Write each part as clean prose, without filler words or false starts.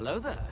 Hello there.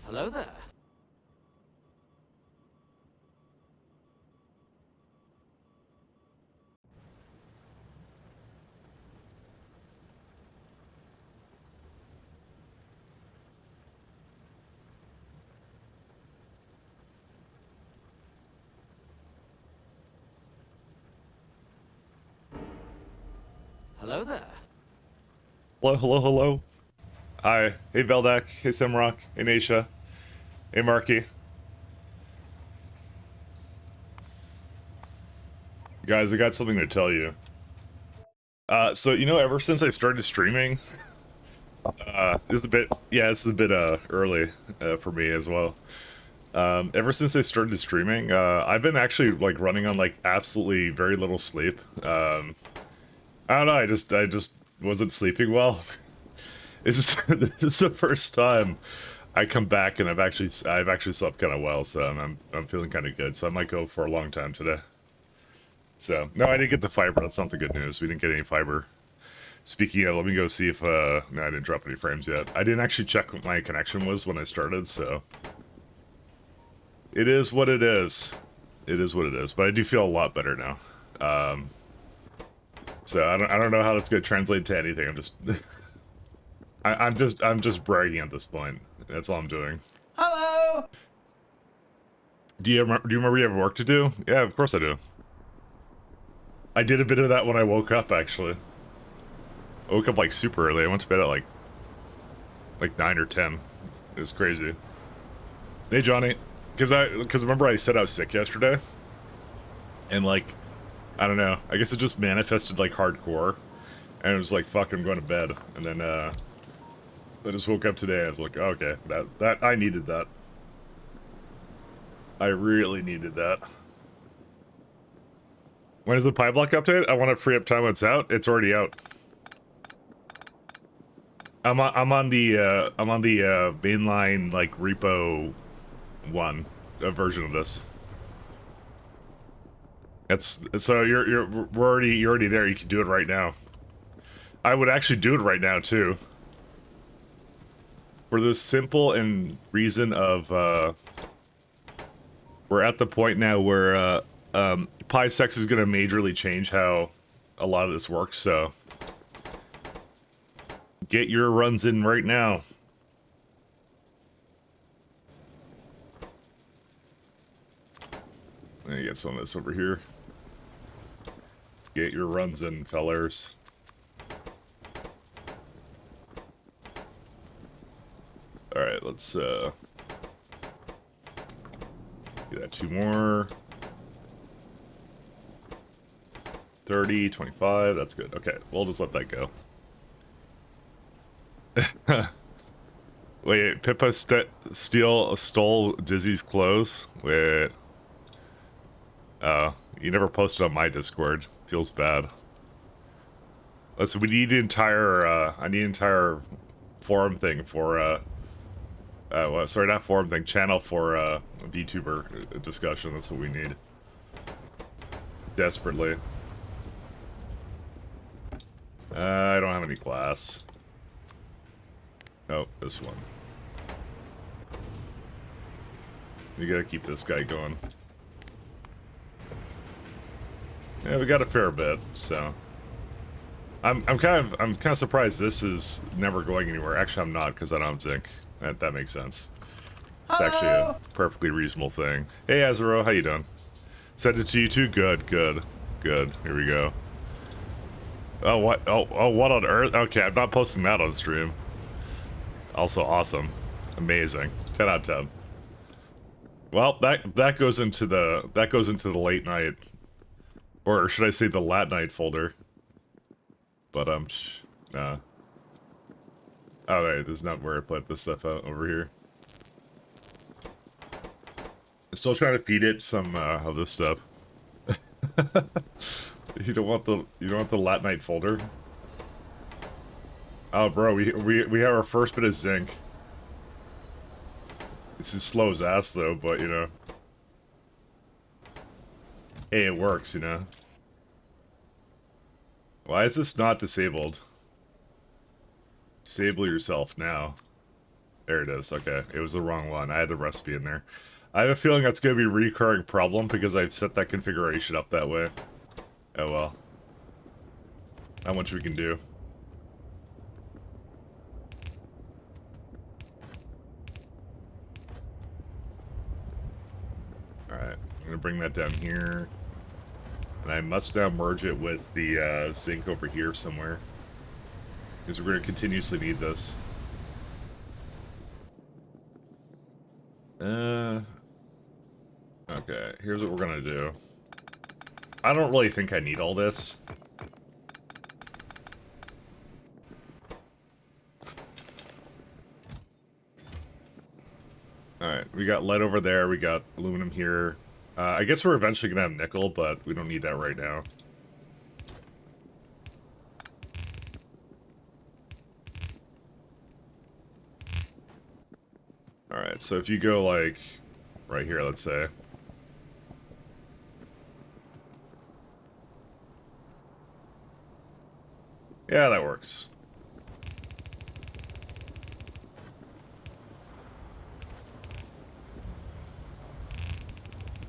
Hello there. Hello there. Hello, hello, hello. Hi. Hey, Veldak. Hey, Simrock. Hey, Nasha. Hey, Marky. Guys, I got something to tell you. So, you know, ever since I started streaming, this is a bit, yeah, this is a bit, early, for me as well. Ever since I started streaming, I've been actually, like, running on, like, absolutely very little sleep. I don't know, I just wasn't sleeping well. This is the first time I come back and I've actually slept kind of well, so I'm feeling kind of good. So I might go for a long time today. So no, I didn't get the fiber. That's not the good news. We didn't get any fiber. Speaking of, let me go see if no, I didn't drop any frames yet. I didn't actually check what my connection was when I started, so it is what it is. It is what it is. But I do feel a lot better now. So I don't know how that's going to translate to anything. I'm just I'm just bragging at this point. That's all I'm doing. Hello! Do you remember you have work to do? Yeah, of course I do. I did a bit of that when I woke up, actually. I woke up like super early. I went to bed at like 9 or 10. It was crazy. Hey Johnny, because remember I said I was sick yesterday, and like I don't know. I guess it just manifested like hardcore, and it was like fuck, I'm going to bed, and then I just woke up today. And I was like, oh, okay, that I needed that. I really needed that. When is the Pyblock update? I want to free up time when it's out. It's already out. I'm on the mainline like repo one version of this. It's so you're already there. You can do it right now. I would actually do it right now too. For the simple and reason of we're at the point now where PySex is gonna majorly change how a lot of this works, so get your runs in right now. Let me get some of this over here. Get your runs in, fellers. Alright, let's do that. 2 more. 30, 25, that's good. Okay, we'll just let that go. Wait, Pippa stole Dizzy's clothes? Wait. Oh, you never posted on my Discord. Feels bad. Listen, we need an entire, I need an entire forum thing for, well, sorry, not forum thing, channel for, a VTuber discussion. That's what we need. Desperately. I don't have any glass. Oh, this one. You gotta keep this guy going. Yeah, we got a fair bit, so. I'm kind of surprised this is never going anywhere. Actually, I'm not, because I don't have zinc. That makes sense. It's actually a Hello? perfectly reasonable thing. Hey, Azuro, how you doing? Send it to you too? Good, good, good. Here we go. Oh, what? Oh, what on earth? Okay, I'm not posting that on stream. Also awesome. Amazing. 10 out of 10. Well, that goes into the late night, or should I say the lat night folder. But nah. Oh wait, this is not where I put this stuff out over here. I'm still trying to feed it some of this stuff. You don't want the lat night folder. Oh, bro, we have our first bit of zinc. This is slow as ass though, but you know. Hey, it works, you know. Why is this not disabled? Disable yourself now. There it is. Okay, it was the wrong one. I had the recipe in there. I have a feeling that's going to be a recurring problem because I've set that configuration up that way. Oh well. Not much we can do. Alright, I'm going to bring that down here. And I must now merge it with the zinc over here somewhere. Because we're going to continuously need this. Okay, here's what we're going to do. I don't really think I need all this. Alright, we got lead over there, we got aluminum here. I guess we're eventually going to have nickel, but we don't need that right now. Alright, so if you go, like, right here, let's say. Yeah, that works.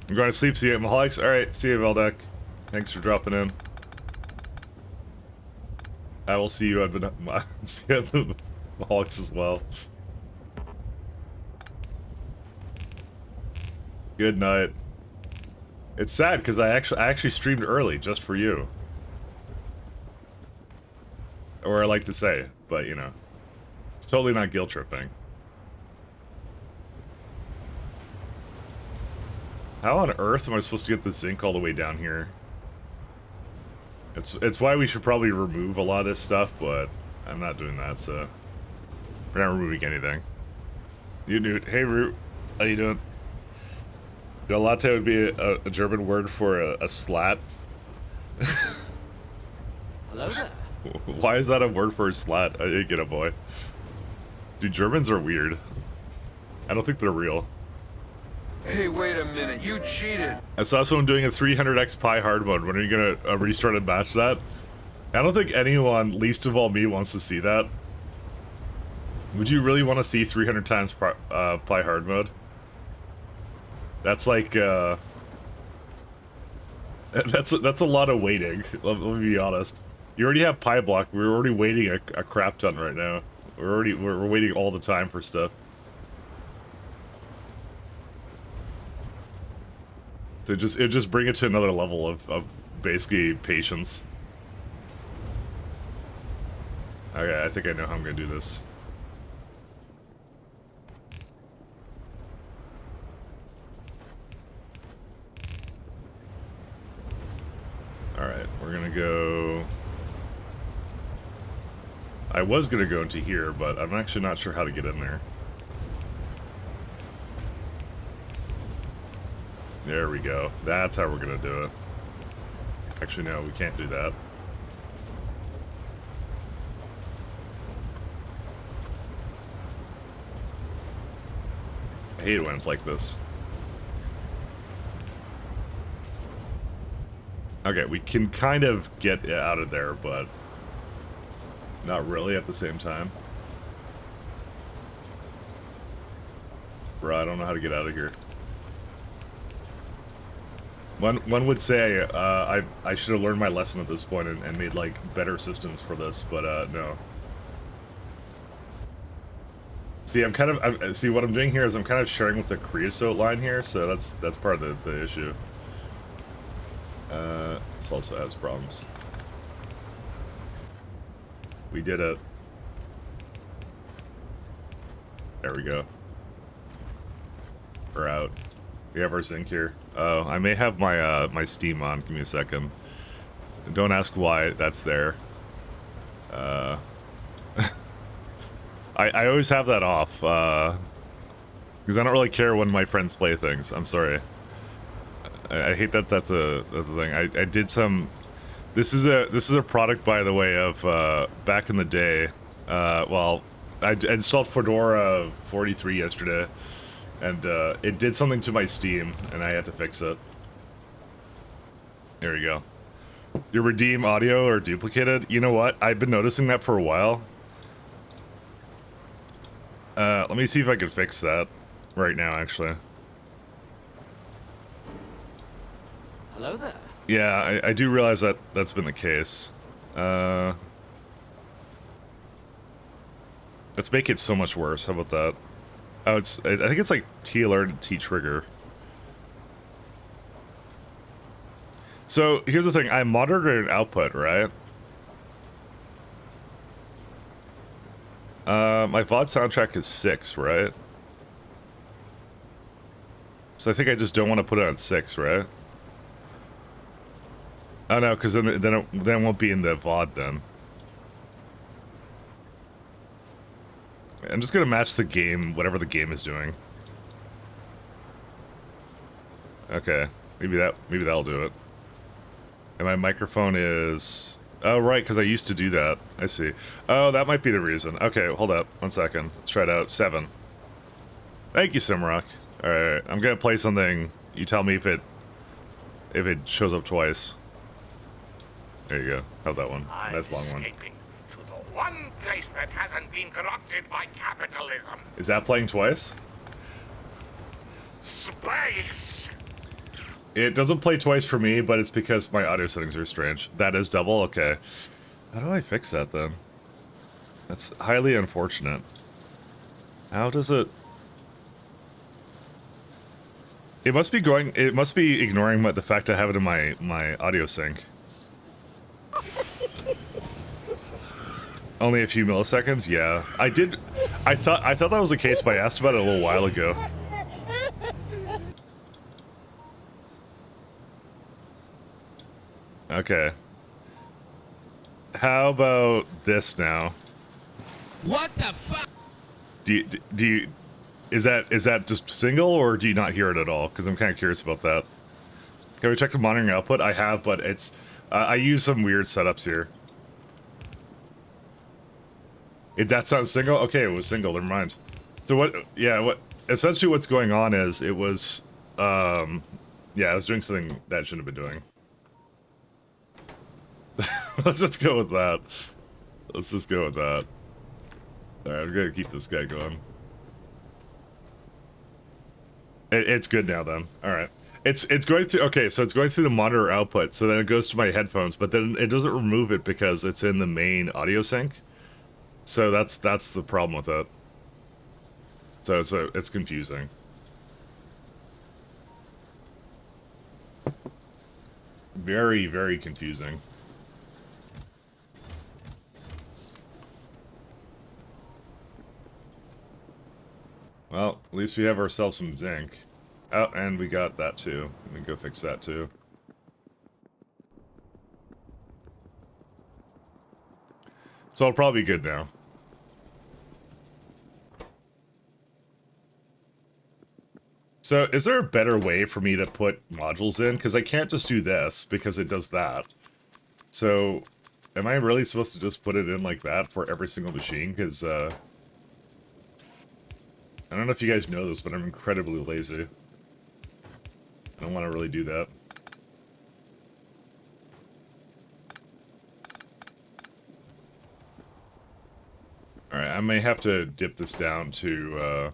I'm going to sleep, see you at Maholics. Alright, see you, Veldek. Thanks for dropping in. I will see you at Maholics as well. Good night. It's sad because I actually streamed early just for you. Or I like to say, but you know. It's totally not guilt tripping. How on earth am I supposed to get the zinc all the way down here? It's why we should probably remove a lot of this stuff, but I'm not doing that, so we're not removing anything. You dude, hey Root, how you doing? A latte would be a German word for a slat. Hello there. Why is that a word for a slat? I didn't get it, boy. Dude, Germans are weird. I don't think they're real. Hey, wait a minute, you cheated! I saw someone doing a 300x pi hard mode. When are you gonna restart and match that? I don't think anyone, least of all me, wants to see that. Would you really want to see 300 times pi hard mode? That's like, that's a lot of waiting, let me be honest. You already have Pyblock, we're already waiting a crap ton right now. We're waiting all the time for stuff. So just bring it to another level of basically patience. Okay, I think I know how I'm gonna do this. Alright, we're gonna go... I was gonna go into here, but I'm actually not sure how to get in there. There we go. That's how we're gonna do it. Actually, no, we can't do that. I hate it when it's like this. Okay, we can kind of get out of there, but not really at the same time. Bro, I don't know how to get out of here. One would say I should have learned my lesson at this point and made like better systems for this, but no. See, see what I'm doing here is I'm kind of sharing with the creosote line here, so that's part of the issue. This also has problems. We did it. There we go. We're out. We have our zinc here. Oh, I may have my my Steam on. Give me a second. Don't ask why that's there. I always have that off, because I don't really care when my friends play things. I'm sorry. I hate that that's a thing. I did some... This is a product, by the way, of back in the day. Well, I installed Fedora 43 yesterday, and it did something to my Steam, and I had to fix it. There you go. Your redeem audio or duplicated? You know what? I've been noticing that for a while. Let me see if I can fix that right now, actually. Hello there. Yeah, I do realize that that's been the case. Let's make it so much worse. How about that? Oh, I think it's like T alert and T trigger. So here's the thing. I monitored output, right? My VOD soundtrack is 6, right? So I think I just don't want to put it on 6, right? Oh no, because then it won't be in the VOD then. I'm just gonna match the game, whatever the game is doing. Okay, maybe that'll do it. And my microphone is... Oh, right, because I used to do that. I see. Oh, that might be the reason. Okay, hold up. 1 second. Let's try it out. 7. Thank you, Simrock. Alright, I'm gonna play something. You tell me if it shows up twice. There you go. Have that one. That's a long one. Escaping to the one place that hasn't been corrupted by capitalism. Is that playing twice? Space! It doesn't play twice for me, but it's because my audio settings are strange. That is double? Okay. How do I fix that, then? That's highly unfortunate. How does it... It must be ignoring the fact I have it in my audio sync. Only a few milliseconds? Yeah. I thought that was the case, but I asked about it a little while ago. Okay. How about this now? What the fuck? Do you is that just single, or do you not hear it at all? Because I'm kind of curious about that. Can we check the monitoring output? I have, but it's I use some weird setups here. That sounds single? Okay, it was single. Never mind. So what? Yeah, what? Essentially, what's going on is it was yeah, I was doing something that I shouldn't have been doing. Let's just go with that. Let's just go with that. Alright, I'm gonna keep this guy going. It's good now then. Alright. It's going through, okay, so it's going through the monitor output, so then it goes to my headphones, but then it doesn't remove it because it's in the main audio sync. So that's the problem with it. So it's confusing. Very, very confusing. Well, at least we have ourselves some zinc. Oh, and we got that too. Let me go fix that too. So it'll probably be good now. So is there a better way for me to put modules in? Because I can't just do this because it does that. So am I really supposed to just put it in like that for every single machine? Because I don't know if you guys know this, but I'm incredibly lazy. I don't want to really do that. Alright, I may have to dip this down to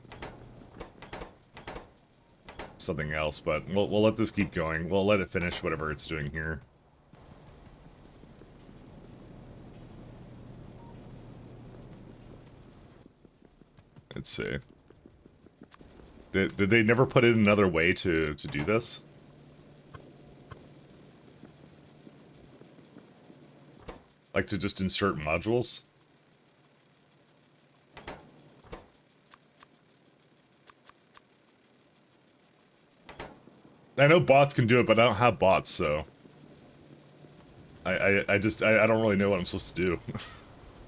something else, but we'll let this keep going. We'll let it finish whatever it's doing here. Let's see. Did they never put in another way to do this? Like to just insert modules? I know bots can do it, but I don't have bots, so I don't really know what I'm supposed to do.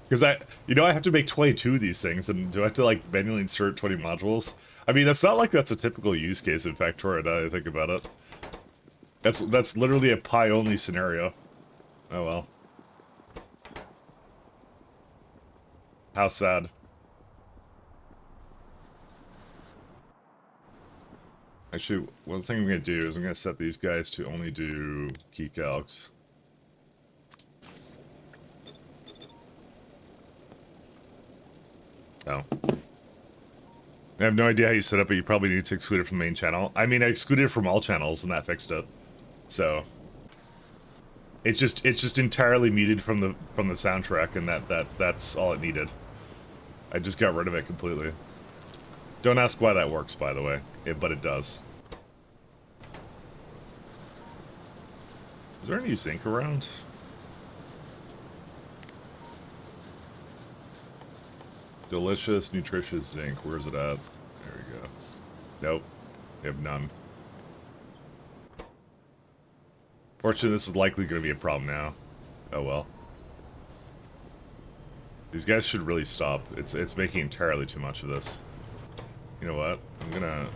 Because I have to make 22 of these things, and do I have to like manually insert 20 modules? I mean, that's not like that's a typical use case in Factorio, now that I think about it. That's literally a Pi-only scenario. Oh well. How sad. Actually, one thing I'm going to do is I'm going to set these guys to only do key calcs. Oh. I have no idea how you set it, but you probably need to exclude it from the main channel. I mean, I excluded it from all channels, and that fixed it. So it's just entirely muted from the soundtrack, and that's all it needed. I just got rid of it completely. Don't ask why that works, by the way, but it does. Is there any zinc around? Delicious, nutritious zinc. Where's it at? There we go. Nope. We have none. Fortunately, this is likely going to be a problem now. Oh well. These guys should really stop. It's making entirely too much of this. You know what? I'm gonna...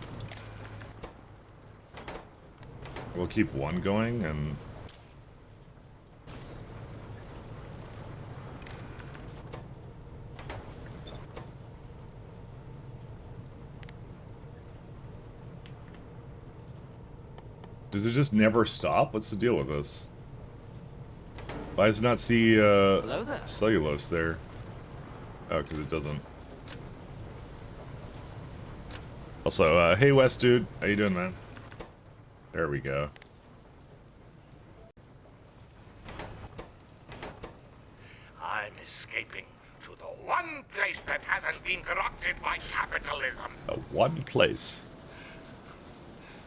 We'll keep one going, and... Does it just never stop? What's the deal with this? Why does it not see, Hello there. cellulose there? Oh, because it doesn't. Also, hey West dude, how you doing, man? There we go. I'm escaping to the one place that hasn't been corrupted by capitalism. One place.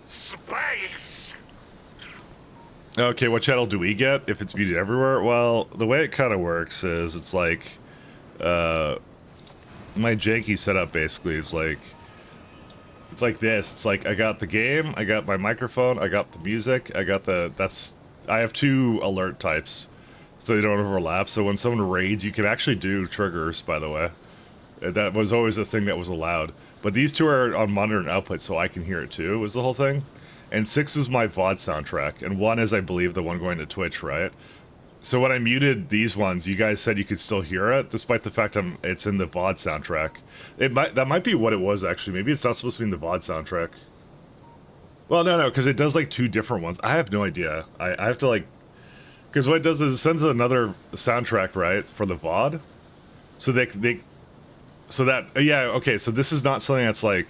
Space! Okay, what channel do we get if it's muted everywhere? Well, the way it kind of works is it's like, my janky setup basically is like, it's like this. It's like I got the game, I got my microphone, I got the music, I got I have two alert types, so they don't overlap. So when someone raids, you can actually do triggers, by the way. That was always a thing that was allowed. But these two are on monitor and output, so I can hear it too, was the whole thing. And 6 is my VOD soundtrack, and 1 is, I believe, the one going to Twitch, right? So when I muted these ones, you guys said you could still hear it, despite the fact it's in the VOD soundtrack. That might be what it was, actually. Maybe it's not supposed to be in the VOD soundtrack. Well, no, because it does, like, 2 different ones. I have no idea. I have to, like... Because what it does is it sends another soundtrack, right, for the VOD? So so that... Yeah, okay, so this is not something that's, like...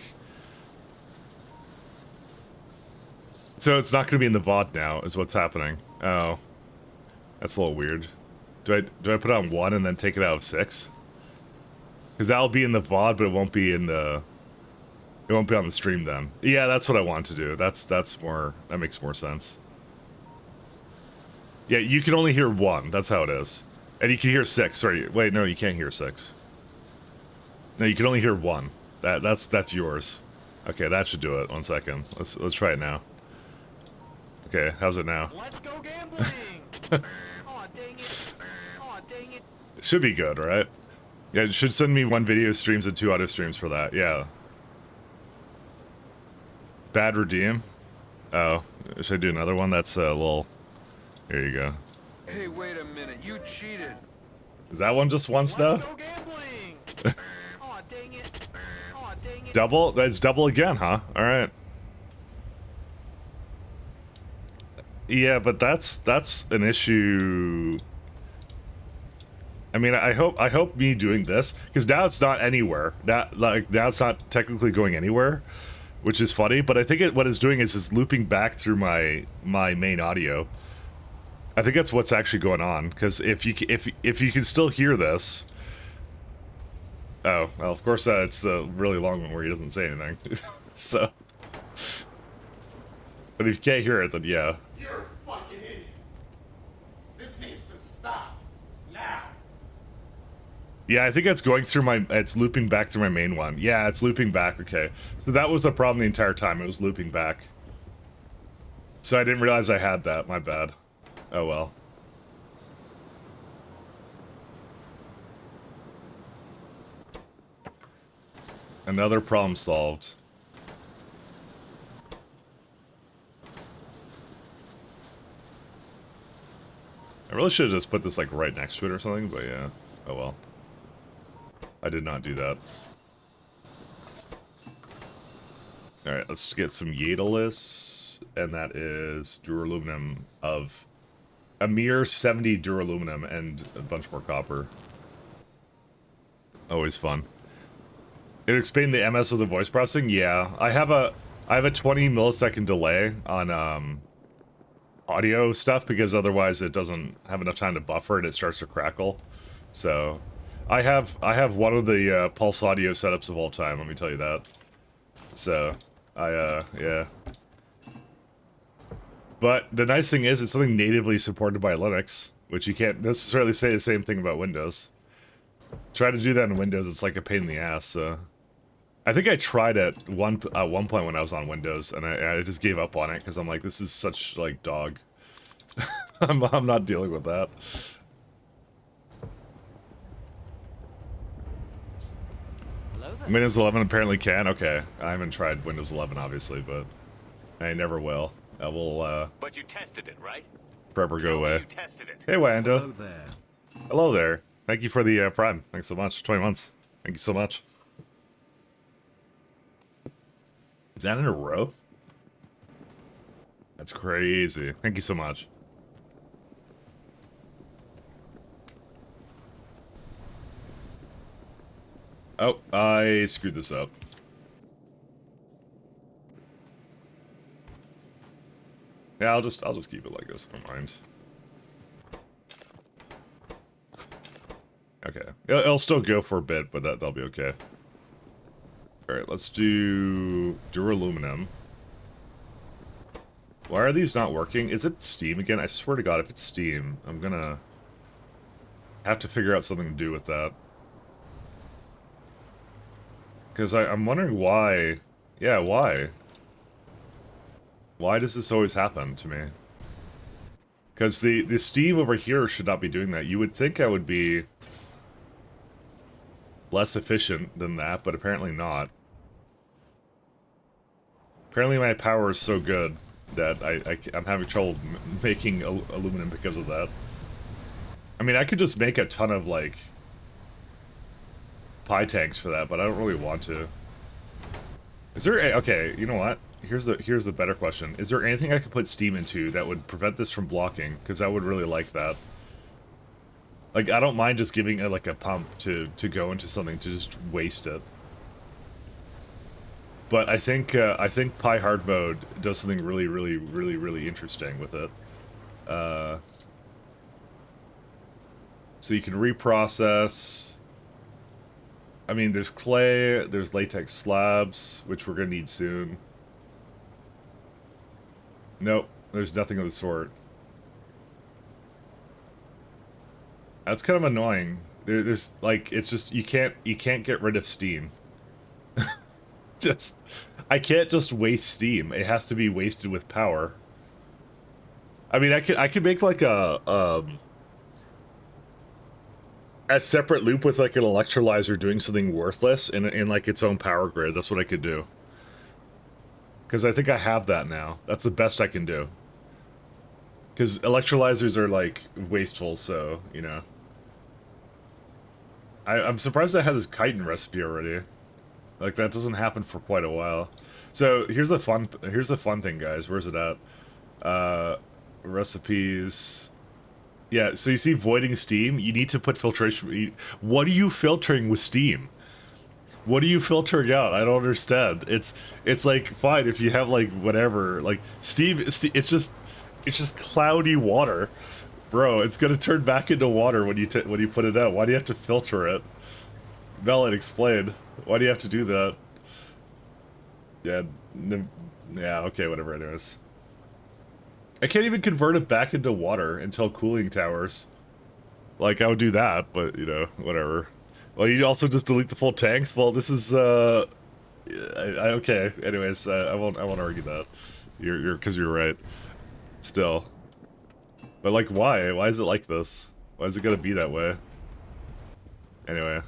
So it's not going to be in the VOD now, is what's happening. Oh. That's a little weird. Do I put it on 1 and then take it out of 6? Because that'll be in the VOD, but it won't be in the... It won't be on the stream then. Yeah, that's what I want to do. That's more... That makes more sense. Yeah, you can only hear 1. That's how it is. And you can hear 6. Sorry, wait, no, you can't hear 6. No, you can only hear 1. That's yours. Okay, that should do it. 1 second. Let's try it now. Okay, how's it now? Let's go gambling! Aw, dang it. Aw, dang it. It should be good, right? Yeah, it should send me 1 video streams and 2 audio streams for that, yeah. Bad redeem? Oh, should I do another one? That's a little... There you go. Hey, wait a minute. You cheated. Is that one just once now? Let's go gambling! Aw, dang it. Aw, dang it. Double? That's double again, huh? Alright. Yeah, but that's an issue. I mean, I hope me doing this, because now it's not anywhere. Now it's not technically going anywhere. which is funny. But I think what it's doing is it's looping back through my main audio. I think that's what's actually going on. Because if you can still hear this, oh well, of course it's the really long one where he doesn't say anything. So, but if you can't hear it, then yeah. You're a fucking idiot. This needs to stop. Now. Yeah, I think it's going through it's looping back through my main one. Yeah, it's looping back, okay. So that was the problem the entire time, it was looping back. So I didn't realize I had that, my bad. Oh well. Another problem solved. I really should have just put this like right next to it or something, but yeah. Oh well. I did not do that. Alright, let's get some Yadalis, and that is duraluminum of a mere 70 duraluminum and a bunch more copper. Always fun. It explained the MS with the voice processing? Yeah. I have a 20 millisecond delay on audio stuff because otherwise it doesn't have enough time to buffer and it starts to crackle. So I have one of the pulse audio setups of all time, let me tell you that. So yeah. But the nice thing is it's something natively supported by Linux, which you can't necessarily say the same thing about Windows. Try to do that in Windows, it's like a pain in the ass, so. I think I tried at one point when I was on Windows, and I just gave up on it, because I'm like, this is such, like, dog. I'm not dealing with that. Hello there. Windows 11 apparently can? Okay. I haven't tried Windows 11, obviously, but I never will. I will, But you tested it, right? forever go away. You tested it. Hey, Wando. Hello there. Hello there. Thank you for the Prime. Thanks so much. 20 months. Thank you so much. Is that in a row? That's crazy. Thank you so much. Oh, I screwed this up. Yeah, I'll just keep it like this. Never mind. Okay. It'll still go for a bit, but that'll be okay. Alright, let's do duraluminum. Why are these not working? Is it Steam again? I swear to God, if it's Steam, I'm gonna have to figure out something to do with that. Because I'm wondering why... Yeah, why? Why does this always happen to me? Because the Steam over here should not be doing that. You would think I would be less efficient than that, but apparently not. Apparently my power is so good that I'm having trouble making aluminum because of that. I mean, I could just make a ton of, like, pie tanks for that, but I don't really want to. Is there okay, you know what? Here's the better question. Is there anything I could put steam into that would prevent this from blocking? Because I would really like that. Like, I don't mind just giving it, like, a pump to go into something to just waste it. But I think Pi Hard Mode does something really interesting with it. So you can reprocess. I mean, there's clay, there's latex slabs, which we're gonna need soon. Nope, there's nothing of the sort. That's kind of annoying. There's like, it's just you can't get rid of steam. I can't just waste steam. It has to be wasted with power. I mean, I could make like a separate loop with like an electrolyzer doing something worthless in like its own power grid. That's what I could do. Because I think I have that now. That's the best I can do. Because electrolyzers are like wasteful, so you know. I'm surprised I had this chitin recipe already. Like, that doesn't happen for quite a while. So, here's the fun thing, guys. Where's it at? Recipes. Yeah, so you see voiding steam? You need to put filtration... What are you filtering with steam? What are you filtering out? I don't understand. It's like fine if you have like whatever. Like Steve it's just cloudy water. Bro, it's gonna turn back into water when you put it out. Why do you have to filter it? Melon, explain. Why do you have to do that? Yeah, yeah, okay, whatever, anyways. I can't even convert it back into water until cooling towers. Like, I would do that, but, you know, whatever. Well, you also just delete the full tanks? Well, this is, okay, anyways, I won't argue that. Because you're right. Still. But, like, why? Why is it like this? Why is it gonna be that way? Anyway.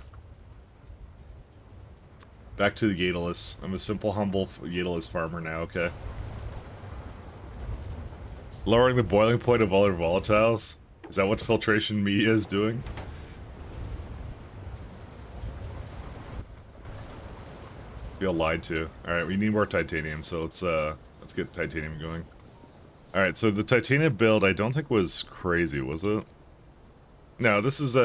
Back to the Gatalus. I'm a simple, humble Gatalus farmer now, okay. Lowering the boiling point of other volatiles? Is that what filtration media is doing? Feel lied to. Alright, we need more titanium, so let's get titanium going. Alright, so the titanium build I don't think was crazy, was it? No, this is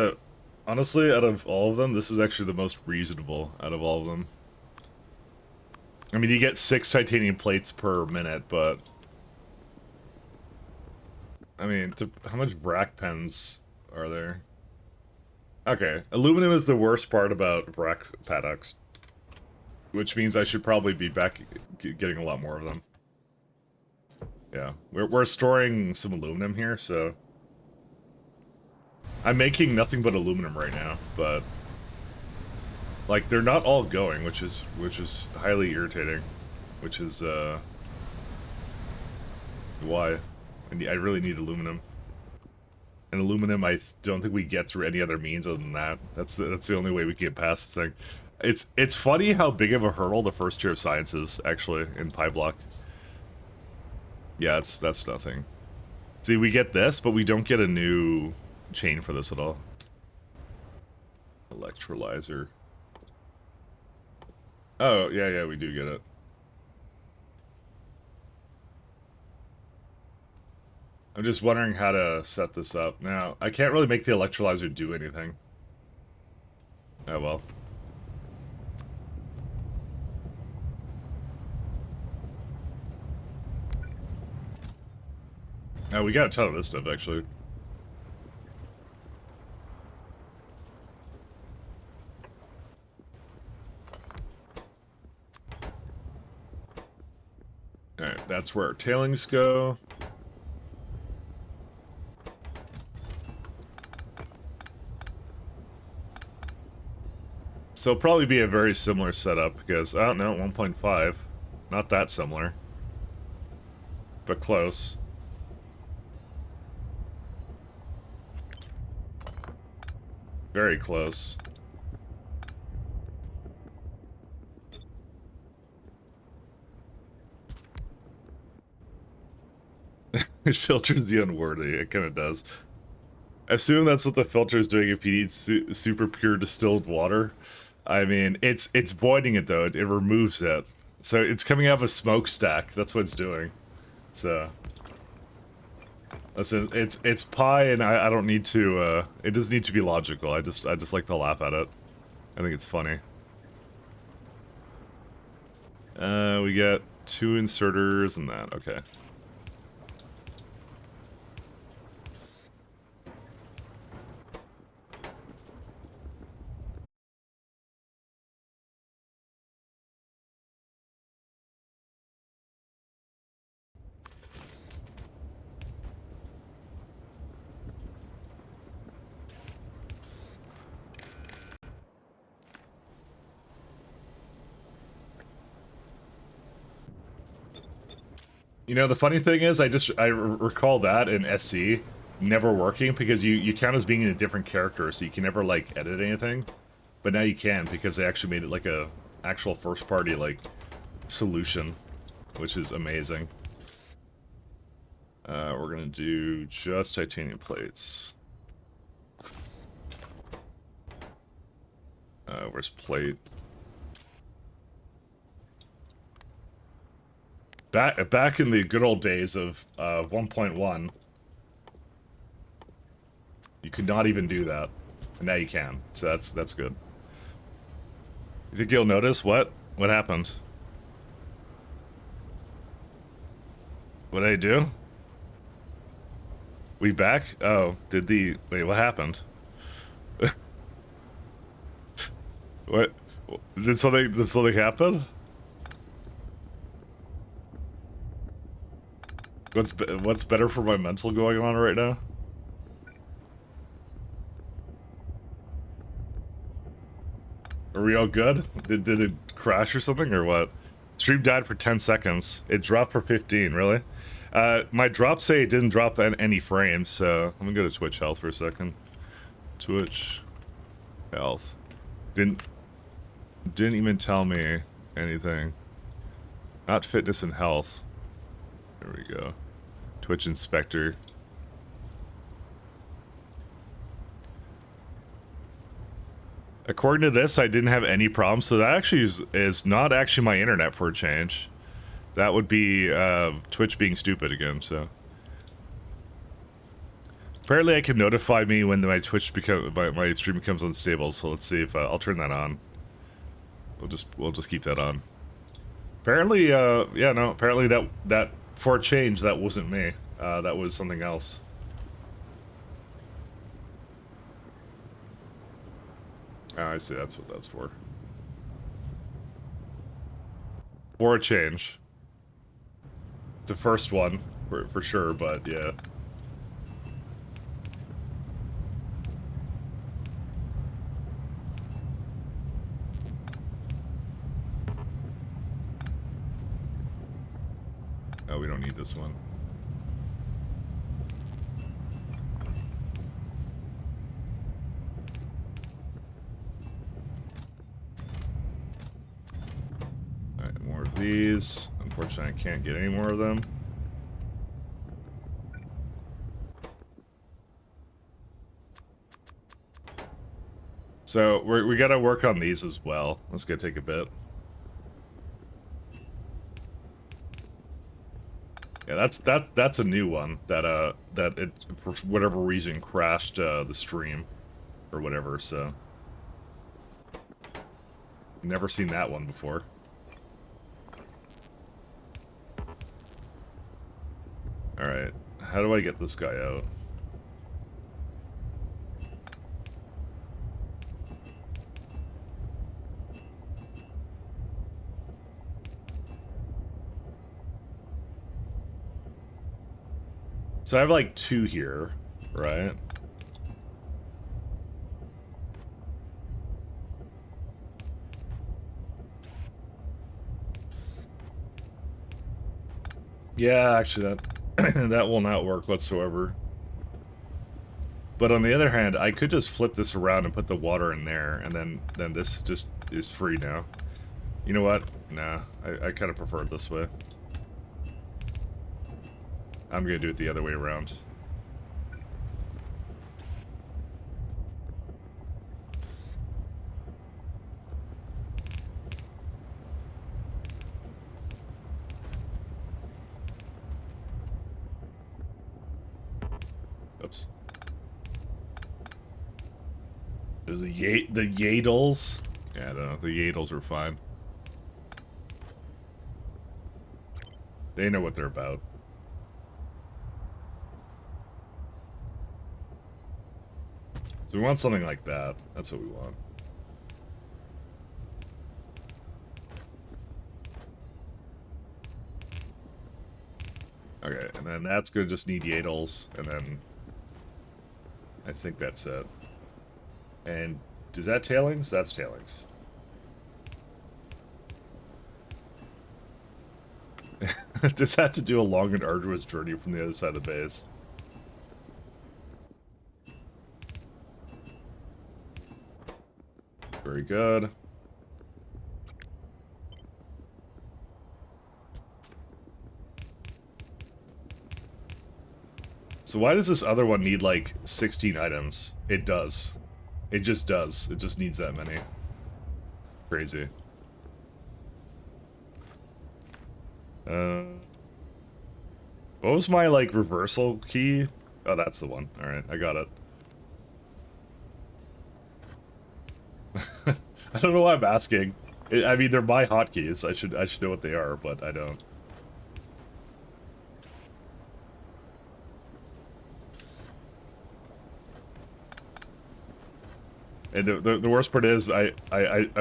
honestly, out of all of them, this is actually the most reasonable out of all of them. I mean, you get 6 titanium plates per minute, but... I mean, how much Brack pens are there? Okay, aluminum is the worst part about Brack paddocks. Which means I should probably be back getting a lot more of them. Yeah, we're storing some aluminum here, so... I'm making nothing but aluminum right now, but... Like, they're not all going, which is highly irritating. Which is, why? I really need aluminum. And aluminum, I don't think we get through any other means other than that. That's the only way we can get past the thing. It's funny how big of a hurdle the first tier of science is, actually, in Pyblock. Yeah, that's nothing. See, we get this, but we don't get a new chain for this at all. Electrolyzer. Oh, yeah, we do get it. I'm just wondering how to set this up. Now, I can't really make the electrolyzer do anything. Oh, well. Oh, we got a ton of this stuff, actually. Alright, that's where our tailings go. So it'll probably be a very similar setup, because, I don't know, 1.5. Not that similar. But close. Very close. It filters the unworthy. It kind of does. I assume that's what the filter is doing if you need super pure distilled water. I mean, it's voiding it, though. It removes it. So it's coming out of a smokestack. That's what it's doing. So... Listen, it's pi, and I don't need to, it doesn't need to be logical. I just like to laugh at it. I think it's funny. We get 2 inserters and that. Okay. You know, the funny thing is, I recall that in SC never working because you count as being in a different character, so you can never, like, edit anything. But now you can, because they actually made it like a actual first-party, like, solution, which is amazing. We're gonna do just titanium plates. Where's plate? Back in the good old days of 1.1, you could not even do that, and now you can. So that's good. You think you'll notice? What? What happened? What did I do? We back? Oh, wait, what happened? What? Did something happen? What's better for my mental going on right now? Are we all good? Did it crash or something or what? Stream died for 10 seconds. It dropped for 15, really? My drops say it didn't drop any frames, so let me go to Twitch health for a second. Twitch health. Didn't even tell me anything. Not fitness and health. There we go. Twitch inspector. According to this, I didn't have any problems, so that actually is not actually my internet for a change. That would be Twitch being stupid again, so. Apparently I can notify me when my my stream becomes unstable, so let's see if I'll turn that on. We'll just keep that on. Apparently, yeah, no, apparently that for a change, that wasn't me. That was something else. Oh, I see, that's what that's for. For a change. It's the first one, for sure, but yeah. Oh, we don't need this one. Alright, more of these. Unfortunately, I can't get any more of them. So, we gotta work on these as well. That's gonna take a bit. Yeah, that's a new one that it for whatever reason crashed the stream or whatever, so never seen that one before. Alright, how do I get this guy out? So I have like 2 here, right? Yeah, actually that that will not work whatsoever. But on the other hand, I could just flip this around and put the water in there, and then this just is free now. You know what? Nah, I kind of prefer it this way. I'm gonna do it the other way around. Oops. There's the Yadles. Yeah, the Yadles are fine. They know what they're about. So we want something like that. That's what we want. Okay, and then that's gonna just need Yadles, and then I think that's it. And is that tailings? That's tailings. Does that have to do a long and arduous journey from the other side of the base? Very good. So why does this other one need like 16 items? It does. It just does. It just needs that many. Crazy. What was my like reversal key? Oh, that's the one. All right, I got it. I don't know why I'm asking. I mean, they're my hotkeys. I should know what they are, but I don't. And the worst part is, I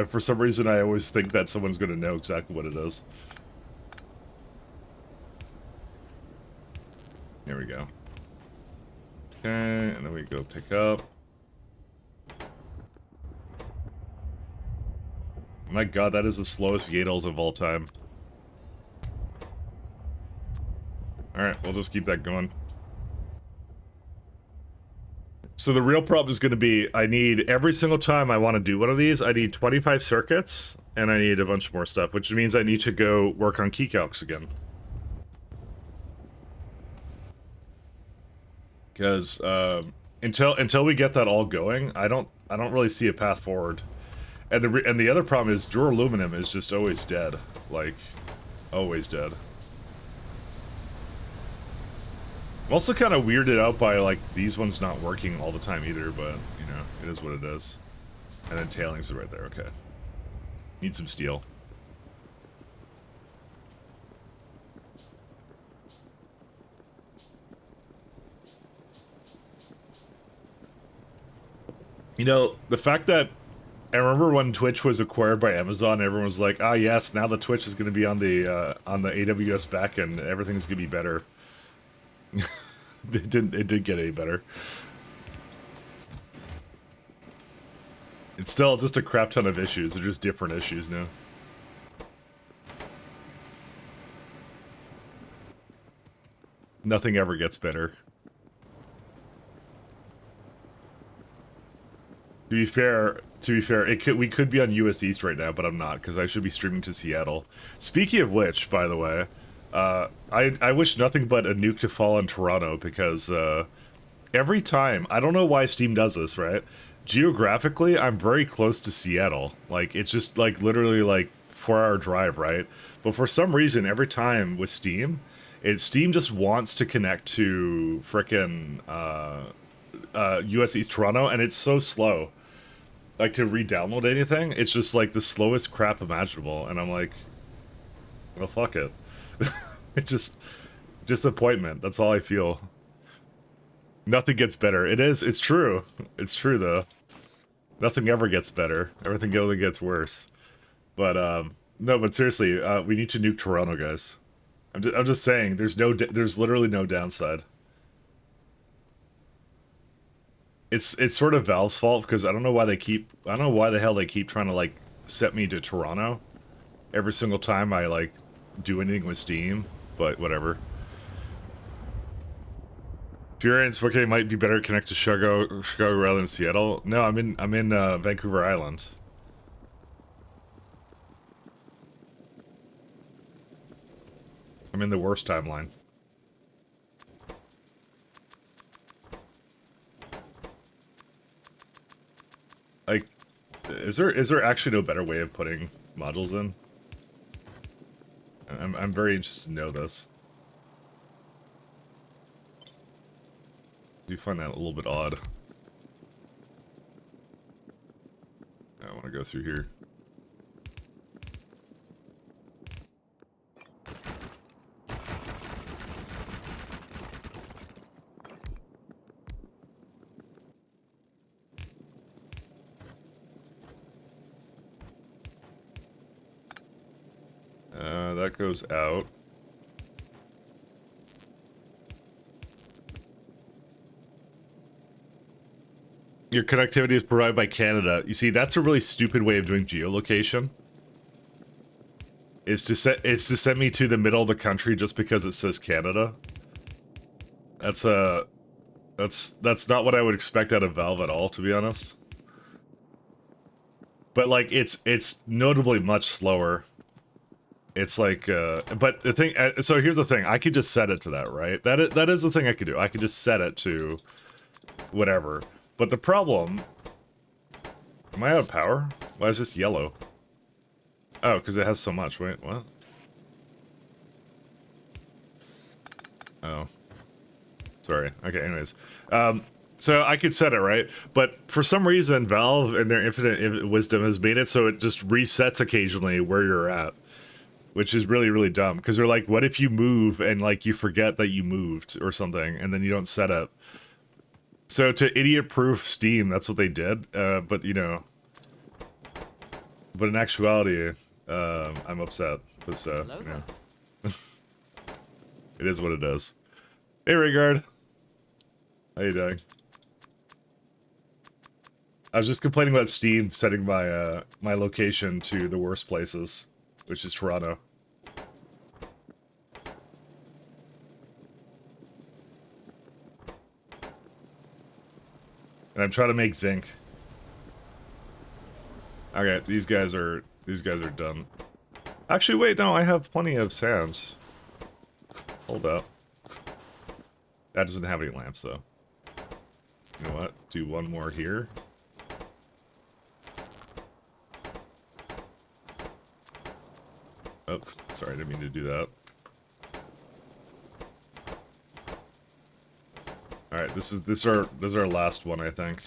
for some reason I always think that someone's gonna know exactly what it is. Here we go. Okay, and then we go pick up. My god, that is the slowest Yadles of all time. Alright, we'll just keep that going. So the real problem is going to be, I need, every single time I want to do one of these, I need 25 circuits, and I need a bunch more stuff, which means I need to go work on key calcs again. Because, until we get that all going, I don't really see a path forward. And the other problem is duraluminum is just always dead. Like, always dead. I'm also kind of weirded out by, like, these ones not working all the time either, but, you know, it is what it is. And then tailings are right there, okay. Need some steel. You know, the fact that I remember when Twitch was acquired by Amazon, everyone was like, "Ah, yes, now the Twitch is going to be on the AWS backend. Everything's going to be better." It did get any better. It's still just a crap ton of issues. They're just different issues now. Nothing ever gets better. To be fair, we could be on US East right now, but I'm not, because I should be streaming to Seattle. Speaking of which, by the way, I wish nothing but a nuke to fall on Toronto, because every time, I don't know why Steam does this, right? Geographically, I'm very close to Seattle. Like, it's just, like, literally, like, 4-hour drive, right? But for some reason, every time with Steam, Steam just wants to connect to frickin' US East Toronto, and it's so slow. Like, to re-download anything, it's just, like, the slowest crap imaginable, and I'm like, well, fuck it. It's just disappointment, that's all I feel. Nothing gets better. It's true. It's true, though. Nothing ever gets better. Everything only gets worse. But, no, but seriously, we need to nuke Toronto, guys. I'm just saying, there's literally no downside. It's sort of Valve's fault, because I don't know why the hell they keep trying to, like, set me to Toronto every single time I, like, do anything with Steam, but whatever. If you're in Spokane, it might be better to connect to Chicago rather than Seattle. No, I'm in Vancouver Island. I'm in the worst timeline. Like, is there actually no better way of putting modules in? I'm very interested to know this. I do find that a little bit odd. I want to go through here. That goes out. Your connectivity is provided by Canada. You see, that's a really stupid way of doing geolocation. Is to send me to the middle of the country just because it says Canada. That's not what I would expect out of Valve at all, to be honest. But like, it's notably much slower. It's like, but the thing, so here's the thing, I could just set it to that, right? That is the thing I could do. I could just set it to whatever. But the problem, am I out of power? Why is this yellow? Oh, because it has so much. Wait, what? Oh. Sorry. Okay, anyways. So I could set it, right? But for some reason, Valve and their infinite wisdom has made it so it just resets occasionally where you're at, which is really, really dumb. Because they're like, what if you move and like you forget that you moved or something, and then you don't set it? So to idiot-proof Steam, that's what they did. But you know, but in actuality, I'm upset. Because, Hello yeah. there. It is what it is. Hey, Rigard. How you doing? I was just complaining about Steam setting my my location to the worst places, which is Toronto. And I'm trying to make zinc. Okay, these guys are done. Actually, wait, no, I have plenty of sand. Hold up. That doesn't have any lamps though. You know what? Do one more here. Oh, sorry, I didn't mean to do that. Alright, this is our last one, I think.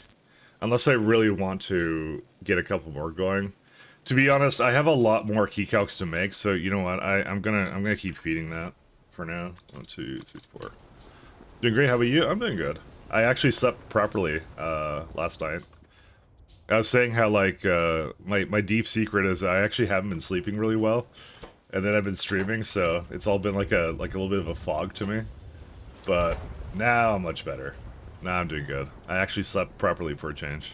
Unless I really want to get a couple more going. To be honest, I have a lot more keycalcs to make, so you know what? I'm gonna keep feeding that for now. 1, 2, 3, 4. Doing great, how about you? I'm doing good. I actually slept properly last night. I was saying how like my deep secret is I actually haven't been sleeping really well. And then I've been streaming, so it's all been like a little bit of a fog to me. But now I'm much better. Now I'm doing good. I actually slept properly for a change.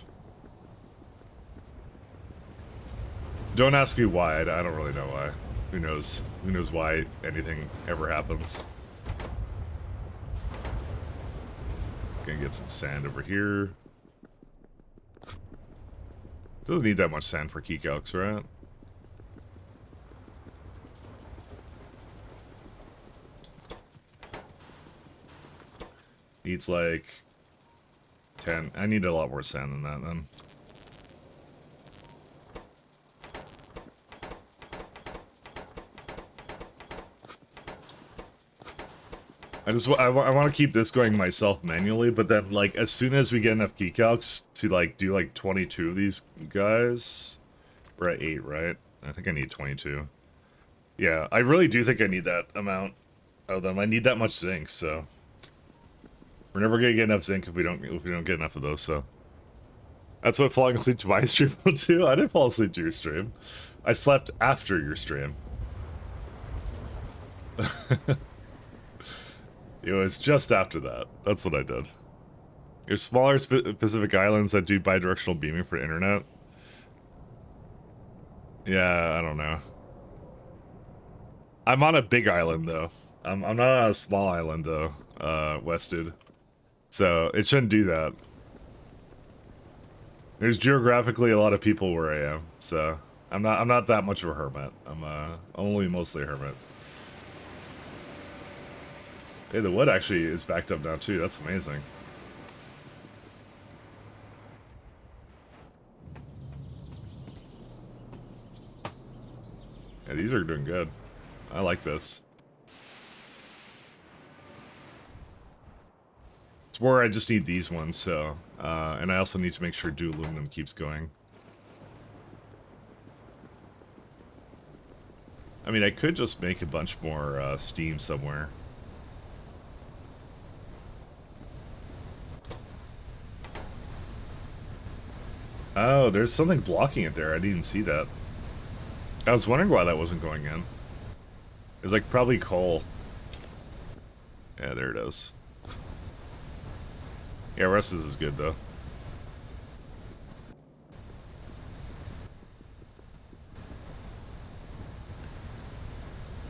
Don't ask me why. I don't really know why. Who knows? Who knows why anything ever happens? Gonna get some sand over here. Doesn't need that much sand for keycalcs, right? Needs like 10. I need a lot more sand than that then. I want to keep this going myself manually, but then like as soon as we get enough keycalcs to like do like 22 of these guys, we're at 8, right? I think I need 22. Yeah, I really do think I need that amount of them. I need that much zinc, so we're never gonna get enough zinc if we don't get enough of those. So that's what falling asleep to my stream will do. I didn't fall asleep to your stream. I slept after your stream. It was just after that. That's what I did. There's smaller Pacific Islands that do bidirectional beaming for internet. Yeah, I don't know. I'm on a big island though. I'm not on a small island though, Wested. So it shouldn't do that. There's geographically a lot of people where I am, so I'm not that much of a hermit. I'm only mostly a hermit. Hey, the wood actually is backed up now too. That's amazing. Yeah, these are doing good. I like this. It's more I just need these ones, so... and I also need to make sure Dew Aluminum keeps going. I mean, I could just make a bunch more steam somewhere. Oh, there's something blocking it there. I didn't even see that. I was wondering why that wasn't going in. It was like probably coal. Yeah, there it is. Yeah, rest of this is good though.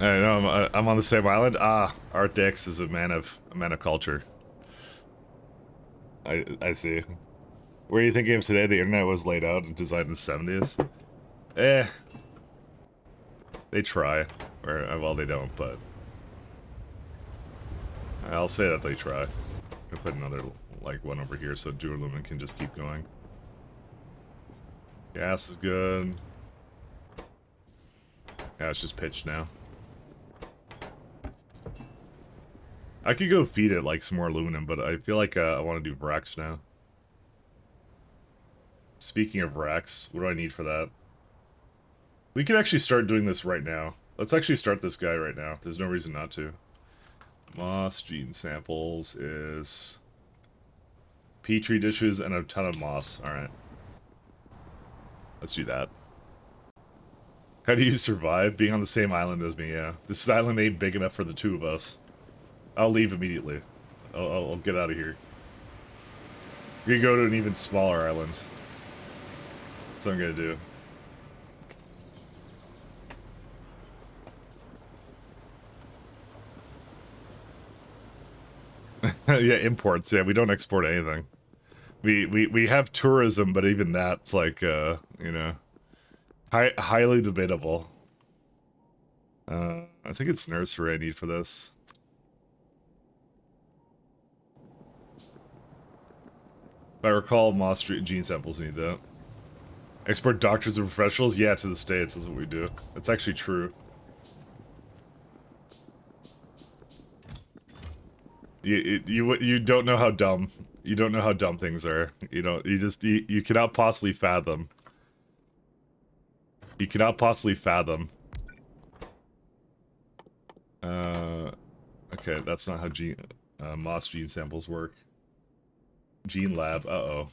I know I'm on the same island. Ah, Art Dix is a man of culture. I see. Where are you thinking of today? The internet was laid out and designed in the 70s. Eh. They try. Or, well, they don't, but... I'll say that they try. I'll put another, like, one over here so Dew Aluminum can just keep going. Gas is good. Yeah, it's just pitch now. I could go feed it like some more aluminum, but I feel like I want to do Vrax now. Speaking of Vrax, what do I need for that? We could actually start doing this right now. Let's actually start this guy right now. There's no reason not to. Moss gene samples is petri dishes and a ton of moss. Alright. Let's do that. How do you survive being on the same island as me? Yeah. This island ain't big enough for the two of us. I'll leave immediately. I'll get out of here. We're gonna go to an even smaller island. That's what I'm gonna do. Yeah, imports. Yeah, we don't export anything. We have tourism, but even that's like, you know, highly debatable. I think it's nursery I need for this. If I recall, Moss Street gene samples need that. Export doctors and professionals? Yeah, to the States is what we do. That's actually true. You don't know how dumb. You don't know how dumb things are. You cannot possibly fathom. You cannot possibly fathom. Okay, that's not how Moss gene samples work. Gene lab, oh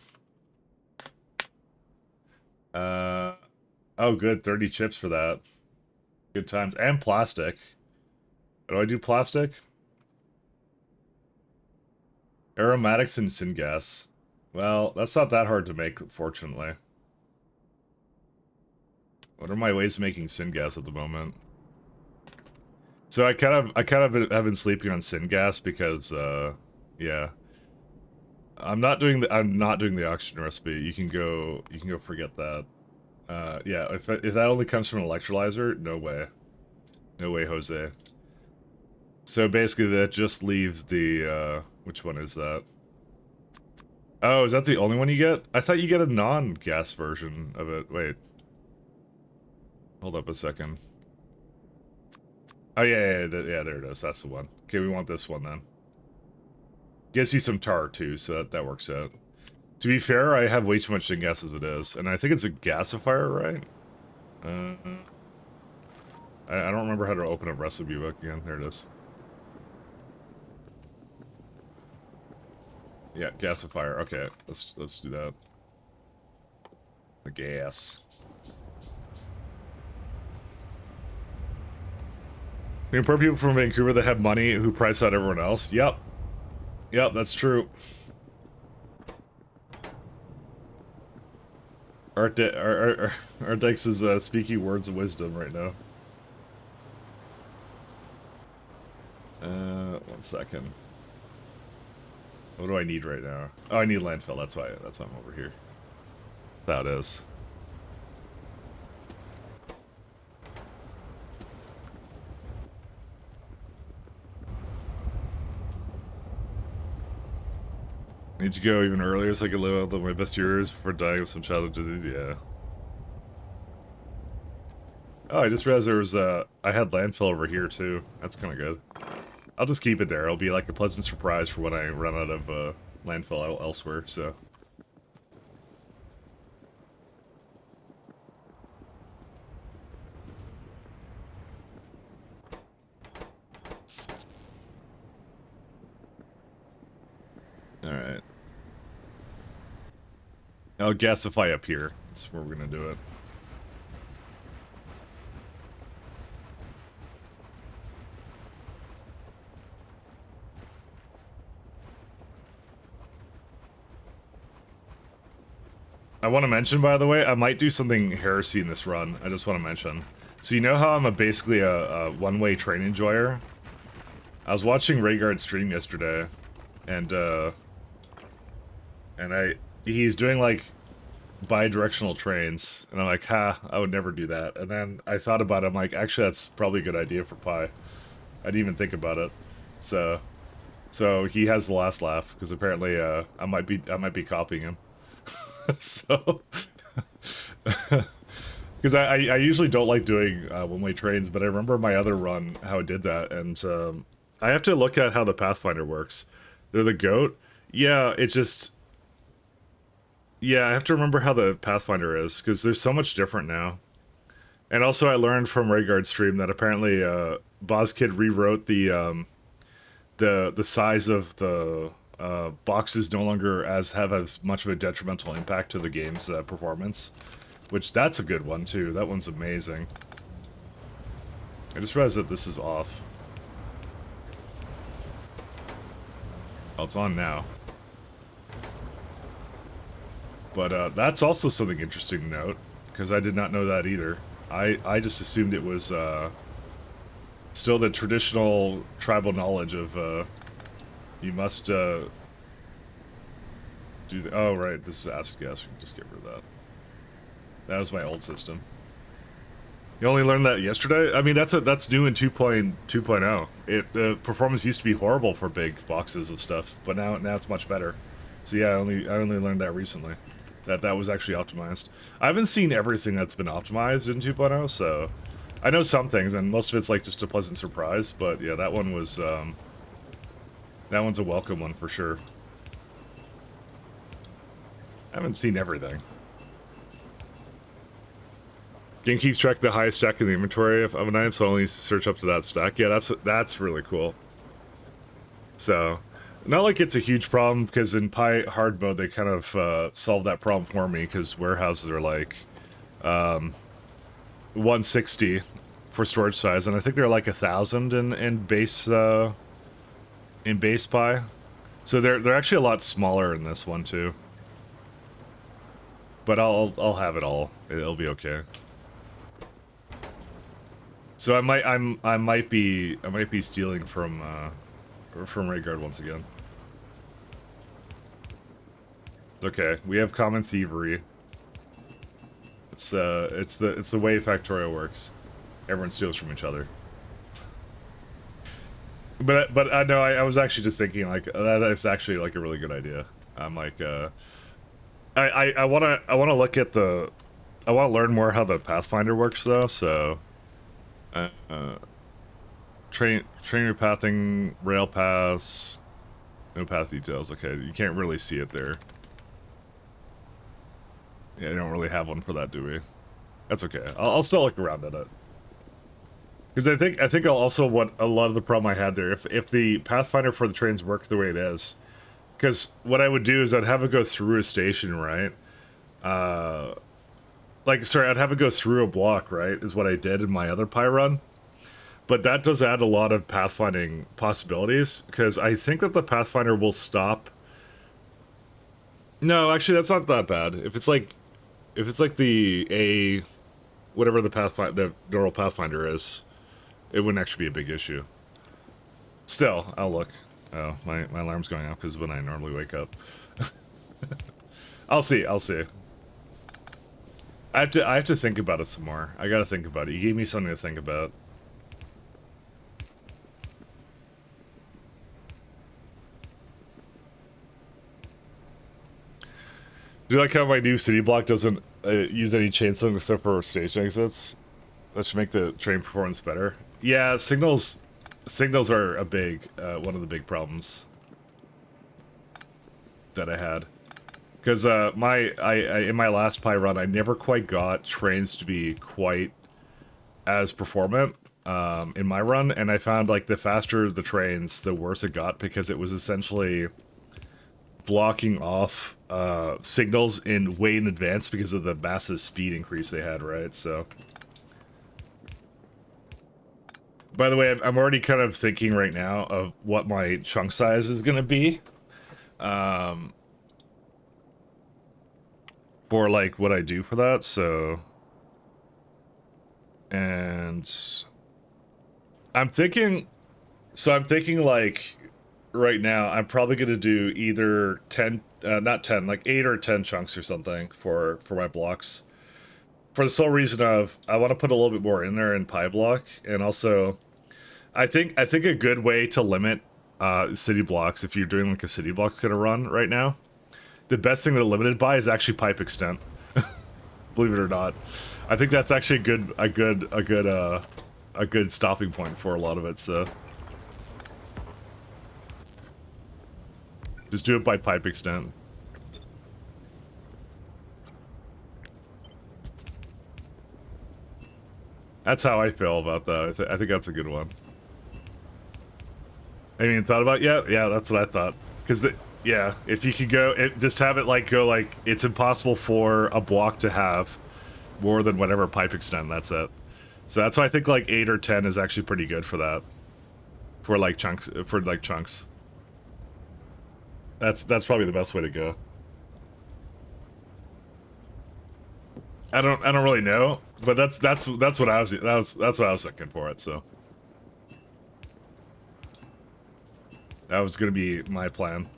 good, 30 chips for that. Good times. And plastic. Do I do plastic? Aromatics and syngas. Well, that's not that hard to make, fortunately. What are my ways of making syngas at the moment? So I kind of have been sleeping on syngas because, yeah. I'm not doing the oxygen recipe. You can go forget that. Yeah, if that only comes from an electrolyzer, no way. No way, Jose. So basically that just leaves the, which one is that? Oh, is that the only one you get? I thought you get a non-gas version of it. Wait. Hold up a second. Oh, yeah, there it is. That's the one. Okay, we want this one then. Gives you some tar too, so that works out. To be fair, I have way too much syngas as it is, and I think it's a gasifier, right? I don't remember how to open up recipe book again. There it is. Yeah, gasifier. Okay, let's do that. The gas. The poor people from Vancouver that have money who price out everyone else. Yep. Yep, that's true. Ardex is speaking words of wisdom right now. 1 second. What do I need right now? Oh, I need landfill. That's why I'm over here. That is. Need to go even earlier so I can live out my best years before dying of some childhood disease. Yeah. Oh, I just realized there was I had landfill over here too. That's kind of good. I'll just keep it there. It'll be like a pleasant surprise for when I run out of landfill elsewhere. So. Alright. I'll gasify up here. That's where we're gonna do it. I want to mention, by the way, I might do something heresy in this run. I just want to mention. So you know how I'm basically a one-way train enjoyer? I was watching Rhaegar stream yesterday, and he's doing like bi-directional trains, and I'm like, ha, I would never do that. And then I thought about it, I'm like, actually that's probably a good idea for Pi. I didn't even think about it. So he has the last laugh, because apparently I might be copying him. So because I usually don't like doing one-way trains, but I remember my other run how I did that, and I have to look at how the Pathfinder works. They're the goat. Yeah, it's just. Yeah, I have to remember how the Pathfinder is because there's so much different now. And also, I learned from Rhaegar's stream that apparently BozKid rewrote the size of the boxes no longer have as much of a detrimental impact to the game's performance, which that's a good one too. That one's amazing. I just realized that this is off. Oh, it's on now. But that's also something interesting to note, because I did not know that either. I just assumed it was still the traditional tribal knowledge of you must do the, oh right, this is Ask Gas, we can just get rid of that. That was my old system. You only learned that yesterday? I mean, that's new in 2.2.0. The performance used to be horrible for big boxes of stuff, but now it's much better. So yeah, I only learned that recently. That was actually optimized. I haven't seen everything that's been optimized in 2.0, so I know some things, and most of it's like just a pleasant surprise. But yeah, that one was that one's a welcome one for sure. I haven't seen everything. Game keeps track of the highest stack in the inventory of an item, so only search up to that stack. Yeah, that's really cool. So. Not like it's a huge problem, because in Pi hard mode they kind of solved that problem for me, because warehouses are like 160 for storage size, and I think they're like 1,000 in base Pi. So they're actually a lot smaller in this one too. But I'll have it all. It'll be okay. So I might be stealing from Rhaegar once again. It's okay. We have common thievery. It's the way Factorio works. Everyone steals from each other. But no, I was actually just thinking like that's actually like a really good idea. I'm like I wanna look at the I wanna learn more how the Pathfinder works though. So train repathing, rail paths, no path details. Okay, you can't really see it there. Yeah, I don't really have one for that, do we? That's okay. I'll still look around at it. Because I think also what a lot of the problem I had there, if the Pathfinder for the trains worked the way it is, because what I would do is I'd have it go through a station, right? I'd have it go through a block, right? Is what I did in my other Pi run. But that does add a lot of pathfinding possibilities, because I think that the Pathfinder will stop. No, actually, that's not that bad. If it's like the whatever the normal Pathfinder is, it wouldn't actually be a big issue. Still, I'll look. Oh, my alarm's going off because when I normally wake up. I'll see. I have to think about it some more. I gotta think about it. You gave me something to think about. Do you like how my new city block doesn't use any chainsaw except for station exits? That should make the train performance better. Yeah, signals are a big one of the big problems that I had. Because in my last Pi run, I never quite got trains to be quite as performant in my run, and I found like the faster the trains, the worse it got, because it was essentially blocking off signals way in advance because of the massive speed increase they had, right? So, by the way, I'm already kind of thinking right now of what my chunk size is gonna be, for like what I do for that. So, and I'm thinking like. Right now, I'm probably going to do either 10, not 10, like 8 or 10 chunks or something for my blocks. For the sole reason of, I want to put a little bit more in there in Pyblock, and also, I think a good way to limit city blocks, if you're doing like a city block kind of run right now, the best thing they're limited by is actually pipe extent. Believe it or not. I think that's actually a good stopping point for a lot of it, so. Just do it by pipe extent. That's how I feel about that. I think that's a good one. I mean, thought about yeah, that's what I thought. Because yeah, if you could go, just have it like go like it's impossible for a block to have more than whatever pipe extent. That's it. So that's why I think like 8 or 10 is actually pretty good for that. For like chunks. That's probably the best way to go. I don't really know, but that's what I was that's what I was thinking for it. So that was gonna be my plan.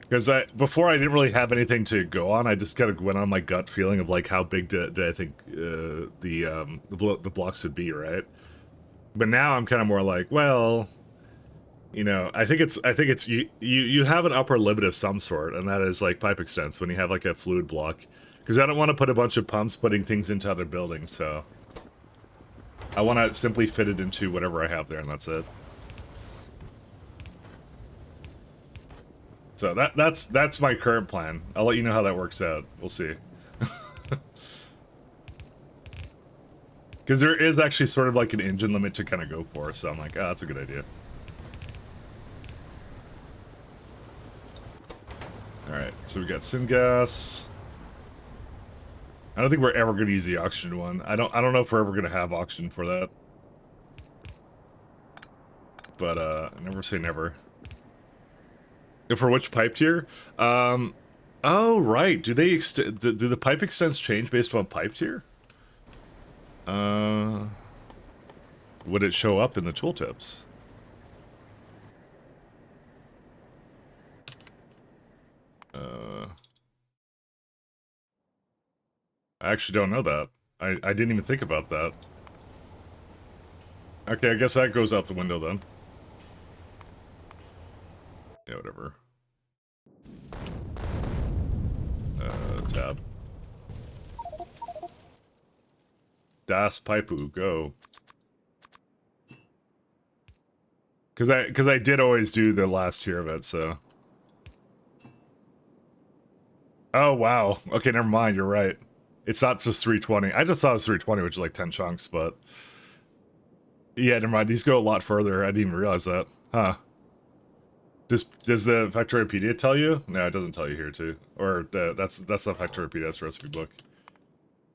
Because before I didn't really have anything to go on. I just kind of went on my gut feeling of like how big did I think the blocks would be, right? But now I'm kind of more like, well, you know, I think it's you have an upper limit of some sort, and that is like pipe extents when you have like a fluid block. Because I don't want to put a bunch of pumps putting things into other buildings, so I want to simply fit it into whatever I have there, and that's it. So that's my current plan. I'll let you know how that works out. We'll see. Because there is actually sort of like an engine limit to kind of go for, so I'm like, oh, that's a good idea. Alright, so we got syngas. I don't think we're ever going to use the oxygen one. I don't know if we're ever going to have oxygen for that. But, never say never. For which pipe tier? Oh, right. Do they do the pipe extents change based on pipe tier? Would it show up in the tooltips? I actually don't know that. I didn't even think about that. Okay, I guess that goes out the window then. Yeah, whatever. Tab. Das Paipu, go. Because I did always do the last tier of it, so. Oh, wow. Okay, never mind, you're right. It's not just 320. I just thought it was 320, which is like 10 chunks, but... Yeah, never mind. These go a lot further. I didn't even realize that. Huh. Does the Factopedia tell you? No, it doesn't tell you here, too. Or, that's the Factoripedia's recipe book.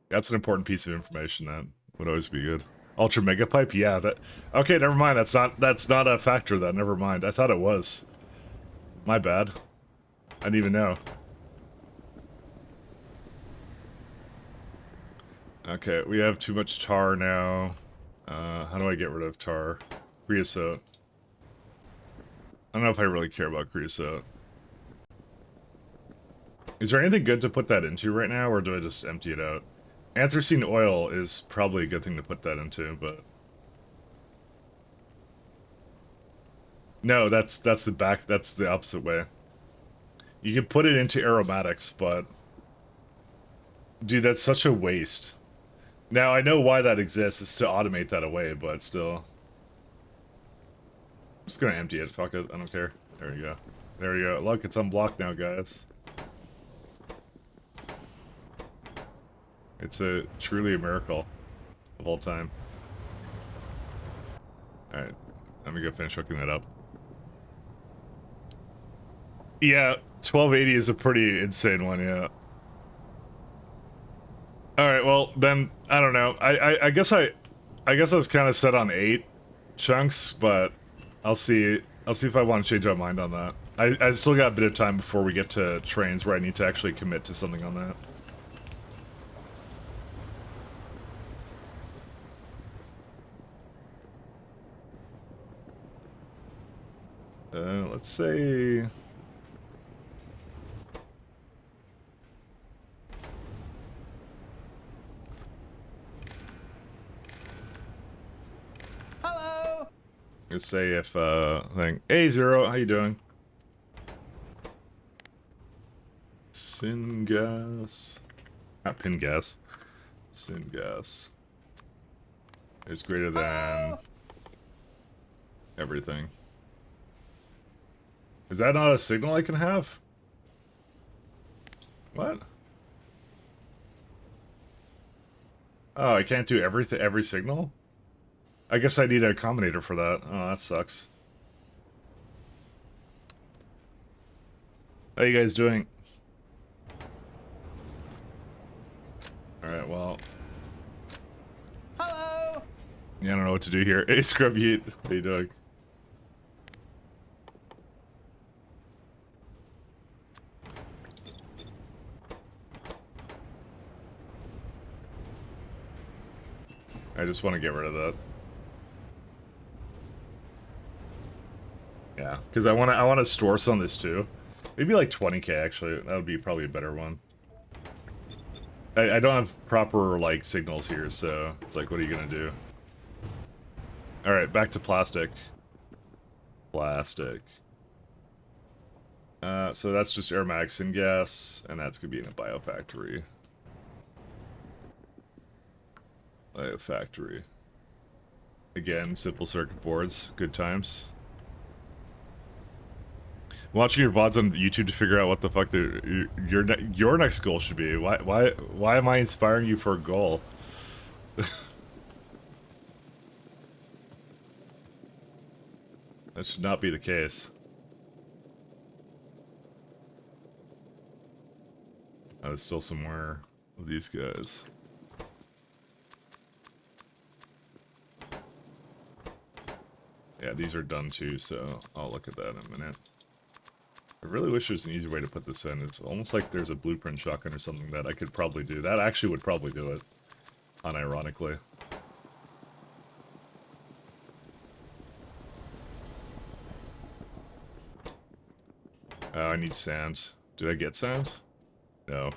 That's an important piece of information that would always be good. Ultra Mega Pipe? Yeah, that... Okay, never mind. That's not a factor, then. Never mind. I thought it was. My bad. I didn't even know. Okay, we have too much tar now. How do I get rid of tar? Creosote. I don't know if I really care about creosote. Is there anything good to put that into right now, or do I just empty it out? Anthracene oil is probably a good thing to put that into, but... No, that's the opposite way. You can put it into aromatics, but... Dude, that's such a waste. Now, I know why that exists. It's to automate that away, but still. I'm just gonna empty it. Fuck it. I don't care. There we go. There we go. Look, it's unblocked now, guys. It's truly a miracle of all time. Alright. Let me go finish hooking that up. Yeah, 1280 is a pretty insane one, yeah. Alright, well, then, I don't know. I guess I was kind of set on 8 chunks, but I'll see if I want to change my mind on that. I still got a bit of time before we get to trains where I need to actually commit to something on that. Let's say... Hello. Let's say if, thing... Hey, Zero, how you doing? Syngas... Not Pingas. Syngas. Is greater than... Hello. everything. Is that not a signal I can have? What? Oh, I can't do every signal? I guess I need a combinator for that. Oh, that sucks. How you guys doing? Alright, well. Hello. Yeah, I don't know what to do here. Hey, Scrub Yeet. How you doing? I just want to get rid of that. Yeah, because I want to store some of this too. Maybe like 20k actually. That would be probably a better one. I don't have proper like signals here, so it's like, what are you gonna do? All right, back to plastic. Plastic. So that's just aromatic syngas, and that's gonna be in a biofactory. Biofactory. Again, simple circuit boards, good times. Watching your VODs on YouTube to figure out what the fuck your next goal should be. Why am I inspiring you for a goal? That should not be the case. Oh, there's still some more of these guys. Yeah, these are done too, so I'll look at that in a minute. I really wish there's an easy way to put this in. It's almost like there's a blueprint shotgun or something that I could probably do. That actually would probably do it, unironically. Oh, I need sand. Did I get sand? No.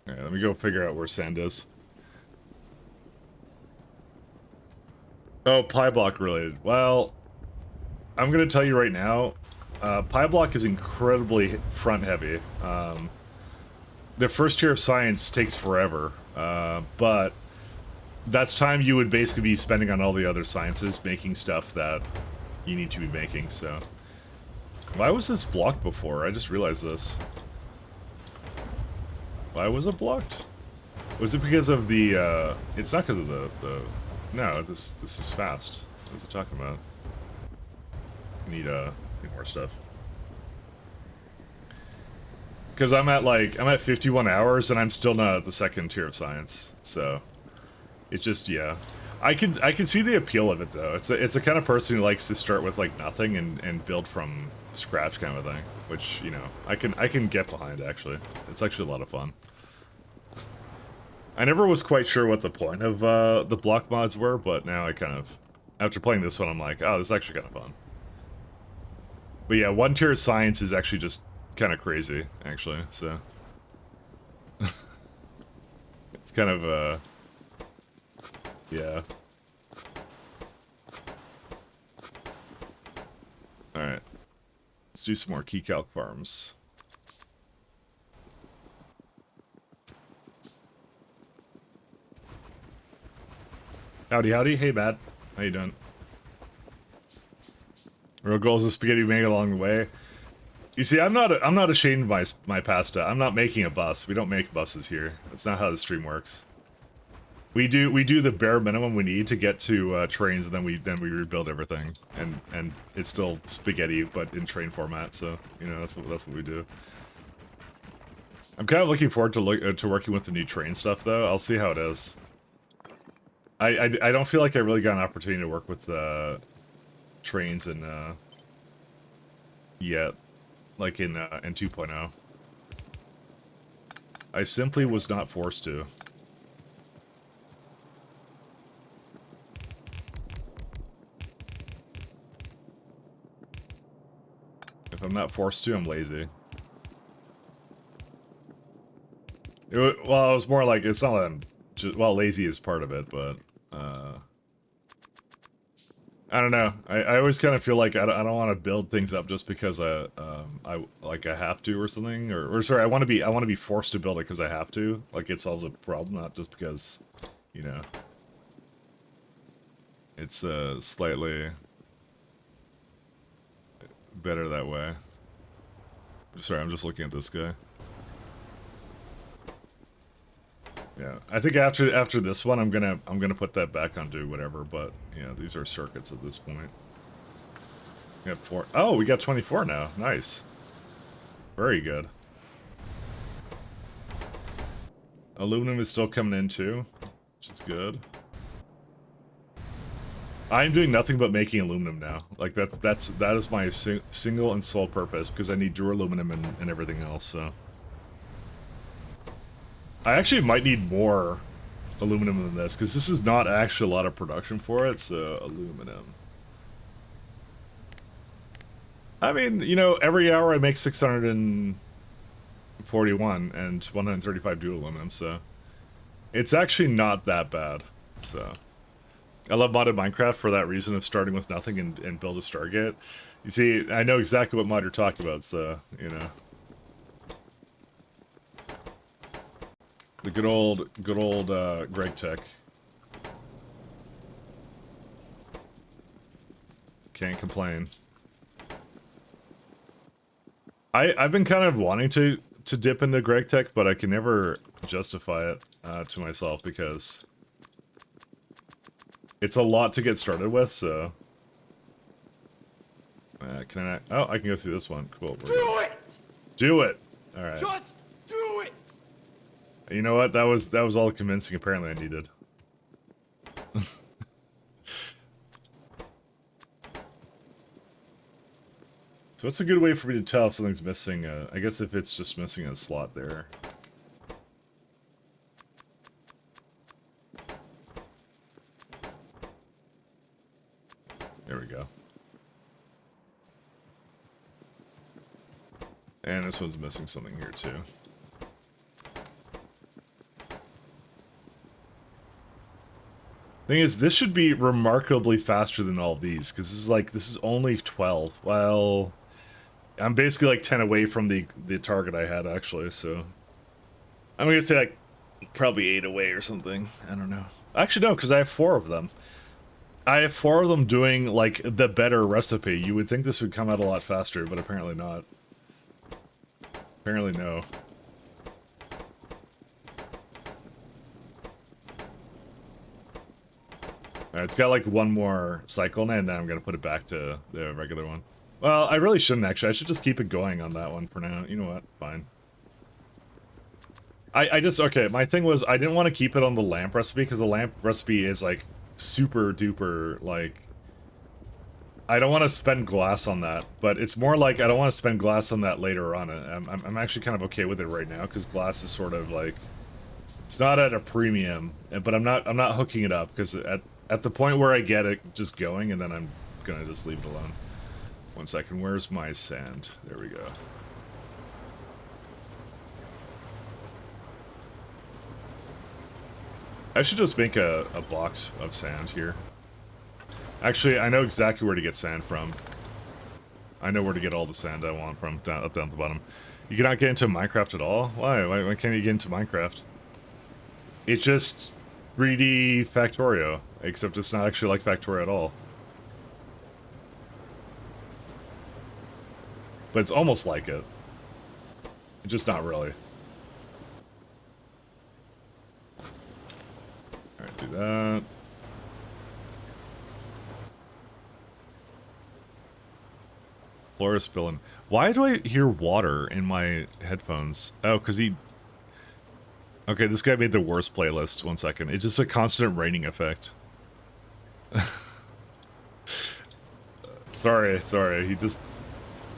Alright, let me go figure out where sand is. Oh, Pyblock related. Well, I'm gonna tell you right now, Pyblock is incredibly front heavy. The first tier of science takes forever, but that's time you would basically be spending on all the other sciences, making stuff that you need to be making, so. Why was this blocked before? I just realized this. Why was it blocked? Was it because of the, it's not because of the... No, this is fast. What is it talking about? Need more stuff. Because I'm at 51 hours and I'm still not at the second tier of science, so... It's just, yeah. I can see the appeal of it, though. It's the kind of person who likes to start with, like, nothing and build from scratch kind of thing. Which, you know, I can get behind, actually. It's actually a lot of fun. I never was quite sure what the point of the block mods were, but now I kind of... After playing this one, I'm like, oh, this is actually kind of fun. But yeah, one tier of science is actually just kind of crazy, actually, so... It's kind of, yeah. Alright. Let's do some more key calc farms. Howdy, howdy. Hey, Matt. How you doing? Real goals of spaghetti we make along the way. You see, I'm not ashamed of my pasta. I'm not making a bus. We don't make buses here. That's not how the stream works. We do the bare minimum we need to get to trains, and then we rebuild everything, and it's still spaghetti but in train format. So you know that's what we do. I'm kind of looking forward to working with the new train stuff, though. I'll see how it is. I don't feel like I really got an opportunity to work with trains in yet, like in 2.0. I simply was not forced to. If I'm not forced to, I'm lazy. Well, it was more like, it's not that I'm just, well, lazy is part of it, but, I don't know. I always kind of feel like I don't want to build things up just because I have to or something, or sorry, I want to be forced to build it because I have to. Like it solves a problem, not just because, you know, it's slightly better that way. Sorry, I'm just looking at this guy. Yeah, I think after this one, I'm gonna put that back onto whatever. But yeah, these are circuits at this point. We got 4. Oh, we got 24 now. Nice. Very good. Aluminum is still coming in too, which is good. I'm doing nothing but making aluminum now. Like that is my single and sole purpose because I need duraluminum and everything else. So I actually might need more aluminum than this because this is not actually a lot of production for it. So aluminum. I mean, you know, every hour I make 641 and 135 duraluminum, so it's actually not that bad. So I love modded Minecraft for that reason of starting with nothing and build a Stargate. You see, I know exactly what mod you're talking about, so, you know. The good old Greg Tech. Can't complain. I've been kind of wanting to dip into Greg Tech, but I can never justify it to myself because it's a lot to get started with, so... can I... Oh, I can go through this one. Cool. Do it! Do it! Alright. Just do it! You know what? That was all the convincing apparently I needed. So what's a good way for me to tell if something's missing? I guess if it's just missing a slot there. There we go. And this one's missing something here too. Thing is, this should be remarkably faster than all of these, because this is only 12. Well, I'm basically like 10 away from the target I had actually, so I'm gonna say like probably 8 away or something. I don't know. Actually no, because I have 4 of them. I have 4 of them doing like the better recipe. You would think this would come out a lot faster, but apparently not. Apparently no. Alright, it's got like one more cycle, and then I'm gonna put it back to the regular one. Well, I really shouldn't actually. I should just keep it going on that one for now. You know what? Fine. I just... Okay, my thing was I didn't want to keep it on the lamp recipe, because the lamp recipe is like super duper, like... I don't want to spend glass on that, but it's more like I don't want to spend glass on that later on. I'm actually kind of okay with it right now, because glass is sort of like... It's not at a premium, but I'm not hooking it up, because at the point where I get it just going, and then I'm gonna just leave it alone. 1 second, where's my sand? There we go. I should just make a box of sand here. Actually, I know exactly where to get sand from. I know where to get all the sand I want from, down at the bottom. You cannot get into Minecraft at all? Why? Why can't you get into Minecraft? It's just 3D Factorio, except it's not actually like Factorio at all. But it's almost like it. It's just not really. Alright, do that. Floor is spilling. Why do I hear water in my headphones? Oh, because he... Okay, this guy made the worst playlist. 1 second. It's just a constant raining effect. Sorry. He just...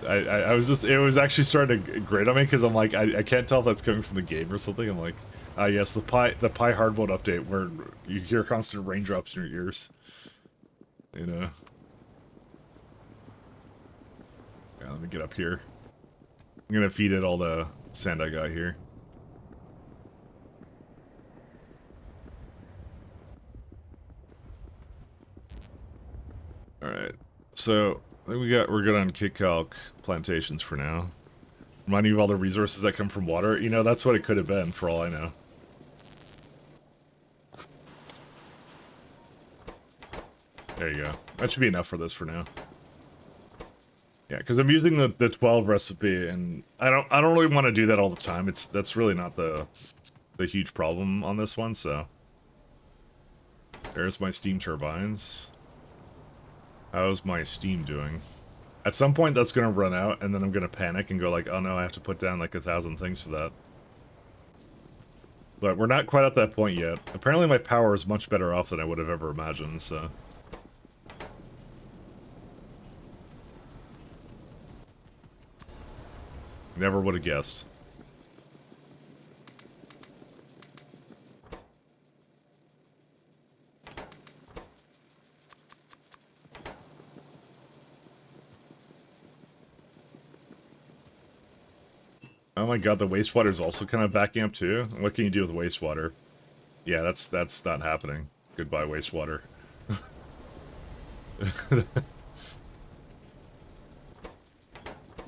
I was just... It was actually starting to grate on me because I'm like, I can't tell if that's coming from the game or something. I'm like, ah yes, the Pi hard mode update where you hear constant raindrops in your ears. You know? Yeah, let me get up here. I'm gonna feed it all the sand I got here. Alright. So, I think we're good on Kit Calc plantations for now. Reminding you of all the resources that come from water. You know, that's what it could have been, for all I know. There you go. That should be enough for this for now. Yeah, because I'm using the 12 recipe, and I don't really want to do that all the time. That's really not the huge problem on this one. So there's my steam turbines. How's my steam doing? At some point, that's gonna run out, and then I'm gonna panic and go like, "Oh no, I have to put down like 1,000 things for that." But we're not quite at that point yet. Apparently, my power is much better off than I would have ever imagined. So. Never would have guessed. Oh my god, the wastewater is also kind of backing up too? What can you do with wastewater? Yeah, that's not happening. Goodbye, wastewater.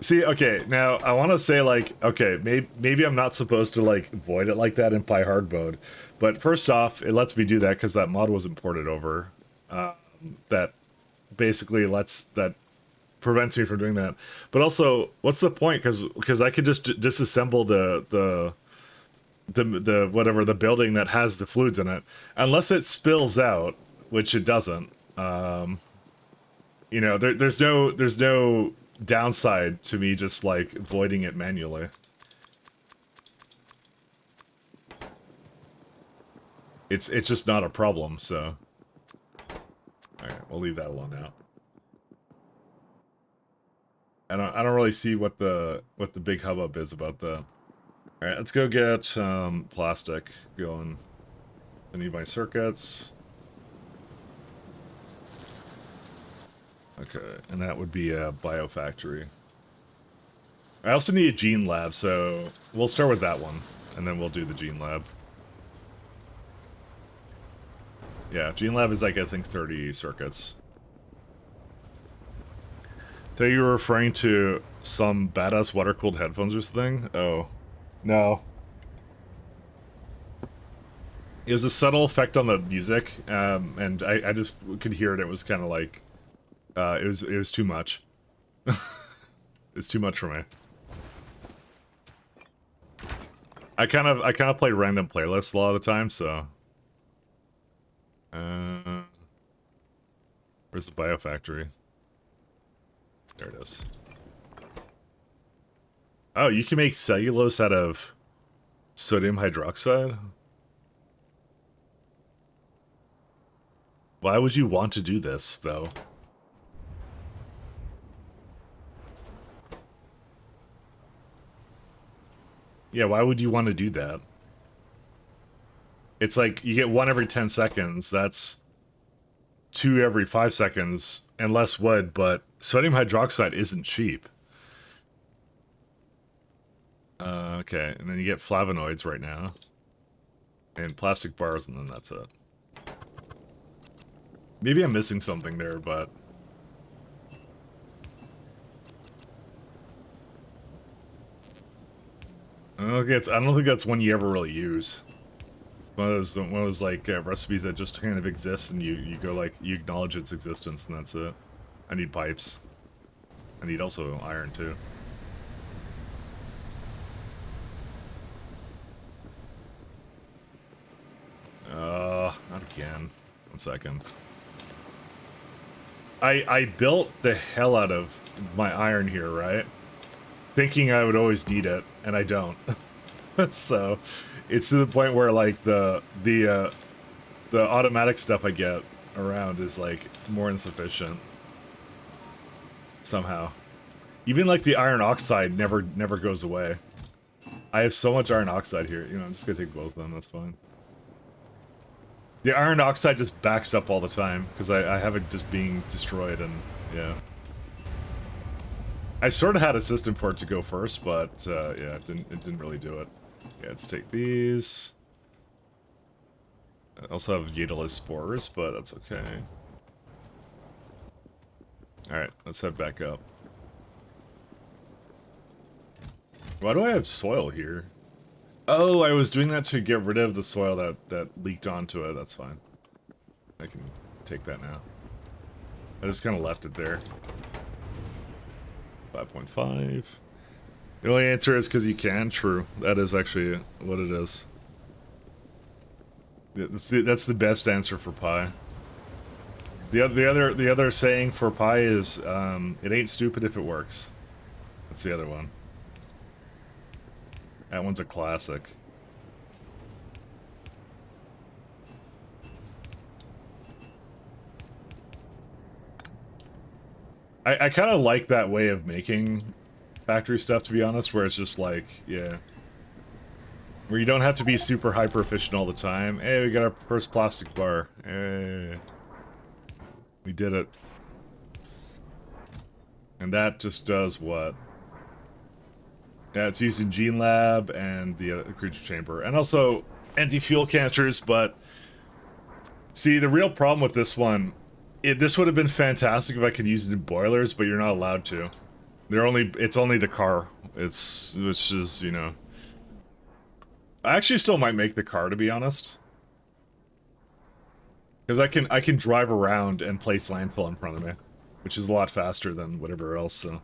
See, okay, now I want to say, like, okay, maybe I'm not supposed to, like, void it like that in PyHard mode. But first off, it lets me do that because that mod was imported over. That basically that prevents me from doing that. But also, what's the point? Because I could just disassemble the whatever, the building that has the fluids in it. Unless it spills out, which it doesn't. You know, there's no downside to me just like voiding it manually. It's just not a problem, so. Alright, we'll leave that alone now. I don't really see what the big hubbub is about that. Alright, let's go get plastic going. I need my circuits. Okay, and that would be a biofactory. I also need a gene lab, so we'll start with that one, and then we'll do the gene lab. Yeah, gene lab is like, I think, 30 circuits. I thought you were referring to some badass water-cooled headphones or something? Oh, no. It was a subtle effect on the music, and I just could hear it. It was kind of like, it was too much. It's too much for me. I kind of play random playlists a lot of the time, so. Where's the biofactory? There it is. Oh, you can make cellulose out of sodium hydroxide? Why would you want to do this, though? Yeah, why would you want to do that? It's like, you get 1 every 10 seconds, that's 2 every 5 seconds, and less wood, but sodium hydroxide isn't cheap. Okay, and then you get flavonoids right now. And plastic bars, and then that's it. Maybe I'm missing something there, but... I don't think that's one you ever really use. One of those like recipes that just kind of exists, and you go like, you acknowledge its existence, and that's it. I need pipes. I need also iron too. Not again. 1 second. I built the hell out of my iron here, right? Thinking I would always need it, and I don't. So, it's to the point where like the automatic stuff I get around is like more insufficient. Somehow. Even like the iron oxide never goes away. I have so much iron oxide here. You know, I'm just gonna take both of them, that's fine. The iron oxide just backs up all the time, because I have it just being destroyed, and yeah. I sort of had a system for it to go first, but yeah, it didn't really do it. Yeah, let's take these. I also have Ydalis spores, but that's okay. Alright, let's head back up. Why do I have soil here? Oh, I was doing that to get rid of the soil that leaked onto it. That's fine. I can take that now. I just kind of left it there. 5.5. The only answer is because you can. True. That is actually what it is. That's the best answer for pi. The other saying for pi is it ain't stupid if it works. That's the other one. That one's a classic. I kind of like that way of making factory stuff, to be honest, where it's just like, yeah. Where you don't have to be super hyper efficient all the time. Hey, we got our first plastic bar. Hey. We did it. And that just does what? Yeah, it's used in Gene Lab and the creature chamber. And also anti-fuel canisters, but... See, the real problem with this one... this would have been fantastic if I could use it in boilers, but you're not allowed to. It's only the car. Which is, you know... I actually still might make the car, to be honest. Because I can drive around and place landfill in front of me. Which is a lot faster than whatever else, so...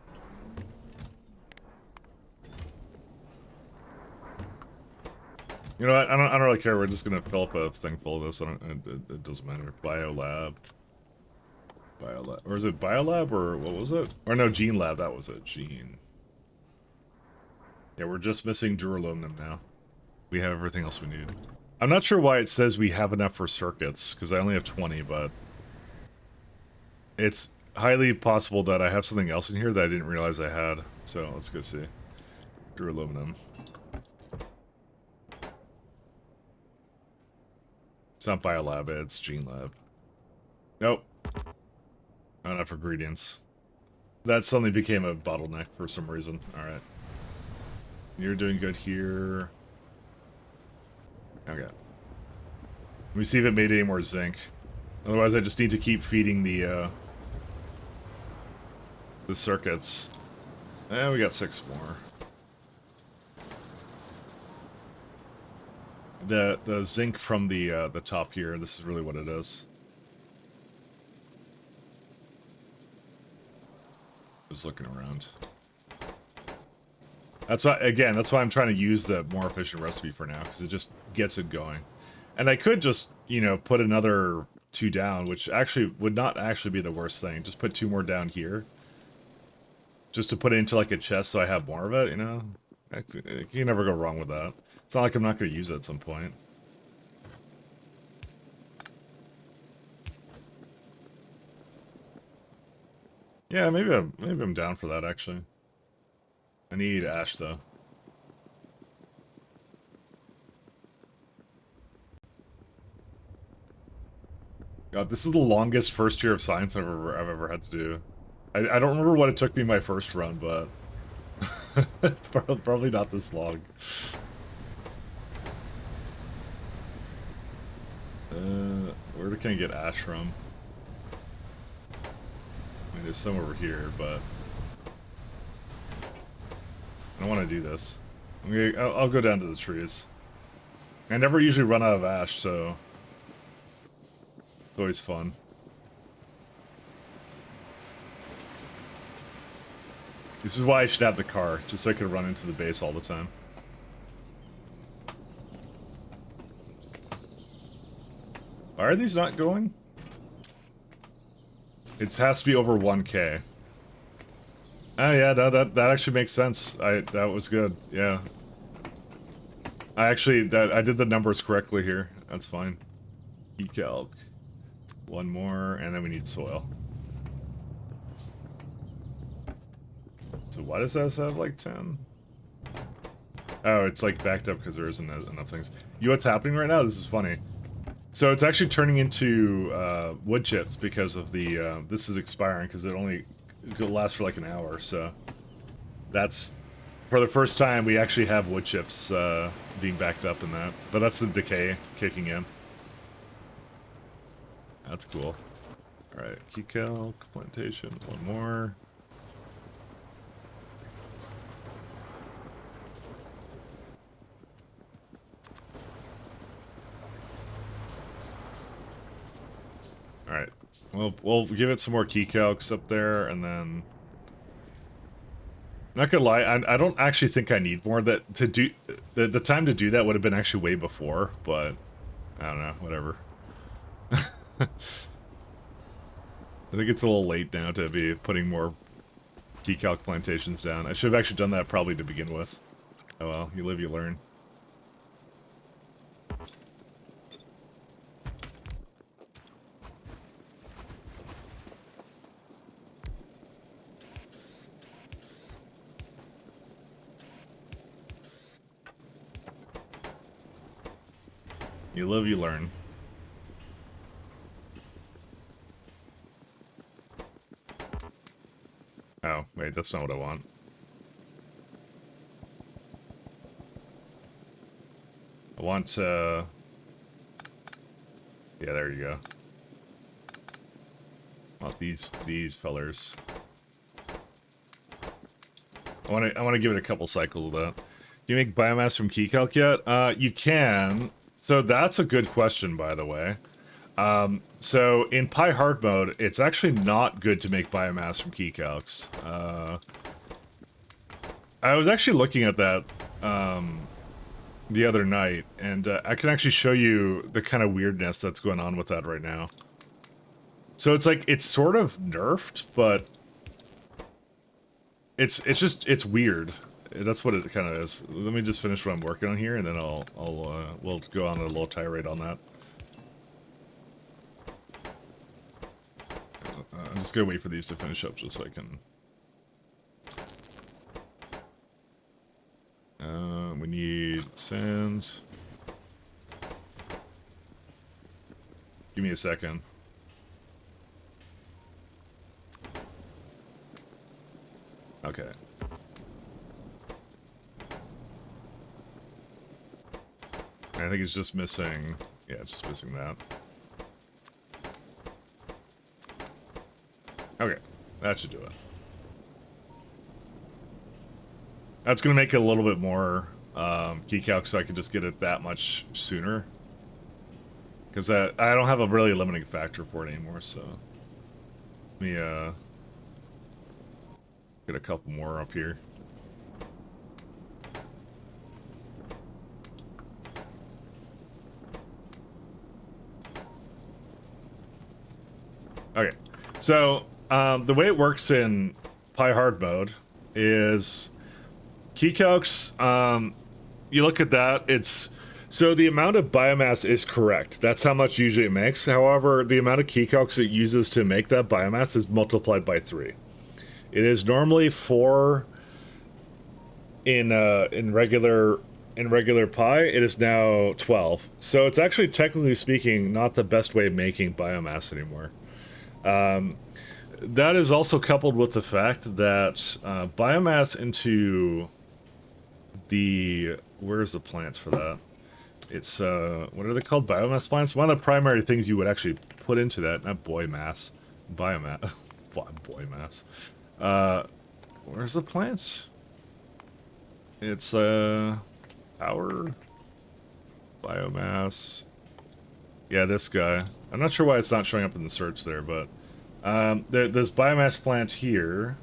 You know what? I don't really care. We're just gonna fill up a thing full of this. It doesn't matter. Biolab. Or is it Biolab or what was it? Or no, Gene Lab. That was it. Gene. Yeah, we're just missing duraluminum now. We have everything else we need. I'm not sure why it says we have enough for circuits, because I only have 20, but... It's highly possible that I have something else in here that I didn't realize I had. So, let's go see. Duraluminum. It's not Biolab, it's Gene Lab. Nope. Not enough ingredients. That suddenly became a bottleneck for some reason. Alright. You're doing good here. Okay. Let me see if it made any more zinc. Otherwise I just need to keep feeding the circuits. And we got 6 more. The zinc from the top here, this is really what it is. Just looking around. That's why, again, that's why I'm trying to use the more efficient recipe for now, because it just gets it going. And I could just, you know, put another 2 down, which actually would not actually be the worst thing. Just put 2 more down here. Just to put it into like a chest so I have more of it, you know? You can never go wrong with that. It's not like I'm not going to use it at some point. Yeah, maybe I'm down for that, actually. I need ash, though. God, this is the longest first year of science I've ever had to do. I don't remember what it took me my first run, but... it's probably not this long. Where can I get ash from? I mean, there's some over here, but... I don't want to do this. I'll go down to the trees. I never usually run out of ash, so... It's always fun. This is why I should have the car, just so I can run into the base all the time. Why are these not going? It has to be over 1K. Oh yeah, no, that actually makes sense. That was good, yeah. I did the numbers correctly here. That's fine. Calc. 1 more, and then we need soil. So why does that have like 10? Oh, it's like backed up because there isn't enough things. You know what's happening right now? This is funny. So it's actually turning into wood chips because of the, this is expiring because it only lasts for like an hour, so. That's, for the first time, we actually have wood chips being backed up in that. But that's the decay kicking in. That's cool. Alright, key calc, plantation, one more. Alright, we'll give it some more key calcs up there, and then... Not gonna lie, I don't actually think I need more. That to do the time to do that would have been actually way before, but I don't know, whatever. I think it's a little late now to be putting more key calc plantations down. I should have actually done that probably to begin with. Oh well, you live, you learn. You live, you learn. Oh, wait, that's not what I want. I want, yeah, there you go. I want these fellers. I want to give it a couple cycles of that. Do you make biomass from key calc yet? You can. So that's a good question, by the way. So in Pi hard mode, it's actually not good to make biomass from key calcs. I was actually looking at that the other night, and I can actually show you the kind of weirdness that's going on with that right now. So it's like, it's sort of nerfed, but it's weird. That's what it kind of is. Let me just finish what I'm working on here, and then we'll go on a little tirade on that. I'm just gonna wait for these to finish up just so I can... we need sand. Give me a second. Okay. I think it's just missing... Yeah, it's just missing that. Okay, that should do it. That's gonna make it a little bit more key calc, so I can just get it that much sooner. Because I don't have a really limiting factor for it anymore, so... Let me, get a couple more up here. Okay, so the way it works in Pi hard mode is key calcs. You look at that, it's so the amount of biomass is correct. That's how much usually it makes. However, the amount of key calcs it uses to make that biomass is multiplied by 3. It is normally 4 in regular Pi. It is now 12. So it's actually, technically speaking, not the best way of making biomass anymore. That is also coupled with the fact that biomass into the... Where's the plants for that? It's, what are they called? Biomass plants? One of the primary things you would actually put into that, not boy mass, biomass. Boy mass. Where's the plants? It's, power, biomass. Yeah, this guy. I'm not sure why it's not showing up in the search there, but there's biomass plant here.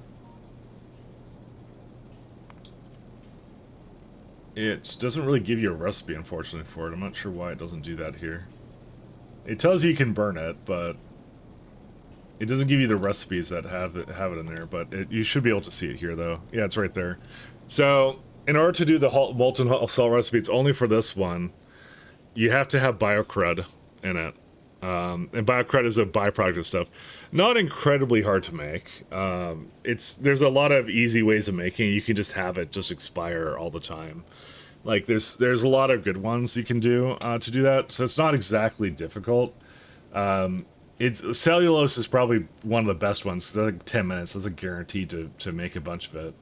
It doesn't really give you a recipe, unfortunately, for it. I'm not sure why it doesn't do that here. It tells you can burn it, but it doesn't give you the recipes that have it in there. But you should be able to see it here, though. Yeah, it's right there. So, in order to do the molten salt recipe, it's only for this one. You have to have biocrud in it. And biocrud is a byproduct of stuff. Not incredibly hard to make. There's a lot of easy ways of making it. You can just have it just expire all the time. Like, there's a lot of good ones you can do to do that, so it's not exactly difficult. Cellulose is probably one of the best ones, because like 10 minutes, that's a guarantee to make a bunch of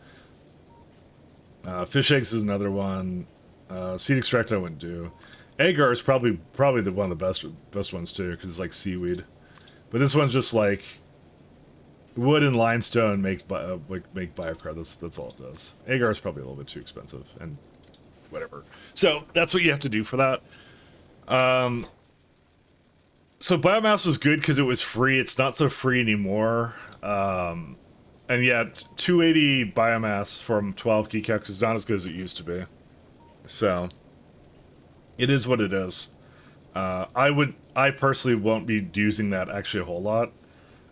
it. Fish eggs is another one. Seed extract I wouldn't do. Agar is probably one of the best ones too, because it's like seaweed. But this one's just like wood and limestone make biocrad. That's all it does. Agar is probably a little bit too expensive and whatever. So that's what you have to do for that. So biomass was good because it was free. It's not so free anymore. And yet 280 biomass from 12 keycaps is not as good as it used to be. So it is what it is. I personally won't be using that actually a whole lot.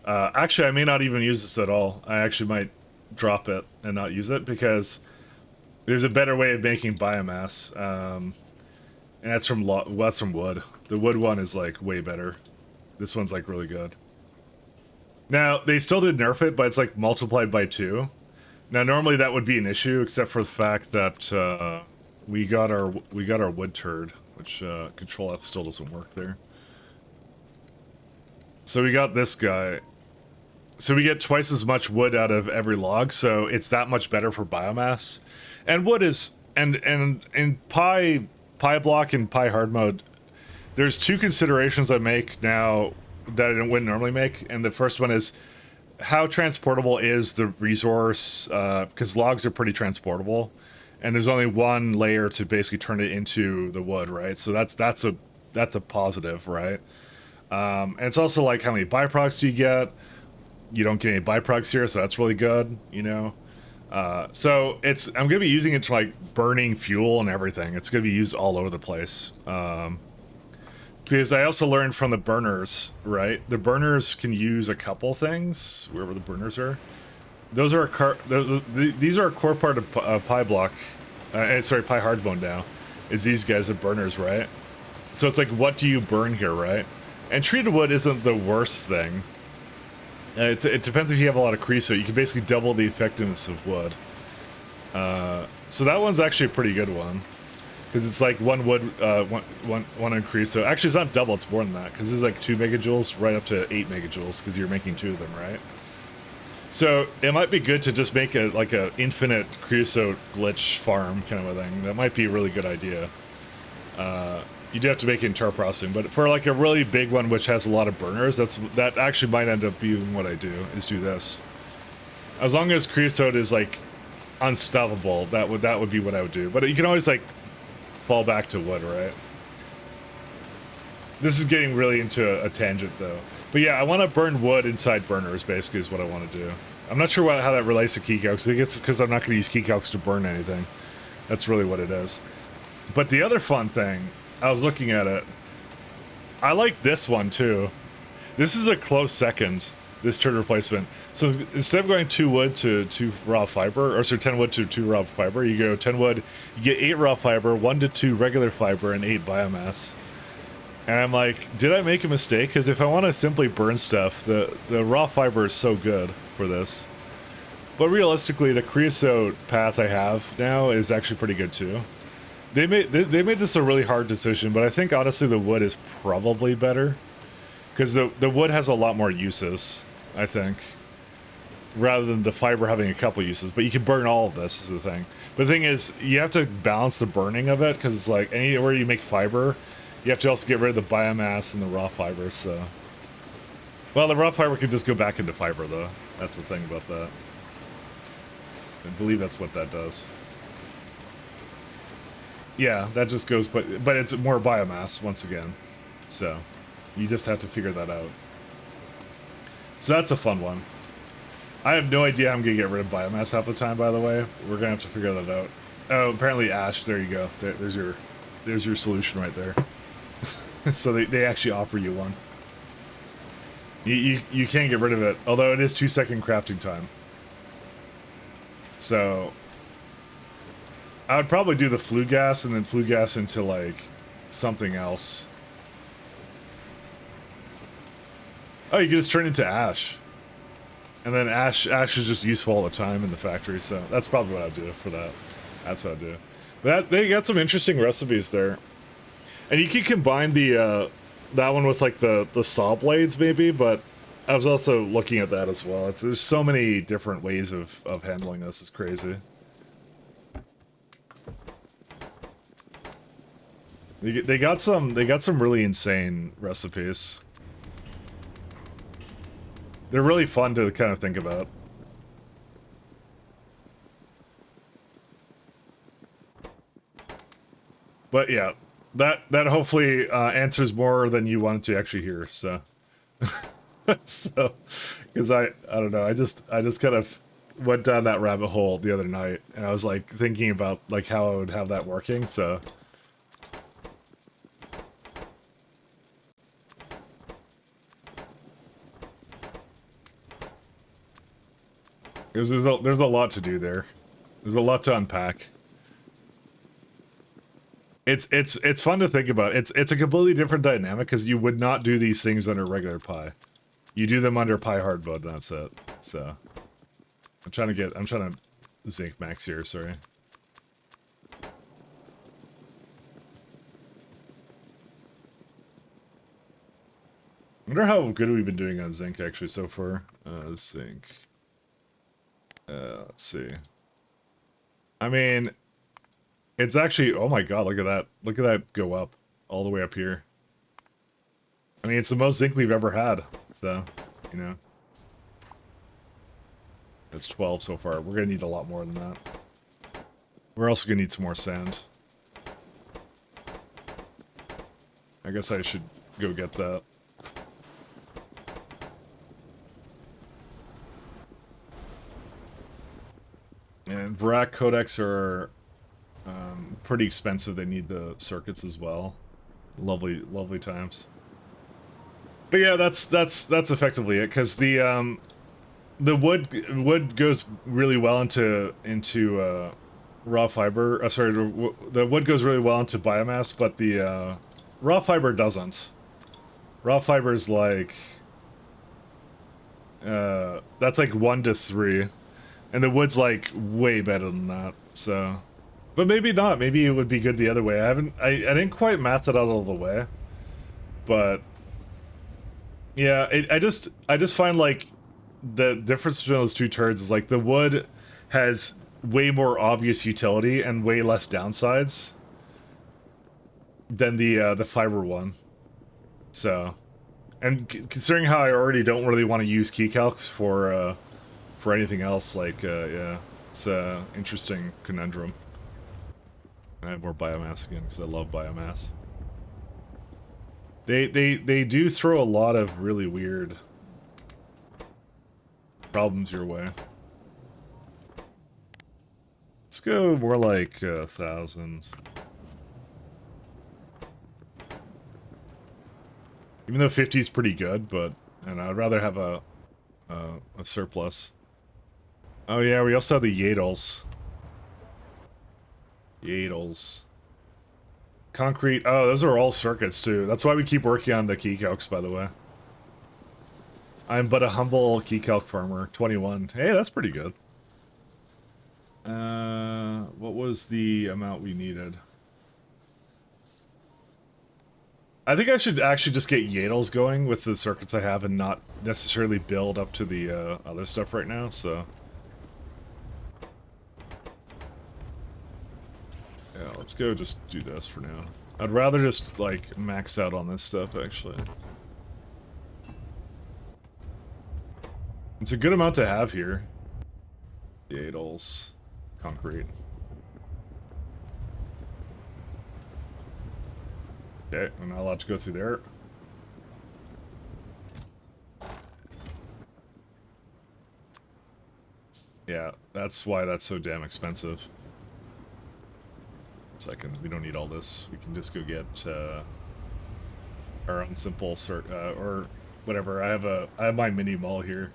Actually, I may not even use this at all. I actually might drop it and not use it because there's a better way of making biomass. And that's from wood. The wood one is like way better. This one's like really good. Now, they still did nerf it, but it's like multiplied by 2. Now, normally that would be an issue, except for the fact that we got our wood turd, which Control F still doesn't work there. So we got this guy. So we get twice as much wood out of every log, so it's that much better for biomass. And wood is and in Pyblock and Pi hard mode, there's 2 considerations I make now that I wouldn't normally make, and the first one is how transportable is the resource, because logs are pretty transportable, and there's only one layer to basically turn it into the wood, right? So that's a positive, right? And it's also like how many byproducts do you get? You don't get any byproducts here, so that's really good, you know? So I'm gonna be using it to like burning fuel and everything. It's gonna be used all over the place. Because I also learned from the burners, right? The burners can use a couple things, wherever the burners are. Those are these are a core part of Pyblock, sorry, Pi hard mode now, is these guys, the burners, right? So it's like, what do you burn here, right? And treated wood isn't the worst thing. It depends if you have a lot of creosote. You can basically double the effectiveness of wood. So that one's actually a pretty good one. Because it's like one wood, one on creosote. Actually, it's not double, it's more than that. Because this is like 2 megajoules right up to 8 megajoules. Because you're making 2 of them, right? So it might be good to just make like a infinite creosote glitch farm kind of a thing. That might be a really good idea. You do have to make it in tar processing, but for like a really big one which has a lot of burners, that actually might end up being what I do, is do this. As long as creosote is like unstoppable, that would be what I would do. But you can always like fall back to wood, right? This is getting really into a tangent though. But yeah, I want to burn wood inside burners, basically, is what I want to do. I'm not sure how that relates to keycalcs. I guess it's because I'm not going to use keycalcs to burn anything. That's really what it is. But the other fun thing, I was looking at it. I like this one too. This is a close second, this turd replacement. So instead of going 2 wood to 2 raw fiber, or so 10 wood to 2 raw fiber, you go 10 wood, you get 8 raw fiber, 1 to 2 regular fiber, and 8 biomass. And I'm like, did I make a mistake? Because if I want to simply burn stuff, the raw fiber is so good for this. But realistically, the creosote path I have now is actually pretty good too. They made this a really hard decision, but I think honestly the wood is probably better. Because the wood has a lot more uses, I think. Rather than the fiber having a couple uses. But you can burn all of this, is the thing. But the thing is, you have to balance the burning of it, because it's like, anywhere you make fiber, you have to also get rid of the biomass and the raw fiber, so... Well, the raw fiber can just go back into fiber, though. That's the thing about that. I believe that's what that does. Yeah, that just goes, but it's more biomass, once again. So, you just have to figure that out. So that's a fun one. I have no idea how I'm going to get rid of biomass half the time, by the way. We're going to have to figure that out. Oh, apparently ash, there you go. There's your solution right there. So they actually offer you one. You can't get rid of it, although it is 2-second crafting time. So I would probably do the flue gas and then flue gas into like something else. Oh, you can just turn it into ash. And then ash is just useful all the time in the factory, so that's probably what I'd do for that. That's what I'd do. But they got some interesting recipes there. And you can combine the that one with like the saw blades maybe, but I was also looking at that as well. There's so many different ways of handling this. It's crazy. They got some really insane recipes. They're really fun to kind of think about. But yeah, that hopefully answers more than you wanted to actually hear. So, so because I don't know, I just kind of went down that rabbit hole the other night, and I was like thinking about like how I would have that working. So. There's a lot to do there. There's a lot to unpack. It's fun to think about. It's a completely different dynamic because you would not do these things under regular Pi. You do them under Pi hard mode, and that's it. So I'm trying to zinc max here, sorry. I wonder how good we've been doing on zinc actually so far. Zinc. Let's see. I mean, it's actually, oh my god, look at that. Look at that go up all the way up here. I mean, it's the most zinc we've ever had. So, you know. That's 12 so far. We're gonna need a lot more than that. We're also gonna need some more sand. I guess I should go get that. And Verac codecs are pretty expensive. They need the circuits as well. Lovely, lovely times. But yeah, that's effectively it. Because the wood goes really well into raw fiber. Sorry, the wood goes really well into biomass, but the raw fiber doesn't. Raw fiber is like that's like 1 to 3. And the wood's like way better than that, so. But maybe not. Maybe it would be good the other way. I didn't quite math it out all the way. But yeah, I just find like the difference between those two turds is like the wood has way more obvious utility and way less downsides than the fiber one. So, and considering how I already don't really want to use keycalcs for anything else, like, yeah, it's an interesting conundrum. I have more biomass again, because I love biomass. They do throw a lot of really weird problems your way. Let's go more like 1,000. Even though 50 is pretty good, but and I'd rather have a surplus. Oh yeah, we also have the Yadles. Yadles. Concrete. Oh, those are all circuits too. That's why we keep working on the keycalcs, by the way. I'm but a humble keycalc farmer. 21. Hey, that's pretty good. What was the amount we needed? I think I should actually just get Yadles going with the circuits I have and not necessarily build up to the other stuff right now, so. Yeah, let's go just do this for now. I'd rather just, like, max out on this stuff, actually. It's a good amount to have here. Yadles. Concrete. Okay, I'm not allowed to go through there. Yeah, that's why that's so damn expensive. Second, we don't need all this. We can just go get our own simple or whatever. I have my mini mall here.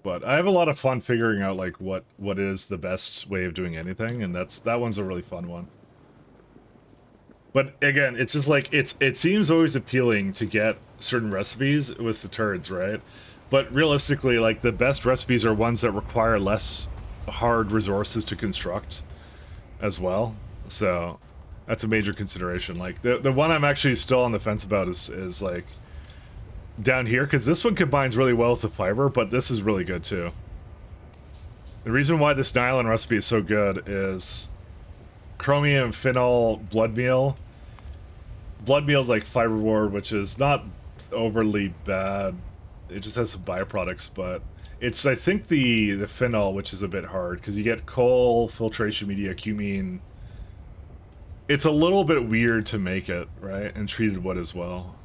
But I have a lot of fun figuring out like what is the best way of doing anything, and that one's a really fun one. But again, it's just like it seems always appealing to get certain recipes with the turds, right? But realistically, like the best recipes are ones that require less hard resources to construct as well. So that's a major consideration. Like the one I'm actually still on the fence about is like down here, because this one combines really well with the fiber, but this is really good too. The reason why this nylon recipe is so good is chromium phenol blood meal. Blood meal is like fiberboard, which is not overly bad. It just has some byproducts, but it's, I think, the phenol, which is a bit hard, because you get coal, filtration media, cumene. It's a little bit weird to make it, right? And treated wood as well.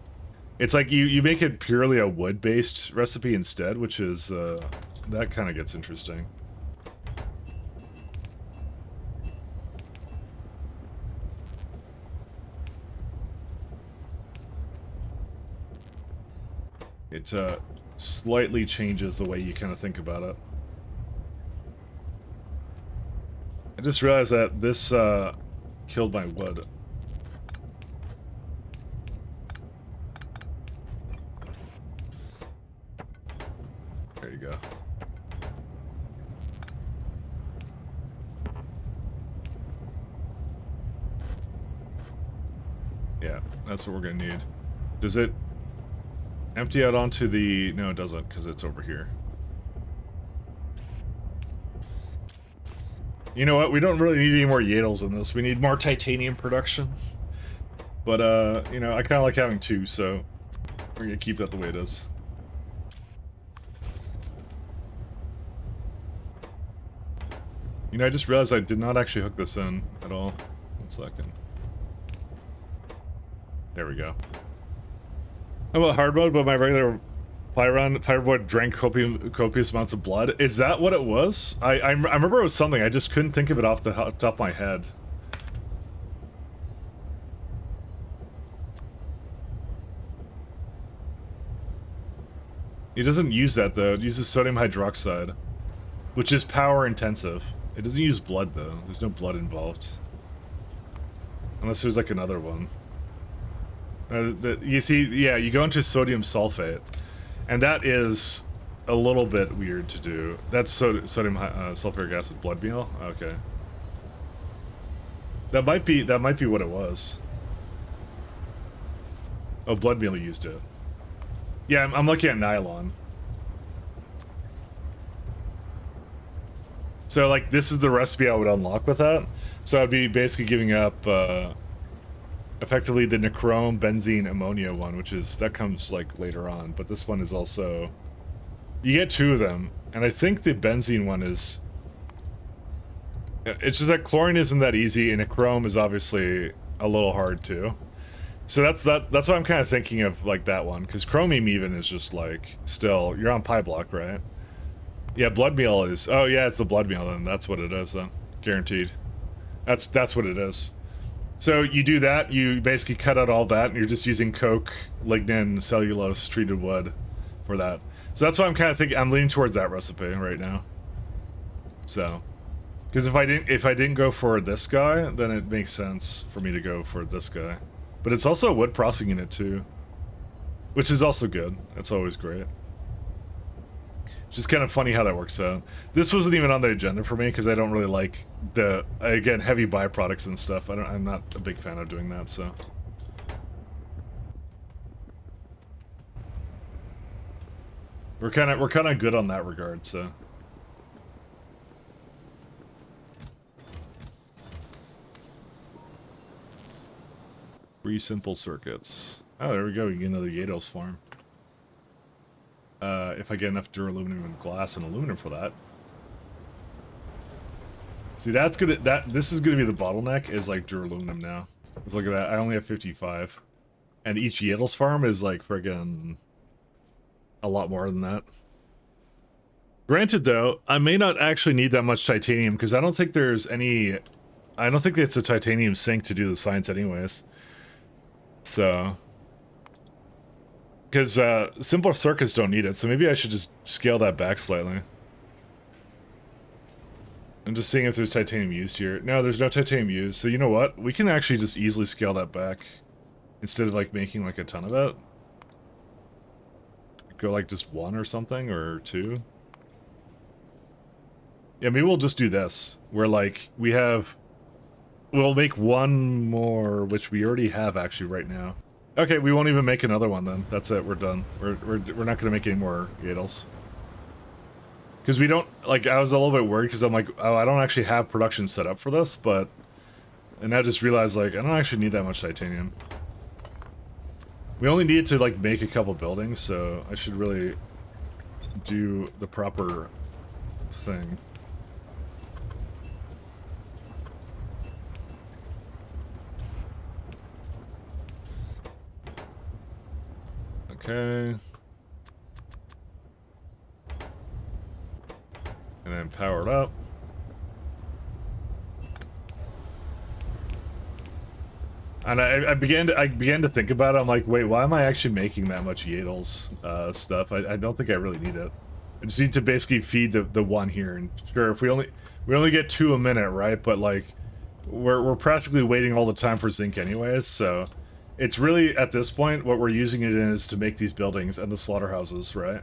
It's like you make it purely a wood-based recipe instead, which is, that kind of gets interesting. It slightly changes the way you kind of think about it. I just realized that this killed my wood. There you go. Yeah, that's what we're gonna need. Does it empty out onto the... No, it doesn't, because it's over here. You know what? We don't really need any more Yadles in this. We need more titanium production. But, you know, I kind of like having two, so we're gonna keep that the way it is. You know, I just realized I did not actually hook this in at all. 1 second. There we go. How about hard mode? But my regular Fireboard drank copious amounts of blood. Is that what it was? I remember it was something. I just couldn't think of it off the top of my head. It doesn't use that though. It uses sodium hydroxide, which is power intensive. It doesn't use blood though. There's no blood involved. Unless there's like another one. You see, yeah, you go into sodium sulfate, and that is a little bit weird to do. That's sodium sulfuric acid blood meal. Okay, that might be what it was. Oh, blood meal used it. Yeah, I'm looking at nylon. So like this is the recipe I would unlock with that. So I'd be basically giving up effectively the nichrome, benzene, ammonia one, which is, that comes like later on, but this one is also, you get two of them, and I think the benzene one is, it's just that chlorine isn't that easy, and nichrome is obviously a little hard too. So that's why I'm kind of thinking of like that one, because chromium even is just like, still, you're on Pyblock, right? Yeah, blood meal is, oh yeah, it's the blood meal then, that's what it is then, guaranteed. That's what it is. So you do that, you basically cut out all that, and you're just using coke, lignin, cellulose, treated wood for that. So that's why I'm kind of thinking, I'm leaning towards that recipe right now. So, because if I didn't go for this guy, then it makes sense for me to go for this guy. But it's also a wood processing unit too, which is also good. That's always great. Just kind of funny how that works out. This wasn't even on the agenda for me because I don't really like the, again, heavy byproducts and stuff. I'm not a big fan of doing that, so. We're kind of good on that regard, so. Three simple circuits. Oh, there we go. We get another Yadles farm. If I get enough duraluminum and glass and aluminum for that. See, this is gonna be the bottleneck, is like duraluminum now. Let's look at that. I only have 55. And each Yadles farm is like friggin' a lot more than that. Granted though, I may not actually need that much titanium, because I don't think there's any, I don't think it's a titanium sink to do the science anyways. So, because simpler circuits don't need it, so maybe I should just scale that back slightly. I'm just seeing if there's titanium used here. No, there's no titanium used, so you know what? We can actually just easily scale that back, instead of like making like a ton of it. Go like just one or something, or two. Yeah, maybe we'll just do this, where like, we'll make one more, which we already have actually right now. Okay, we won't even make another one then. That's it, we're done. We're not gonna make any more Yadles. Because we don't, like, I was a little bit worried because I'm like, oh, I don't actually have production set up for this, but And I just realized, like, I don't actually need that much titanium. We only need to, like, make a couple buildings, so I should really do the proper thing. Okay. And then power it up. And I began to think about it. I'm like, wait, why am I actually making that much Yadles stuff? I don't think I really need it. I just need to basically feed the one here. And sure, if we only get 2 a minute, right? But like, we're practically waiting all the time for zinc anyways. So it's really at this point what we're using it in is to make these buildings and the slaughterhouses, right?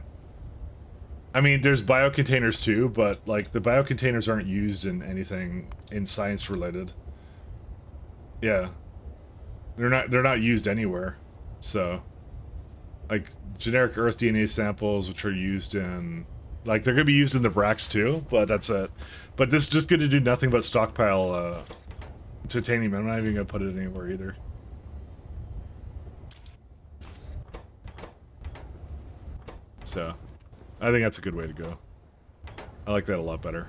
I mean, there's biocontainers too, but like the biocontainers aren't used in anything in science related. Yeah. They're not used anywhere. So like generic Earth DNA samples which are used in like they're gonna be used in the Vrax too, but that's it. But this is just gonna do nothing but stockpile titanium. I'm not even gonna put it anywhere either. So I think that's a good way to go. I like that a lot better.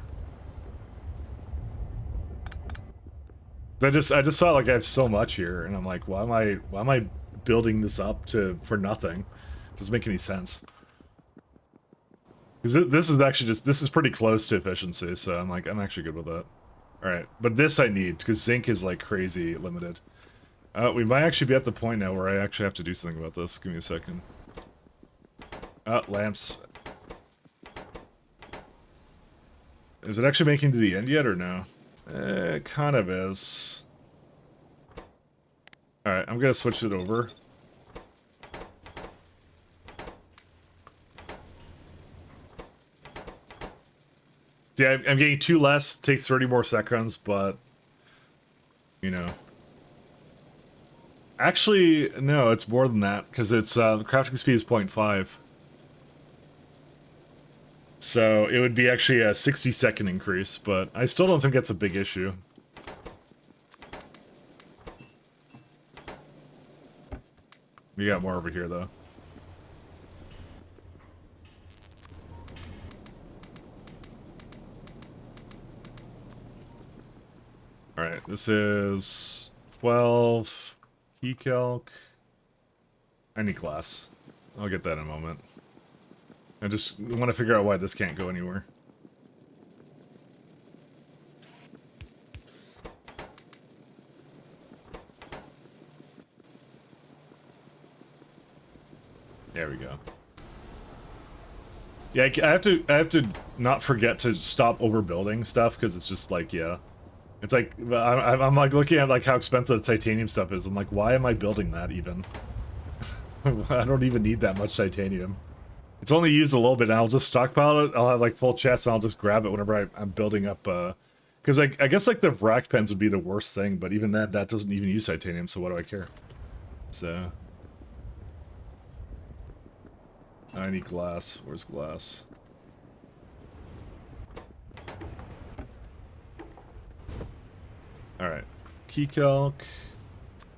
I just saw like I have so much here, and I'm like, why am I building this up for nothing? Doesn't make any sense. Because this is actually this is pretty close to efficiency, so I'm like, I'm actually good with that. All right, but this I need because zinc is like crazy limited. We might actually be at the point now where I actually have to do something about this. Give me a second. Lamps. Is it actually making to the end yet or no? It kind of is. Alright, I'm gonna switch it over. See, I'm getting 2 less, takes 30 more seconds, but... You know. Actually, no, it's more than that, because it's, crafting speed is 0.5. So, it would be actually a 60-second increase, but I still don't think that's a big issue. We got more over here, though. Alright, this is 12 key calc. I need glass. I'll get that in a moment. I just want to figure out why this can't go anywhere. There we go. Yeah, I have to not forget to stop overbuilding stuff because it's just like, yeah. It's like, I'm like looking at like how expensive the titanium stuff is. I'm like, why am I building that even? I don't even need that much titanium. It's only used a little bit and I'll just stockpile it. I'll have like full chests and I'll just grab it whenever I'm building up, because I guess like the Vrac pens would be the worst thing, but even that doesn't even use titanium, so what do I care? So... I need glass. Where's glass? Alright. Key calc.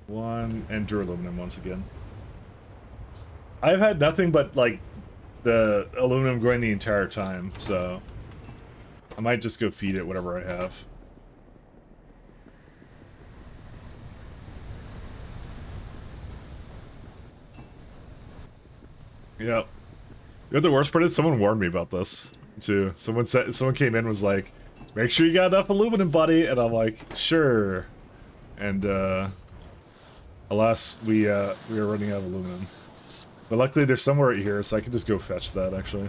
1. And duraluminum once again. I've had nothing but, like, the aluminum going the entire time, so... I might just go feed it whatever I have. Yep. You know the worst part is someone warned me about this too. Someone came in and was like, make sure you got enough aluminum, buddy, and I'm like, sure. And alas, we are running out of aluminum. But luckily there's somewhere right here, so I can just go fetch that actually.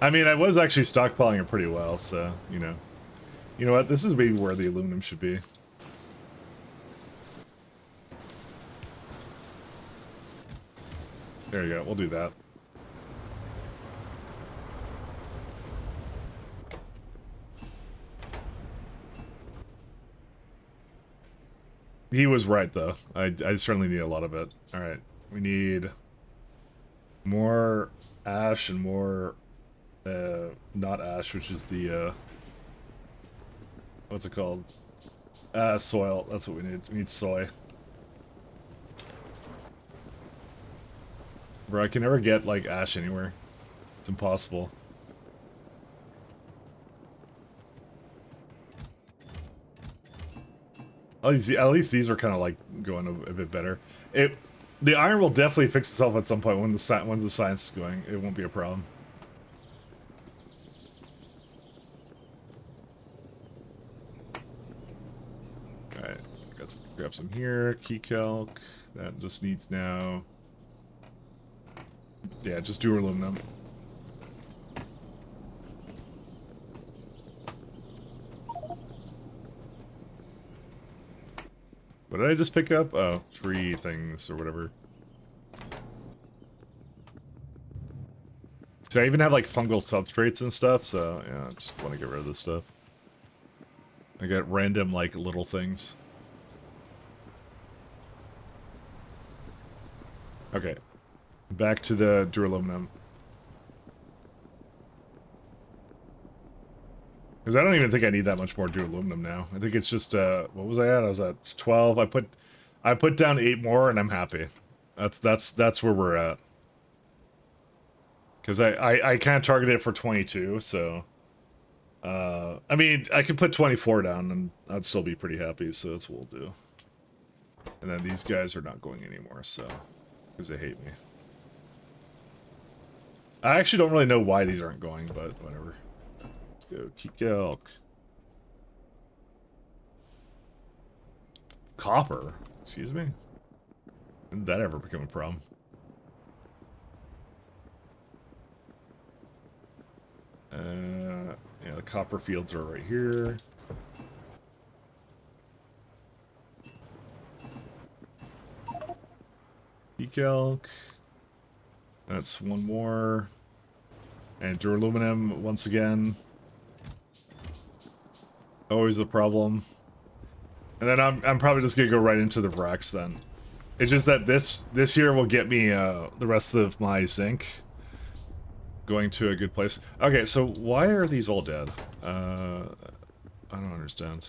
I mean, I was actually stockpiling it pretty well, so, you know. You know what, this is maybe where the aluminum should be. There you go, we'll do that. He was right, though. I certainly need a lot of it. Alright, we need more ash and more Not ash, which is the, what's it called? Soil. That's what we need. We need soy. Bro, I can never get, like, ash anywhere. It's impossible. At least these are kind of, like, going a bit better. The iron will definitely fix itself at some point when the science is going. It won't be a problem. Alright, grab some here. Key calc. That just needs now. Yeah, just do aluminum. What did I just pick up? Oh, tree things or whatever. So I even have like fungal substrates and stuff, so yeah, I just want to get rid of this stuff. I got random like little things. Okay. Back to the duraluminum. Because I don't even think I need that much more duraluminum now. I think it's just, what was I at? I was at 12. I put down 8 more and I'm happy. That's where we're at. Because I can't target it for 22, so... I mean, I could put 24 down and I'd still be pretty happy, so that's what we'll do. And then these guys are not going anymore, so... Because they hate me. I actually don't really know why these aren't going, but whatever. Let's go. Keep elk. Copper? Excuse me? When did that ever become a problem? Yeah, the copper fields are right here. Peak elk. That's one more. And duraluminum once again. Always a problem. And then I'm probably just gonna go right into the racks then. It's just that this year will get me the rest of my zinc going to a good place. Okay, so why are these all dead? I don't understand.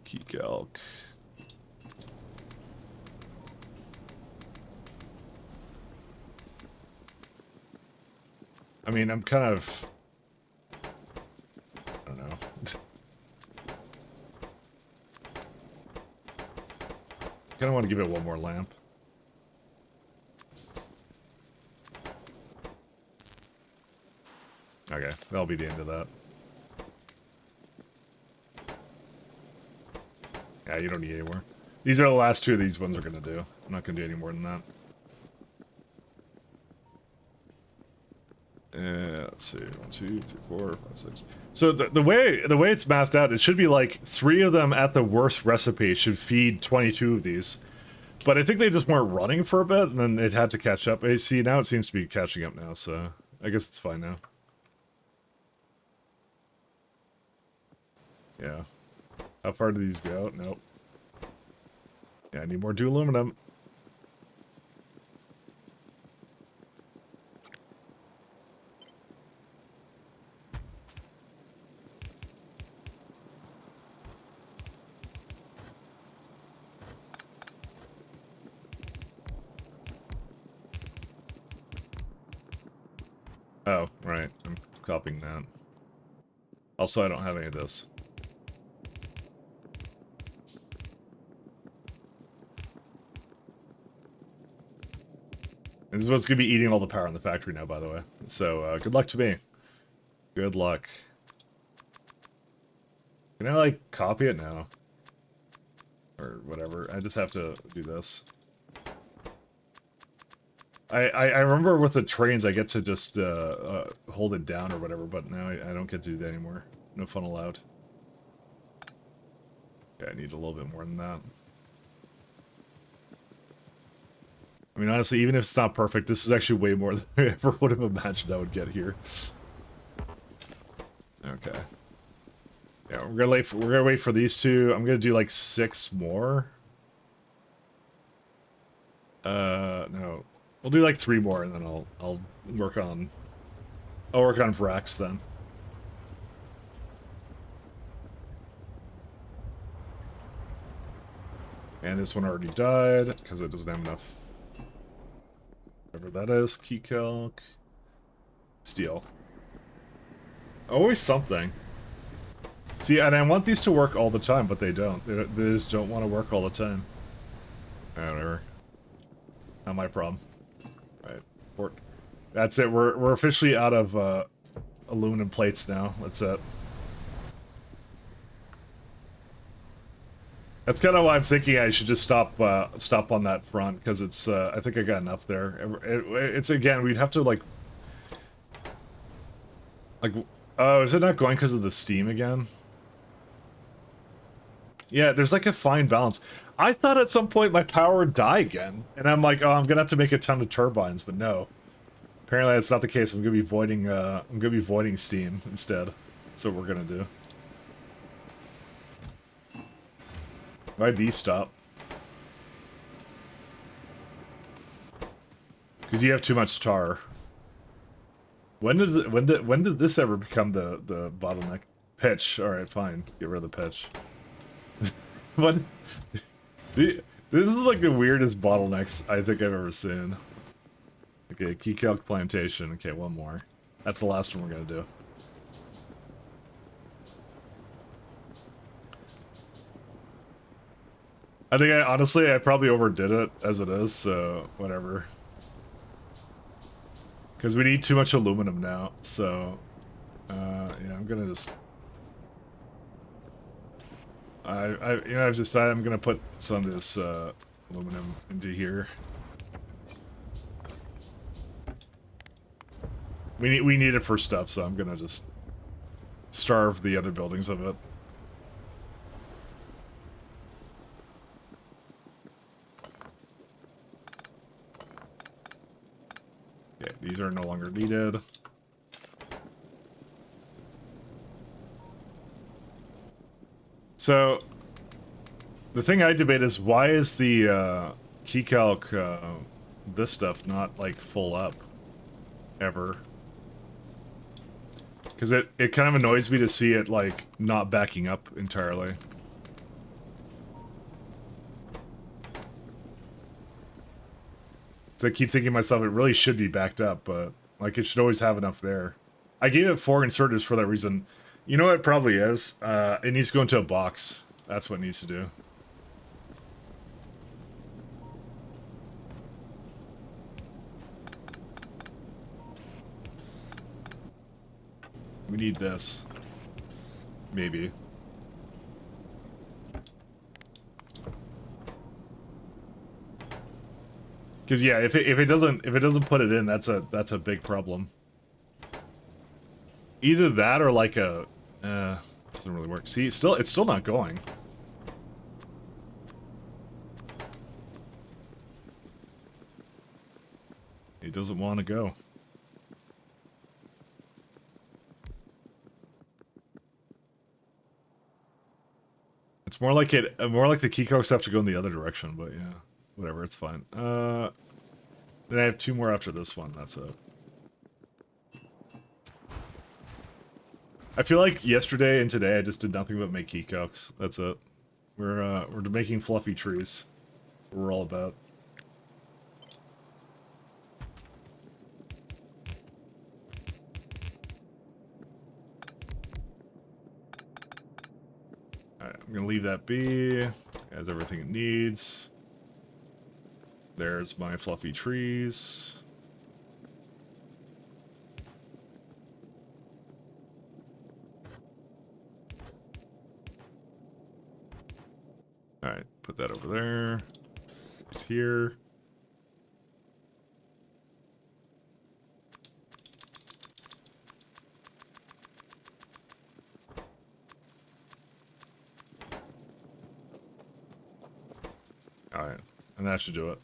Keep elk. I mean, I'm kind of... I don't know. Kind of want to give it one more lamp. Okay, that'll be the end of that. Yeah, you don't need any more. These are the last two of these ones are going to do. I'm not going to do any more than that. Let's see, 1, 2, 3, 4, 5, 6. So the way it's mathed out, it should be like 3 of them at the worst recipe should feed 22 of these. But I think they just weren't running for a bit, and then it had to catch up. Hey, see, now it seems to be catching up now, so I guess it's fine now. Yeah. How far do these go? Nope. Yeah, I need more duraluminum. Oh, right. I'm copying that. Also, I don't have any of this. This is what's going to be eating all the power in the factory now, by the way. So, good luck to me. Good luck. Can I, like, copy it now? Or whatever. I just have to do this. I remember with the trains I get to just hold it down or whatever, but now I don't get to do that anymore. No fun allowed. Yeah, I need a little bit more than that. I mean, honestly, even if it's not perfect, this is actually way more than I ever would have imagined I would get here. Okay. Yeah, we're gonna wait for these two. I'm gonna do like 6 more. No. We'll do like 3 more, and then I'll work on Vrax then. And this one already died because it doesn't have enough. Whatever that is, key calc, steel. Always something. See, and I want these to work all the time, but they don't. They just don't want to work all the time. Whatever. Not my problem. Right. That's it. We're officially out of aluminum plates now. That's it. That's kind of why I'm thinking I should just stop on that front, because it's I think I got enough there. It's again, we'd have to like oh, is it not going because of the steam again? Yeah, there's like a fine balance. I thought at some point my power would die again, and I'm like, oh, I'm gonna have to make a ton of turbines, but no. Apparently that's not the case. I'm gonna be voiding steam instead. That's what we're gonna do. Why'd these stop? Because you have too much tar. When did this ever become the bottleneck? Pitch. All right, fine. Get rid of the pitch. What? This is like the weirdest bottlenecks I think I've ever seen. Okay, key calc plantation. Okay, one more. That's the last one we're gonna do. I think honestly I probably overdid it as it is, so whatever. Because we need too much aluminum now, so yeah, I'm gonna just I've decided I'm gonna put some of this aluminum into here. We need it for stuff, so I'm gonna just starve the other buildings of it. Okay, these are no longer needed. So, the thing I debate is, why is the key calc, this stuff not, like, full up, ever? Because it kind of annoys me to see it, like, not backing up entirely. So I keep thinking to myself, it really should be backed up, but, like, it should always have enough there. I gave it 4 inserters for that reason. You know what it probably is? It needs to go into a box. That's what it needs to do. We need this. Maybe. Because yeah, if it doesn't put it in, that's a big problem. Either that or like a doesn't really work. See, it's still not going. It doesn't want to go. It's more like the keycocks have to go in the other direction, but yeah. Whatever, it's fine. Then I have 2 more after this one, that's it. I feel like yesterday and today I just did nothing but make keycocks. That's it. We're making fluffy trees. We're all about. Alright, I'm gonna leave that be. It has everything it needs. There's my fluffy trees. Alright, put that over there. It's here. Alright, and that should do it.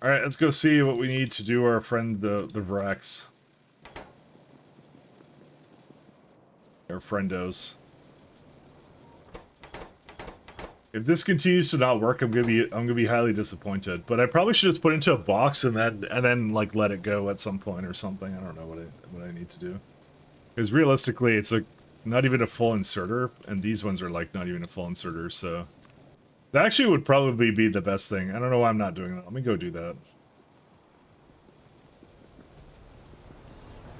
Alright, let's go see what we need to do our friend the Vrax. Our friendos. If this continues to not work, I'm gonna be highly disappointed. But I probably should just put it into a box and then like let it go at some point or something. I don't know what I need to do. Because realistically, it's not even a full inserter, and these ones are like not even a full inserter. So that actually would probably be the best thing. I don't know why I'm not doing that. Let me go do that.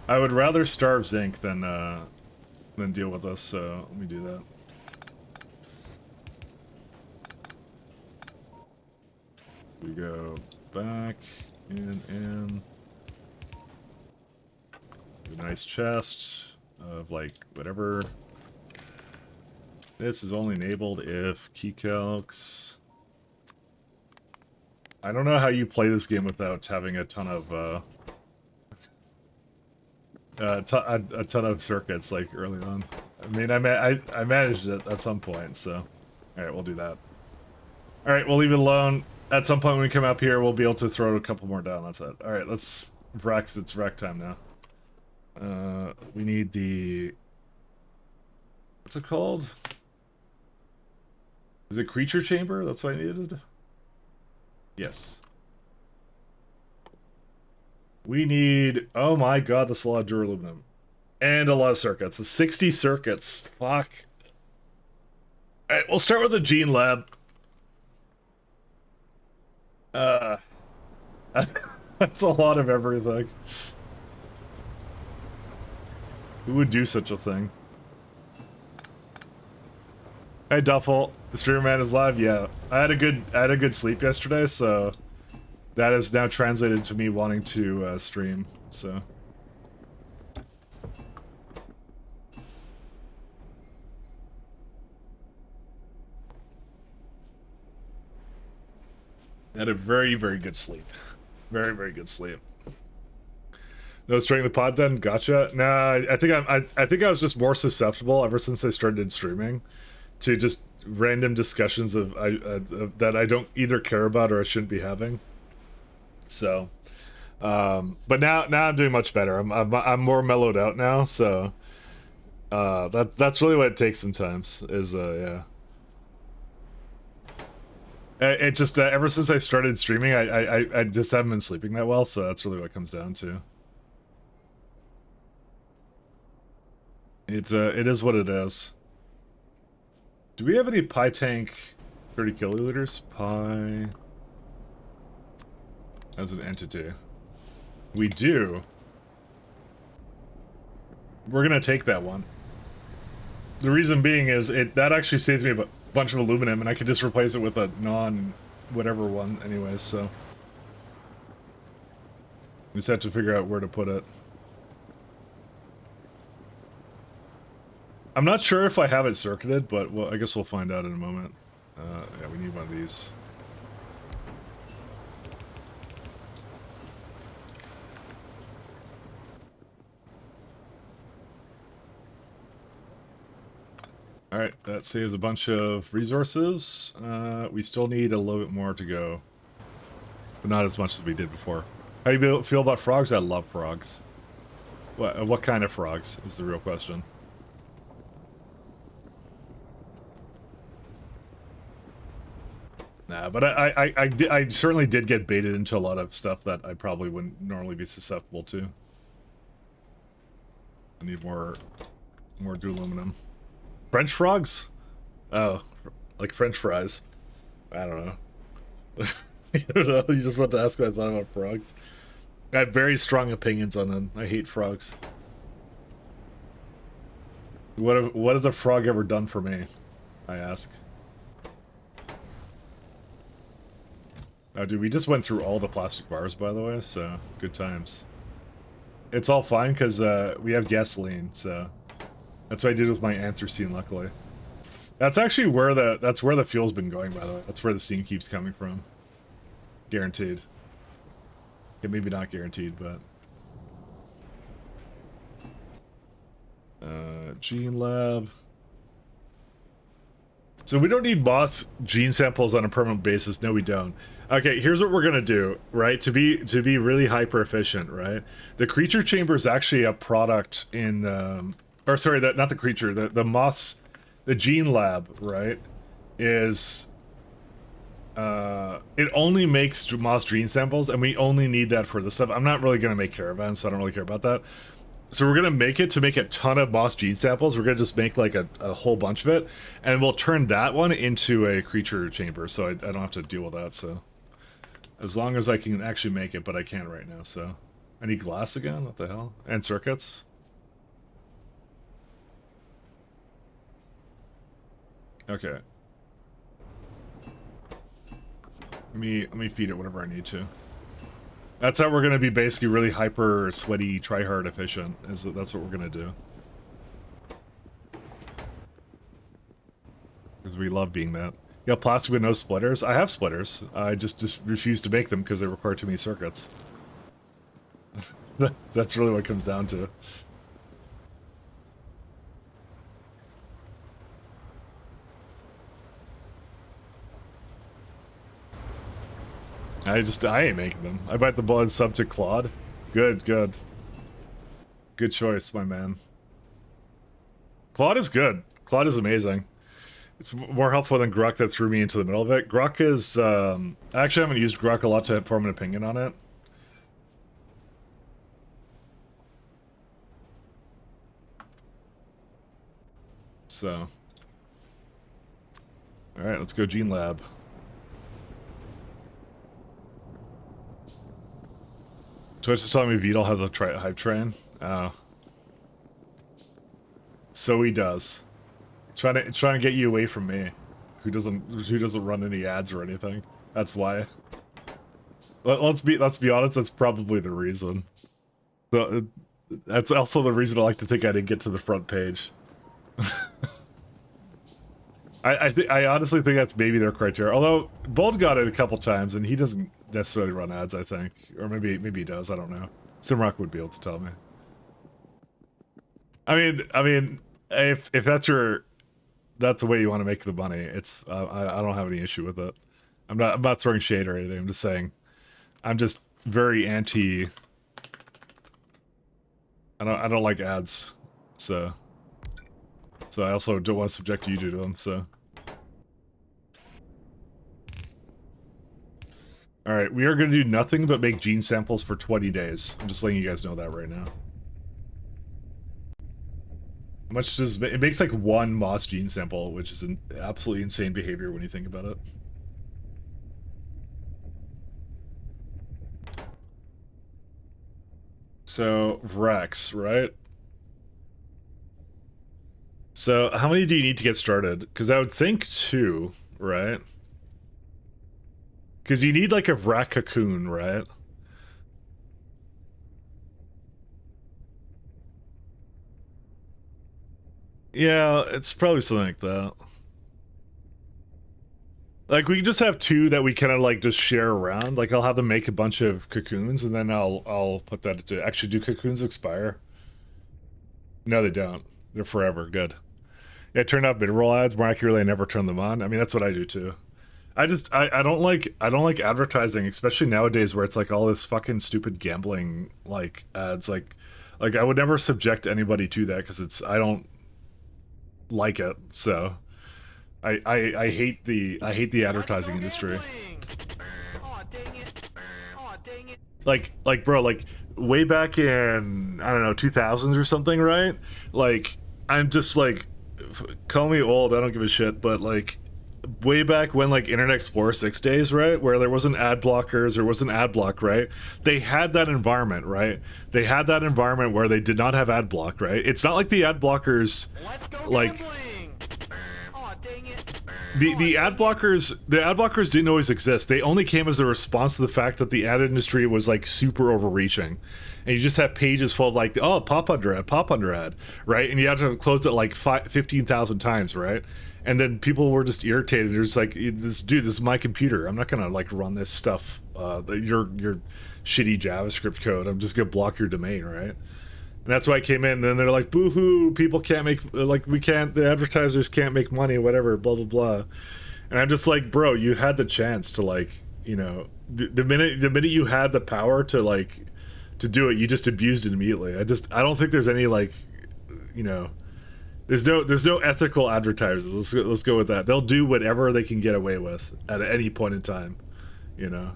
I would rather starve zinc than deal with this. So let me do that. We go back in. A nice chest of like whatever. This is only enabled if keycalcs. I don't know how you play this game without having a ton of a ton of circuits like early on. I mean, I managed it at some point, so all right, we'll do that. All right, we'll leave it alone. At some point when we come up here, we'll be able to throw a couple more down. That's it. All right, let's wreck. It's wreck time now. We need the... What's it called? Is it creature chamber? That's what I needed? Yes. We need... Oh my god, that's a lot of duraluminum. And a lot of circuits. 60 circuits. Fuck. Alright, we'll start with the gene lab. That's a lot of everything. Who would do such a thing? Hey Duffel, the streamer man is live. Yeah, I had a good sleep yesterday, so that is now translated to me wanting to stream. So I had a very good sleep. Very good sleep. No starting the pod then? Gotcha. Nah, I think I was just more susceptible ever since I started streaming to just random discussions of that I don't either care about or I shouldn't be having. So, but now I'm doing much better. I'm more mellowed out now. So, that's really what it takes sometimes. Is yeah. It just ever since I started streaming, I just haven't been sleeping that well. So that's really what it comes down to. It is what it is. Do we have any Pi tank 30 kiloliters? Pi as an entity. We do. We're gonna take that one. The reason being is that actually saves me a bunch of aluminum, and I could just replace it with a non-whatever one anyways, so. We just have to figure out where to put it. I'm not sure if I have it circuited, but well, I guess we'll find out in a moment. Yeah, we need one of these. Alright, that saves a bunch of resources. We still need a little bit more to go. But not as much as we did before. How do you feel about frogs? I love frogs. What kind of frogs is the real question. Nah, but I certainly did get baited into a lot of stuff that I probably wouldn't normally be susceptible to. I need more duraluminum. French frogs? Oh, like French fries. I don't know. I don't know. You just want to ask what I thought about frogs. I have very strong opinions on them. I hate frogs. What has a frog ever done for me? I ask. Oh, dude, we just went through all the plastic bars, by the way, so good times. It's all fine, because we have gasoline, so... That's what I did with my anthracene, luckily. That's actually where the fuel's been going, by the way. That's where the steam keeps coming from. Guaranteed. Okay, maybe not guaranteed, but... Gene lab... So we don't need moss gene samples on a permanent basis. No, we don't. Okay, here's what we're gonna do, right? To be really hyper efficient, right? The creature chamber is actually a product in, or sorry, not the creature, the moss, the gene lab, right? is it only makes moss gene samples, and we only need that for this stuff. I'm not really gonna make caravans, so I don't really care about that. So we're gonna make it to make a ton of moss gene samples. We're gonna just make like a whole bunch of it, and we'll turn that one into a creature chamber, so I don't have to deal with that. So as long as I can actually make it, but I can't right now. So I need glass again. What the hell? And circuits. Okay. Let me feed it whatever I need to. That's how we're gonna be basically really hyper sweaty, try hard efficient. That's what we're gonna do. Because we love being that. Yeah, plastic with no splitters. I have splitters. I just refuse to make them because they require too many circuits. That's really what it comes down to. I ain't making them. I bite the bullet sub to Claude. Good. Good choice, my man. Claude is good. Claude is amazing. It's more helpful than Gruck that threw me into the middle of it. Gruck is, I actually haven't used Gruck a lot to form an opinion on it. So. Alright, let's go Gene Lab. Twitch is telling me Beetle has a hype train. Oh. So he does. Trying to get you away from me. Who doesn't run any ads or anything. That's why. Let's be honest, that's probably the reason. That's also the reason I like to think I didn't get to the front page. I honestly think that's maybe their criteria. Although Bold got it a couple times and he doesn't necessarily run ads, I think. Or maybe he does, I don't know. Simrock would be able to tell me. I mean if that's the way you want to make the money, it's I don't have any issue with it. I'm not throwing shade or anything. I'm just saying I'm just very anti. I don't like ads, so I also don't want to subject you to them. So all right, we are going to do nothing but make gene samples for 20 days. I'm just letting you guys know that right now. How much does it makes like one moss gene sample, which is an absolutely insane behavior when you think about it. So Rex, right? So how many do you need to get started? Because I would think 2, right? Because you need like a Vrac cocoon, right? Yeah, it's probably something like that. Like, we can just have 2 that we kind of, like, just share around. Like, I'll have them make a bunch of cocoons, and then I'll put that into... Actually, do cocoons expire? No, they don't. They're forever. Good. Yeah, turn up mid-roll ads. More accurately, I never turn them on. I mean, that's what I do, too. I don't like advertising, especially nowadays where it's, like, all this fucking stupid gambling, like, ads. Like I would never subject anybody to that, because I don't like it, so... I hate the advertising industry. Like bro, like way back in I don't know 2000s or something, right? Like I'm just like call me old, I don't give a shit, but like way back when like Internet Explorer 6 days, right? Where there wasn't ad blockers, there wasn't ad block, right? They had that environment, right? They had that environment where they did not have ad block, right? It's not like the ad blockers like the ad blockers didn't always exist. They only came as a response to the fact that the ad industry was like super overreaching, and you just have pages full of like, oh, pop under ad, right? And you have to close it like 15,000 times, right? And then people were just irritated. They're just like, this is my computer. I'm not gonna like run this stuff. Your shitty JavaScript code. I'm just gonna block your domain, right? And that's why I came in, and then they're like, boo-hoo, people can't make, like, the advertisers can't make money, whatever, blah, blah, blah. And I'm just like, bro, you had the chance to, like, you know, the minute you had the power to, like, to do it, you just abused it immediately. I don't think there's any, like, you know, There's no ethical advertisers. Let's go with that. They'll do whatever they can get away with at any point in time, you know.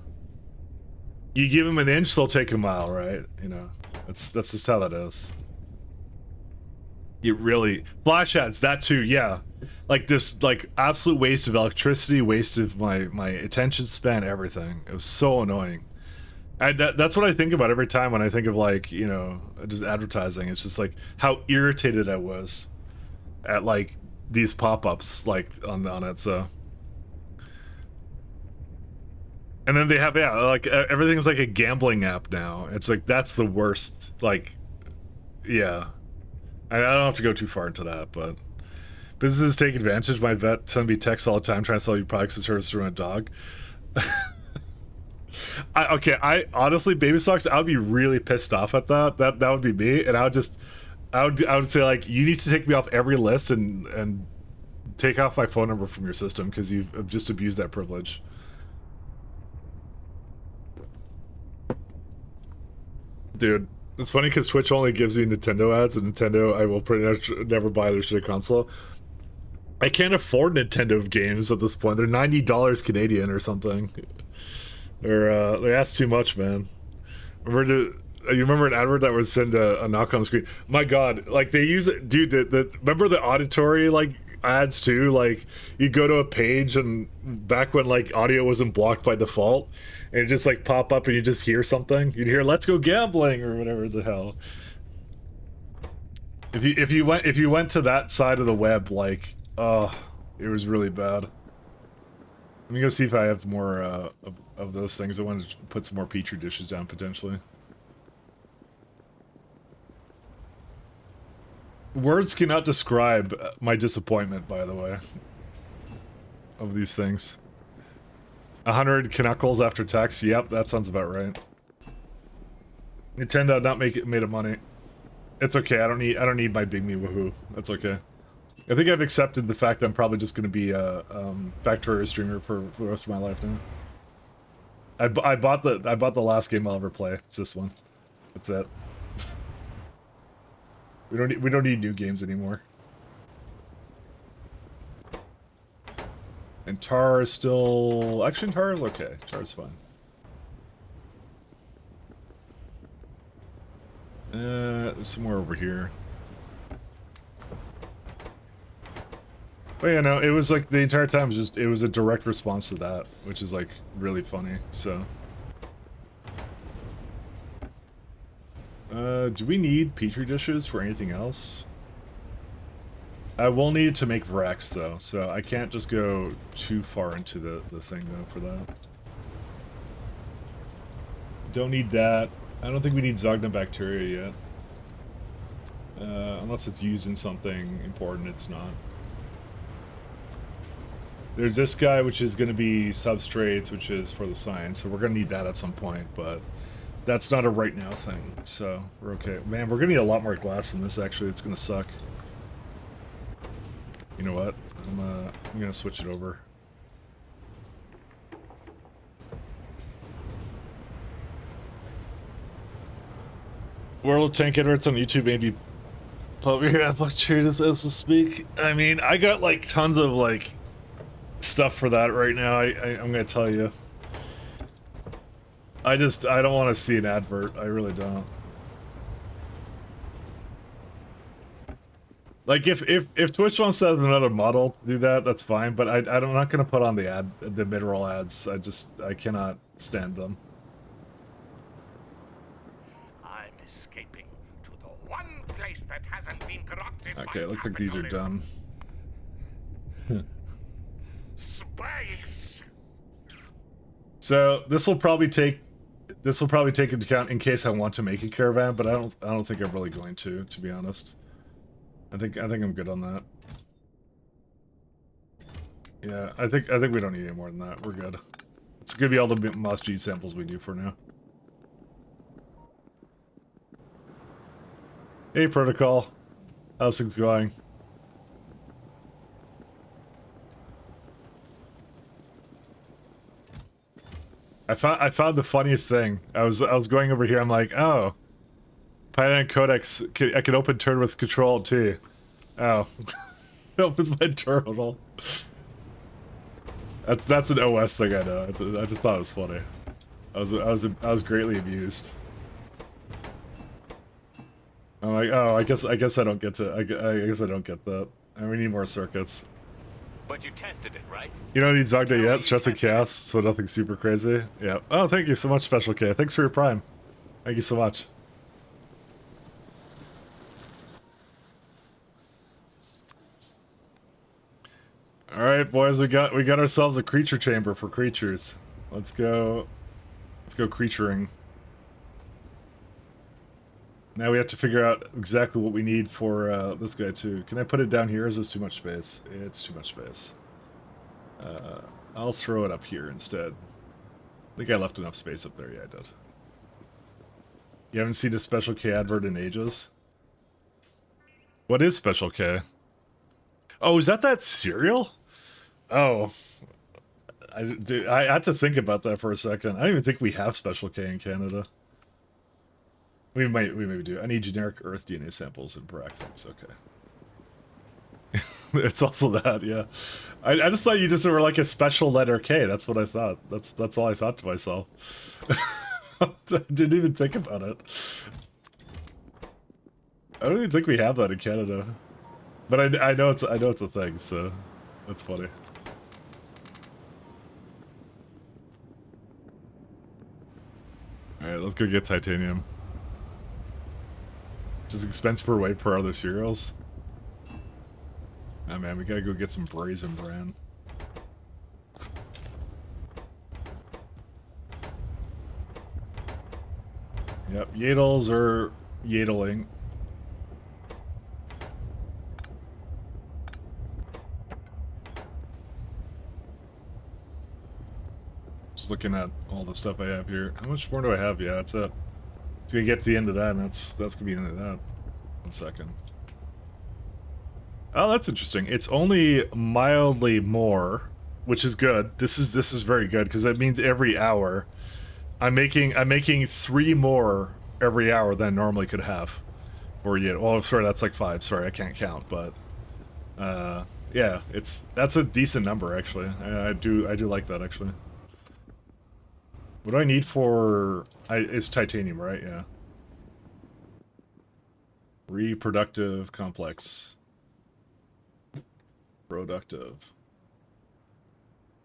You give them an inch, they'll take a mile, right? You know, that's just how that is. It really flash ads, that too, yeah. Like this, like absolute waste of electricity, waste of my attention span, everything. It was so annoying. That's what I think about every time when I think of, like, you know, just advertising. It's just like how irritated I was at like these pop-ups like on it. So, and then they have, yeah, like everything's like a gambling app now. It's like that's the worst. Like, yeah, I don't have to go too far into that, but businesses take advantage. My vet sends me texts all the time trying to sell you products and services from a dog. I honestly, baby stocks, I would be really pissed off at that. That would be me, and I would say, like, you need to take me off every list and take off my phone number from your system because you've just abused that privilege. Dude, it's funny because Twitch only gives me Nintendo ads, and Nintendo, I will pretty much never buy their shit console. I can't afford Nintendo games at this point. They're $90 Canadian or something. They ask too much, man. You remember an advert that would send a knock on the screen? My God, like they use it, dude. Remember the auditory like ads too? Like you go to a page, and back when like audio wasn't blocked by default, and it just like pop up and you just hear something. You'd hear "Let's go gambling" or whatever the hell. If you went to that side of the web, like, oh, it was really bad. Let me go see if I have more of those things. I want to put some more Petri dishes down, potentially. Words cannot describe my disappointment, by the way, of these things. 100 knuckles after tax. Yep, that sounds about right. Nintendo not made it money. It's okay. I don't need my big me woohoo. That's okay. I think I've accepted the fact that I'm probably just going to be a Factorio streamer for the rest of my life now. I bought the last game I'll ever play. It's this one. That's it. we don't need new games anymore. And Tar is still, actually Tar is okay. Tar is fine. Somewhere over here. But yeah, no, it was like the entire time was just, it was a direct response to that, which is like really funny, so. Do we need Petri dishes for anything else? I will need to make Vrex though, so I can't just go too far into the thing though for that. Don't need that. I don't think we need Zogna bacteria yet. Unless it's used in something important, it's not. There's this guy, which is going to be substrates, which is for the science, so we're going to need that at some point, but that's not a right now thing, so we're okay. Man, we're going to need a lot more glass than this, actually. It's going to suck. You know what? I'm going to switch it over. World of Tank Edwards on YouTube maybe pop your Apple as to speak. I mean, I got like tons of like stuff for that right now. I'm gonna tell you. I don't want to see an advert. I really don't. Like if Twitch wants to have another model to do that, that's fine. But I'm not gonna put on the mid-roll ads. I cannot stand them. I'm escaping to the one place that hasn't been corrupted. Okay, looks like these are done. Space. So this will probably take into account in case I want to make a caravan, but I don't think I'm really going to be honest. I think I'm good on that. Yeah, I think we don't need any more than that. We're good. It's gonna be all the Moss G samples we do for now. Hey Protocol, how's things going? I found the funniest thing. I was going over here. I'm like, oh, Python Codex. I can open turn with Control T. Oh. Nope, it's my terminal. That's an OS thing, I know. I just thought it was funny. I was greatly amused. I'm like, oh, I guess I don't get to. I guess I don't get that. And we need more circuits. But you tested it, right? You don't need Zogda yet. Stress and chaos, so nothing super crazy. Yeah. Oh, thank you so much, Special K. Thanks for your prime. Thank you so much. All right, boys, we got ourselves a creature chamber for creatures. Let's go creaturing. Now we have to figure out exactly what we need for this guy too. Can I put it down here? Is this too much space? It's too much space. I'll throw it up here instead. I think I left enough space up there. Yeah, I did. You haven't seen a Special K advert in ages? What is Special K? Oh, is that cereal? Oh. I had to think about that for a second. I don't even think we have Special K in Canada. We maybe do. I need generic Earth DNA samples and Brack things. Okay. It's also that, yeah. I just thought you just were like a special letter K. That's what I thought. That's all I thought to myself. I didn't even think about it. I don't even think we have that in Canada. But I know it's a thing, so that's funny. Alright, let's go get titanium. Just expense per weight per other cereals. Oh man, we gotta go get some Brazen Bran. Yep, Yadles are Yadling. Just looking at all the stuff I have here. How much more do I have? Yeah, that's it. It's gonna get to the end of that, and that's gonna be the end of that. 1 second. Oh, that's interesting. It's only mildly more, which is good. This is very good because that means every hour, I'm making 3 more every hour than I normally could have. Or yet, well, sorry, that's like 5. Sorry, I can't count, but yeah, that's a decent number actually. I do like that actually. What do I need for? It's titanium, right? Yeah. Reproductive complex. Productive.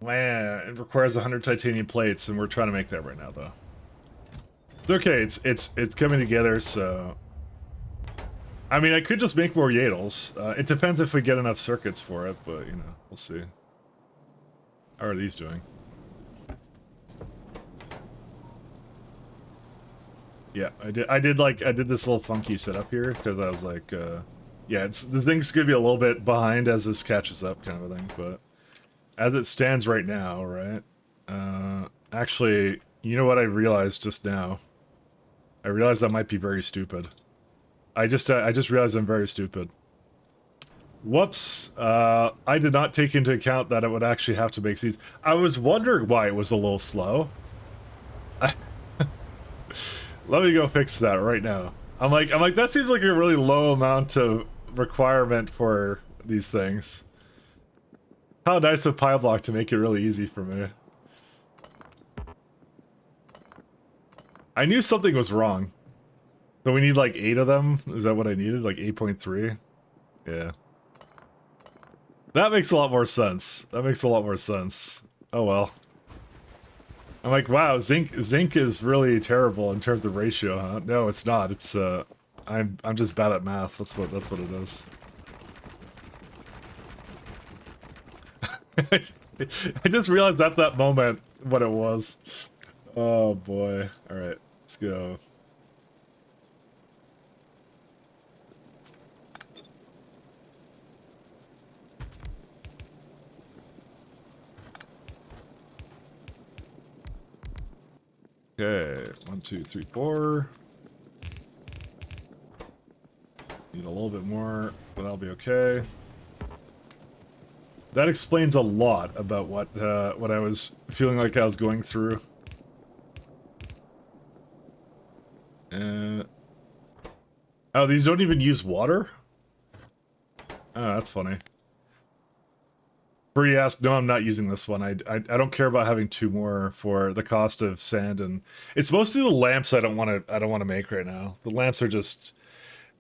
Man, it requires 100 titanium plates, and we're trying to make that right now, though. It's okay. It's coming together. So, I mean, I could just make more Yadles. It depends if we get enough circuits for it, but you know, we'll see. How are these doing? Yeah, I did this little funky setup here because I was like, yeah, this thing's gonna be a little bit behind as this catches up, kind of a thing. But as it stands right now, right? Actually, you know what I realized just now? I realized that might be very stupid. I just realized I'm very stupid. Whoops! I did not take into account that it would actually have to make seeds. I was wondering why it was a little slow. Let me go fix that right now. I'm like, that seems like a really low amount of requirement for these things. How nice of Pyblock to make it really easy for me. I knew something was wrong. So we need like 8 of them? Is that what I needed? Like 8.3? Yeah. That makes a lot more sense. That makes a lot more sense. Oh well. I'm like, wow, zinc is really terrible in terms of ratio, huh? No, it's not. It's I'm just bad at math. That's what it is. I just realized at that moment what it was. Oh boy. All right, let's go. Okay, 1, 2, 3, 4. Need a little bit more, but I'll be okay. That explains a lot about what I was feeling like I was going through. Oh, these don't even use water? Oh, that's funny. Bree asked, no, I'm not using this one. I don't care about having 2 more for the cost of sand, and it's mostly the lamps I don't want to make right now. The lamps are just,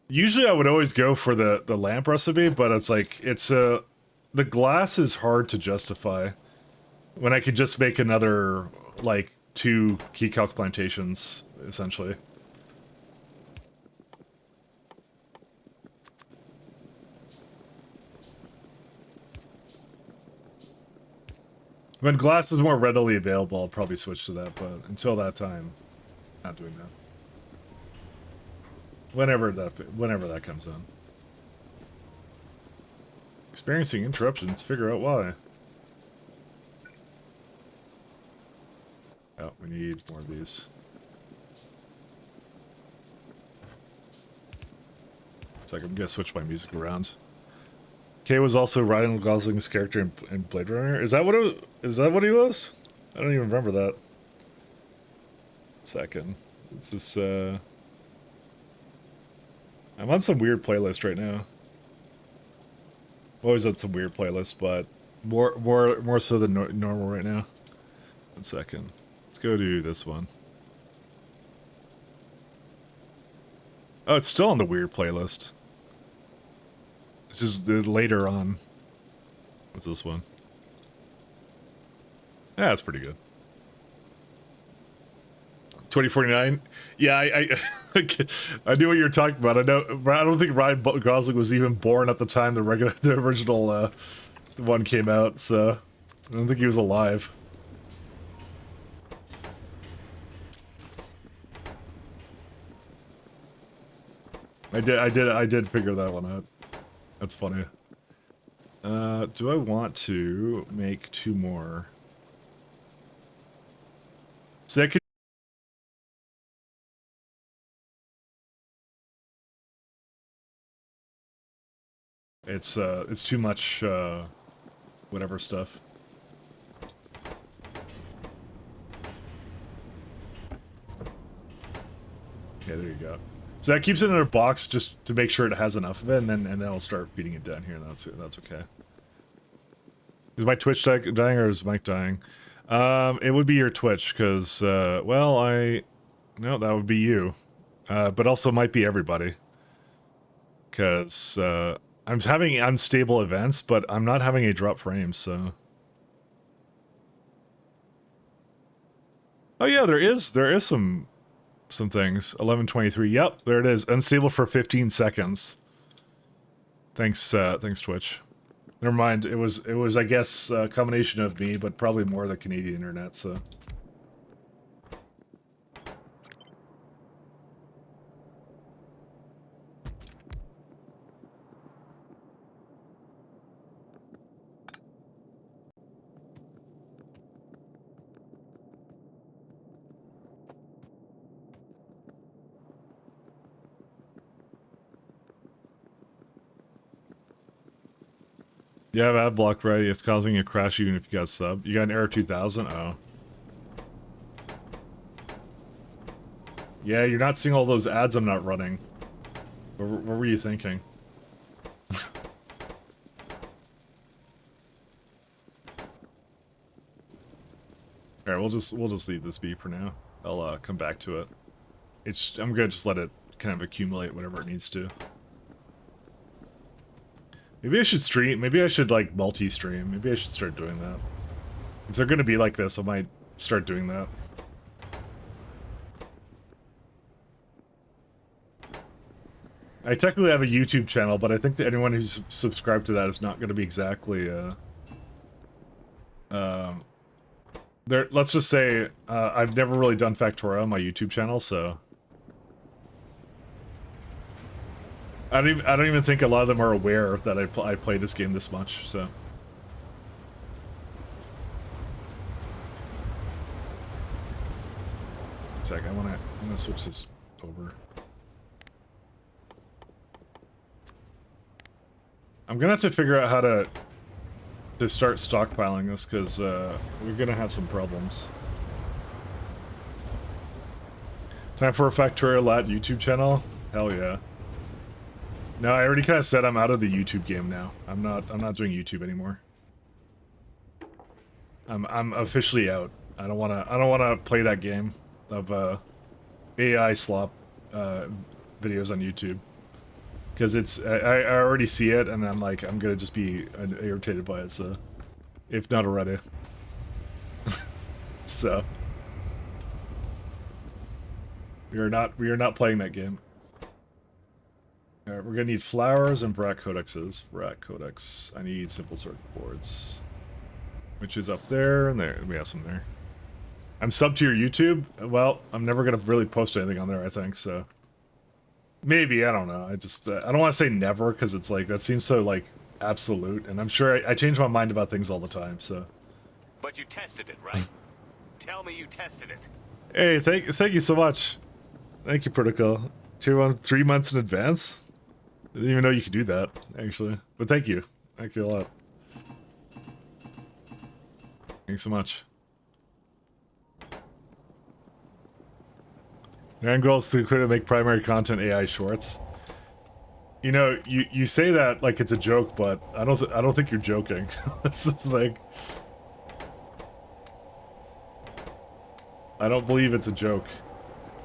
usually I would always go for the lamp recipe, but it's like the glass is hard to justify when I could just make another like 2 key calc plantations essentially. When glass is more readily available, I'll probably switch to that, but until that time, not doing that. Whenever that comes in. Experiencing interruptions, figure out why. Oh, we need more of these. It's like I'm gonna switch my music around. Kay was also Ryan Gosling's character in Blade Runner. Is that what he was? I don't even remember that. Second. It's this I'm on some weird playlist right now. Always on some weird playlist, but more so than normal right now. 1 second. Let's go to this one. Oh, it's still on the weird playlist. It's just later on. What's this one? Yeah, it's pretty good. 2049. Yeah, I knew what you were talking about. I don't think Ryan Gosling was even born at the time the original one came out, so I don't think he was alive. I did figure that one out. That's funny. Do I want to make 2 more? So that could. It's too much, whatever stuff. Yeah, there you go. So that keeps it in a box just to make sure it has enough of it, and then I'll start feeding it down here, and that's okay. Is my Twitch dying or is Mike dying? It would be your Twitch, because, well, no, that would be you. But also might be everybody. Because, I'm having unstable events, but I'm not having a drop frames, so... Oh yeah, there is some things. 11:23. Yep, there it is. Unstable for 15 seconds. Thanks, thanks Twitch. Never mind. It was I guess a combination of me, but probably more the Canadian internet. So. You have ad block ready. It's causing you a crash even if you got a sub. You got an error 2000? Oh. Yeah, you're not seeing all those ads I'm not running. What were you thinking? Alright, we'll just leave this be for now. I'll come back to it. I'm gonna just let it kind of accumulate whatever it needs to. Maybe I should stream. Maybe I should, like, multi-stream. Maybe I should start doing that. If they're gonna be like this, I might start doing that. I technically have a YouTube channel, but I think that anyone who's subscribed to that is not gonna be exactly, let's just say, I've never really done Factorial on my YouTube channel, so... I don't even think a lot of them are aware that I play this game this much, so... I'm gonna switch this over. I'm gonna have to figure out how to start stockpiling this, because we're gonna have some problems. Time for a Factorial Lat YouTube channel? Hell yeah. No, I already kind of said I'm out of the YouTube game now. I'm not doing YouTube anymore. I'm officially out. I don't wanna play that game of AI slop videos on YouTube. Because I already see it, and I'm like, I'm gonna just be irritated by it, so... If not already. So... We are not playing that game. Alright, we're gonna need flowers and Brat codexes. Brat codex. I need simple circuit boards. Which is up there, and there. We have some there. I'm subbed to your YouTube? Well, I'm never gonna really post anything on there, I think, so... Maybe, I don't know. I just, I don't want to say never, because it's like, that seems so, like, absolute, and I'm sure I change my mind about things all the time, so... But you tested it, right? Tell me you tested it. Hey, thank you so much. Thank you, Protocol. 3 months in advance? I didn't even know you could do that, actually. But thank you. Thank you a lot. Thanks so much. Your end goal is to clearly make primary content AI shorts. You know, you say that like it's a joke, but I don't think you're joking. That's the thing. I don't believe it's a joke.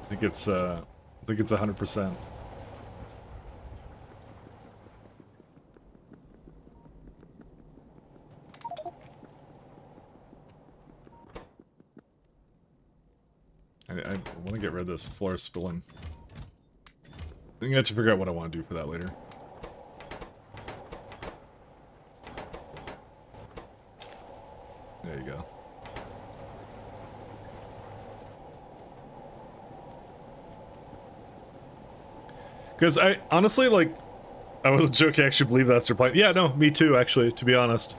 I think it's 100%. I want to get rid of this floor spilling. I think I have to figure out what I want to do for that later. There you go. Because I honestly, like, I was joking, I actually believe that's their plan. Yeah, no, me too, actually, to be honest.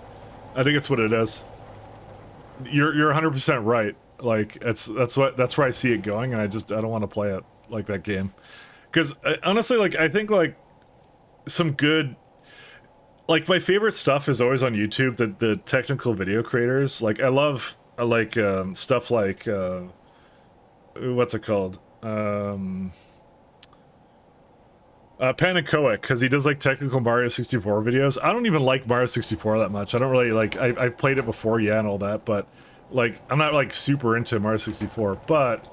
I think it's what it is. You're 100% right. Like, that's where I see it going, and I don't want to play it like that game. Because, honestly, like, I think, like, some good... Like, my favorite stuff is always on YouTube, the technical video creators. Like, I love, stuff like, what's it called? Panacoic, because he does, like, technical Mario 64 videos. I don't even like Mario 64 that much. I don't really, like, I've played it before, yeah, and all that, but, like, I'm not, like, super into Mario 64, but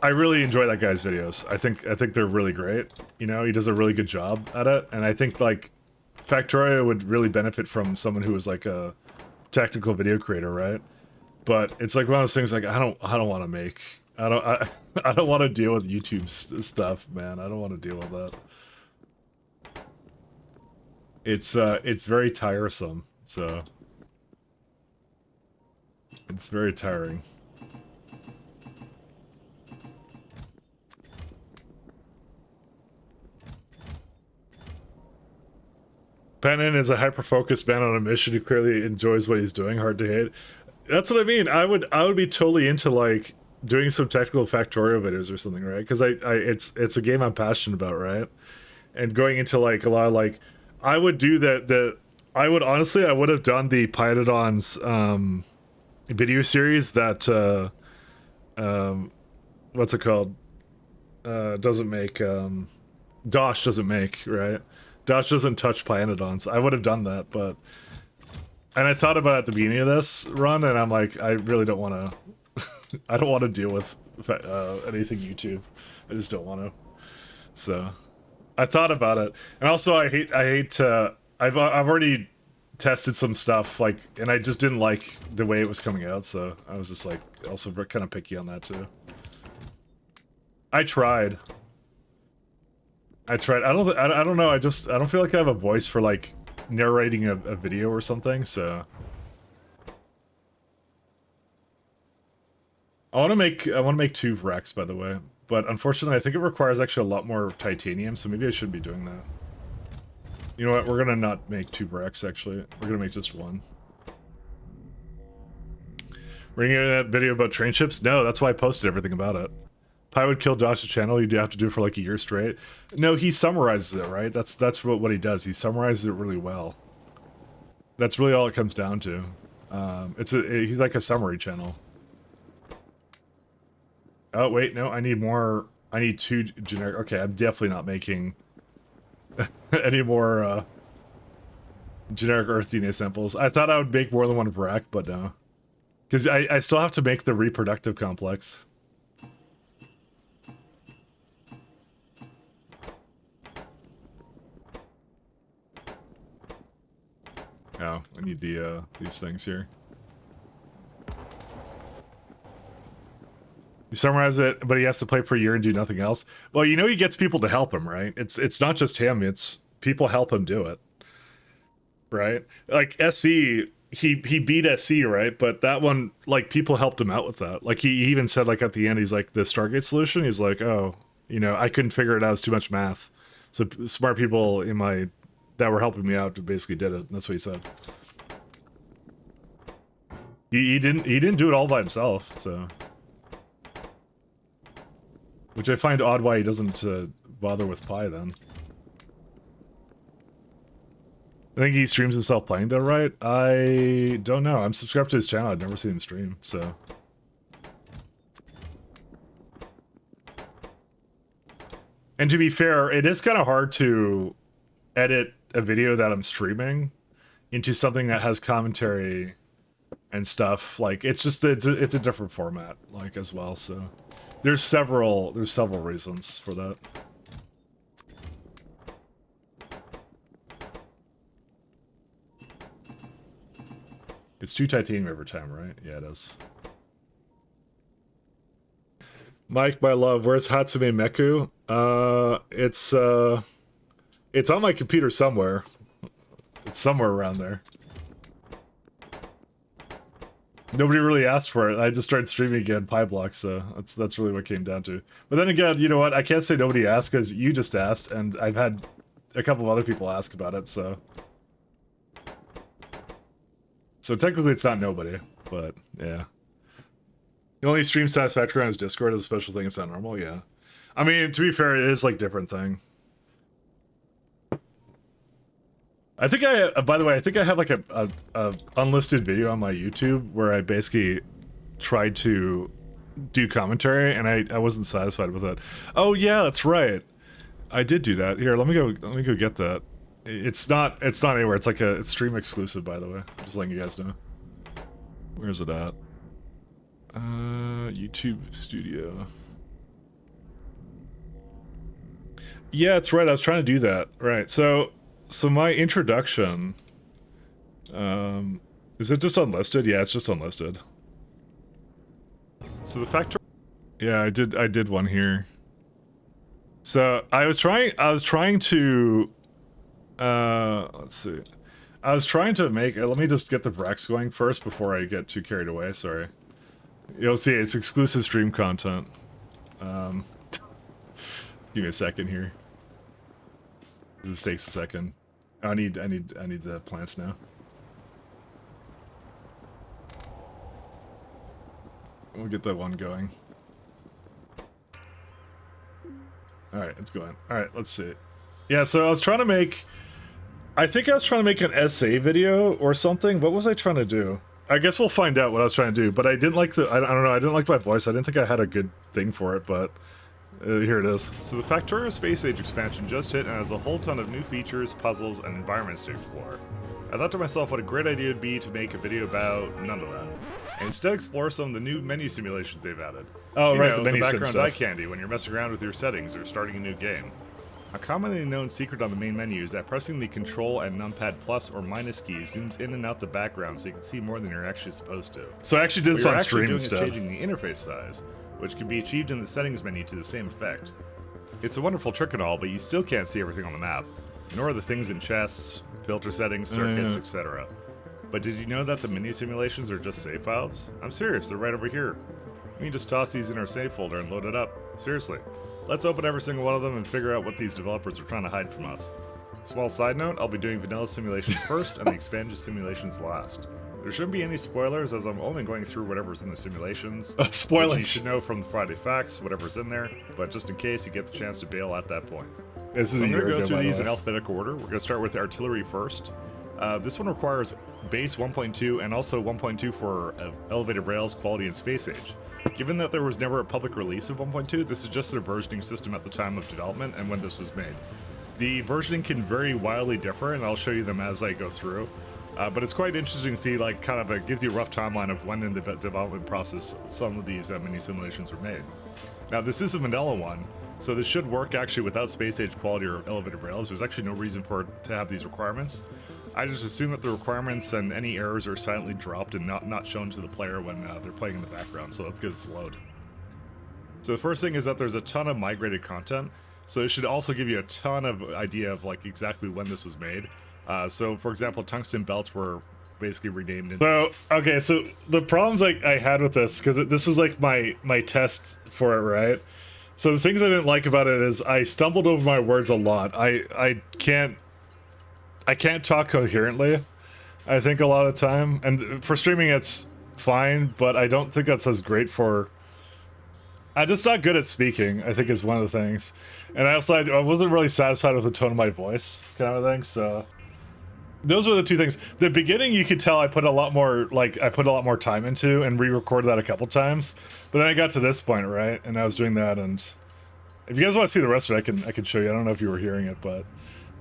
I really enjoy that guy's videos. I think they're really great. You know, he does a really good job at it, and I think, like, Factorio would really benefit from someone who was, like, a technical video creator, right? But it's, like, one of those things, like, I don't want to make... I don't want to deal with YouTube stuff, man. I don't want to deal with that. It's very tiresome, so... It's very tiring. Pennon is a hyper-focused man on a mission who clearly enjoys what he's doing, hard to hate. That's what I mean. I would be totally into, like, doing some technical Factorio videos or something, right? Because it's a game I'm passionate about, right? And going into, like, a lot of, like, I would do I would have done the Pyadon's video series that what's it called? Doesn't make Dosh doesn't make, right? Dosh doesn't touch Pyadons. I would have done that, but... And I thought about it at the beginning of this run, and I'm like, I really don't want to... I don't want to deal with anything YouTube. I just don't want to. So... I thought about it. And also, I hate I've already tested some stuff, like, and I just didn't like the way it was coming out, so I was just, like, also kind of picky on that, too. I tried. I don't know, I don't feel like I have a voice for, like, narrating a video or something, so... I want to make 2 Rex, by the way. But unfortunately, I think it requires actually a lot more titanium, so maybe I shouldn't be doing that. You know what, we're gonna not make 2 Rex, actually. We're gonna make just 1. We're gonna get that video about train ships? No, that's why I posted everything about it. Pi would kill Josh's channel, you'd have to do it for like a year straight. No, he summarizes it, right? That's what he does. He summarizes it really well. That's really all it comes down to. He's like a summary channel. Oh, wait, no, I need more. I need 2 generic. Okay, I'm definitely not making any more generic Earth DNA samples. I thought I would make more than one Vrak, but no. Because I still have to make the reproductive complex. Oh, I need the these things here. You summarize it, but he has to play for a year and do nothing else. Well, you know he gets people to help him, right? It's not just him, it's people help him do it. Right? Like SC, he beat SC, right? But that one, like, people helped him out with that. Like, he even said, like, at the end, he's like, the Stargate solution, he's like, oh, you know, I couldn't figure it out, it's too much math. So smart people in my that were helping me out basically did it. That's what he said. He didn't do it all by himself, so. Which I find odd why he doesn't bother with Pi then. I think he streams himself playing though, right? I don't know. I'm subscribed to his channel. I've never seen him stream, so. And to be fair, it is kind of hard to edit a video that I'm streaming into something that has commentary and stuff. Like, it's just, it's a different format, like, as well, so. There's several reasons for that. It's 2 titanium every time, right? Yeah, it is. Mike, my love, where's Hatsume Meku? It's on my computer somewhere. It's somewhere around there. Nobody really asked for it. I just started streaming again, Pyblock, so that's really what it came down to. But then again, you know what? I can't say nobody asked because you just asked, and I've had a couple of other people ask about it, so. So technically it's not nobody, but yeah. The only stream satisfactory on his Discord is a special thing. It's not normal, yeah. I mean, to be fair, it is like different thing. I think by the way, I think I have like a unlisted video on my YouTube where I basically tried to do commentary and I wasn't satisfied with it. Oh yeah, that's right. I did do that. Here, let me go get that. It's not anywhere. It's like it's stream exclusive, by the way. Just letting you guys know. Where's it at? YouTube Studio. Yeah, it's right. I was trying to do that. Right. So my introduction, is it just unlisted? Yeah, it's just unlisted. So the factor, yeah, I did one here. So I was trying to, let's see. I was trying to make, let me just get the Vrax going first before I get too carried away, sorry. You'll see, it's exclusive stream content. Give me a second here. This takes a second. I need the plants now. We'll get that one going. Alright, it's going. Alright, let's see. Yeah, so I was trying to make... I think I was trying to make an essay video or something. What was I trying to do? I guess we'll find out what I was trying to do, but I didn't like the... I don't know, I didn't like my voice. I didn't think I had a good thing for it, but... here it is. So the Factorio Space Age expansion just hit and has a whole ton of new features, puzzles, and environments to explore. I thought to myself what a great idea it would be to make a video about none of that. And instead explore some of the new menu simulations they've added. Oh, you know, the menu background eye candy when you're messing around with your settings or starting a new game. A commonly known secret on the main menu is that pressing the Control and Numpad plus or minus keys zooms in and out the background so you can see more than you're actually supposed to. So I actually did this on stream instead. What you're actually doing is changing the interface size, which can be achieved in the settings menu to the same effect. It's a wonderful trick and all, but you still can't see everything on the map, nor the things in chests, filter settings, circuits, etc. But did you know that the menu simulations are just save files? I'm serious, they're right over here. We can just toss these in our save folder and load it up. Seriously. Let's open every single one of them and figure out what these developers are trying to hide from us. Small side note, I'll be doing vanilla simulations first and the expansion simulations last. There shouldn't be any spoilers as I'm only going through whatever's in the simulations. Spoilers! You should know from the Friday Facts whatever's in there, but just in case you get the chance to bail at that point. This is I'm going to go through these in alphabetical order. We're going to start with artillery first. This one requires base 1.2 and also 1.2 for elevated rails, quality, and space age. Given that there was never a public release of 1.2, this is just their versioning system at the time of development and when this was made. The versioning can vary wildly different, and I'll show you them as I go through. But it's quite interesting to see, like, kind of it gives you a rough timeline of when in the development process some of these mini simulations are made. Now, this is a vanilla one, so this should work actually without space age quality or elevated rails. There's actually no reason for it to have these requirements. I just assume that the requirements and any errors are silently dropped and not shown to the player when they're playing in the background, so let's get its load. So the first thing is that there's a ton of migrated content, so it should also give you a ton of idea of like exactly when this was made. So for example, tungsten belts were basically renamed. So okay, so the problems I had with this, because this is like my test for it, right? So the things I didn't like about it is I stumbled over my words a lot. I can't talk coherently, I think, a lot of the time. And for streaming, it's fine, but I don't think that's as great for... I'm just not good at speaking, I think, is one of the things. And I wasn't really satisfied with the tone of my voice, kind of thing, so... Those were the two things. The beginning, you could tell I put a lot more time into and re-recorded that a couple times. But then I got to this point, right? And I was doing that, and... If you guys want to see the rest of it, I can show you. I don't know if you were hearing it, but...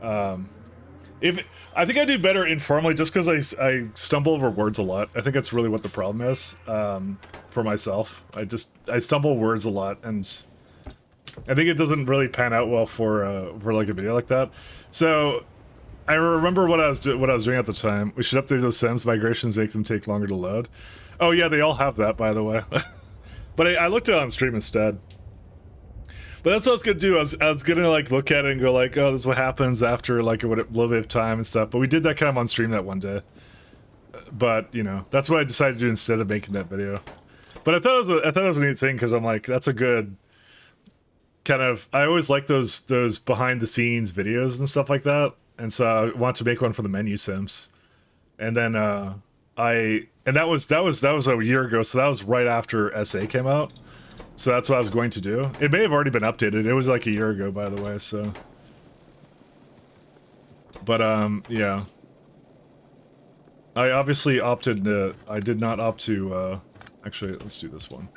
I think I do better informally just because I stumble over words a lot. I think that's really what the problem is for myself. I stumble words a lot, and I think it doesn't really pan out well for like a video like that. So I remember what I was doing at the time. We should update those Sims migrations, make them take longer to load. Oh yeah, they all have that, by the way. But I looked at it on stream instead. But that's what I was gonna do. I was gonna like look at it and go like, oh, this is what happens after like a little bit of time and stuff. But we did that kind of on stream that one day. But you know, that's what I decided to do instead of making that video. But I thought it was a neat thing because I'm like, that's a good kind of. I always like those behind the scenes videos and stuff like that. And so I want to make one for the menu sims. And then that was a year ago. So that was right after SA came out. So that's what I was going to do. It may have already been updated. It was like a year ago, by the way, so... But, yeah. I obviously opted to... I did not opt to, Actually, let's do this one.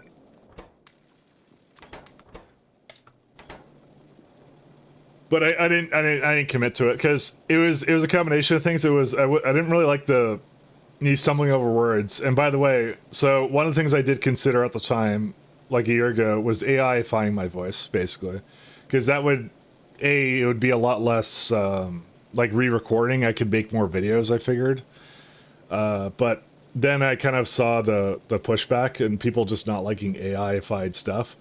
But I didn't commit to it, because it was a combination of things. I didn't really like me stumbling over words. And by the way, so one of the things I did consider at the time, like a year ago, was AI-ifying my voice, basically. Because that would, it would be a lot less, like, re-recording. I could make more videos, I figured. But then I kind of saw the pushback and people just not liking AI-ified stuff.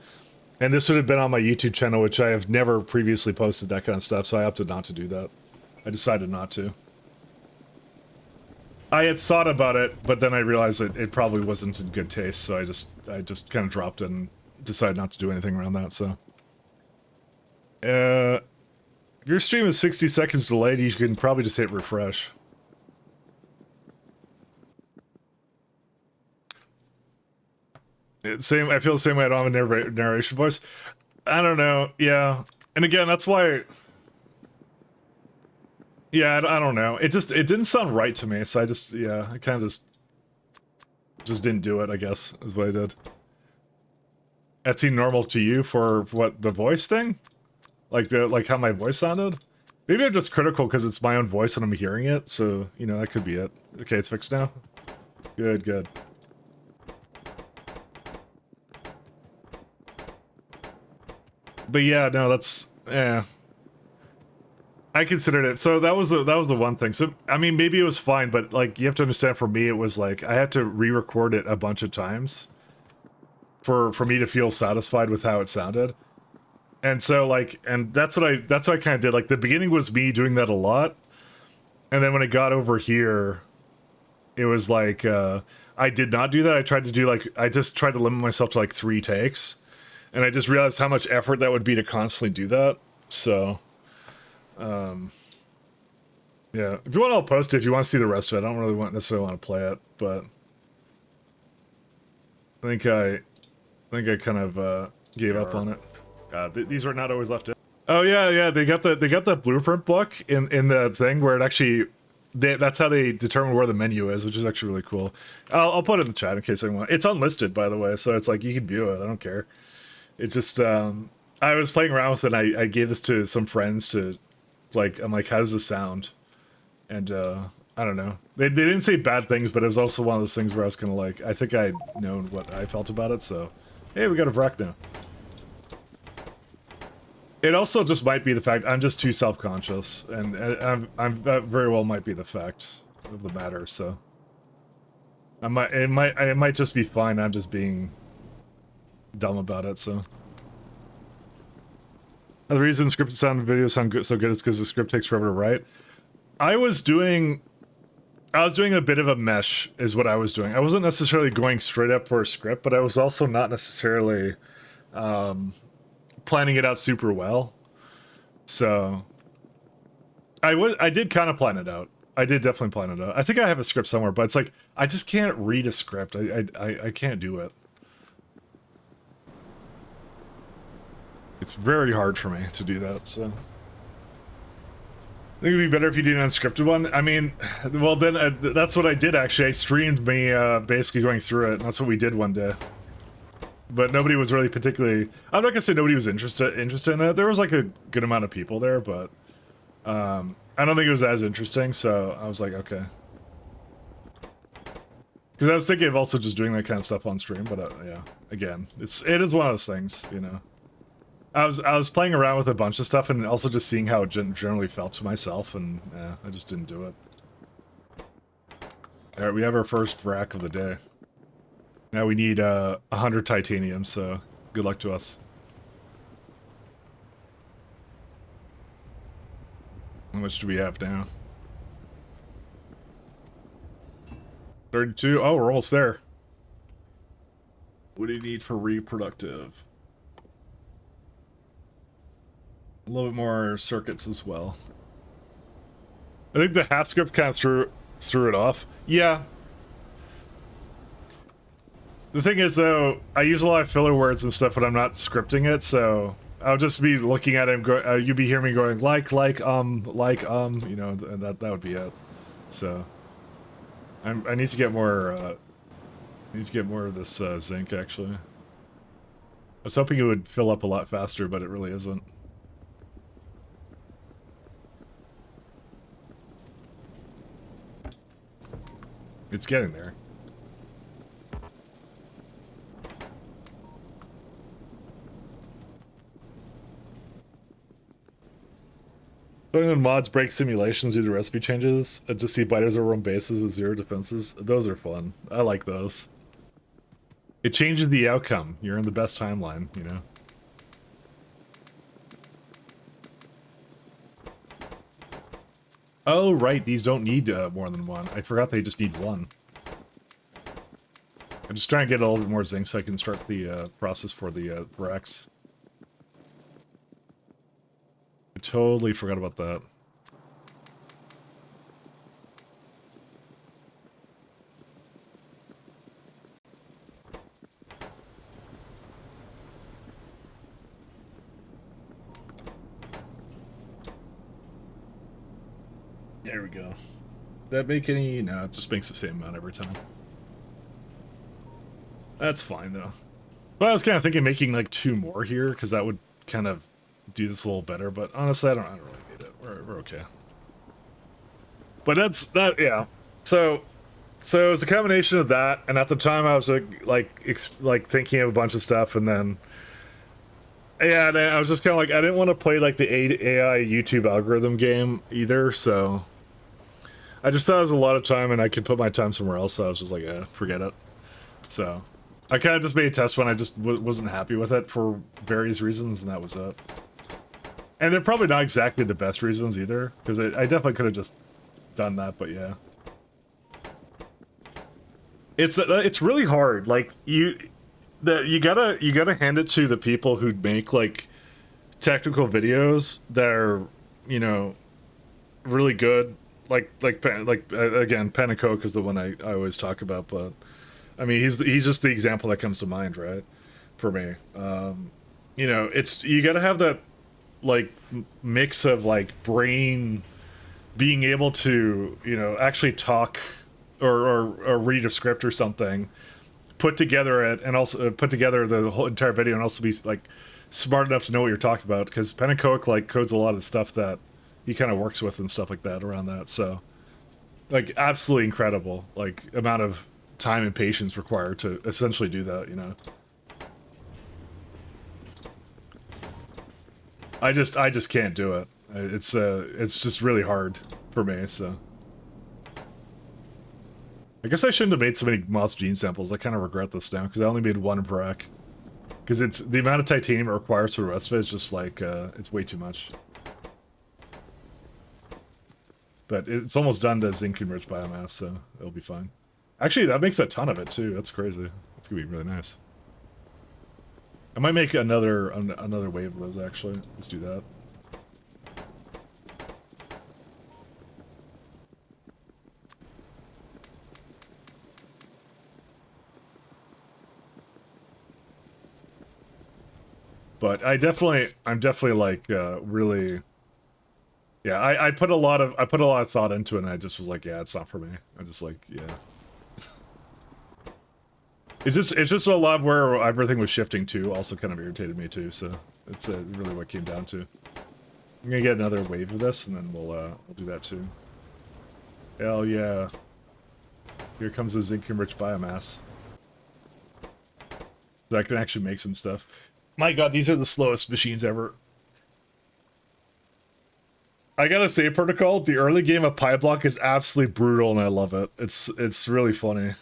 And this would have been on my YouTube channel, which I have never previously posted that kind of stuff, so I opted not to do that. I decided not to. I had thought about it, but then I realized that it probably wasn't in good taste, so I just kind of dropped it and decided not to do anything around that, so. If your stream is 60 seconds delayed, you can probably just hit refresh. I feel the same way. I don't have a narration voice. I don't know, yeah. And again, that's why... Yeah, I don't know. It didn't sound right to me, so I kind of just didn't do it, I guess, is what I did. That seemed normal to you for what, the voice thing? Like how my voice sounded? Maybe I'm just critical because it's my own voice and I'm hearing it, so, you know, that could be it. Okay, it's fixed now? Good, good. But yeah, no, that's, yeah. I considered it. So that was the one thing. So I mean, maybe it was fine, but like you have to understand, for me, it was like I had to re-record it a bunch of times for me to feel satisfied with how it sounded. And so like, and that's what I kind of did. Like the beginning was me doing that a lot, and then when it got over here, it was like I did not do that. I just tried to limit myself to like 3 takes, and I just realized how much effort that would be to constantly do that. So. Yeah, if you want, I'll post it if you want to see the rest of it. I don't really necessarily want to play it, but I think I kind of gave up on it. These were not always left in. Oh yeah, they got the blueprint book in the thing where it actually that's how they determine where the menu is, which is actually really cool. I'll put it in the chat in case anyone want. It's unlisted, by the way, so it's like you can view it. I don't care. It's just I was playing around with it. And I gave this to some friends to Like, I'm like, how does this sound? And I don't know. They didn't say bad things, but it was also one of those things where I was kind of like, I think I'd known what I felt about it, so... Hey, we got a wreck now. It also just might be the fact I'm just too self-conscious, and that very well might be the fact of the matter, so... it might just be fine, I'm just being dumb about it, so... The reason scripted sound videos sound good, so good is because the script takes forever to write. I was doing a bit of a mesh, is what I was doing. I wasn't necessarily going straight up for a script, but I was also not necessarily planning it out super well. So I did kind of plan it out. I did definitely plan it out. I think I have a script somewhere, but it's like I just can't read a script. I can't do it. It's very hard for me to do that, so... I think it'd be better if you did an unscripted one. I mean, well then, that's what I did actually. I streamed me basically going through it, and that's what we did one day. But nobody was really particularly... I'm not gonna say nobody was interested in it. There was like a good amount of people there, but... I don't think it was as interesting, so I was like, okay. Because I was thinking of also just doing that kind of stuff on stream, but yeah, again, it is one of those things, you know. I was playing around with a bunch of stuff and also just seeing how it generally felt to myself, and yeah, I just didn't do it. Alright, we have our first rack of the day. Now we need 100 titanium, so good luck to us. How much do we have now? 32? Oh, we're almost there. What do you need for reproductive? A little bit more circuits as well. I think the half script kind of threw it off. Yeah. The thing is, though, I use a lot of filler words and stuff when I'm not scripting it, so I'll just be looking at it and go, you'd be hearing me going, like, you know, and that would be it. So, I need to get more, of this, zinc, actually. I was hoping it would fill up a lot faster, but it really isn't. It's getting there. Putting in mods break simulations due to recipe changes. Just see biters over on bases with 0 defenses. Those are fun. I like those. It changes the outcome. You're in the best timeline, you know? Oh, right, these don't need more than one. I forgot they just need one. I'm just trying to get a little bit more zinc so I can start the process for the racks. I totally forgot about that. There we go. That make any... No, it just makes the same amount every time. That's fine, though. But I was kind of thinking making, like, 2 more here, because that would kind of do this a little better, but honestly, I don't really need it. We're okay. But that, yeah. So it was a combination of that, and at the time I was, like thinking of a bunch of stuff, and then... Yeah, and I was just kind of like, I didn't want to play, like, the AI YouTube algorithm game either, so... I just thought it was a lot of time and I could put my time somewhere else, so I was just like, forget it. So, I kind of just made a test when I just wasn't happy with it for various reasons, and that was it. And they're probably not exactly the best reasons either, because I definitely could have just done that, but yeah. It's really hard, like, you gotta hand it to the people who make, like, technical videos that are, you know, really good. Like again, Pen and Coke is the one I always talk about, but I mean he's just the example that comes to mind, right? For me, you know, you got to have that like mix of like brain being able to, you know, actually talk or read a script or something, put together it, and also put together the whole entire video, and also be like smart enough to know what you're talking about, because Pen and Coke like codes a lot of stuff that he kind of works with and stuff like that around that. So, like, absolutely incredible, like, amount of time and patience required to essentially do that, you know. I just can't do it. It's just really hard for me, so. I guess I shouldn't have made so many moss gene samples. I kind of regret this now, because I only made one Brack. Because it's, the amount of titanium it requires for the rest of it is just like, it's way too much. But it's almost done to zinc-enriched biomass, so it'll be fine. Actually, that makes a ton of it, too. That's crazy. That's gonna be really nice. I might make another wave of those, actually. Let's do that. But I'm definitely like, really... Yeah, I put a lot of thought into it, and I just was like, yeah, it's not for me. I just like, yeah. It's just a lot where everything was shifting too, also kind of irritated me too, so it's really what it came down to. I'm gonna get another wave of this, and then we'll do that too. Hell yeah. Here comes the zinc-enriched biomass. So I can actually make some stuff. My god, these are the slowest machines ever. I gotta say, Protocol, the early game of Pyblock is absolutely brutal, and I love it. It's really funny.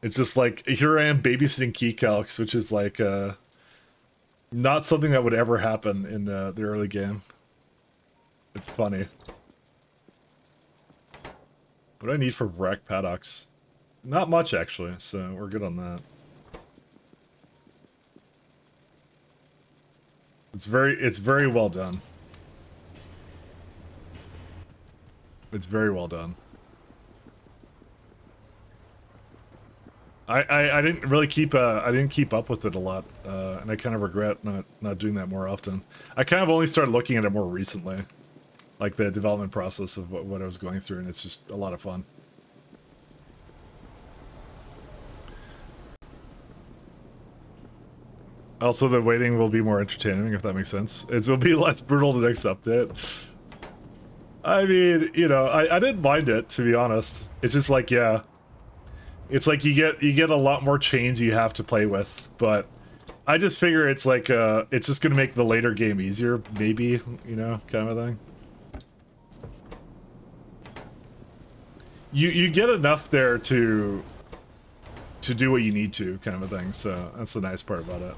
It's just like, here I am babysitting key calcs, which is like, not something that would ever happen in the early game. It's funny. What do I need for Brack paddocks? Not much, actually, so we're good on that. It's very well done. It's very well done. I didn't really keep up with it a lot, and I kind of regret not doing that more often. I kind of only started looking at it more recently, like the development process of what I was going through, and it's just a lot of fun. Also, the waiting will be more entertaining, if that makes sense. It'll be less brutal the next update. I mean, you know, I didn't mind it, to be honest. It's just like, yeah. It's like you get a lot more chains you have to play with, but I just figure it's like, it's just gonna make the later game easier, maybe, you know, kind of a thing. You get enough there to do what you need to, kind of a thing, so that's the nice part about it.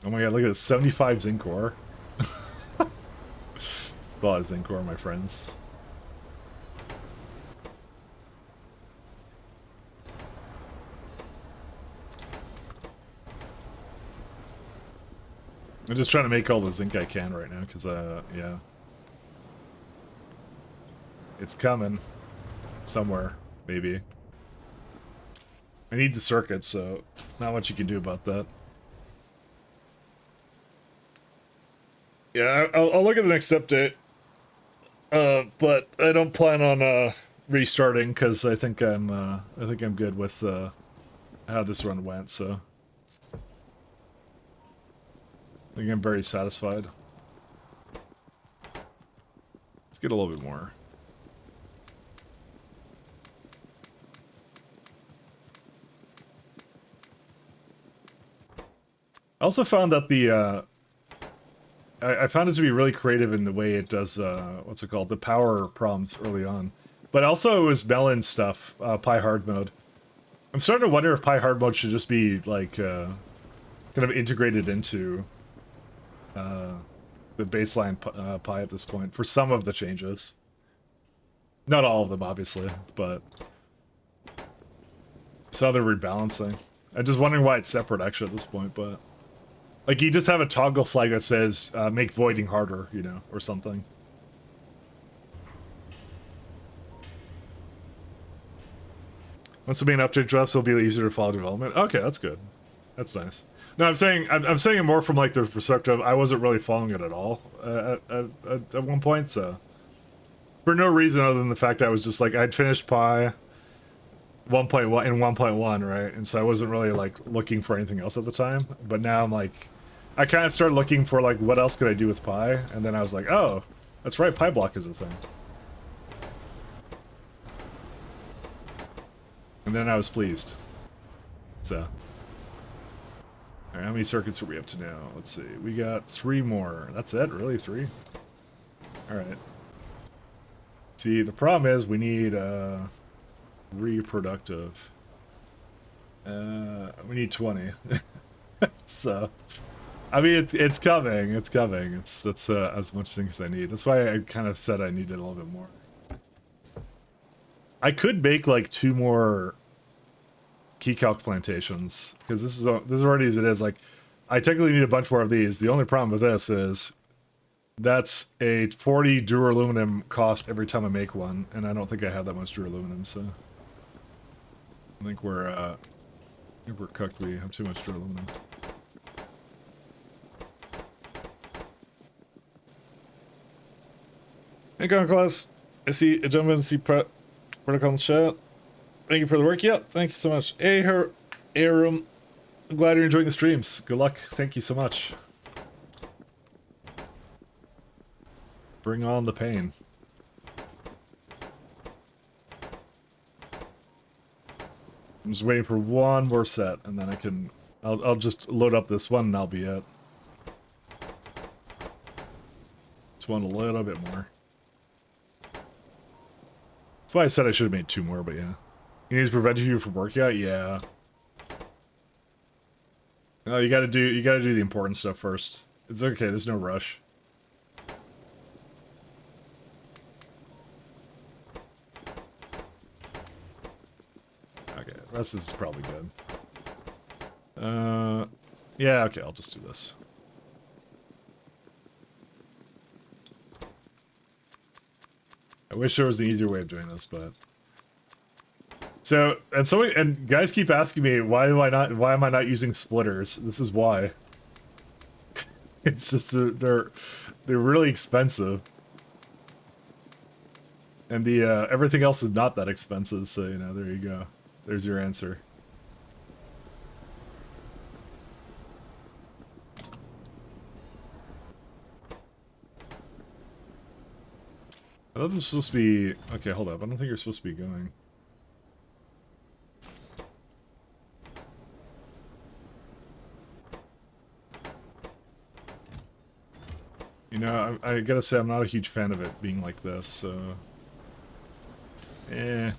Oh my god, look at this, 75 zinc ore. A lot of zinc ore, my friends. I'm just trying to make all the zinc I can right now, because, yeah. It's coming. Somewhere, maybe. I need the circuit, so not much you can do about that. Yeah, I'll look at the next update. But I don't plan on restarting because I think I'm good with how this run went. So I think I'm very satisfied. Let's get a little bit more. I also found that the I found it to be really creative in the way it does, what's it called, the power prompts early on. But also it was Melon stuff, Pi Hard mode. I'm starting to wonder if Pi Hard mode should just be, like, kind of integrated into the baseline Pi at this point, for some of the changes. Not all of them, obviously, but some other rebalancing. I'm just wondering why it's separate, actually, at this point, but... Like, you just have a toggle flag that says, make voiding harder, you know, or something. Once the main update drops, it'll be easier to follow development. Okay, that's good. That's nice. No, I'm saying it more from, like, the perspective, I wasn't really following it at all at one point, so... For no reason other than the fact that I was just like, I'd finished Pi 1.1 and 1.1, right? And so I wasn't really like looking for anything else at the time. But now I'm like, I kind of started looking for like, what else could I do with Pi? And then I was like, oh, that's right, Pyblock is a thing. And then I was pleased. So. Alright, how many circuits are we up to now? Let's see. We got 3 more. That's it? Really? 3? Alright. See, the problem is we need, reproductive. We need 20. So, I mean, it's coming. It's coming. That's as much things as I need. That's why I kind of said I needed a little bit more. I could make like 2 more key calc plantations because this is already as it is. Like, I technically need a bunch more of these. The only problem with this is that's a 40 duraluminum cost every time I make one, and I don't think I have that much duraluminum. So I think we're cooked. We have too much duraluminum. Hey, Class. I see a gentleman see protocol in the chat. Thank you for the work. Yep, thank you so much. Hey, Arum. I'm glad you're enjoying the streams. Good luck. Thank you so much. Bring on the pain. I'm just waiting for one more set, and then I can... I'll just load up this one, and that'll be it. Just want a little bit more. That's why I said I should have made 2 more, but yeah. You need to prevent you from working out? Yeah. No, you gotta do the important stuff first. It's okay, there's no rush. Okay, the rest is probably good. Yeah, okay, I'll just do this. I wish there was an easier way of doing this, but... So, and guys keep asking me, why am I not using splitters? This is why. It's just, they're really expensive. And the, everything else is not that expensive, so, you know, there you go. There's your answer. I thought this was supposed to be... Okay, hold up. I don't think you're supposed to be going. You know, I gotta say, I'm not a huge fan of it being like this, so... Eh.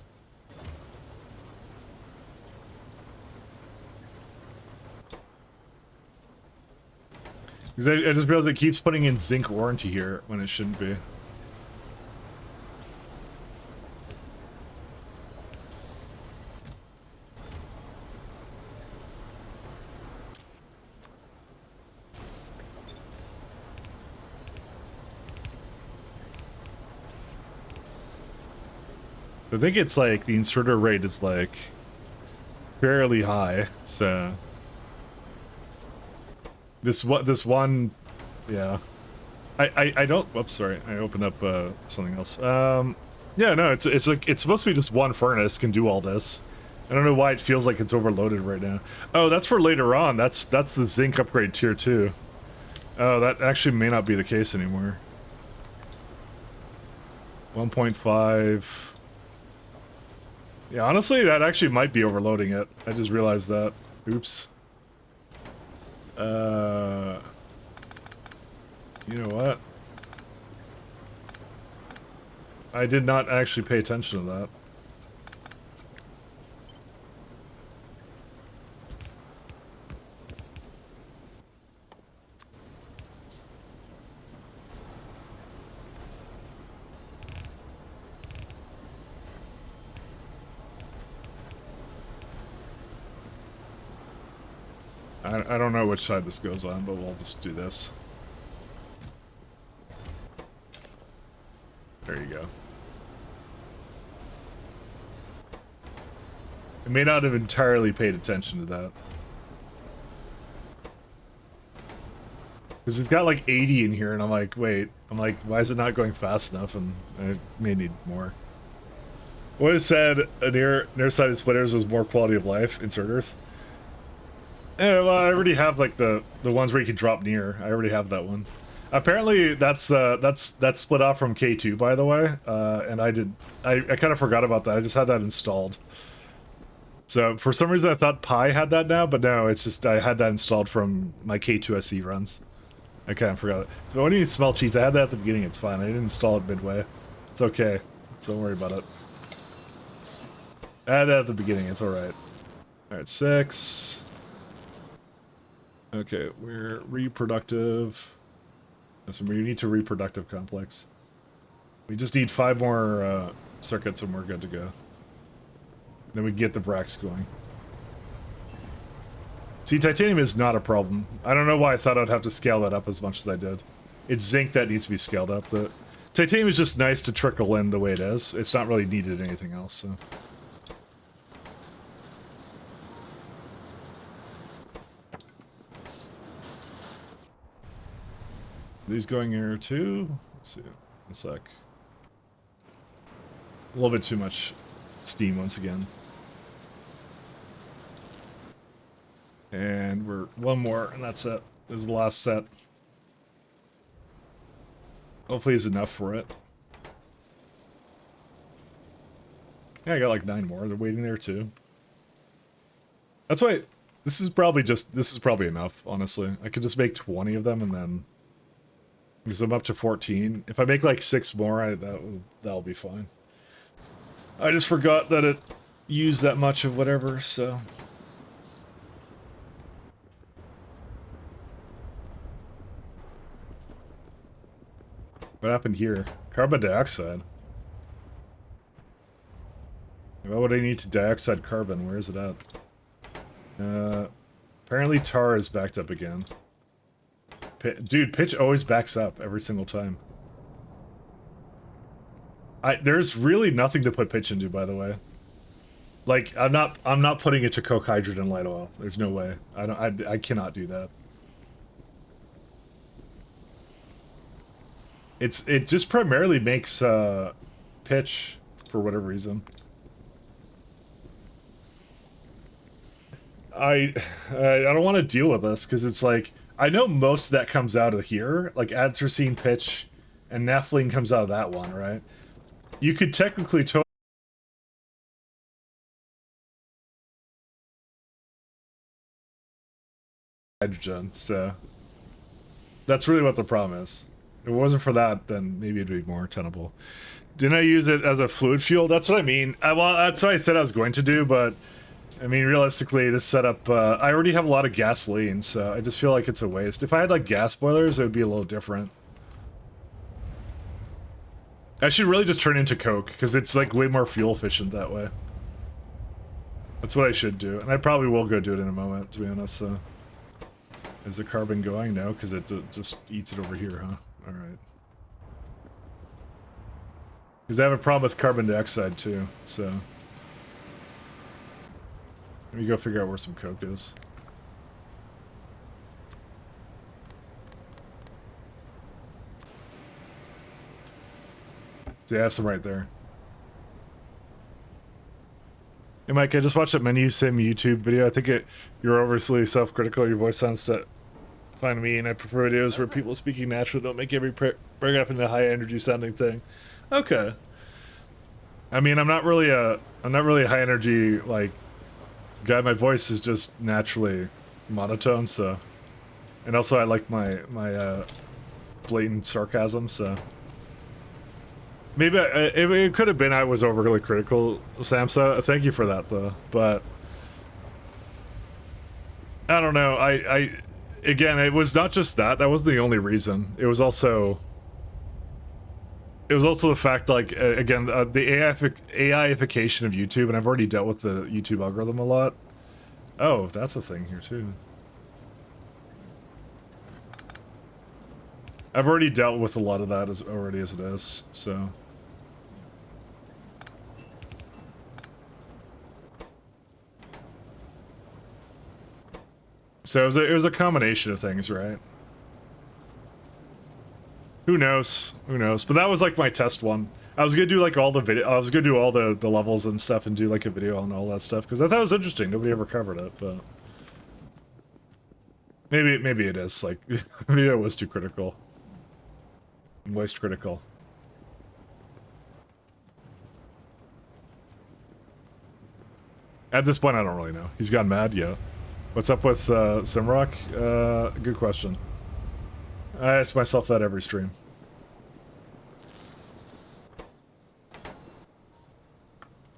Because I just realized it keeps putting in zinc warranty here when it shouldn't be. I think it's like the inserter rate is like fairly high, so this one, yeah. I don't. Whoops, sorry. I opened up something else. Yeah, no, it's like it's supposed to be just one furnace can do all this. I don't know why it feels like it's overloaded right now. Oh, that's for later on. That's the zinc upgrade tier 2. Oh, that actually may not be the case anymore. 1.5. Yeah, honestly, that actually might be overloading it. I just realized that. Oops. You know what? I did not actually pay attention to that. I don't know which side this goes on, but we'll just do this. There you go. I may not have entirely paid attention to that. Because it's got like 80 in here, and I'm like, wait. I'm like, why is it not going fast enough? And I may need more. What it said, near-sided splitters was more quality of life inserters. Yeah, well, I already have like the ones where you can drop near. I already have that one. Apparently, that's split off from K2, by the way. And I kind of forgot about that. I just had that installed. So for some reason, I thought Pi had that now, but no, it's just I had that installed from my K2 SE runs. I kind of forgot it. So when you smell cheats, I had that at the beginning. It's fine. I didn't install it midway. It's okay. So don't worry about it. I had that at the beginning. It's all right. All right, 6. Okay, we're reproductive. So we need to reproductive complex. We just need 5 more circuits and we're good to go. Then we can get the Brax going. See, titanium is not a problem. I don't know why I thought I'd have to scale that up as much as I did. It's zinc that needs to be scaled up. The titanium is just nice to trickle in the way it is. It's not really needed anything else, so... These going here too? Let's see. 1 sec. A little bit too much steam once again. And we're 1 more, and that's it. This is the last set. Hopefully it's enough for it. Yeah, I got like 9 more. They're waiting there too. That's why this is probably enough, honestly. I could just make 20 of them and then... Because I'm up to 14. If I make like 6 more, that'll be fine. I just forgot that it used that much of whatever, so... What happened here? Carbon dioxide. What would I need to dioxide carbon? Where is it at? Apparently tar is backed up again. Dude, pitch always backs up every single time. There's really nothing to put pitch into, by the way. Like, I'm not putting it to coke hydrogen light oil. There's no way. I cannot do that. It just primarily makes pitch for whatever reason. I don't want to deal with this because it's like I know most of that comes out of here, like atrazine pitch and naphthalene comes out of that one, right? You could technically hydrogen, so that's really what the problem is. If it wasn't for that, then maybe it'd be more tenable. Didn't I use it as a fluid fuel? That's what I mean. Well, that's what I said I was going to do, but I mean, realistically, this setup, I already have a lot of gasoline, so I just feel like it's a waste. If I had, like, gas boilers, it would be a little different. I should really just turn into coke, because it's, like, way more fuel efficient that way. That's what I should do, and I probably will go do it in a moment, to be honest, so... Is the carbon going? No, because it just eats it over here, huh? Alright. Because I have a problem with carbon dioxide, too, so... Let me go figure out where some coke is. See, I have some right there. Hey Mike, I just watched that menu sim YouTube video. I think you're overly self-critical. Your voice sounds fine to me, and I prefer videos where people speaking naturally don't make every paragraph into a high energy sounding thing. Okay. I mean, I'm not really a high energy like guy. My voice is just naturally monotone, so, and also I like my blatant sarcasm, so maybe it could have been I was overly critical, Samsa. Thank you for that though, but I don't know. I again, it was not just that. That wasn't the only reason. It was also the fact, like, again, the AIification of YouTube, and I've already dealt with the YouTube algorithm a lot. Oh, that's a thing here, too. I've already dealt with a lot of that already as it is, so... So it was a combination of things, right? Who knows? Who knows? But that was like my test one. I was gonna do like all the video. I was gonna do all the levels and stuff and do like a video on all that stuff because I thought it was interesting. Nobody ever covered it, but maybe it is like maybe it was too critical, waste critical. At this point, I don't really know. He's gone mad, yeah. What's up with Simrock? Good question. I ask myself that every stream.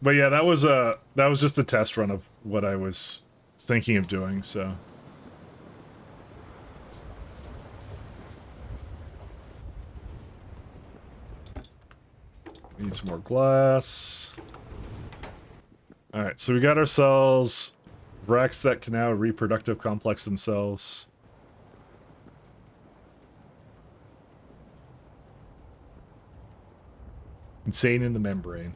But yeah, that was just a test run of what I was thinking of doing, so. Need some more glass. Alright, so we got ourselves wrecks that can now reproductive complex themselves. Insane in the membrane.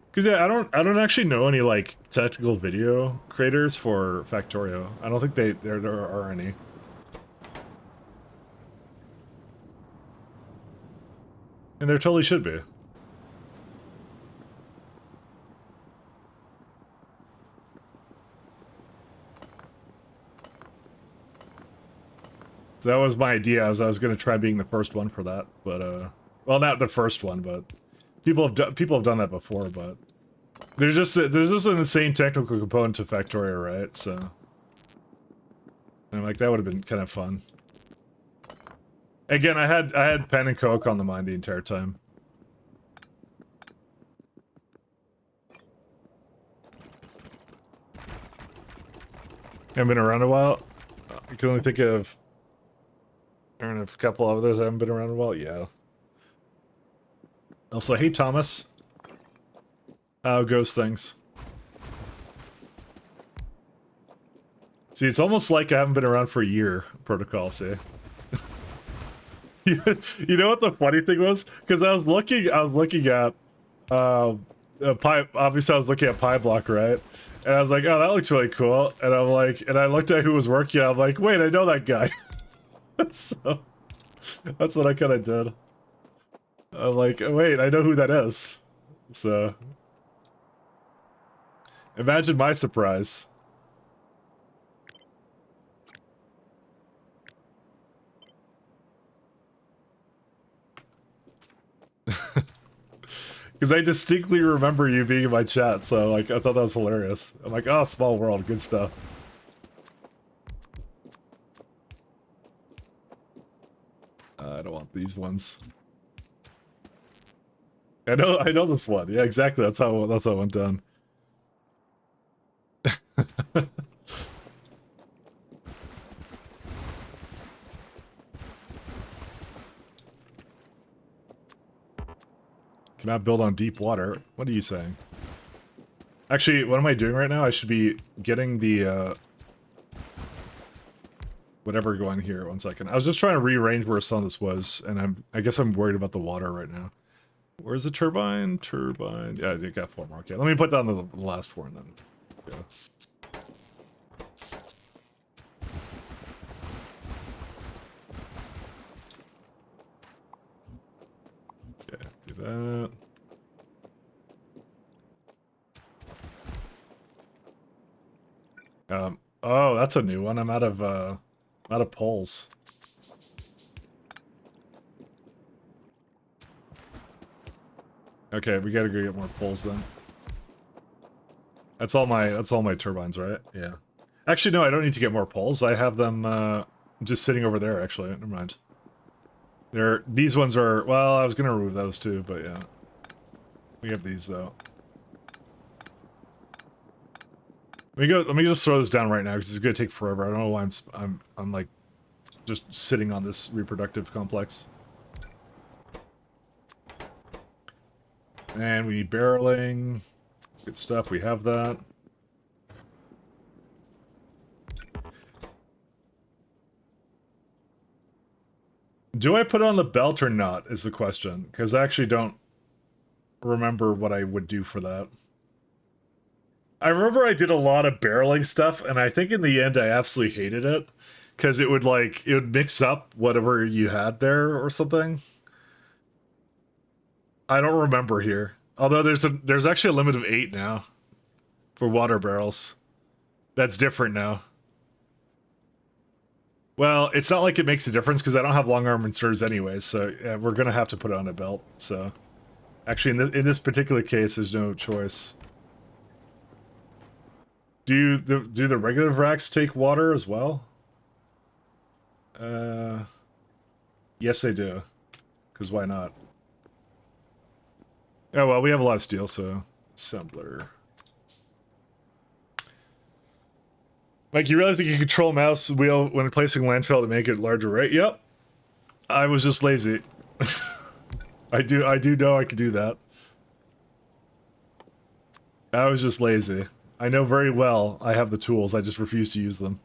Because yeah, I don't actually know any like technical video creators for Factorio. I don't think there are any. And there totally should be. So that was my idea. I was going to try being the first one for that, but well, not the first one, but people have done that before. But there's just an insane technical component to Factorio, right? So I'm like, that would have been kind of fun. Again, I had pen and coke on the mind the entire time. Haven't been around a while. I can only think of, I don't know, a couple of others that haven't been around a while. Yeah. Also, hey Thomas. How goes things? See, it's almost like I haven't been around for a year. Protocol, see. You know what the funny thing was? Because I was looking at obviously I was looking at Pyblock, right? And I was like, oh, that looks really cool. And I'm like, and I looked at who was working. I'm like, wait, I know that guy. So that's what I kind of did. I'm like, wait, I know who that is. So imagine my surprise. Because I distinctly remember you being in my chat, so like I thought that was hilarious. I'm like, oh, small world, good stuff. I don't want these ones. I know this one. Yeah, exactly. That's how it went down. Cannot build on deep water. What are you saying? Actually, what am I doing right now? I should be getting the whatever going here. 1 second. I was just trying to rearrange where some of this was, and I guess I'm worried about the water right now. Where's the turbine? Turbine. Yeah, I got 4 more. Okay, let me put down the last 4 and then go. Okay, do that. Oh, that's a new one. I'm out of poles. Okay, we gotta go get more poles then. That's all my turbines, right? Yeah. Actually, no, I don't need to get more poles. I have them just sitting over there. Actually, never mind. These ones are, well, I was gonna remove those too, but yeah. We have these though. Let me just throw this down right now because it's gonna take forever. I don't know why I'm like just sitting on this reproductive complex. And we need barreling. Good stuff, we have that. Do I put it on the belt or not, is the question. Because I actually don't remember what I would do for that. I remember I did a lot of barreling stuff, and I think in the end I absolutely hated it. Because it would mix up whatever you had there or something. I don't remember here. Although there's actually a limit of 8 now for water barrels. That's different now. Well, it's not like it makes a difference because I don't have long arm inserters anyways, so yeah, we're gonna have to put it on a belt. So, actually, in this particular case, there's no choice. Do the regular racks take water as well? Yes, they do. Because why not? Oh well, we have a lot of steel, so assembler. Like, you realize you can control mouse wheel when placing landfill to make it larger, right? Yep. I was just lazy. I do know I could do that. I was just lazy. I know very well I have the tools, I just refuse to use them.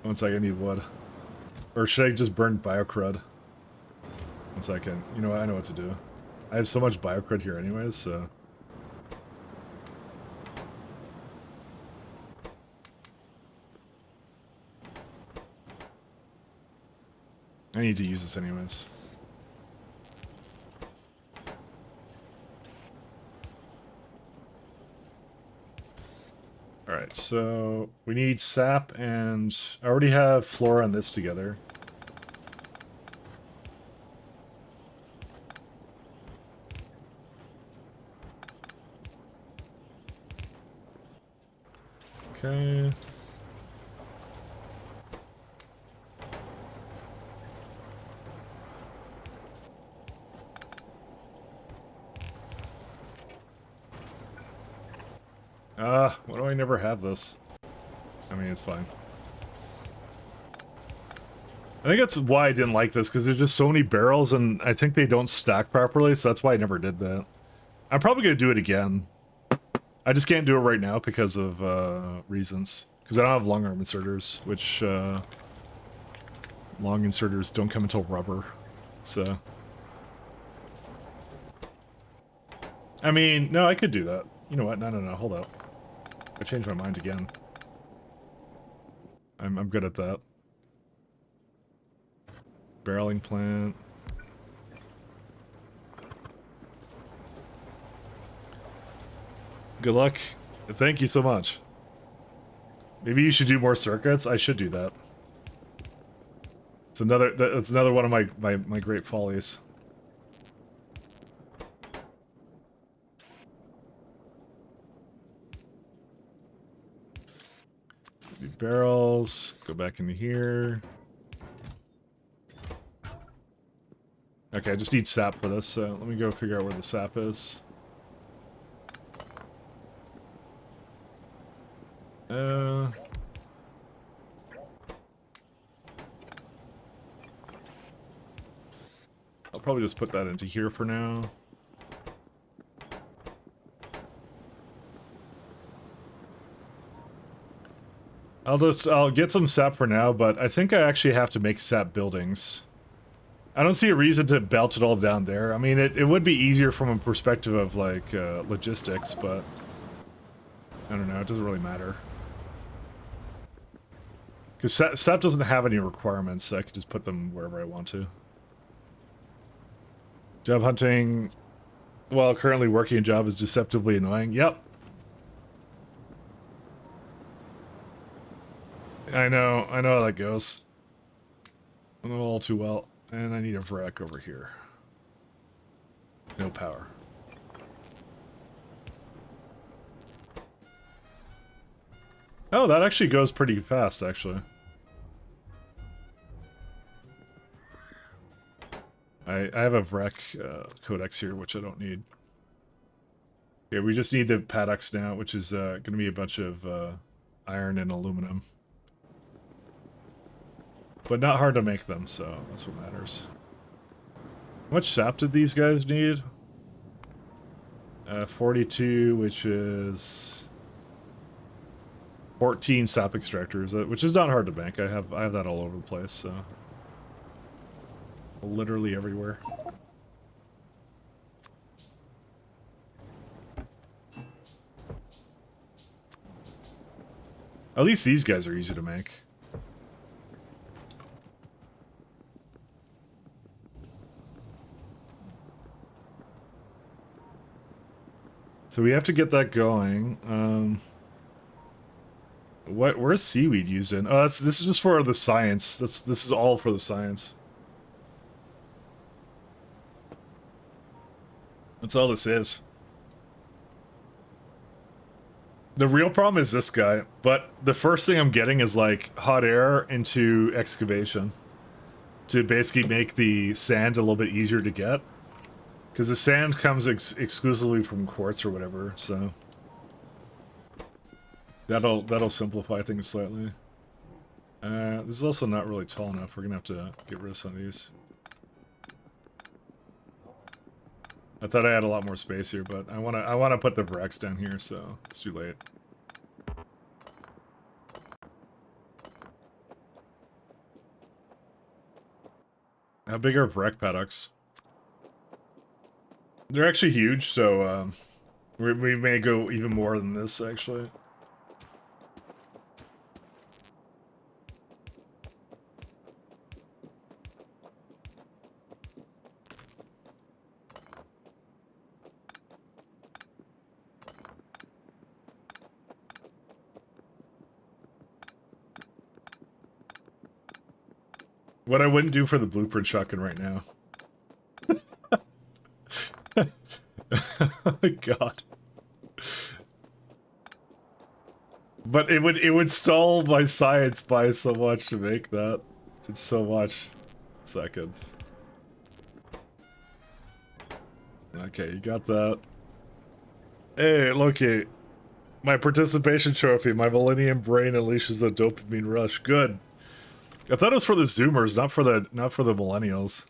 One second, I need wood. Or should I just burn biocrud? One second. You know what, I know what to do. I have so much biocrud here anyways, so... I need to use this anyways. Alright, so we need sap and I already have flora and this together. Okay. Why do I never have this? I mean, it's fine. I think that's why I didn't like this, because there's just so many barrels, and I think they don't stack properly, so that's why I never did that. I'm probably going to do it again. I just can't do it right now because of reasons. Because I don't have long arm inserters, which long inserters don't come until rubber, so... I mean, no, I could do that. You know what? No, hold up. I changed my mind again. I'm good at that. Barreling plant. Good luck. Thank you so much. Maybe you should do more circuits. I should do that. It's another one of my great follies. Barrels, go back into here. Okay, I just need sap for this, so let me go figure out where the sap is. I'll probably just put that into here for now. I'll get some sap for now, but I think I actually have to make sap buildings. I don't see a reason to belt it all down there. I mean, it would be easier from a perspective of, like, logistics, but... I don't know, it doesn't really matter. Because sap doesn't have any requirements, so I could just put them wherever I want to. Job hunting, while currently working a job, is deceptively annoying. Yep. I know how that goes. I know all too well. And I need a wreck over here. No power. Oh, that actually goes pretty fast, actually. I have a wreck codex here, which I don't need. Yeah, we just need the paddocks now, which is going to be a bunch of iron and aluminum. But not hard to make them, so that's what matters. How much sap did these guys need? 42, which is 14 sap extractors, which is not hard to make. I have that all over the place, so literally everywhere. At least these guys are easy to make. So we have to get that going. Where's seaweed used in? Oh, this is just for the science. This is all for the science. That's all this is. The real problem is this guy, but the first thing I'm getting is like hot air into excavation to basically make the sand a little bit easier to get. Because the sand comes exclusively from quartz or whatever, so that'll simplify things slightly. This is also not really tall enough. We're gonna have to get rid of some of these. I thought I had a lot more space here, but I wanna put the wrecks down here, so it's too late. How big are wreck paddocks? They're actually huge, so we may go even more than this, actually. What I wouldn't do for the blueprint shotgun right now. Oh my god. But it would stall my science by so much to make that. It's so much. Second. Okay, you got that. Hey, looky. My participation trophy, my Millennium Brain unleashes a dopamine rush. Good. I thought it was for the Zoomers, not for the Millennials.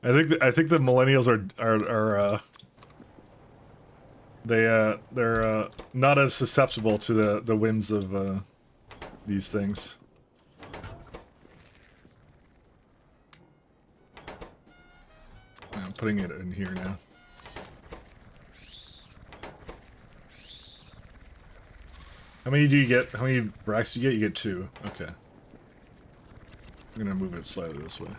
I think the Millennials they're not as susceptible to the whims of these things. I'm putting it in here now. How many do you get? How many racks do you get? You get 2. Okay. I'm gonna move it slightly this way.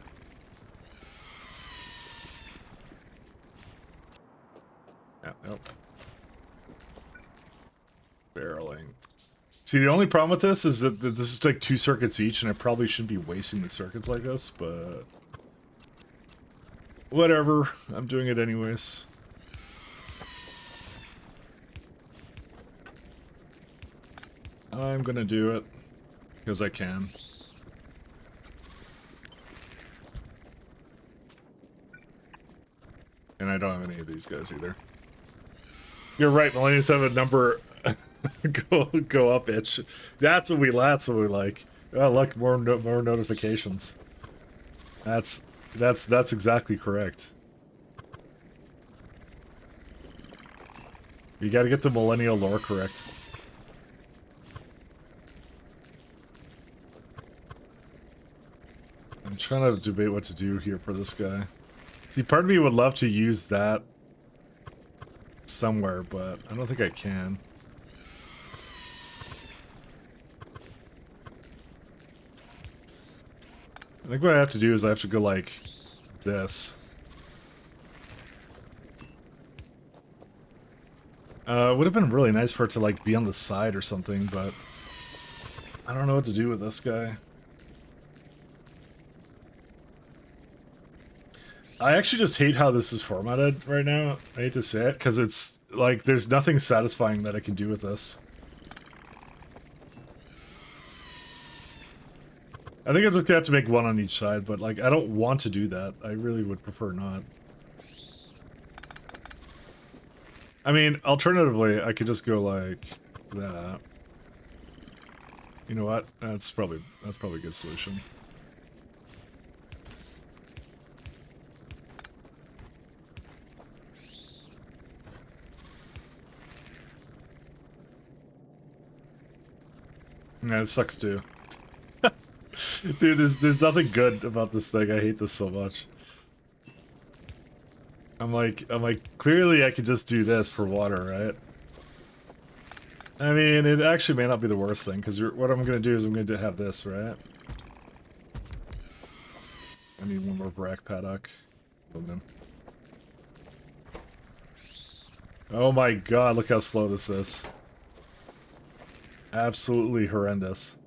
Nope. Barreling. See, the only problem with this is that this is like 2 circuits each, and I probably shouldn't be wasting the circuits like this, but whatever. I'm doing it anyways. I'm gonna do it because I can. And I don't have any of these guys either. You're right, Millennials have a number go up itch. That's what we like. Oh, look, more notifications. That's exactly correct. You gotta get the millennial lore correct. I'm trying to debate what to do here for this guy. See, part of me would love to use that somewhere, but I don't think I can. I think what I have to do is I have to go like this. It would have been really nice for it to like be on the side or something, but I don't know what to do with this guy. I actually just hate how this is formatted right now. I hate to say it, because it's like there's nothing satisfying that I can do with this. I think I'm just gonna have to make one on each side, but like I don't want to do that. I really would prefer not. I mean, alternatively, I could just go like that. You know what? That's probably a good solution. Yeah, it sucks too. Dude, there's nothing good about this thing. I hate this so much. I'm like, clearly I could just do this for water, right? I mean, it actually may not be the worst thing, because what I'm going to do is I'm going to have this, right? I need one more brack paddock. Aluminum. Oh my god, look how slow this is. Absolutely horrendous.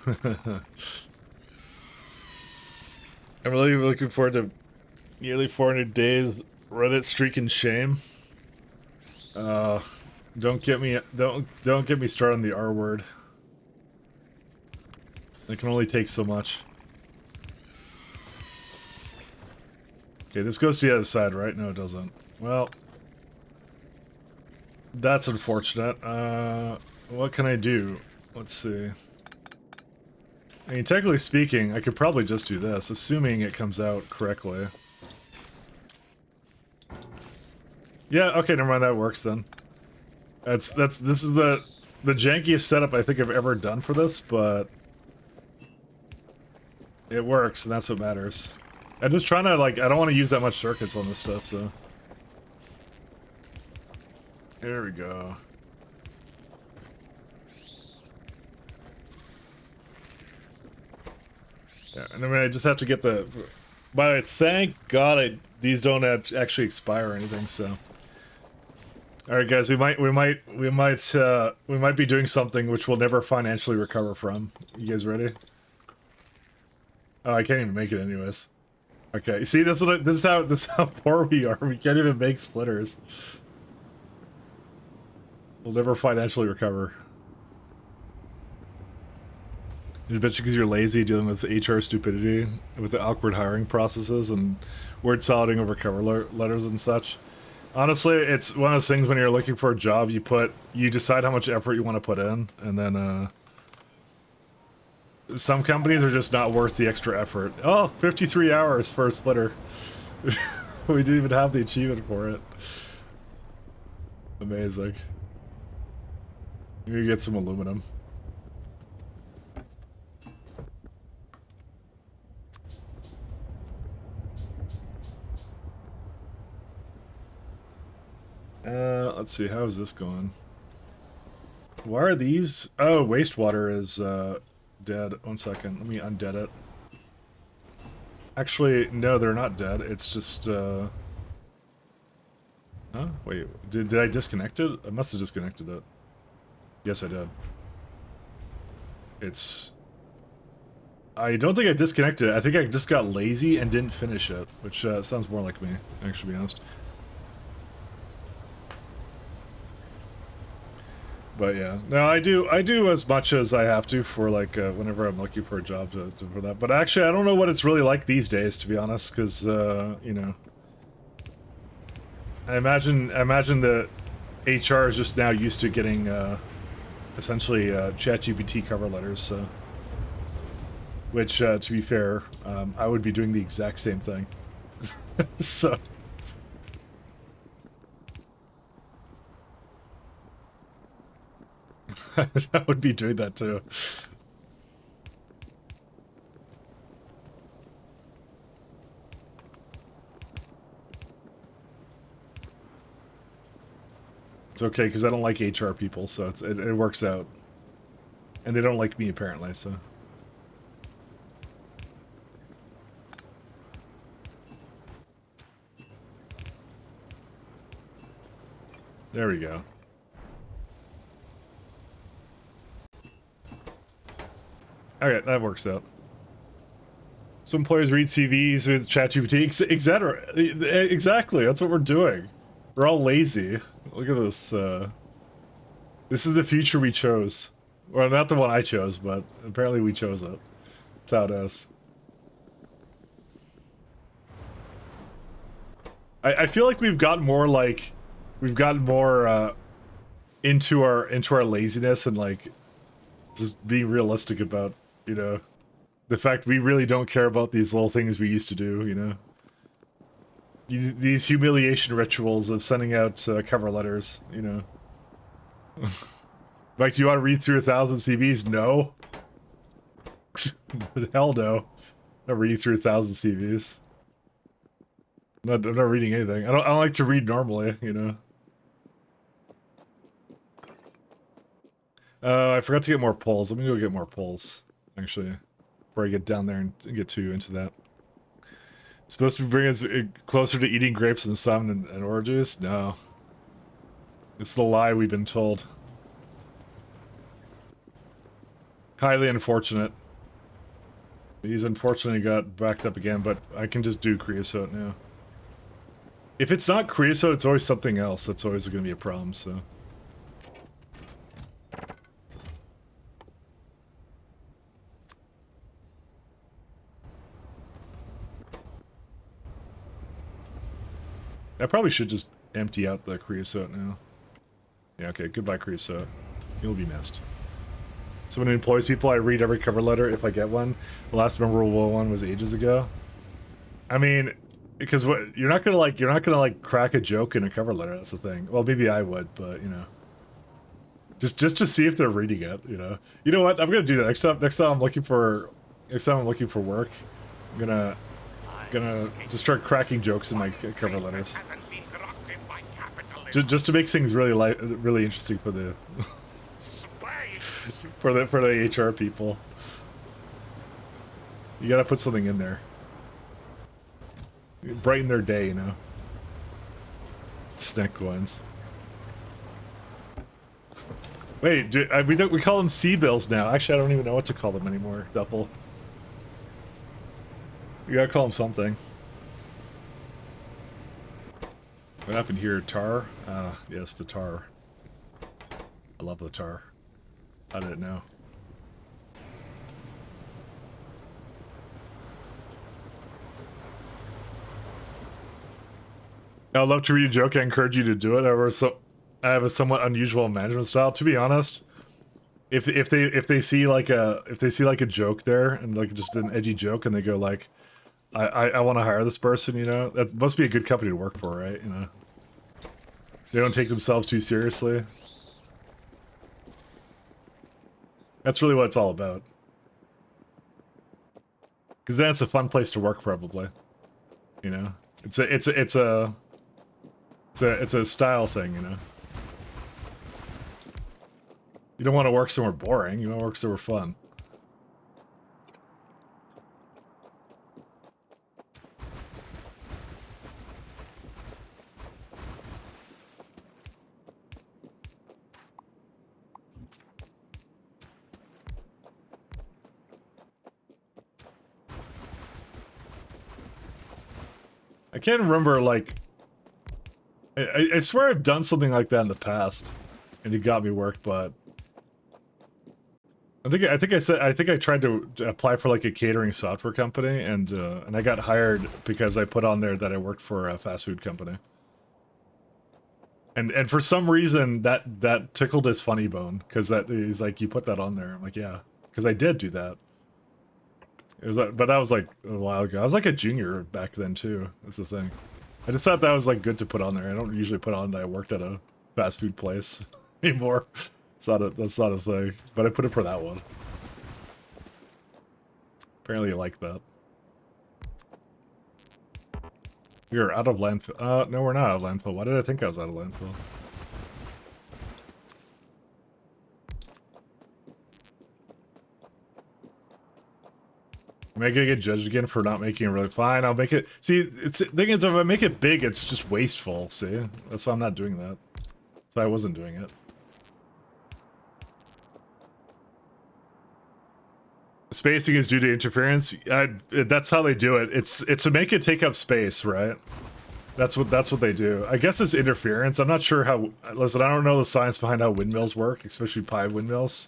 I'm really looking forward to nearly 400 days Reddit streak in shame. Don't get me started on the R word. It can only take so much. Okay, this goes to the other side, right? No, it doesn't. Well, that's unfortunate. What can I do? Let's see. I mean, technically speaking, I could probably just do this, assuming it comes out correctly. Yeah, okay, never mind, that works then. This is the jankiest setup I think I've ever done for this, but it works, and that's what matters. I'm just trying to, like, I don't want to use that much circuits on this stuff, so. There we go. Yeah, and I mean, I just have to get the... But thank God these don't actually expire or anything, so... Alright guys, we might be doing something which we'll never financially recover from. You guys ready? Oh, I can't even make it anyways. Okay, see, this is how poor we are. We can't even make splitters. We'll never financially recover. I bet you because you're lazy dealing with HR stupidity, with the awkward hiring processes and word soliding over cover letters and such. Honestly, it's one of those things when you're looking for a job, you decide how much effort you want to put in, and then, some companies are just not worth the extra effort. Oh, 53 hours for a splitter. We didn't even have the achievement for it. Amazing. Maybe get some aluminum. Let's see, how is this going? Why are these? Oh, wastewater is, dead. 1 second, let me undead it. Actually, no, they're not dead, it's just, Huh? Wait, did I disconnect it? I must have disconnected it. Yes, I did. I don't think I disconnected it. I think I just got lazy and didn't finish it, which, sounds more like me, actually, to be honest. But yeah, no, I do as much as I have to for like whenever I'm looking for a job for that. But actually, I don't know what it's really like these days, to be honest, because you know, I imagine the HR is just now used to getting essentially ChatGPT cover letters. So, which to be fair, I would be doing the exact same thing. So. I would be doing that too. It's okay, because I don't like HR people, so it works out. And they don't like me, apparently, so... There we go. Okay, that works out. Some employers read CVs with ChatGPT, etc. Exactly, that's what we're doing. We're all lazy. Look at this. This is the future we chose. Well, not the one I chose, but apparently we chose it. That's how it is. I feel like we've gotten more like... We've gotten more into our laziness and like just being realistic about, you know, the fact we really don't care about these little things we used to do, you know? These humiliation rituals of sending out cover letters, you know? Like, do you want to read through 1,000 CVs? No. Hell no. Not reading through 1,000 CVs. I'm not reading anything. I don't like to read normally, you know? I forgot to get more poles. Let me go get more poles, actually, before I get down there and get too into that. It's supposed to bring us closer to eating grapes and salmon and oranges? No. It's the lie we've been told. Highly unfortunate. He's unfortunately got backed up again, but I can just do creosote now. If it's not creosote, it's always something else. That's always going to be a problem, so... I probably should just empty out the creosote now. Yeah, okay, goodbye creosote. You'll be missed. Someone who employs people, I read every cover letter if I get one. The last memorable one was ages ago. I mean, because what you're not gonna crack a joke in a cover letter, that's the thing. Well, maybe I would, but you know. Just to see if they're reading it, you know. You know what? I'm gonna do that. Next time I'm looking for work, I'm gonna just start cracking jokes in my cover letters. Just to make things really interesting for the for the HR people. You gotta put something in there. Brighten their day, you know. Snack ones. Wait, we call them C-bills now. Actually, I don't even know what to call them anymore, Duffel. You gotta call them something. What happened here? Tar? Yes, the tar. I love the tar. I didn't know. I'd love to read a joke. I encourage you to do it. I have a somewhat unusual management style. To be honest, if they see like a joke there and like just an edgy joke and they go like, I want to hire this person, you know, that must be a good company to work for, right? You know, they don't take themselves too seriously. That's really what it's all about. Because then it's a fun place to work, probably. You know, it's a style thing, you know. You don't want to work somewhere boring. You want to work somewhere fun. I can't remember, like... I swear I've done something like that in the past, and it got me work, but... I think I tried to apply for like a catering software company, and I got hired because I put on there that I worked for a fast food company. And for some reason that tickled his funny bone, because he's like, you put that on there. I'm like, yeah, because I did do that. It was like, but that was like a while ago. I was like a junior back then too. That's the thing. I just thought that was like good to put on there. I don't usually put on that I worked at a fast food place anymore. That's not a thing. But I put it for that one. Apparently you like that. We're out of landfill. No, we're not out of landfill. Why did I think I was out of landfill? Am I gonna get judged again for not making it really fine? I'll make it. See, the thing is, if I make it big, it's just wasteful. See, that's why I'm not doing that. So I wasn't doing it. Spacing is due to interference. That's how they do it. It's to make it take up space, right? That's what they do. I guess it's interference. I'm not sure how. Listen, I don't know the science behind how windmills work, especially pie windmills.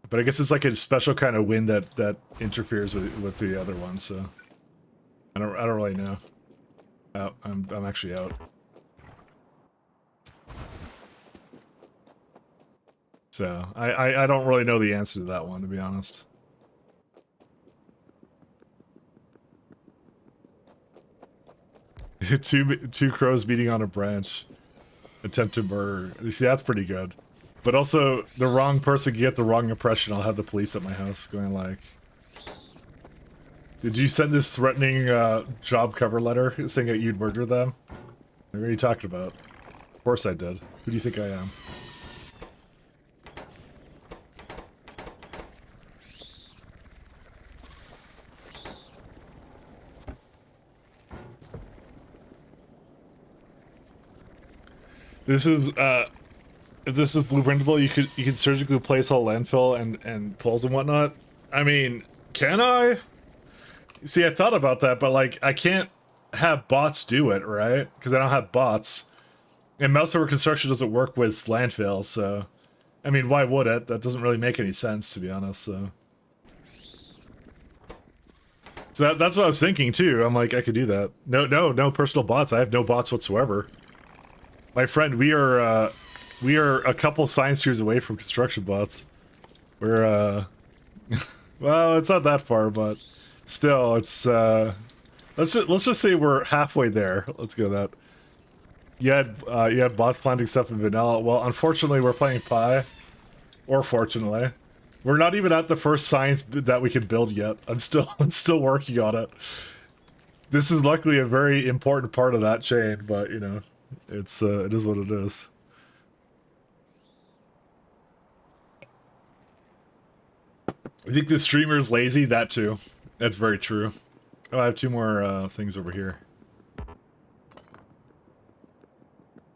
But I guess it's like a special kind of wind that interferes with the other ones. So I don't really know. Out. I'm actually out. So I don't really know the answer to that one, to be honest. two crows beating on a branch. Attempted murder. You see, that's pretty good. But also, the wrong person can get the wrong impression. I'll have the police at my house going like, did you send this threatening job cover letter saying that you'd murder them? What are you talking about? Of course I did. Who do you think I am? This is if this is blueprintable, you could surgically place all landfill and poles and whatnot. I mean, can I? See, I thought about that, but like I can't have bots do it, right? Because I don't have bots. And mouse over construction doesn't work with landfill, so I mean, why would it? That doesn't really make any sense, to be honest. So that's what I was thinking too. I'm like, I could do that. No personal bots. I have no bots whatsoever. My friend, we are a couple science trees away from construction bots. We're well, it's not that far, but still, it's let's just say we're halfway there. Let's go that. You had bots planting stuff in vanilla. Well, unfortunately, we're playing Pi, or fortunately, we're not even at the first science that we can build yet. I'm still working on it. This is luckily a very important part of that chain, but you know, it's it is what it is. I think the streamer's lazy. That too. That's very true. Oh, I have two more things over here.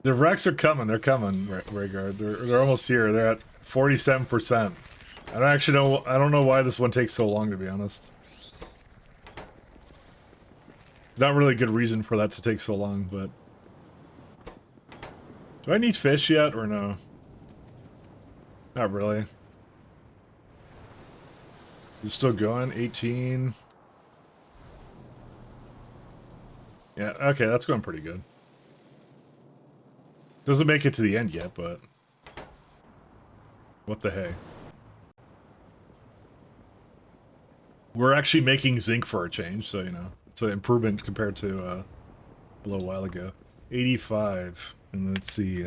The wrecks are coming. They're coming, Rhaegar. They're almost here. They're at 47%. I don't actually know. I don't know why this one takes so long, to be honest. It's not really a good reason for that to take so long, but do I need fish yet or no? Not really. It's still going. 18. Yeah. Okay, that's going pretty good. Doesn't make it to the end yet, but what the hey? We're actually making zinc for a change, so you know it's an improvement compared to a little while ago. 85, and let's see,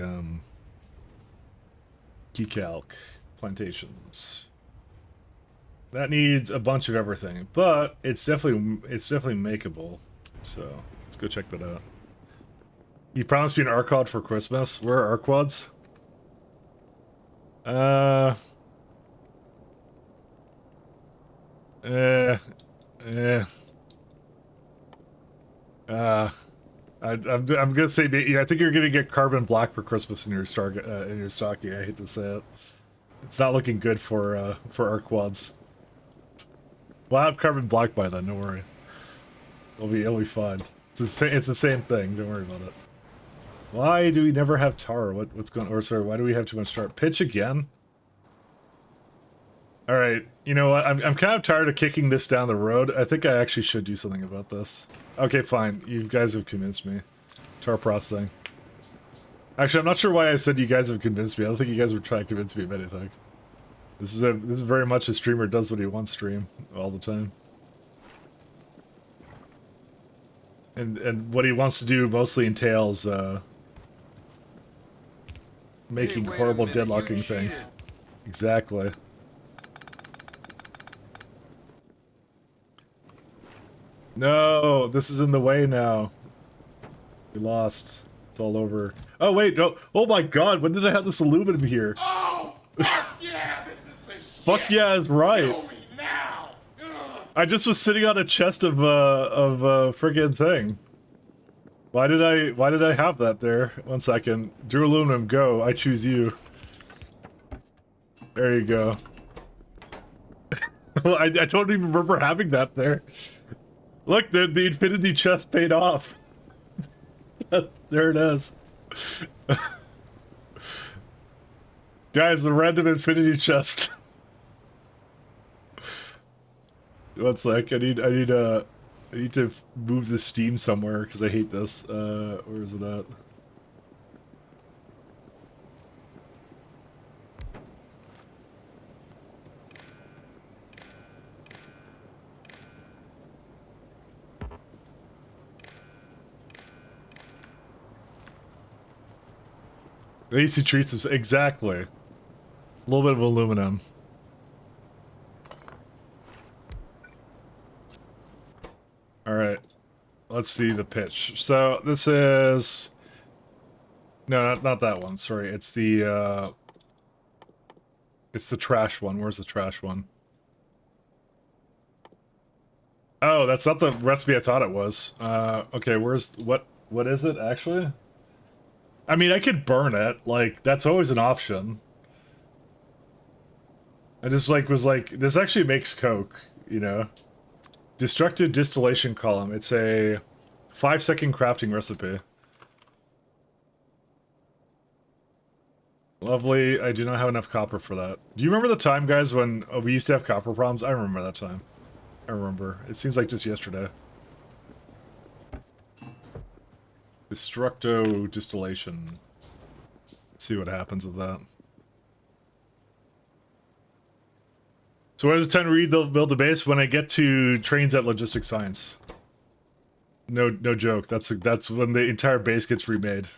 key calc plantations. That needs a bunch of everything, but it's definitely makeable. So let's go check that out. You promised me an Arquad for Christmas. Where are Arquads? I'm gonna say, yeah, I think you're gonna get carbon black for Christmas in your stocking. I hate to say it. It's not looking good for Arquads. We'll have carbon black by then. Don't worry. It'll be fine. It's the same thing. Don't worry about it. Why do we never have tar? What's going on? Or sorry, why do we have too much tar? Pitch again? Alright, you know what? I'm kind of tired of kicking this down the road. I think I actually should do something about this. Okay, fine. You guys have convinced me. Tar processing. Actually, I'm not sure why I said you guys have convinced me. I don't think you guys were trying to convince me of anything. This is very much a streamer does what he wants stream all the time. And what he wants to do mostly entails making horrible deadlocking things. Exactly. No, this is in the way now. We lost. It's all over. Oh wait, no. Oh my god, when did I have this aluminum here? Oh, fuck yeah, this is the shit. Fuck yeah is right. Kill me now. I just was sitting on a chest of friggin' thing. Why did I have that there? 1 second. Drew aluminum, go. I choose you. There you go. Well, I don't even remember having that there. Look, the infinity chest paid off. There it is. Guys, the random infinity chest. 1 sec. I need to move the steam somewhere because I hate this. Where is it at? AC treats us exactly. A little bit of aluminum. Alright. Let's see the pitch. So this is no, not that one, sorry. It's the trash one. Where's the trash one? Oh, that's not the recipe I thought it was. Okay, what is it actually? I mean, I could burn it. Like, that's always an option. I just, like, was like, this actually makes coke, you know? Destructive distillation column. It's a 5-second crafting recipe. Lovely. I do not have enough copper for that. Do you remember the time, guys, when we used to have copper problems? I remember that time. I remember. It seems like just yesterday. Destructo distillation. Let's see what happens with that. So when is it time to build the base? When I get to trains at logistics science. No joke. That's when the entire base gets remade.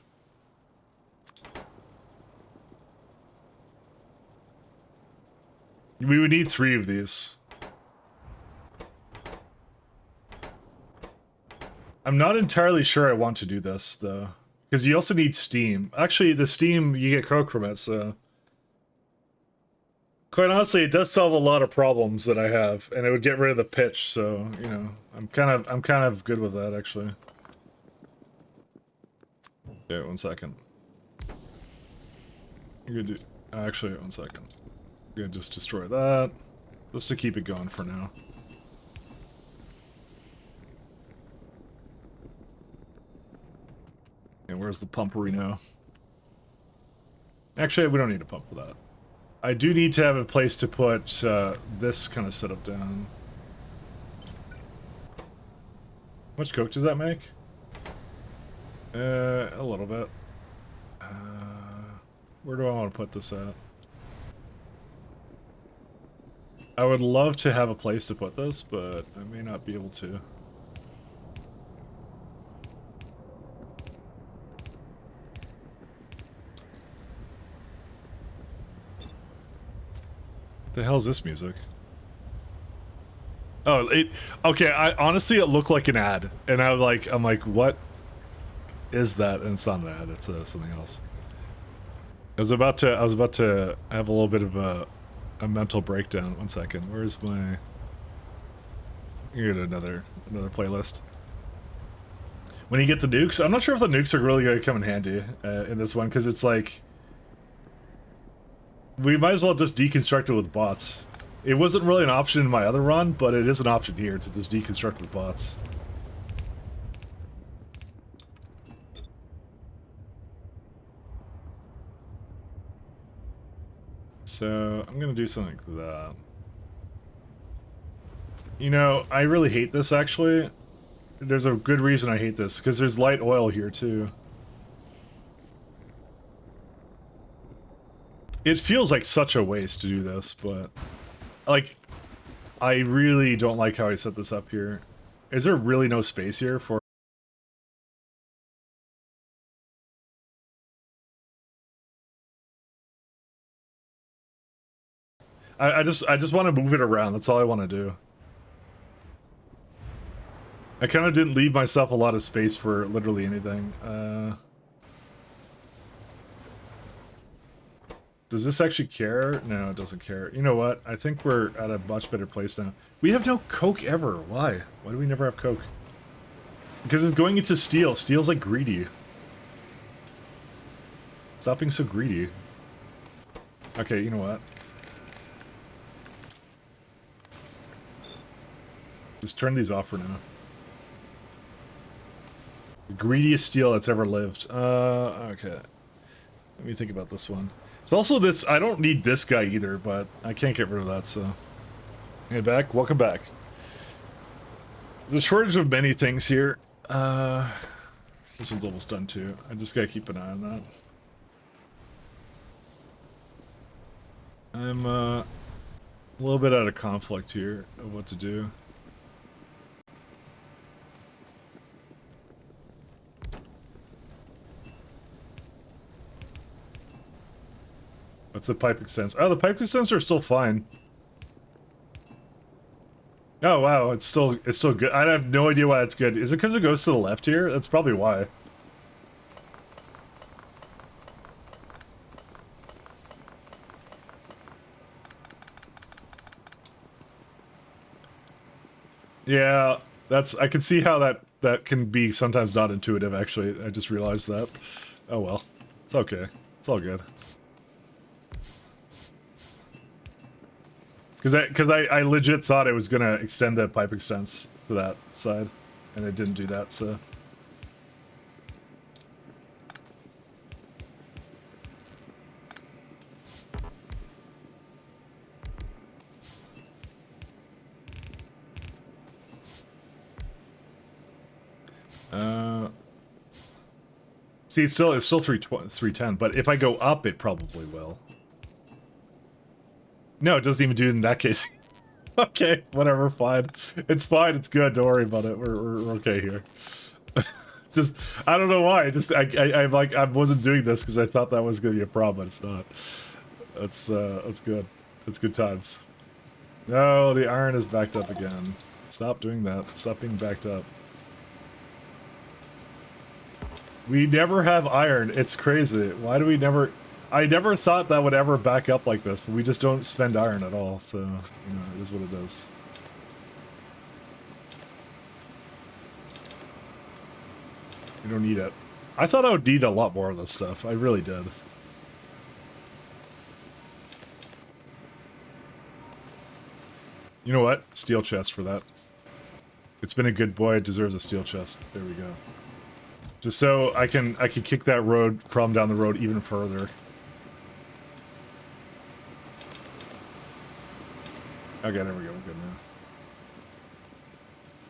We would need 3 of these. I'm not entirely sure I want to do this, though. Because you also need steam. Actually, the steam, you get coke from it, so... Quite honestly, it does solve a lot of problems that I have, and it would get rid of the pitch, so, you know, I'm kind of good with that, actually. Yeah, 1 second. You're gonna do... Actually, 1 second. I'm gonna just destroy that. Just to keep it going for now. And where's the pumperino? Actually, we don't need a pump for that. I do need to have a place to put this kind of setup down. How much coke does that make? A little bit. Where do I want to put this at? I would love to have a place to put this, but I may not be able to. The hell is this music? Oh, okay, honestly it looked like an ad, and I'm like, what is that? And it's not an ad, it's something else. I was about to have a little bit of a mental breakdown. 1 second. Where's my... Get another playlist. When you get the nukes, I'm not sure if the nukes are really going to come in handy in this one, because it's like... We might as well just deconstruct it with bots. It wasn't really an option in my other run, but it is an option here to just deconstruct with bots. So, I'm gonna do something like that. You know, I really hate this, actually. There's a good reason I hate this, because there's light oil here, too. It feels like such a waste to do this, but... Like, I really don't like how I set this up here. Is there really no space here for... I just want to move it around, that's all I want to do. I kind of didn't leave myself a lot of space for literally anything. Does this actually care? No, it doesn't care. You know what? I think we're at a much better place now. We have no coke ever. Why? Why do we never have coke? Because it's going into steel. Steel's like greedy. Stop being so greedy. Okay, you know what? Just turn these off for now. The greediest steel that's ever lived. Okay. Let me think about this one. It's also this, I don't need this guy either, but I can't get rid of that, so. Hey, back. Welcome back. There's a shortage of many things here. This one's almost done too. I just gotta keep an eye on that. I'm, a little bit out of conflict here of what to do. What's the pipe extensor? Oh, the pipe extensor is still fine. Oh wow, it's still good. I have no idea why it's good. Is it because it goes to the left here? That's probably why. Yeah, I can see how that can be sometimes not intuitive. Actually, I just realized that. Oh well. It's okay. It's all good. Because I legit thought it was gonna extend the pipe extents to that side, and it didn't do that, so. See, it's still 310, but if I go up, it probably will. No, it doesn't even do it in that case. Okay, whatever, fine. It's fine, it's good, don't worry about it. We're okay here. Just, I don't know why, I'm like, I wasn't doing this because I thought that was gonna be a problem, but it's not. That's good. It's good times. No, the iron is backed up again. Stop doing that. Stop being backed up. We never have iron. It's crazy. Why do we never... I never thought that would ever back up like this, but we just don't spend iron at all, so, you know, it is what it is. We don't need it. I thought I would need a lot more of this stuff. I really did. You know what? Steel chest for that. It's been a good boy. It deserves a steel chest. There we go. Just so I can kick that road problem down the road even further. Okay, there we go. We're good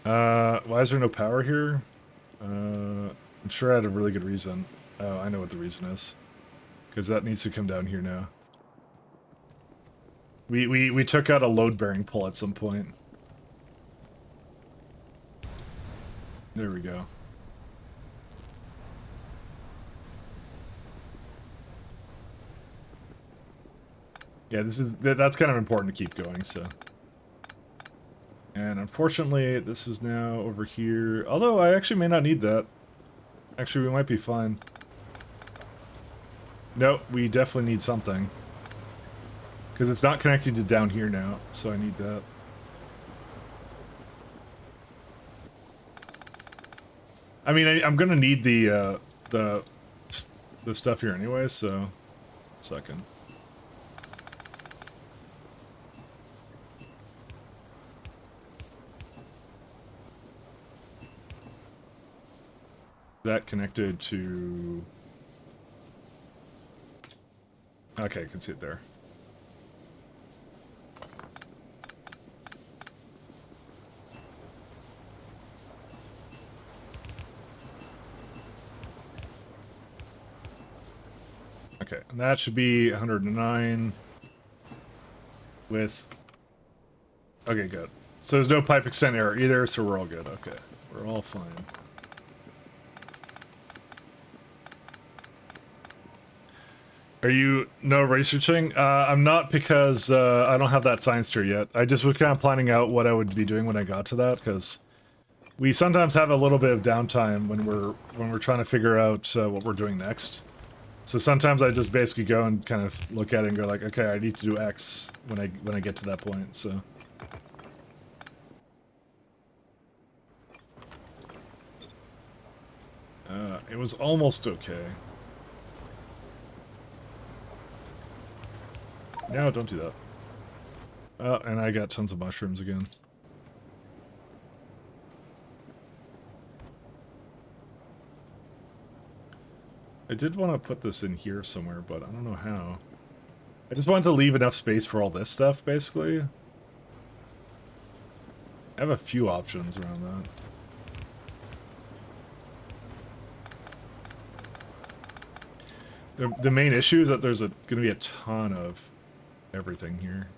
now. Why is there no power here? I'm sure I had a really good reason. Oh, I know what the reason is. Because that needs to come down here now. We took out a load-bearing pull at some point. There we go. Yeah, that's kind of important to keep going, so. And unfortunately, this is now over here. Although, I actually may not need that. Actually, we might be fine. Nope, we definitely need something. Because it's not connected to down here now, so I need that. I mean, I'm gonna need the stuff here anyway, so... Second. That connected to... Okay, I can see it there. Okay, and that should be 109 with... Okay, good. So there's no pipe extend error either, so we're all good. Okay, we're all fine. Are you no researching? I'm not because I don't have that science tier yet. I just was kind of planning out what I would be doing when I got to that, because we sometimes have a little bit of downtime when we're trying to figure out what we're doing next. So sometimes I just basically go and kind of look at it and go like, okay, I need to do X when I get to that point. So. It was almost okay. No, don't do that. Oh, and I got tons of mushrooms again. I did want to put this in here somewhere, but I don't know how. I just wanted to leave enough space for all this stuff, basically. I have a few options around that. The main issue is that there's going to be a ton of everything here.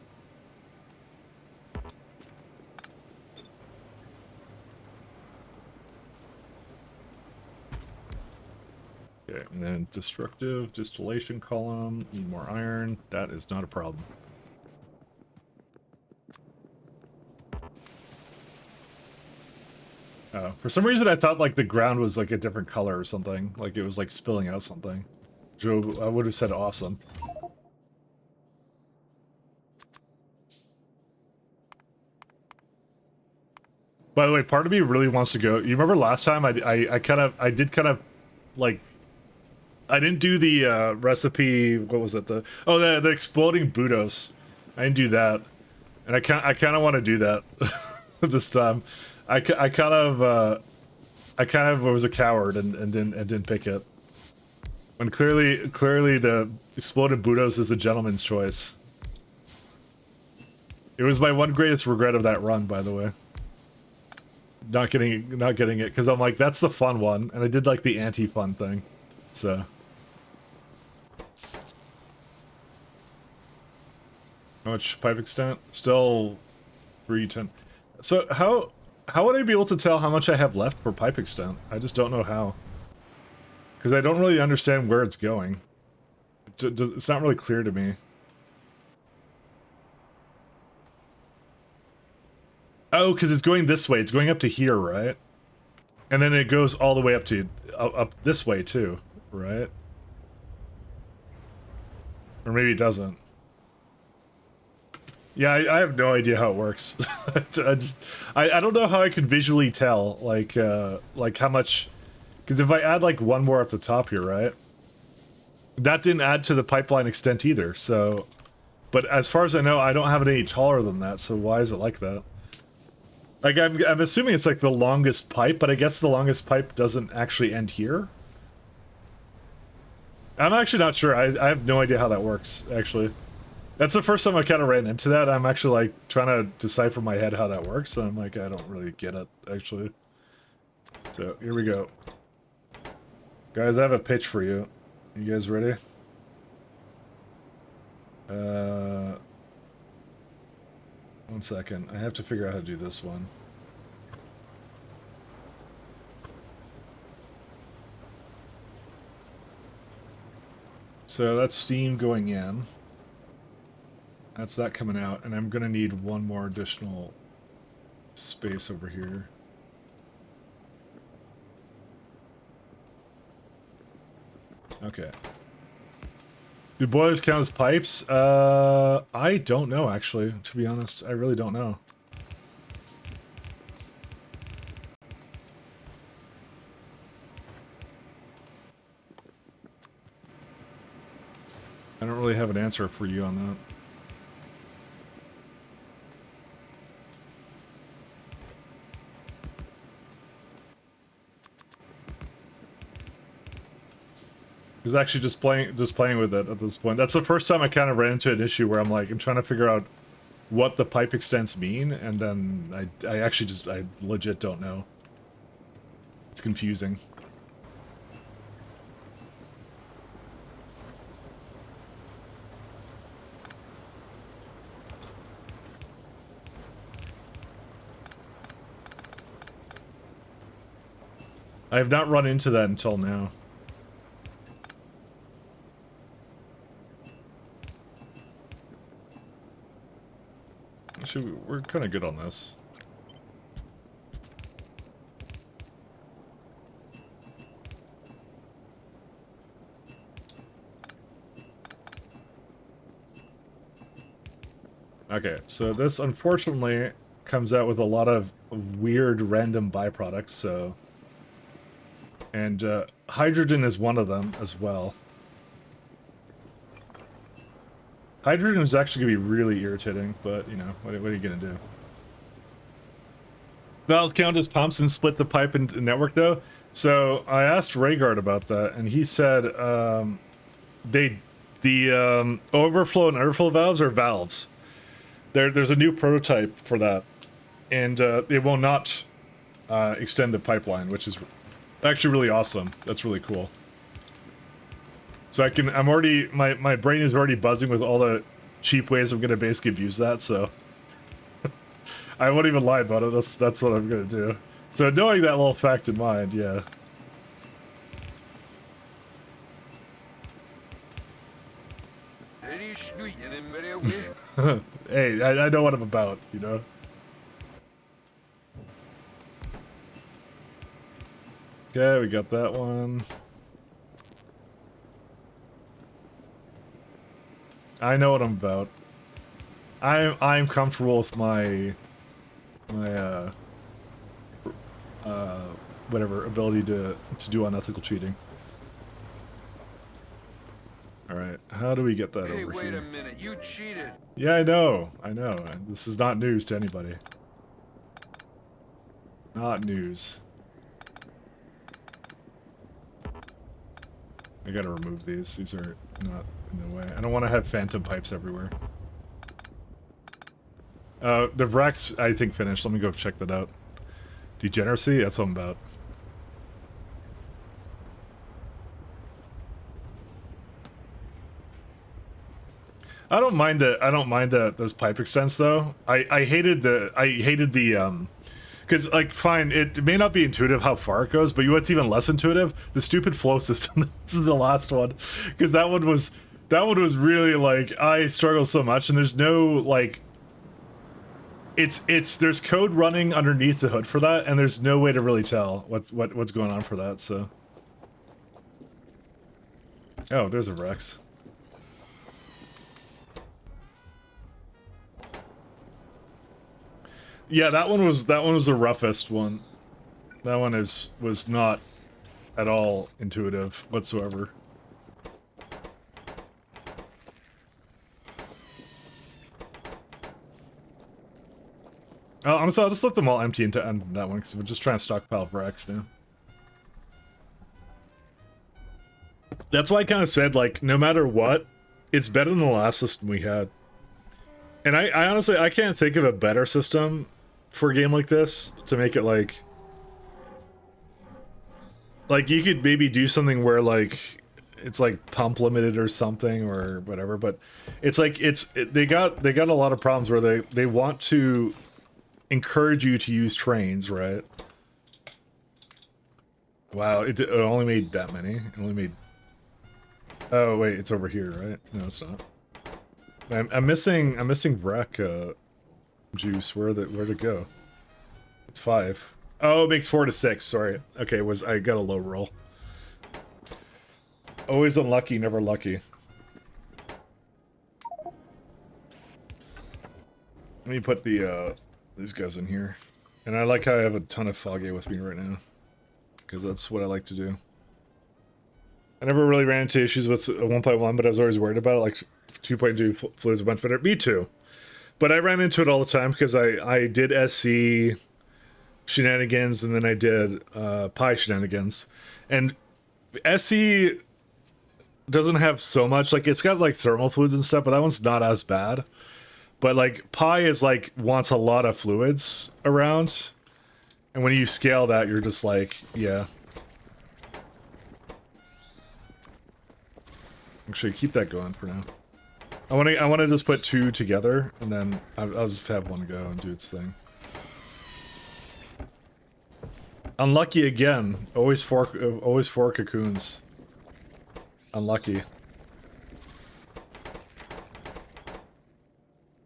Okay, and then destructive distillation column, need more iron. That is not a problem. For some reason I thought like the ground was like a different color or something. Like it was like spilling out something. Joe, I would have said awesome. By the way, part of me really wants to go. You remember last time I did kind of like I didn't do the recipe. What was it? The exploding Budos. I didn't do that, and I kind of want to do that this time. I kind of was a coward and didn't pick it. When clearly the exploded Budos is the gentleman's choice. It was my one greatest regret of that run, by the way. Not getting it, because I'm like, that's the fun one, and I did like the anti-fun thing, so. How much pipe extent? Still 310. So how would I be able to tell how much I have left for pipe extent? I just don't know how. Because I don't really understand where it's going. It's not really clear to me. Oh, because it's going this way. It's going up to here, right? And then it goes all the way up to up this way too, right? Or maybe it doesn't. Yeah, I have no idea how it works. I don't know how I could visually tell like how much, because if I add like one more at the top here, right? That didn't add to the pipeline extent either. So, but as far as I know, I don't have it any taller than that. So why is it like that? Like, I'm assuming it's like the longest pipe, but I guess the longest pipe doesn't actually end here? I'm actually not sure. I have no idea how that works, actually. That's the first time I kind of ran into that. I'm actually, like, trying to decipher in my head how that works, and I'm like, I don't really get it, actually. So, here we go. Guys, I have a pitch for you. You guys ready? One second. I have to figure out how to do this one. So that's steam going in. That's that coming out, and I'm gonna need one more additional space over here. Okay. Do boilers count as pipes? I don't know, actually, to be honest. I really don't know. I don't really have an answer for you on that. He's actually just playing with it at this point. That's the first time I kind of ran into an issue where I'm like, I'm trying to figure out what the pipe extents mean, and then I legit don't know. It's confusing. I have not run into that until now. Actually, we're kind of good on this. Okay, so this unfortunately comes out with a lot of weird random byproducts, so... And hydrogen is one of them as well. Hydrogen is actually going to be really irritating, but, you know, what are you going to do? Valves count as pumps and split the pipe and network, though? So, I asked Raygard about that, and he said the overflow and underflow valves are valves. There's a new prototype for that, and it will not extend the pipeline, which is actually really awesome. That's really cool. So I'm already, my brain is already buzzing with all the cheap ways I'm gonna basically abuse that, so. I won't even lie about it, that's what I'm gonna do. So knowing that little fact in mind, yeah. Hey, I know what I'm about, you know? Okay, we got that one. I know what I'm about. I'm comfortable with my whatever ability to do unethical cheating. Alright, how do we get that Hey, over wait here? a minute. You cheated. Yeah, I know. This is not news to anybody. Not news. I gotta remove these. These are not in the way. I don't want to have phantom pipes everywhere. The Vrex, I think, finished. Let me go check that out. Degeneracy? That's what I'm about. I don't mind those pipe extents though. I hated the because like fine, it may not be intuitive how far it goes, but you know what's even less intuitive? The stupid flow system. This is the last one, because that one was really like I struggle so much, and there's no like there's code running underneath the hood for that, and there's no way to really tell what's going on for that. So oh, there's a Rex. Yeah, that one was the roughest one. That one was not at all intuitive whatsoever. Honestly, I'll just let them all empty into that one because we're just trying to stockpile for X now. That's why I kind of said, like, no matter what, it's better than the last system we had. And I honestly, I can't think of a better system for a game like this to make it like you could maybe do something where like it's like pump limited or something or whatever, but it's like they got a lot of problems where they want to encourage you to use trains, right? Wow, it only made that many. It only made, oh wait, it's over here, right? No, it's not. I'm missing Vrek juice. Where'd it go? It's 5. Oh, it makes 4 to 6. Sorry. Okay, I got a low roll. Always unlucky, never lucky. Let me put these guys in here. And I like how I have a ton of Foggy with me right now, because that's what I like to do. I never really ran into issues with 1.1, but I was always worried about it. Like 2.2 fluids a bunch better. Me too. But I ran into it all the time because I did SC shenanigans and then I did Pi shenanigans. And SC doesn't have so much, like it's got like thermal fluids and stuff, but that one's not as bad. But like Pi is like wants a lot of fluids around. And when you scale that, you're just like, yeah. Actually, keep that going for now. I want to just put 2 together, and then I'll just have one go and do its thing. Unlucky again. Always 4 cocoons. Unlucky.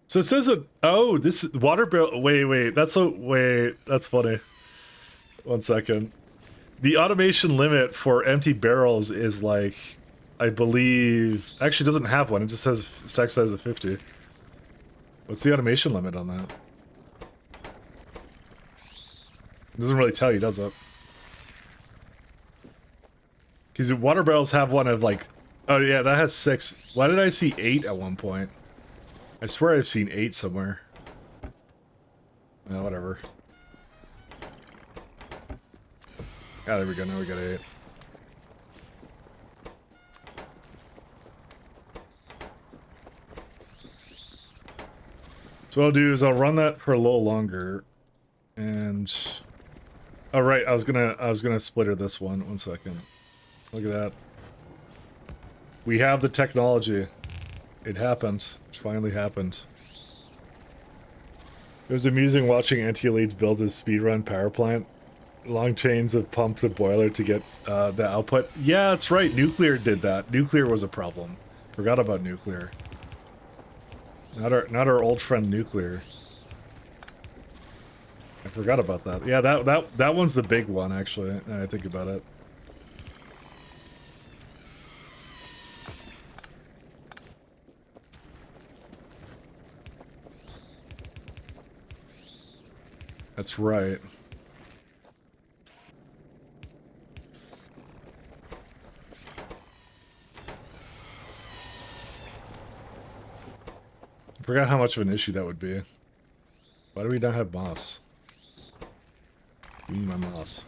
So it says oh, this water barrel. Wait. That's funny. 1 second. The automation limit for empty barrels is like, I believe, actually doesn't have one. It just has stack size of 50. What's the automation limit on that? It doesn't really tell you, does it? Because water barrels have one of like, oh yeah, that has 6. Why did I see 8 at one point? I swear I've seen 8 somewhere. Well, whatever. Ah, there we go. Now we got 8. So what I'll do is I'll run that for a little longer, and oh right, I was gonna splitter this one. 1 second. Look at that. We have the technology. It happened. It finally happened. It was amusing watching Anti-Elites build his speedrun power plant. Long chains of pump to boiler to get the output. Yeah, that's right. Nuclear did that. Nuclear was a problem. Forgot about nuclear. Not our old friend Nuclear. I forgot about that. Yeah, that one's the big one actually, now I think about it. That's right. Forgot how much of an issue that would be. Why do we not have moss? Give me my moss.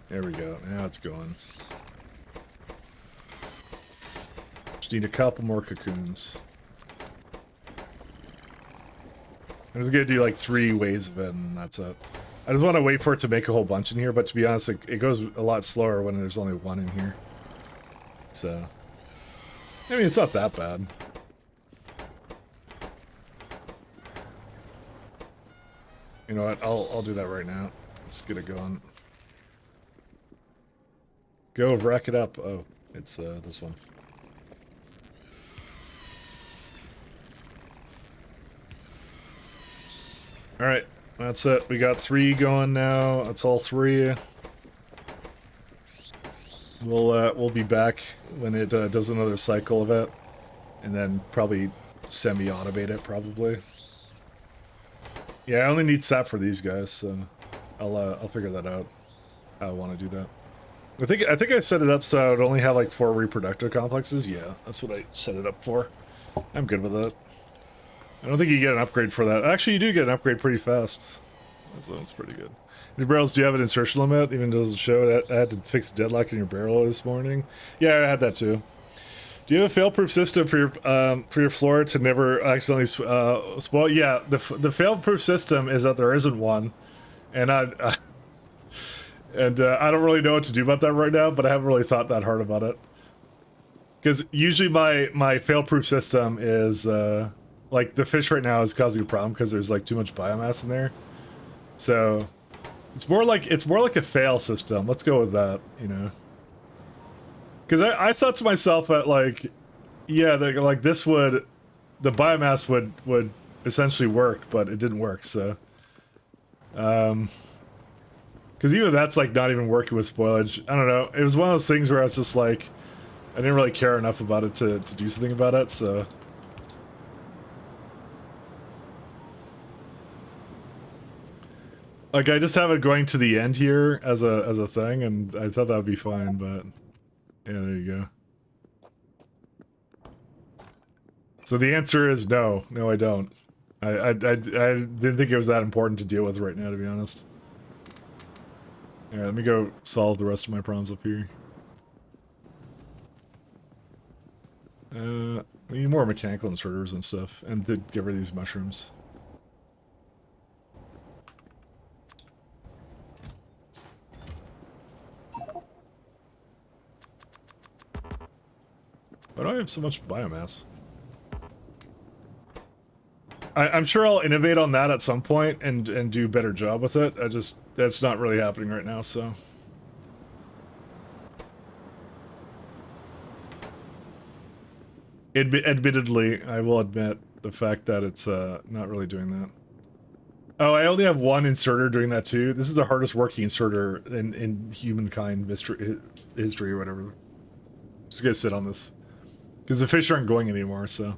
There we go. Now it's going. Just need a couple more cocoons. I'm just gonna do like 3 waves of it and that's it. I just want to wait for it to make a whole bunch in here, but to be honest, it goes a lot slower when there's only 1 in here. So, I mean, it's not that bad. You know what? I'll do that right now. Let's get it going. Go rack it up. Oh, it's this one. All right, that's it. We got 3 going now. That's all 3. We'll be back when it does another cycle of it, and then probably semi-automate it. Probably. Yeah, I only need sap for these guys, so I'll figure that out. How I want to do that. I think I set it up so I would only have like 4 reproductive complexes. Yeah, that's what I set it up for. I'm good with it. I don't think you get an upgrade for that. Actually, you do get an upgrade pretty fast. That's pretty good. Your barrels, do you have an insertion limit? Even doesn't show it. I had to fix the deadlock in your barrel this morning. Yeah, I had that too. Do you have a fail-proof system for your floor to never accidentally spoil? Yeah, the fail-proof system is that there isn't one, and I don't really know what to do about that right now. But I haven't really thought that hard about it. Because usually my fail-proof system is like the fish right now is causing a problem because there's like too much biomass in there. So it's more like a fail system. Let's go with that, you know. Because I thought to myself that like, yeah, like this the biomass would essentially work, but it didn't work. So, because even that's like not even working with spoilage. I don't know. It was one of those things where I was just like, I didn't really care enough about it to do something about it. So. Like, I just have it going to the end here as a thing, and I thought that would be fine, but... Yeah, there you go. So the answer is no. No, I don't. I didn't think it was that important to deal with right now, to be honest. Alright, let me go solve the rest of my problems up here. We need more mechanical inserters and stuff, and to get rid of these mushrooms. Why do I have so much biomass? I'm sure I'll innovate on that at some point and do a better job with it. That's not really happening right now, so. Admittedly, I will admit the fact that it's not really doing that. Oh, I only have 1 inserter doing that too. This is the hardest working inserter in humankind history or whatever. Just gonna sit on this. Because the fish aren't going anymore, so.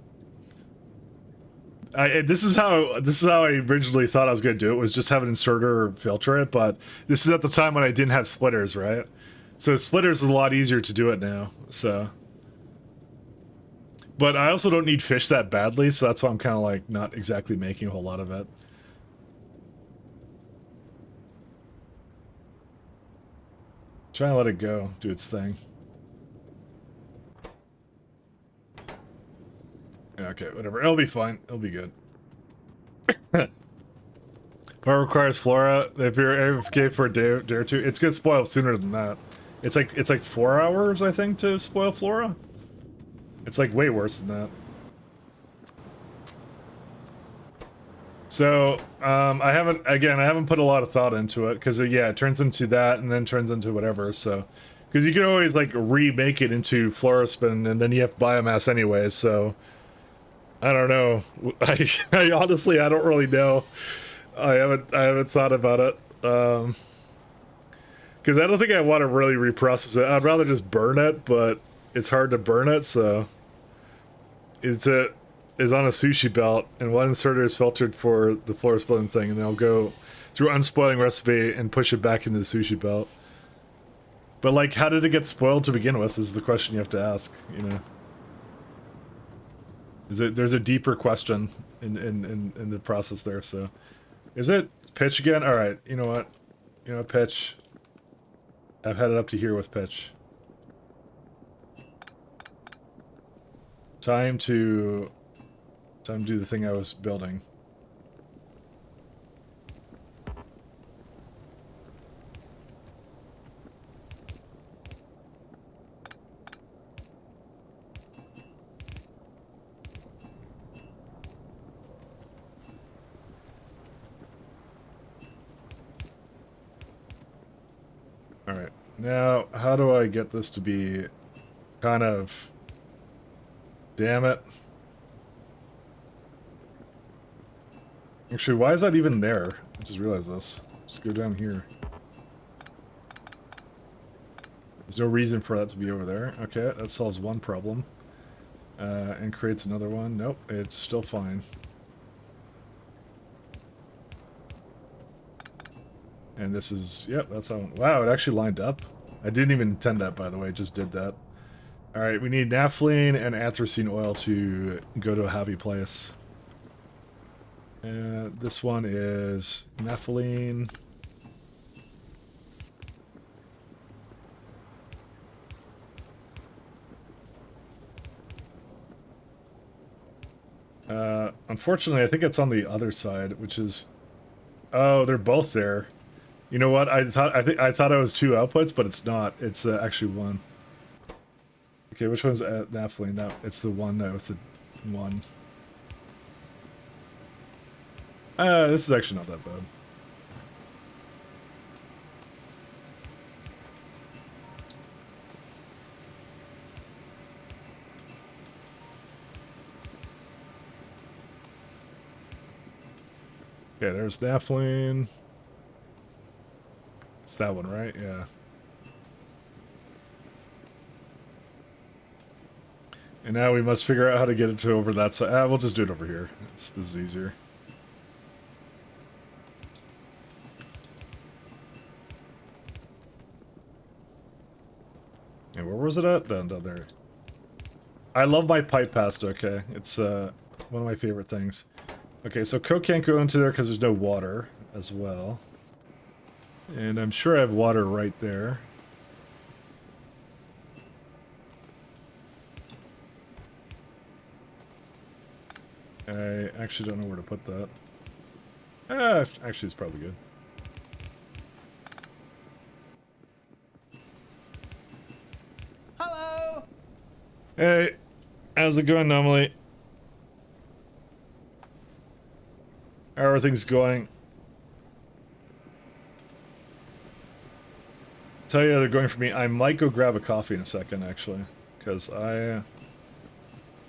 This is how I originally thought I was going to do it, was just have an inserter filter it, but this is at the time when I didn't have splitters, right? So splitters is a lot easier to do it now, so. But I also don't need fish that badly, so that's why I'm kind of like not exactly making a whole lot of it. Trying to let it go, do its thing. Okay, whatever. It'll be fine. It'll be good. What requires flora? If you're AFK for a day or 2, it's gonna spoil sooner than that. It's like 4 hours, I think, to spoil flora. It's like way worse than that. So I haven't put a lot of thought into it because yeah, it turns into that and then turns into whatever. So because you can always like remake it into fluorospin and then you have biomass anyways. So. I don't know. I honestly, I don't really know. I haven't thought about it. Because I don't think I want to really reprocess it. I'd rather just burn it, but it's hard to burn it, so it's on a sushi belt, and 1 inserter is filtered for the fluorospin thing, and then I'll go through unspoiling recipe and push it back into the sushi belt. But like, how did it get spoiled to begin with? Is the question you have to ask, you know. There's a deeper question in the process there, so. Is it pitch again? Alright, you know what? You know what, pitch. I've had it up to here with pitch. Time to do the thing I was building. Alright, now how do I get this to be kind of... Damn it. Actually, why is that even there? I just realized this. Just go down here. There's no reason for that to be over there. Okay, that solves one problem. And creates another one. Nope, it's still fine. And this is... Yep, that's how... Wow, it actually lined up. I didn't even intend that, by the way. Just did that. Alright, we need naphthalene and anthracene oil to go to a happy place. This one is naphthalene. Unfortunately, I think it's on the other side, which is... Oh, they're both there. You know what? I thought it was two outputs, but it's not. It's actually one. Okay, which one's naphthalene? That it's the one with the one. This is actually not that bad. Okay, there's naphthalene. It's that one, right? Yeah. And now we must figure out how to get it to over that side. We'll just do it over here. This is easier. And where was it at? Down there. I love my pipe pasta, okay? It's one of my favorite things. Okay, so Coke can't go into there because there's no water as well. And I'm sure I have water right there. I actually don't know where to put that. Actually it's probably good. Hello. Hey, how's it going, Normally? How are things going? Tell you how they're going for me. I might go grab a coffee in a second, actually, because I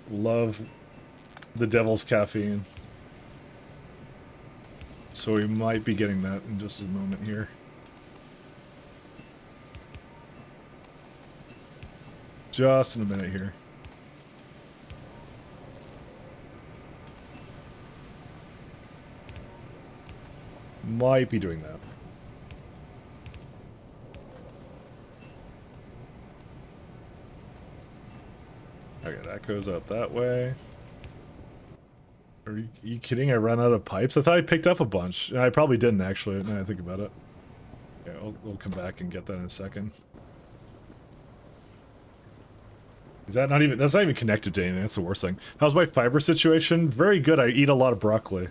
love the devil's caffeine. So we might be getting that in just a moment here. Just in a minute here. Might be doing that. Okay, that goes out that way. Are you kidding? I ran out of pipes? I thought I picked up a bunch. I probably didn't, actually, now I think about it. Yeah, we'll come back and get that in a second. Is that not even... That's not even connected to anything. That's the worst thing. How's my fiber situation? Very good. I eat a lot of broccoli.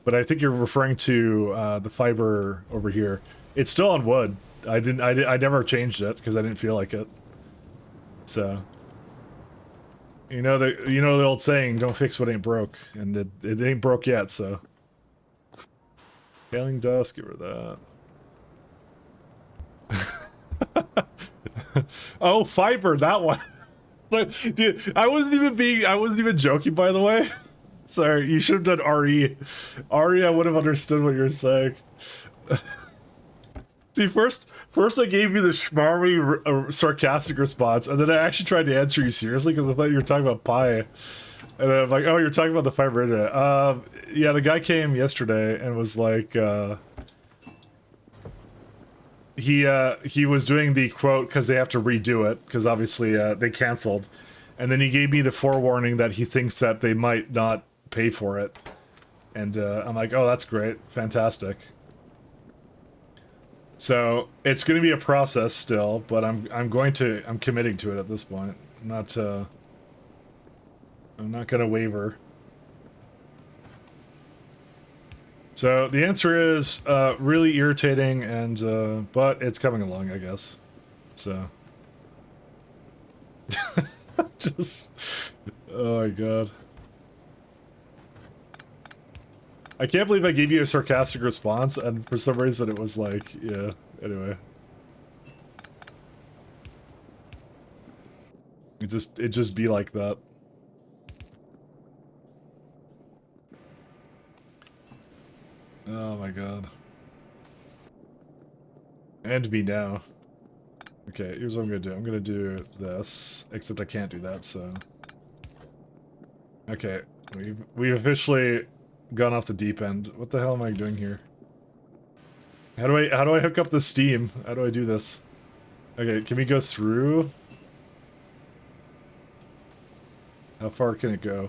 But I think you're referring to the fiber over here. It's still on wood. I never changed it because I didn't feel like it. So... You know the old saying, don't fix what ain't broke, and it ain't broke yet, so. Scaling dust, get rid of that. Oh, fiber, that one. Dude, I wasn't even joking, by the way. Sorry, you should have done RE. RE, I would have understood what you're saying. See, first I gave you the schmarmy, sarcastic response, and then I actually tried to answer you seriously because I thought you were talking about pie. And I'm like, oh, you're talking about the fiber internet. Yeah, the guy came yesterday and was like, he was doing the quote because they have to redo it because obviously they canceled, And then he gave me the forewarning that he thinks that they might not pay for it. And I'm like, oh, that's great. Fantastic. So it's going to be a process still, but I'm committing to it at this point. I'm not going to waver. So the answer is really irritating, and but it's coming along, I guess. So just oh my god. I can't believe I gave you a sarcastic response, and for some reason it was like, yeah, anyway. It just be like that. Oh my god. And me now. Okay, here's what I'm gonna do. I'm gonna do this, except I can't do that, so. Okay, we've officially gone off the deep end. What the hell am I doing here? How do I hook up the steam? How do I do this? Okay, can we go through? How far can it go?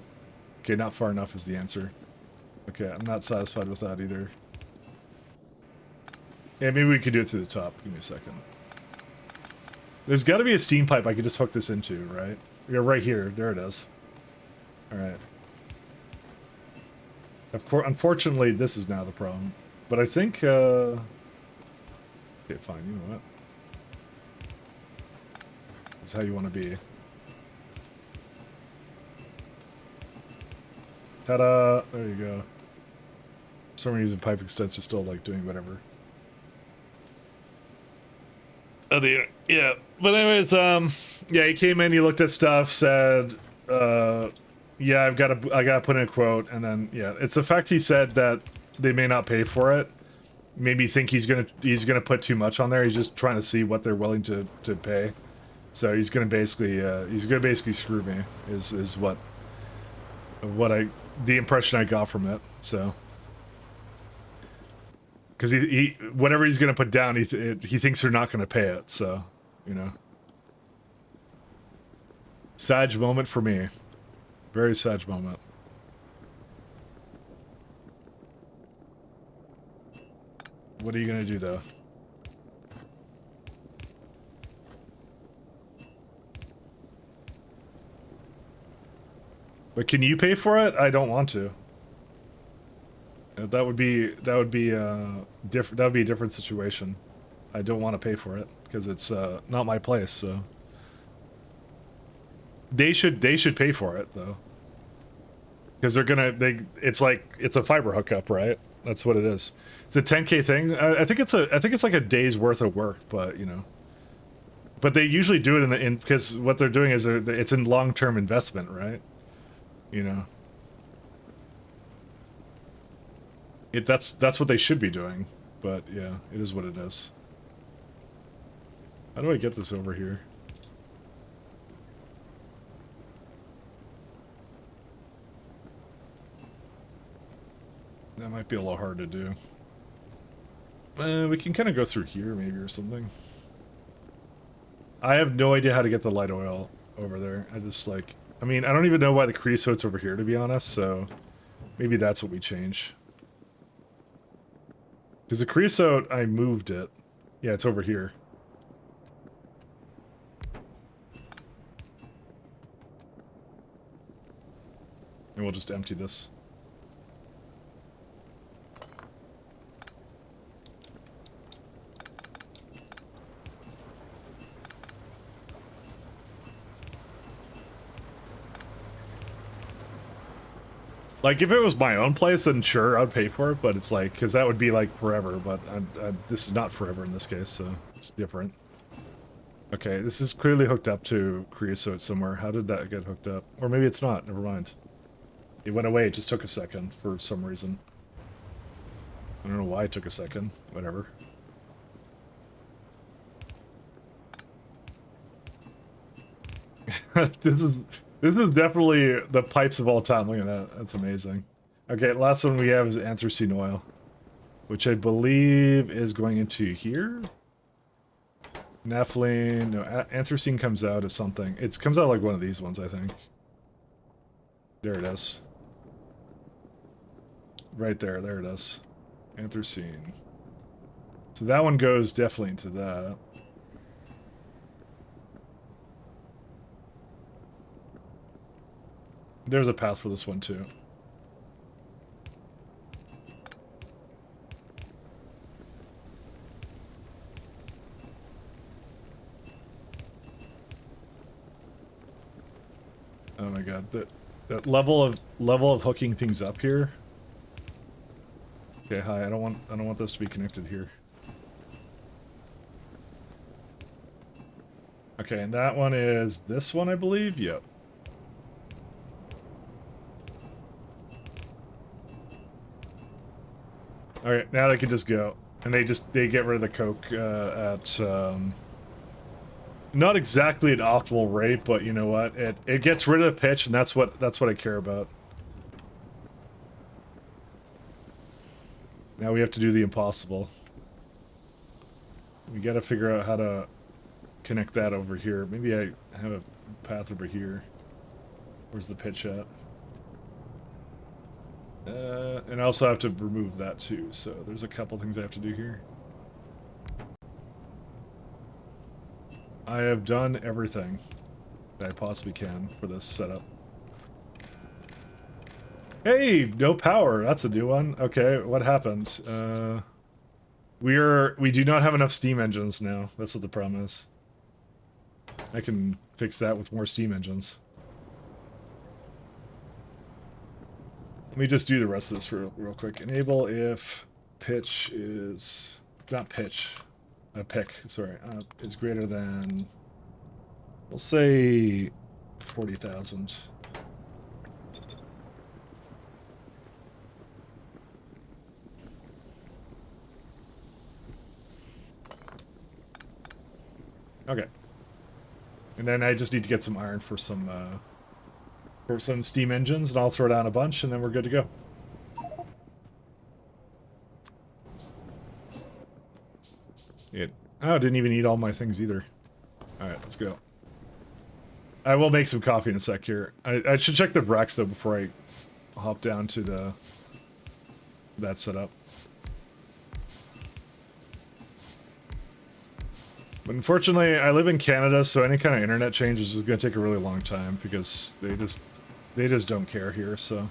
Okay, not far enough is the answer. Okay, I'm not satisfied with that either. Yeah, maybe we could do it through the top. Give me a second. There's got to be a steam pipe I could just hook this into, right? Yeah, right here. There it is. Alright. Of course, unfortunately, this is now the problem. But I think, okay, fine, you know what? This is how you want to be. Ta-da! There you go. Someone using pipe extents is still, like, doing whatever. Oh, yeah. But anyways, yeah, he came in, he looked at stuff, said, yeah, I gotta put in a quote, and then, yeah, it's the fact he said that they may not pay for it, made me think he's gonna put too much on there. He's just trying to see what they're willing to pay. So he's gonna basically screw me, is what the impression I got from it, so. Because he whatever he's gonna put down, he thinks they're not gonna pay it, so, you know. Sad moment for me. Very sad moment. What are you gonna do, though? But can you pay for it? I don't want to. That would be a different situation. I don't want to pay for it because it's not my place. So they should pay for it though, because it's a fiber hookup, right? That's what it is. It's a 10K thing. I think it's like a day's worth of work, but you know. But they usually do it because what they're doing is it's in long-term investment, right? You know. That's what they should be doing, but yeah, it is what it is. How do I get this over here? That might be a little hard to do. We can kind of go through here maybe or something. I have no idea how to get the light oil over there. I mean, I don't even know why the creosote's over here, to be honest, so maybe that's what we change. Because the creosote, I moved it. Yeah, it's over here. And we'll just empty this. Like, if it was my own place, then sure, I'd pay for it, but it's like, because that would be, like, forever, but this is not forever in this case, so it's different. Okay, this is clearly hooked up to creosote somewhere. How did that get hooked up? Or maybe it's not, never mind. It went away, it just took a second for some reason. I don't know why it took a second, whatever. This is definitely the pipes of all time. Look at that. That's amazing. Okay, last one we have is anthracene oil, which I believe is going into here. Nephilim, no, Anthracene comes out as something. It comes out like one of these ones, I think. There it is. Right there, there it is. Anthracene. So that one goes definitely into that. There's a path for this one too. Oh my god, that level of hooking things up here. Okay, hi, I don't want this to be connected here. Okay, and that one is this one, I believe? Yep. Alright, now they can just go. And they get rid of the coke at not exactly an optimal rate, but you know what? It gets rid of pitch, and that's what I care about. Now we have to do the impossible. We gotta figure out how to connect that over here. Maybe I have a path over here. Where's the pitch at? And I also have to remove that too, so there's a couple things I have to do here. I have done everything that I possibly can for this setup. Hey, no power. That's a new one. Okay, what happened? We do not have enough steam engines now. That's what the problem is. I can fix that with more steam engines. Let me just do the rest of this real quick. Enable if pitch is... not pitch. Pick, sorry. Is greater than... we'll say 40,000. Okay. And then I just need to get some iron for some steam engines, and I'll throw down a bunch, and then we're good to go. Oh, didn't even eat all my things either. Alright, let's go. I will make some coffee in a sec here. I should check the Brex, though, before I hop down to that setup. But unfortunately, I live in Canada, so any kind of internet change is just going to take a really long time, because they just don't care here, so...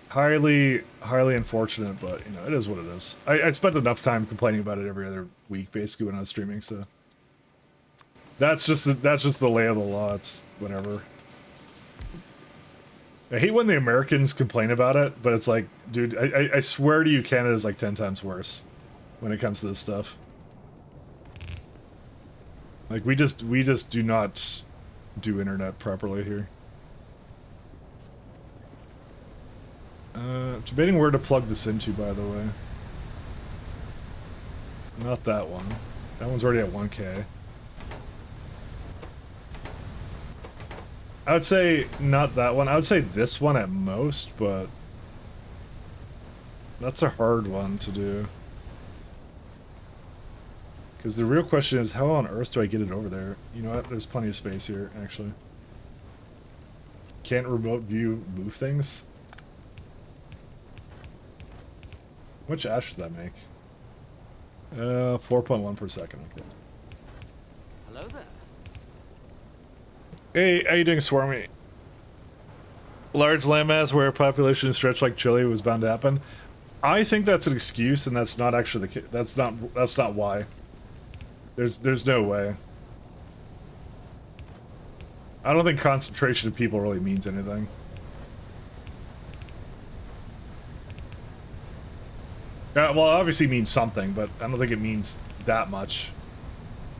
highly unfortunate, but, you know, it is what it is. I spent enough time complaining about it every other week, basically, when I was streaming, so... That's just the lay of the law, it's whatever. I hate when the Americans complain about it, but it's like, dude, I swear to you, Canada's like 10 times worse when it comes to this stuff. Like, we just do not do internet properly here. Debating where to plug this into, by the way. Not that one. That one's already at 1K. I would say not that one. I would say this one at most, but that's a hard one to do. Because the real question is, how on earth do I get it over there? You know what? There's plenty of space here, actually. Can't remote view move things? How much ash does that make? 4.1 per second, okay. Hello there. Hey, how you doing, Swarmy? Large landmass where population stretched like Chile was bound to happen. I think that's an excuse, and that's not actually the case. That's not why. There's no way. I don't think concentration of people really means anything. Well, it obviously means something, but I don't think it means that much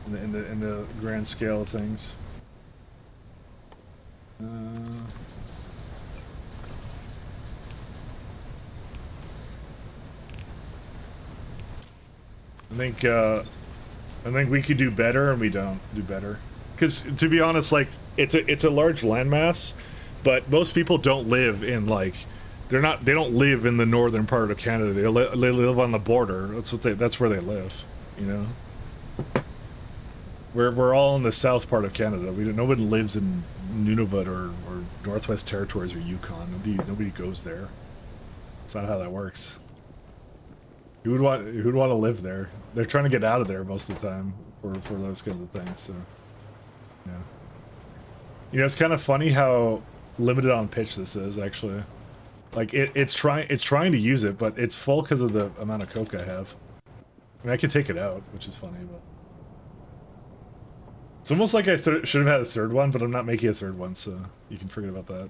in the grand scale of things. I think we could do better, and we don't do better. Because to be honest, like it's a large landmass, but most people don't live in like they don't live in the northern part of Canada. They live on the border. That's where they live. you know? We're all in the south part of Canada. No one lives in Nunavut or Northwest Territories or Yukon. Nobody goes there. It's not how that works. Who'd want to live there? They're trying to get out of there most of the time for those kinds of things. So, yeah. You know, it's kind of funny how limited on pitch this is actually. Like it's trying to use it, but it's full because of the amount of coke I have. I mean, I could take it out, which is funny, but it's almost like I should have had a third one, but I'm not making a third one, so you can forget about that.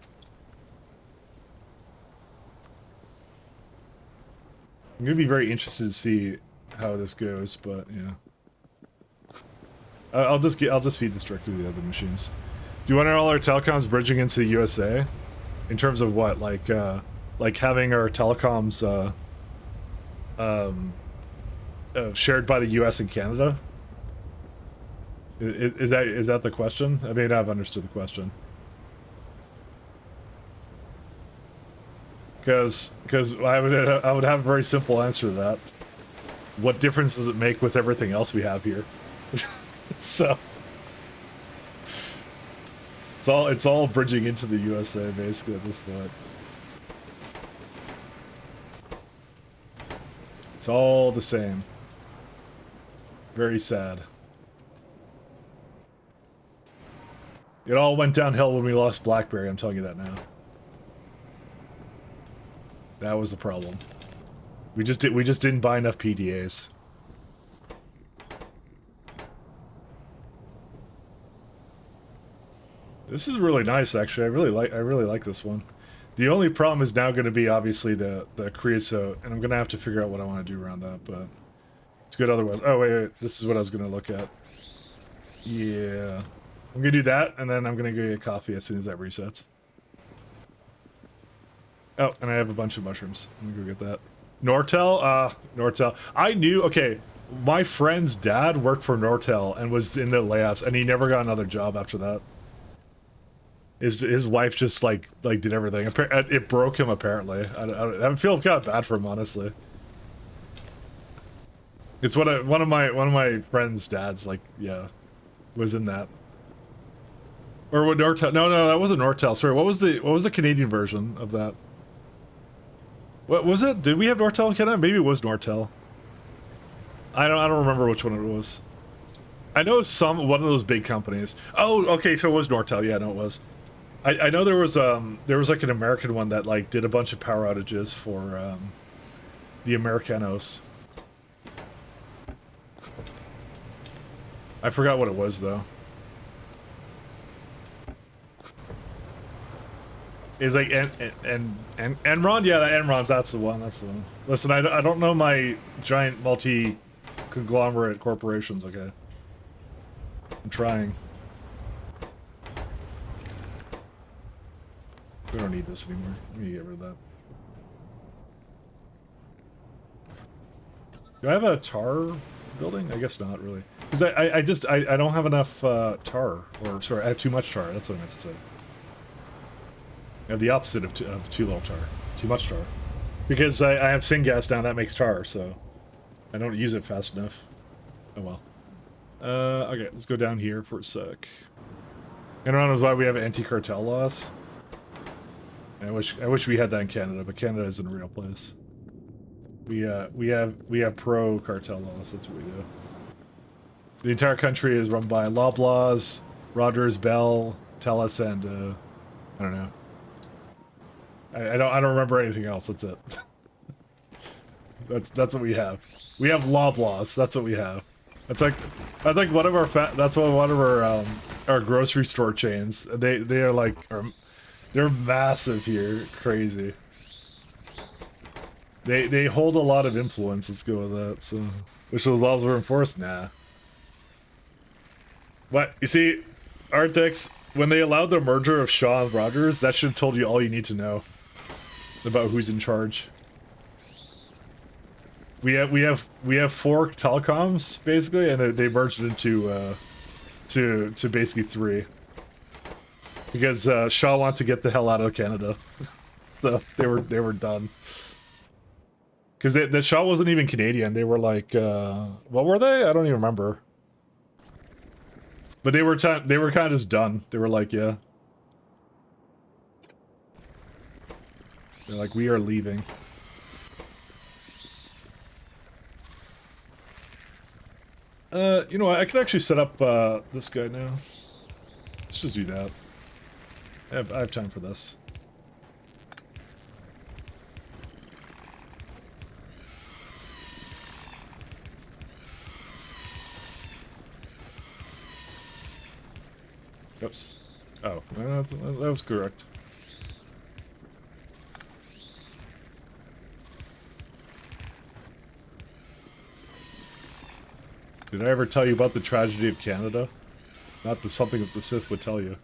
I'm gonna be very interested to see how this goes, but yeah. I'll just feed this directly to the other machines. Do you want all our telecoms bridging into the USA? In terms of what, like having our telecoms shared by the US and Canada? Is that the question? I may not have understood the question. Because I would have a very simple answer to that. What difference does it make with everything else we have here? So it's all bridging into the USA basically at this point. It's all the same. Very sad. It all went downhill when we lost BlackBerry, I'm telling you that now. That was the problem. We just didn't buy enough PDAs. This is really nice actually. I really like this one. The only problem is now going to be obviously the creosote, and I'm going to have to figure out what I want to do around that, but it's good otherwise. Oh wait, this is what I was going to look at. Yeah. I'm going to do that, and then I'm going to go get coffee as soon as that resets. Oh, and I have a bunch of mushrooms. I'm going to go get that. Nortel? Nortel. I knew, okay, my friend's dad worked for Nortel and was in the layoffs, and he never got another job after that. His wife just like did everything. It broke him apparently. I feel kind of bad for him honestly. It's one of my friend's dads like was in that. Or what Nortel? No, that wasn't Nortel. Sorry, what was the Canadian version of that? What was it? Did we have Nortel in Canada? Maybe it was Nortel. I don't remember which one it was. I know one of those big companies. Oh, okay, so it was Nortel. Yeah, no, it was. I know there was like an American one that like did a bunch of power outages for the Americanos. I forgot what it was though. It's like Enron, yeah, that Enron's that's the one. Listen, I don't know my giant multi-conglomerate corporations. Okay, I'm trying. We don't need this anymore. We need to get rid of that. Do I have a tar building? I guess not really, because I don't have enough tar, or sorry, I have too much tar. That's what I meant to say. I have the opposite of too little tar, too much tar, because I have syngas now that makes tar, so I don't use it fast enough. Oh well. Okay, let's go down here for a sec. Enron is why we have anti-cartel laws. I wish we had that in Canada, but Canada isn't a real place. We have pro cartel laws. That's what we do. The entire country is run by Loblaws, Rogers, Bell, Telus, and I don't know. I don't remember anything else. That's it. that's what we have. We have Loblaws. That's what we have. That's like one of our grocery store chains. They are like. They're massive here. Crazy. They hold a lot of influence. Let's go with that. So, which those laws were enforced? Nah. But you see, Arctics, when they allowed the merger of Shaw and Rogers, that should have told you all you need to know about who's in charge. We have 4 telecoms basically, and they merged into to basically 3. Because Shaw wanted to get the hell out of Canada, so they were done. Because the shot wasn't even Canadian. They were like, what were they? I don't even remember. But they were kind of just done. They were like, yeah. They're like, we are leaving. You know what? I could actually set up this guy now. Let's just do that. I have time for this. Oops. Oh, that was correct. Did I ever tell you about the tragedy of Canada? Not the something that the Sith would tell you.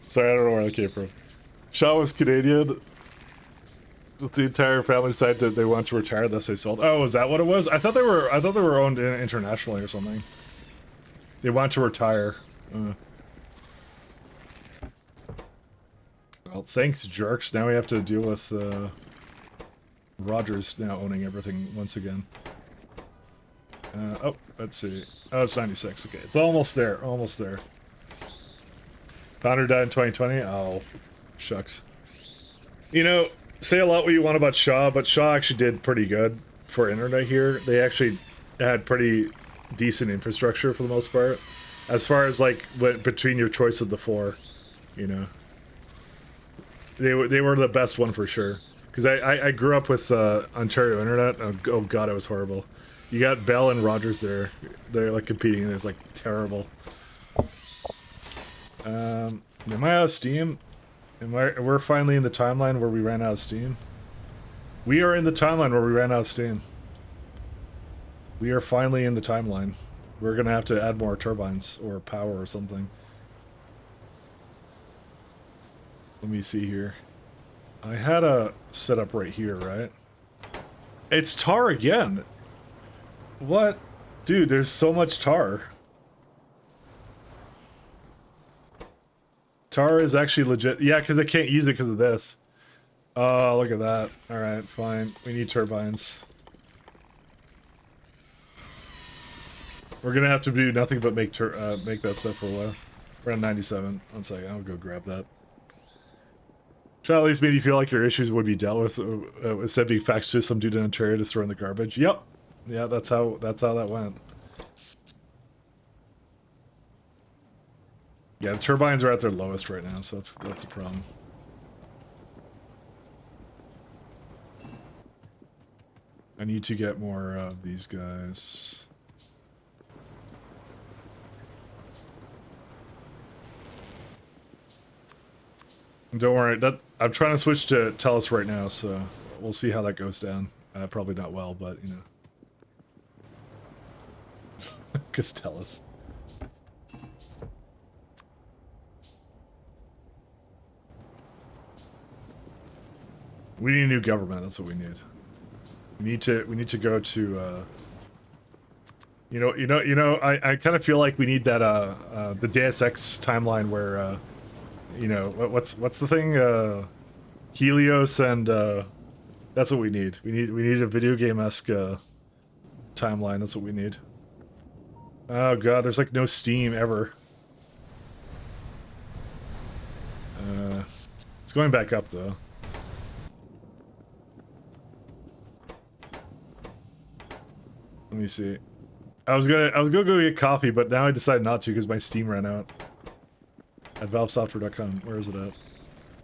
Sorry, I don't know where that came from. Shaw was Canadian. The entire family decided that they want to retire. Thus, they sold. Oh, is that what it was? I thought they were owned internationally or something. They want to retire. Well, thanks, jerks. Now we have to deal with Rogers now owning everything once again. Oh, let's see. Oh, it's 96. Okay, it's almost there. Almost there. Founder died in 2020. Oh, shucks. You know, say a lot what you want about Shaw, but Shaw actually did pretty good for internet here. They actually had pretty decent infrastructure for the most part. As far as like between your choice of the four, you know, they were the best one for sure. Because I grew up with Ontario internet. Oh god, it was horrible. You got Bell and Rogers there. They're like competing, and it's like terrible. Am I out of steam? We're finally in the timeline where we ran out of steam. We are in the timeline where we ran out of steam. We are finally in the timeline. We're gonna have to add more turbines or power or something. Let me see here. I had a setup right here, right? It's tar again. What? Dude, there's so much tar. Tar is actually legit. Yeah, because I can't use it because of this. Oh, look at that. Alright, fine. We need turbines. We're gonna have to do nothing but make that stuff for a while. We're on 97. One second, I'll go grab that. Should at least made you feel like your issues would be dealt with instead of being faxed to some dude in Ontario to throw in the garbage. Yep. Yeah, that's how that went. Yeah, the turbines are at their lowest right now, so that's the problem. I need to get more of these guys. Don't worry, I'm trying to switch to Telus right now, so we'll see how that goes down. Probably not well, but you know. Because Telus. We need a new government. That's what we need. We need to go to. I kind of feel like we need that the Deus Ex timeline where. You know, what's the thing? Helios and that's what we need. We need a video game-esque timeline. That's what we need. Oh god, there's like no Steam ever. It's going back up though. Let me see. I was gonna go get coffee, but now I decided not to because my Steam ran out. At valvesoftware.com. Where is it at?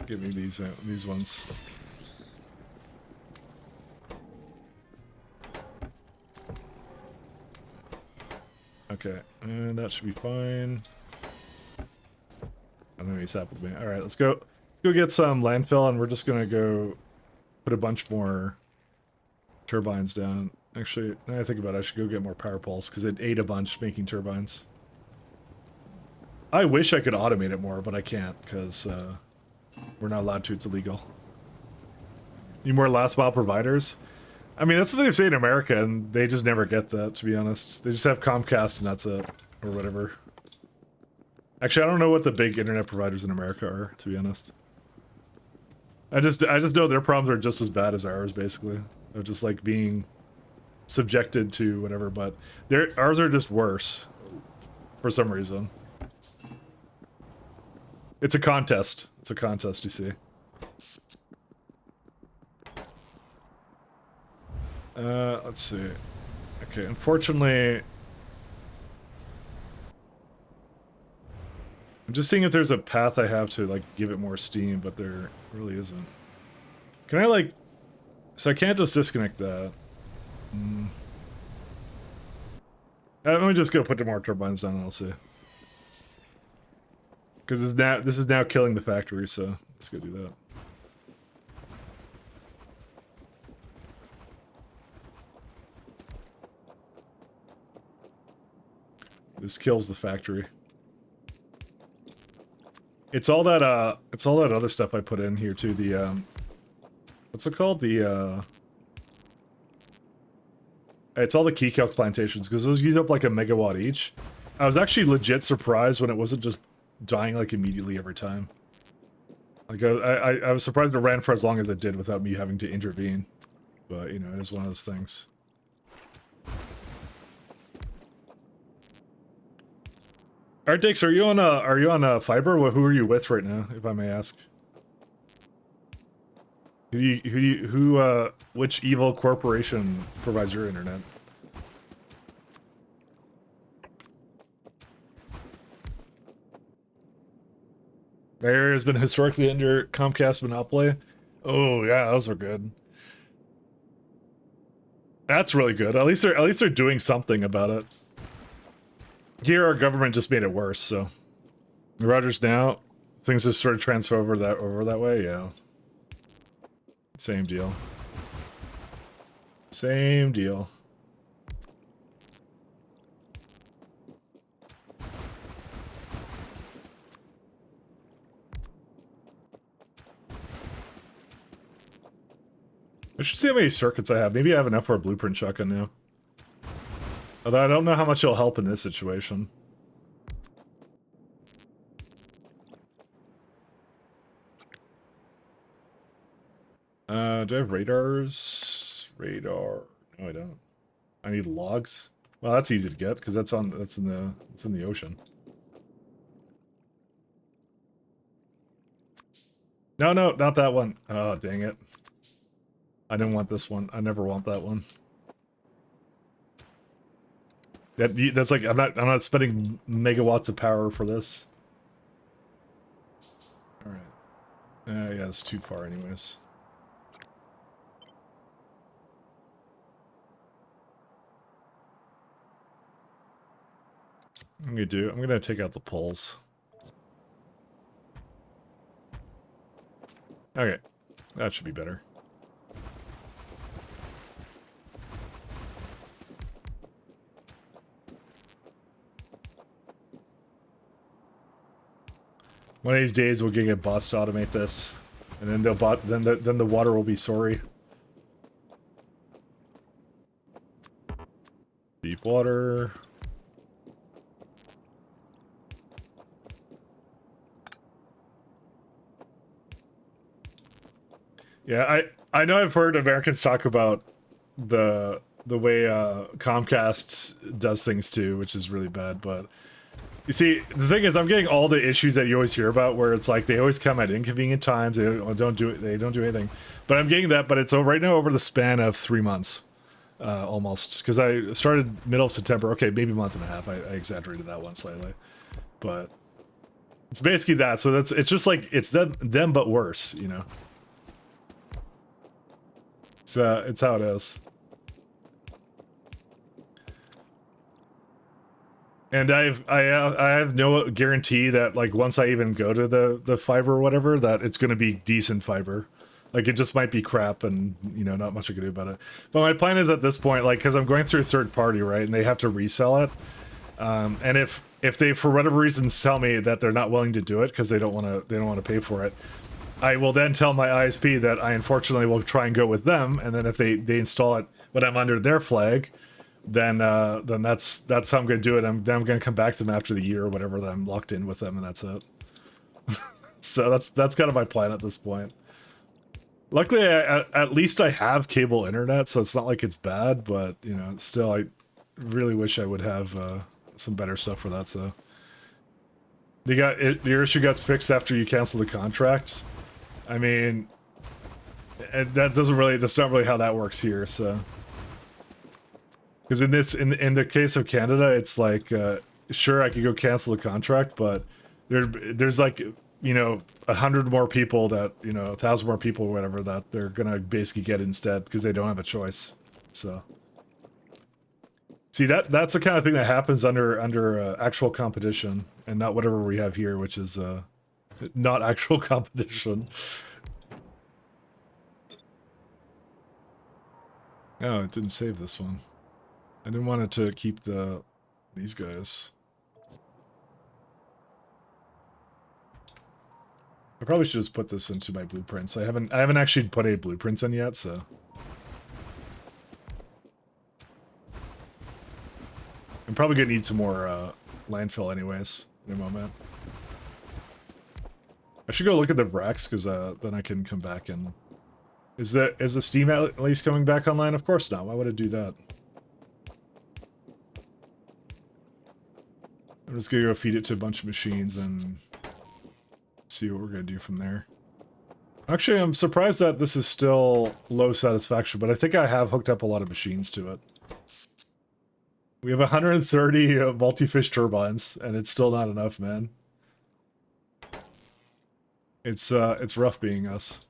Give me these ones. Okay, and that should be fine. I don't know he's happy with me. Alright, let's go get some landfill, and we're just gonna go put a bunch more turbines down. Actually, now I think about it, I should go get more power poles, because it ate a bunch making turbines. I wish I could automate it more, but I can't, because we're not allowed to. It's illegal. Need more last mile providers? I mean, that's what they say in America, and they just never get that, to be honest. They just have Comcast, and that's it. Or whatever. Actually, I don't know what the big internet providers in America are, to be honest. I just know their problems are just as bad as ours, basically. They're just like being subjected to whatever, but ours are just worse for some reason. It's a contest. It's a contest, you see. Let's see. Okay, unfortunately, I'm just seeing if there's a path I have to like give it more steam, but there really isn't. Can I like? So I can't just disconnect that. Let me just go put the more turbines down and I'll see. Because this is now killing the factory, so let's go do that. This kills the factory. It's all that other stuff I put in here too. The what's it called? The it's all the key calc plantations because those use up like a megawatt each. I was actually legit surprised when it wasn't just dying like immediately every time. Like I was surprised it ran for as long as it did without me having to intervene. But you know, it is one of those things. Artix, are you on fiber? Who are you with right now, if I may ask? Which evil corporation provides your internet? The area has been historically under Comcast monopoly. Oh yeah, those are good. That's really good. At least they're doing something about it. Here, our government just made it worse. So, Rogers now, things just sort of transfer over that way. Yeah, same deal. Same deal. I should see how many circuits I have. Maybe I have enough for a blueprint shotgun now. Although I don't know how much it'll help in this situation. Do I have radars? Radar. No, I don't. I need logs. Well, that's easy to get because it's in the ocean. No, not that one. Oh, dang it. I didn't want this one. I never want that one. That's like I'm not spending megawatts of power for this. All right. Yeah, it's too far, anyways. I'm gonna take out the poles. Okay, that should be better. One of these days we'll get bots to automate this, and then then the water will be sorry. Deep water. Yeah, I know I've heard Americans talk about the way Comcast does things too, which is really bad, but you see, the thing is, I'm getting all the issues that you always hear about, where it's like they always come at inconvenient times. They don't do anything. But I'm getting that. But it's right now over the span of 3 months, almost. Because I started middle of September. Okay, maybe a month and a half. I exaggerated that one slightly, but it's basically that. So it's just like it's them but worse, you know. It's how it is. And I have no guarantee that like once I even go to the fiber or whatever that it's going to be decent fiber. Like it just might be crap and you know not much I can do about it. But my plan is at this point, like because I'm going through third party, right, and they have to resell it. And if they for whatever reasons tell me that they're not willing to do it because they don't want to pay for it, I will then tell my ISP that I unfortunately will try and go with them. And then if they install it when I'm under their flag, then that's how I'm going to do it. I'm going to come back to them after the year or whatever that I'm locked in with them, and that's it. So that's kind of my plan at this point. Luckily, at least I have cable internet, so it's not like it's bad. But you know, still, I really wish I would have some better stuff for that. So your issue got fixed after you cancel the contract. I mean, that doesn't really. That's not really how that works here. So, because in the case of Canada, it's like sure I could go cancel the contract, but there's like, you know, 100 more people that, you know, 1,000 more people or whatever that they're gonna basically get instead because they don't have a choice. So see, that's the kind of thing that happens under actual competition and not whatever we have here, which is not actual competition. Oh, it didn't save this one. I didn't want it to keep these guys. I probably should just put this into my blueprints. I haven't actually put any blueprints in yet, so. I'm probably gonna need some more landfill anyways in a moment. I should go look at the Brax because then I can come back and. Is the Steam at least coming back online? Of course not. Why would it do that? I'm just gonna go feed it to a bunch of machines and see what we're gonna do from there. Actually, I'm surprised that this is still low satisfaction, but I think I have hooked up a lot of machines to it. We have 130 multi-fish turbines, and it's still not enough, man. It's rough being us.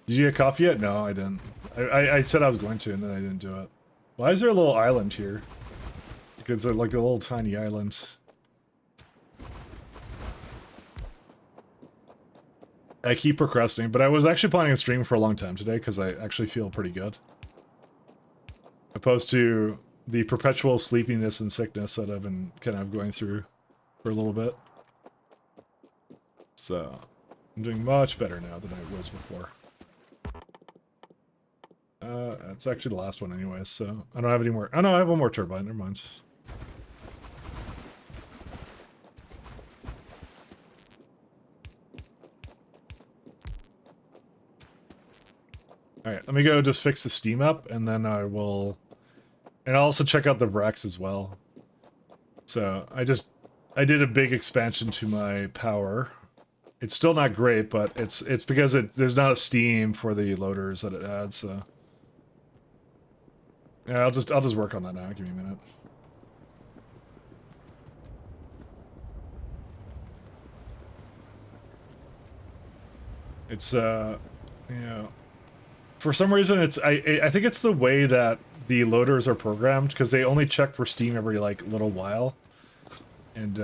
Did you get coffee yet? No, I didn't. I said I was going to, and then I didn't do it. Why is there a little island here? It's like a little tiny island. I keep procrastinating, but I was actually planning on streaming for a long time today because I actually feel pretty good. Opposed to the perpetual sleepiness and sickness that I've been kind of going through for a little bit. So, I'm doing much better now than I was before. It's actually the last one anyways, so I don't have any more. Oh no, I have one more turbine, never mind. Alright, let me go just fix the steam up, and then I will... And I'll also check out the Vrax as well. So, I did a big expansion to my power. It's still not great, but it's because there's not a steam for the loaders that it adds, so... Yeah, I'll just work on that now. Give me a minute. It's you know, for some reason it's I think it's the way that the loaders are programmed because they only check for steam every like little while, and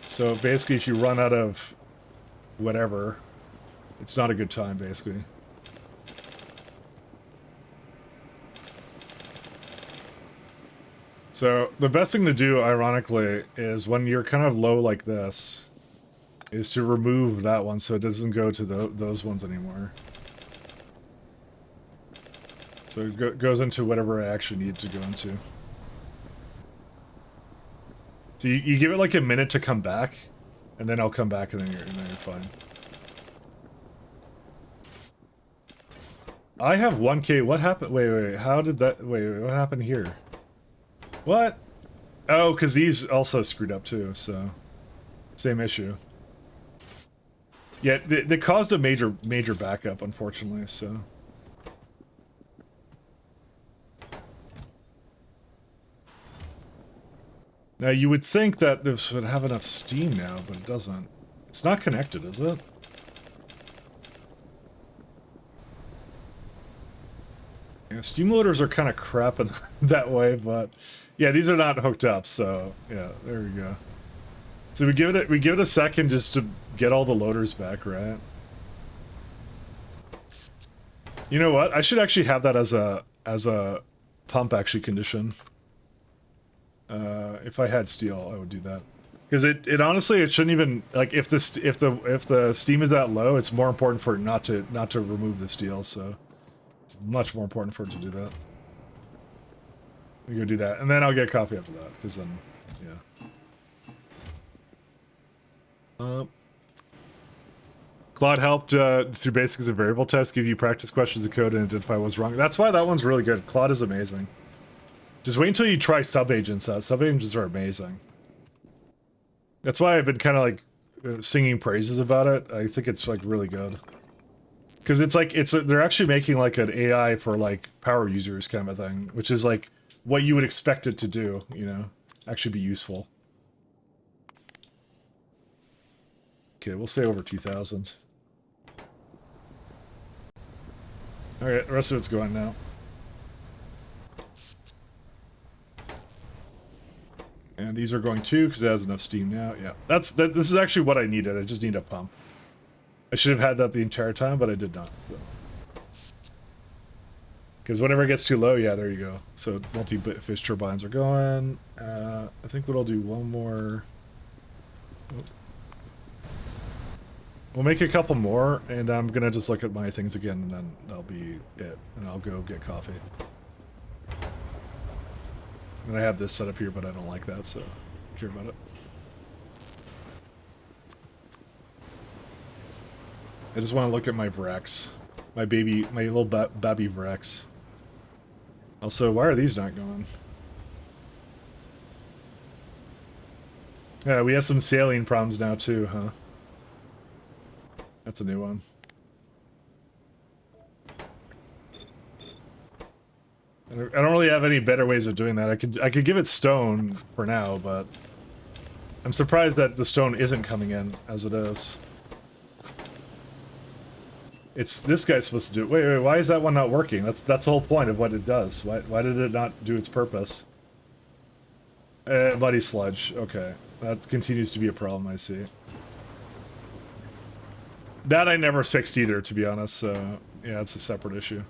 so basically if you run out of whatever, it's not a good time basically. So, the best thing to do, ironically, is when you're kind of low like this, is to remove that one so it doesn't go to those ones anymore. So it goes into whatever I actually need to go into. So you give it like a minute to come back, and then I'll come back and then you're fine. I have 1K, what happened? Wait, how did that, wait, what happened here? What? Oh, because these also screwed up too, so... Same issue. Yeah, they caused a major backup, unfortunately, so... Now, you would think that this would have enough steam now, but it doesn't. It's not connected, is it? Yeah, steam loaders are kind of crap in that way, but... Yeah, these are not hooked up, so yeah, there we go. So we give it a second just to get all the loaders back, right? You know what? I should actually have that as a pump actually condition. If I had steel, I would do that. Because it honestly it shouldn't even like if the steam is that low, it's more important for it not to remove the steel, so it's much more important for it to do that. We go do that, and then I'll get coffee after that, because then, yeah. Claude helped through basics of variable tests, give you practice questions of code and identify what's wrong. That's why that one's really good. Claude is amazing. Just wait until you try subagents out. Subagents are amazing. That's why I've been kind of like singing praises about it. I think it's like really good. Because it's like, they're actually making like an AI for like power users kind of a thing, which is like what you would expect it to do, you know, actually be useful. Okay, we'll say over 2,000. Alright, the rest of it's going now. And these are going too, because it has enough steam now. Yeah, this is actually what I needed. I just need a pump. I should have had that the entire time, but I did not. Because whenever it gets too low, yeah, there you go. So multi-fish turbines are going. I think what I'll do, one more... Oh. We'll make a couple more, and I'm gonna just look at my things again, and then that'll be it. And I'll go get coffee. And I have this set up here, but I don't like that, so don't care about it. I just want to look at my Vrex. My little baby Vrex. Also, why are these not going? Yeah, we have some saline problems now too, huh? That's a new one. I don't really have any better ways of doing that. I could give it stone for now, but I'm surprised that the stone isn't coming in as it is. It's this guy's supposed to do it. Wait, why is that one not working? That's the whole point of what it does. Why did it not do its purpose? Muddy sludge. Okay, that continues to be a problem. I see. That I never fixed either, to be honest. So yeah, it's a separate issue.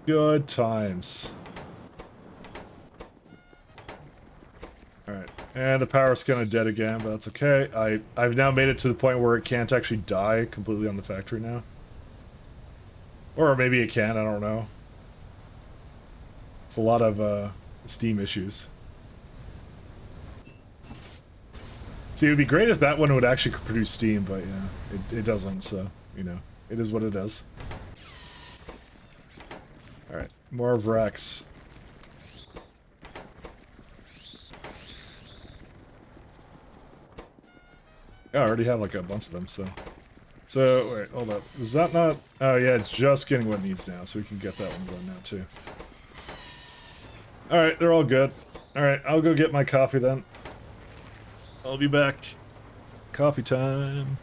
Good times. Alright, and the power's kind of dead again, but that's okay. I've now made it to the point where it can't actually die completely on the factory now. Or maybe it can, I don't know. It's a lot of steam issues. See, it would be great if that one would actually produce steam, but yeah, it doesn't, so, you know, it is what it is. Alright, more Vrex. Yeah, I already have like a bunch of them, so... So, wait, hold up. Is that not... Oh yeah, it's just getting what it needs now, so we can get that one going now too. Alright, they're all good. Alright, I'll go get my coffee then. I'll be back. Coffee time.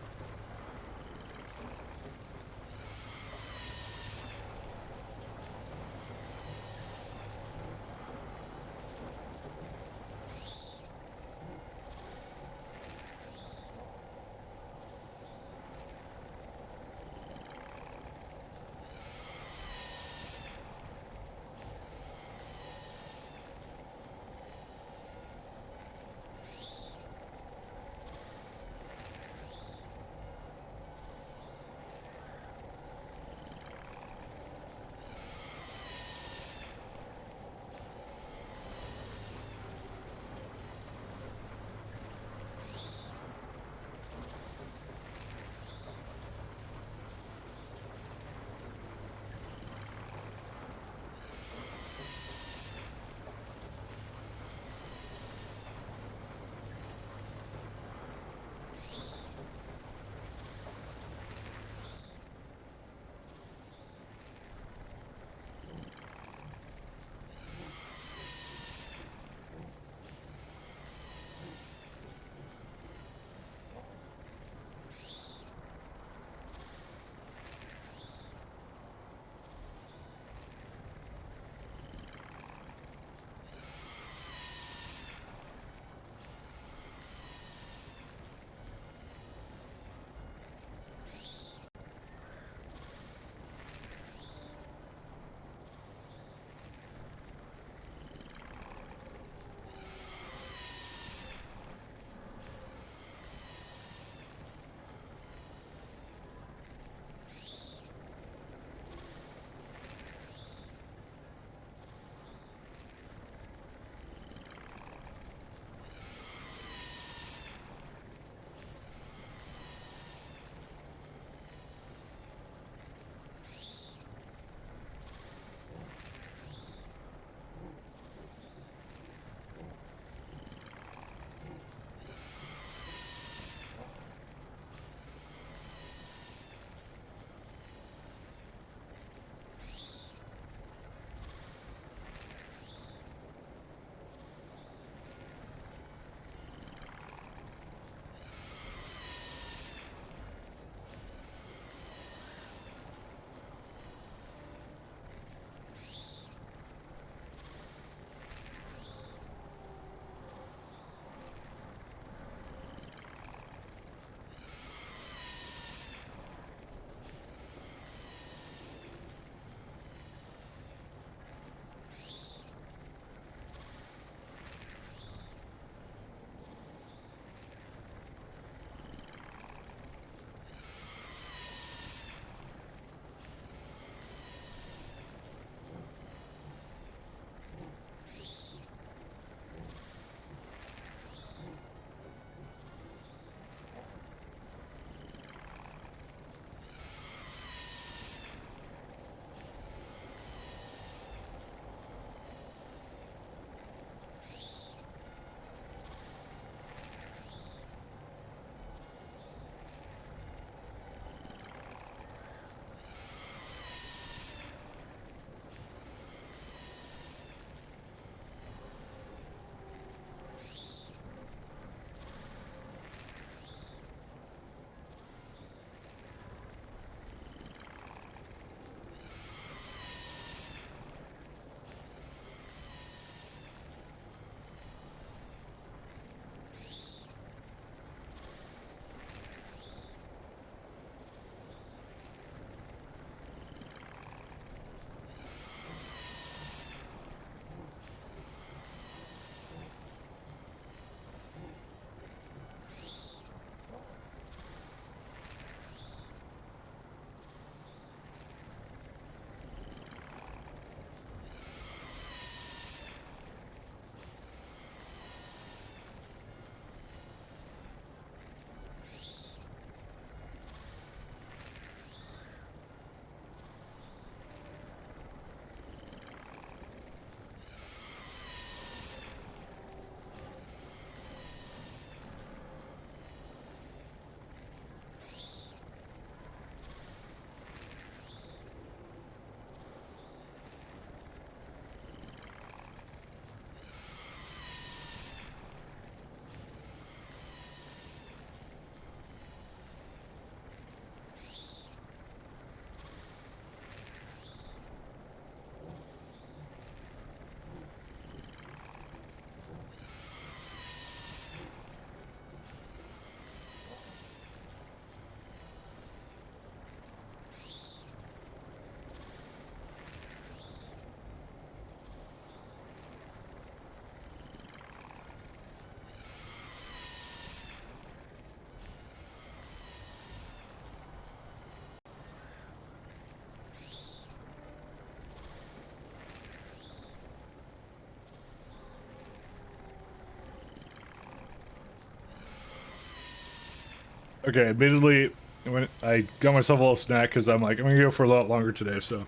Okay, admittedly, when I got myself a little snack because I'm like, I'm gonna go for a lot longer today, so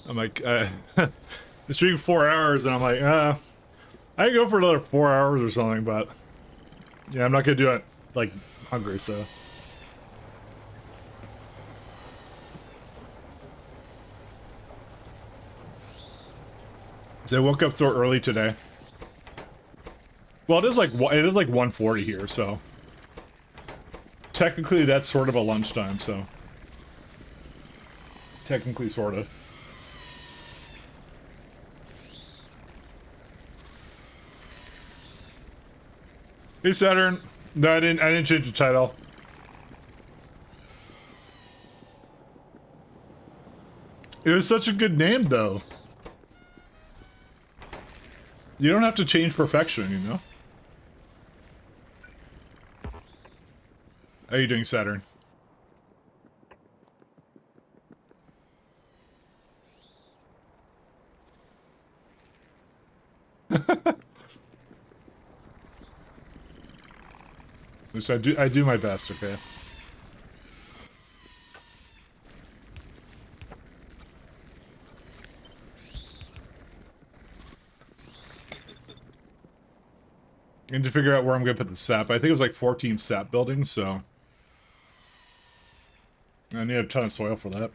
I'm like, I'm streaming 4 hours, and I'm like, I can go for another 4 hours or something, but yeah, I'm not gonna do it like hungry, so. So I woke up so early today. Well, it is like 1:40 here, so technically that's sort of a lunchtime, so technically sort of. Hey Saturn. No, I didn't change the title. It was such a good name though. You don't have to change perfection, you know? How you doing, Saturn? So I do my best, okay? And to figure out where I'm gonna put the sap, I think it was like 14 sap buildings, so I need a ton of soil for that.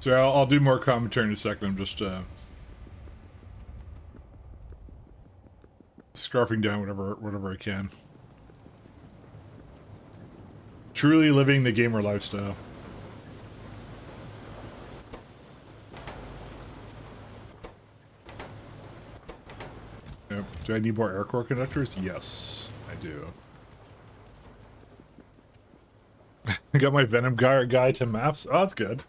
So I'll do more commentary in a second. I'm just scarfing down whatever I can. Truly living the gamer lifestyle. Yep. Do I need more air core conductors? Yes, I do. I got my Venom guy to maps. Oh, that's good.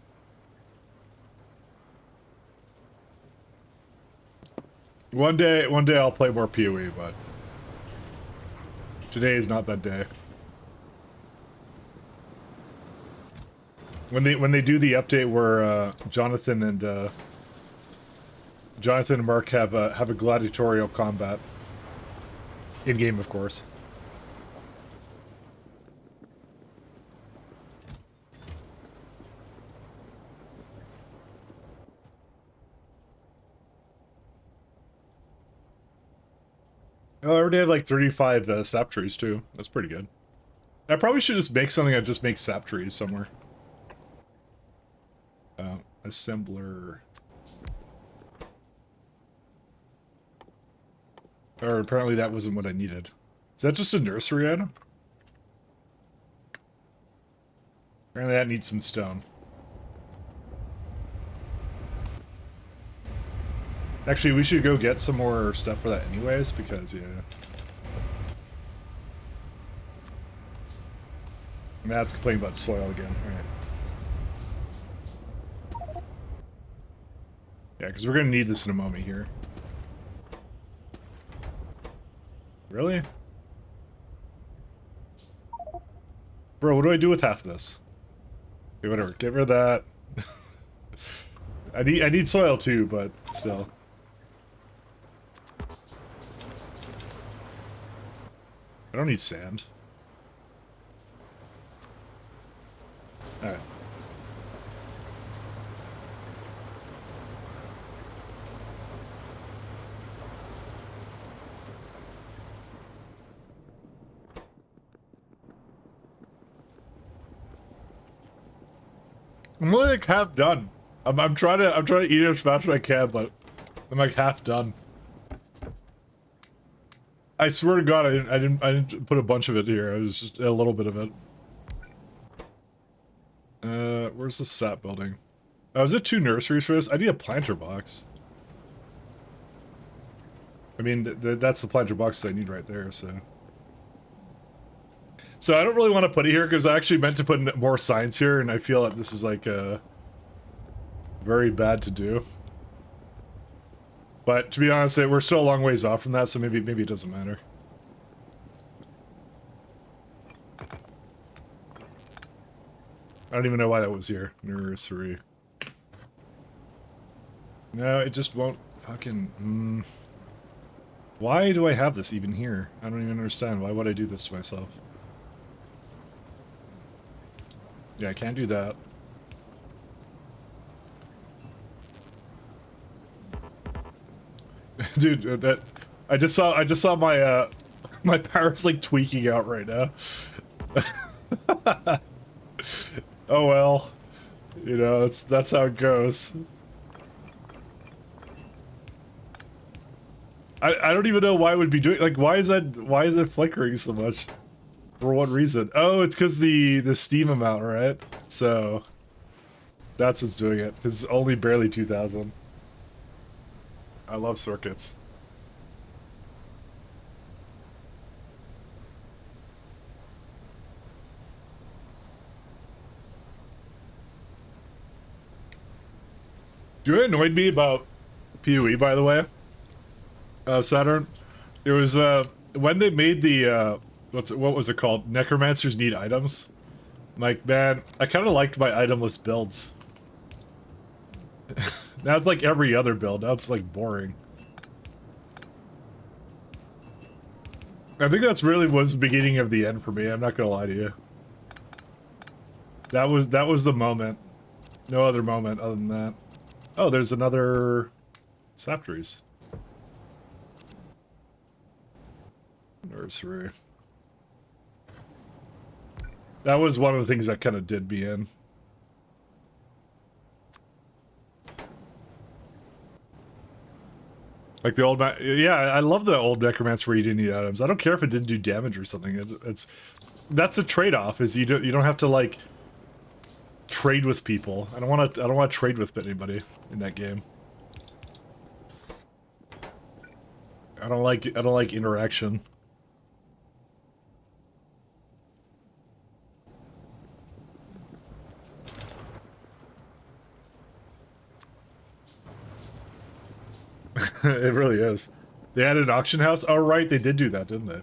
One day I'll play more PoE, but today is not that day. When they do the update where Jonathan and Mark have a gladiatorial combat in game, of course. Oh, I already have like 35 sap trees too. That's pretty good. I probably should just make something that just makes sap trees somewhere. Assembler. Or apparently that wasn't what I needed. Is that just a nursery item? Apparently that needs some stone. Actually, we should go get some more stuff for that anyways, because, yeah. Matt's complaining about soil again. Alright. Yeah, because we're going to need this in a moment here. Really? Bro, what do I do with half of this? Okay, whatever. Get rid of that. I need soil too, but still. I don't need sand. Alright. I'm only like half done. I'm trying to eat it as fast as I can, but I'm like half done. I swear to God, I didn't put a bunch of it here. It was just a little bit of it. Where's the sap building? Oh, is it 2 nurseries for this? I need a planter box. I mean, that's the planter box I need right there, so. So I don't really want to put it here because I actually meant to put more signs here, and I feel that this is like very bad to do. But to be honest, we're still a long ways off from that, so maybe it doesn't matter. I don't even know why that was here. Nursery. No, it just won't fucking... Why do I have this even here? I don't even understand. Why would I do this to myself? Yeah, I can't do that. Dude, that... I just saw my, my power's like tweaking out right now. Oh well. You know, that's how it goes. I don't even know why it would be doing, like, why is it flickering so much? For what reason? Oh, it's because the Steam amount, right? So that's what's doing it, because it's only barely 2,000. I love circuits. Do you know what annoyed me about PoE, by the way? Saturn. It was when they made the what was it called? Necromancers need items. I'm like, man, I kind of liked my itemless builds. Now it's like every other build. Now it's like boring. I think that's really was the beginning of the end for me. I'm not gonna lie to you. That was the moment. No other moment other than that. Oh, there's another sap trees. Nursery. That was one of the things that kind of did me in. Like the old yeah, I love the old necromancer where you didn't need items. I don't care if it didn't do damage or something. That's a trade-off. Is you don't have to like trade with people. I don't want to trade with anybody in that game. I don't like interaction. It really is. They added an auction house? Oh, right, they did do that, didn't they?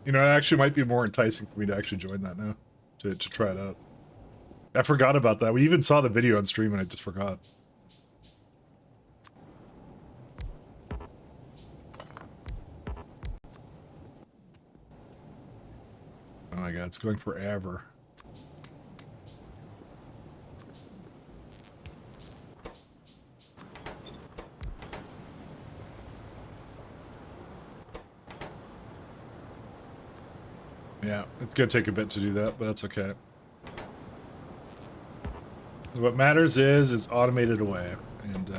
You know, it actually might be more enticing for me to actually join that now. To try it out. I forgot about that. We even saw the video on stream and I just forgot. Oh my god, it's going forever. Yeah, it's gonna take a bit to do that, but that's okay. What matters is it's automated away, and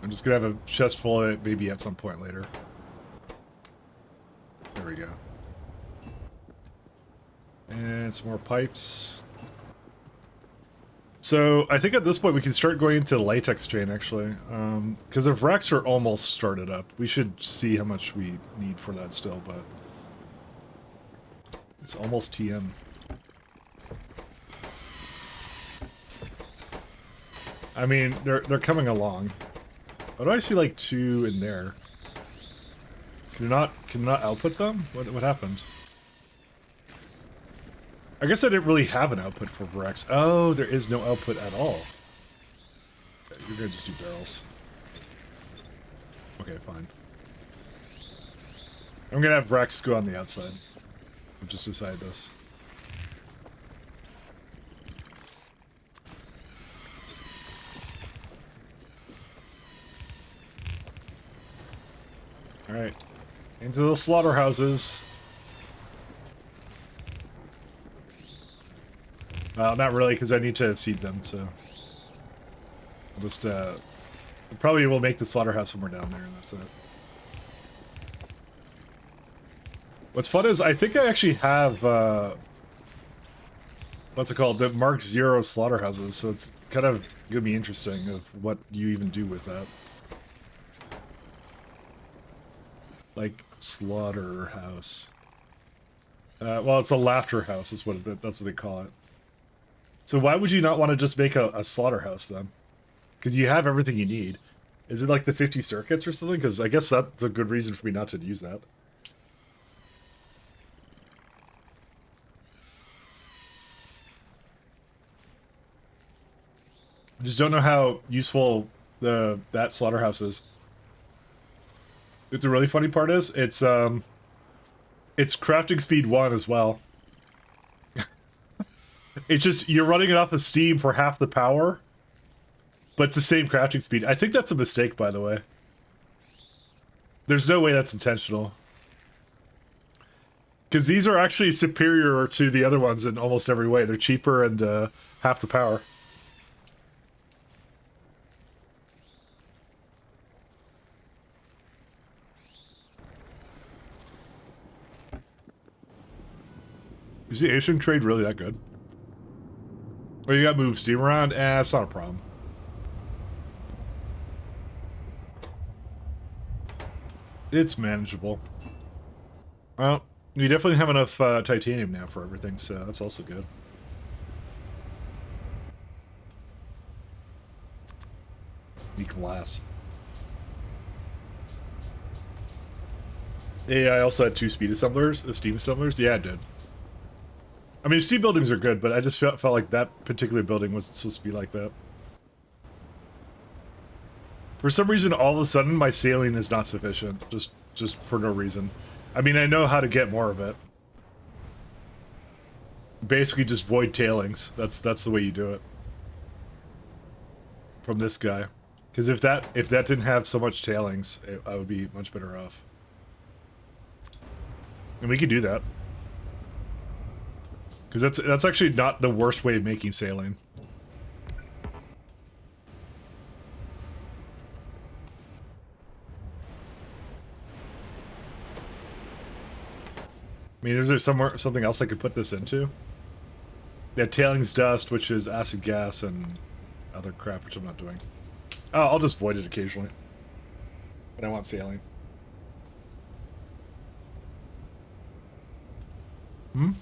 I'm just gonna have a chest full of it maybe at some point later. There we go. And some more pipes. So, I think at this point we can start going into the latex chain, actually. Because if racks are almost started up, we should see how much we need for that still, but... It's almost TM. I mean, they're coming along. Why do I see like 2 in there? Can you not output them? What happened? I guess I didn't really have an output for Rex. Oh, there is no output at all. Okay, you're gonna just do barrels. Okay, fine. I'm gonna have Rex go on the outside. I've just decided this. Alright. Into the slaughterhouses. Well, not really, because I need to seed them, so... I'll just, probably will make the slaughterhouse somewhere down there, and that's it. What's fun is, I think I actually have, what's it called? The Mark 0 slaughterhouses, so it's kind of gonna be interesting of what you even do with that. Like, slaughterhouse. Well, it's a laughter house, is that's what they call it. So why would you not want to just make a slaughterhouse then? Because you have everything you need. Is it like the 50 circuits or something? Because I guess that's a good reason for me not to use that. I just don't know how useful that slaughterhouse is. The really funny part is it's crafting speed 1 as well. It's just you're running it off of Steam for half the power, but it's the same crafting speed. I think that's a mistake, by the way. There's no way that's intentional. Because these are actually superior to the other ones in almost every way. They're cheaper and half the power. Is the Asian trade really that good? Or you gotta move Steam around? It's not a problem. It's manageable. Well, you definitely have enough titanium now for everything, so that's also good. Need glass. Yeah, I also had 2 speed assemblers, Steam assemblers. Yeah, I did. I mean, Steam buildings are good, but I just felt like that particular building wasn't supposed to be like that. For some reason, all of a sudden, my sailing is not sufficient. Just for no reason. I mean, I know how to get more of it. Basically, just void tailings. That's the way you do it. From this guy. Because if that didn't have so much tailings, I would be much better off. And we could do that. Because that's actually not the worst way of making sailing. I mean, is there something else I could put this into? Yeah, tailings dust, which is acid gas and other crap, which I'm not doing. Oh, I'll just void it occasionally. But I want sailing. Hmm?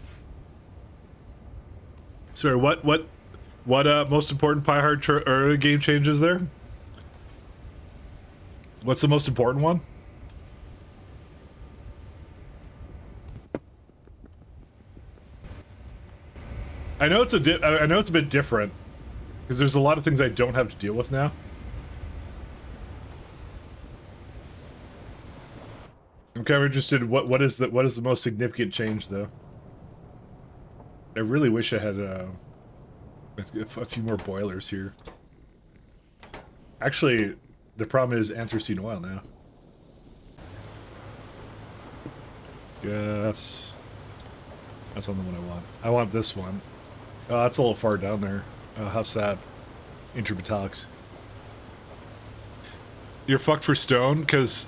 Sorry, what most important Pi-Hard game changes there? What's the most important one? I know it's a bit different because there's a lot of things I don't have to deal with now. I'm kind of interested. What is the most significant change though? I really wish I had a few more boilers here. Actually, the problem is anthracene oil now. Yeah, that's not the one I want. I want this one. Oh, that's a little far down there. Oh, how sad. Intermetallics. You're fucked for stone because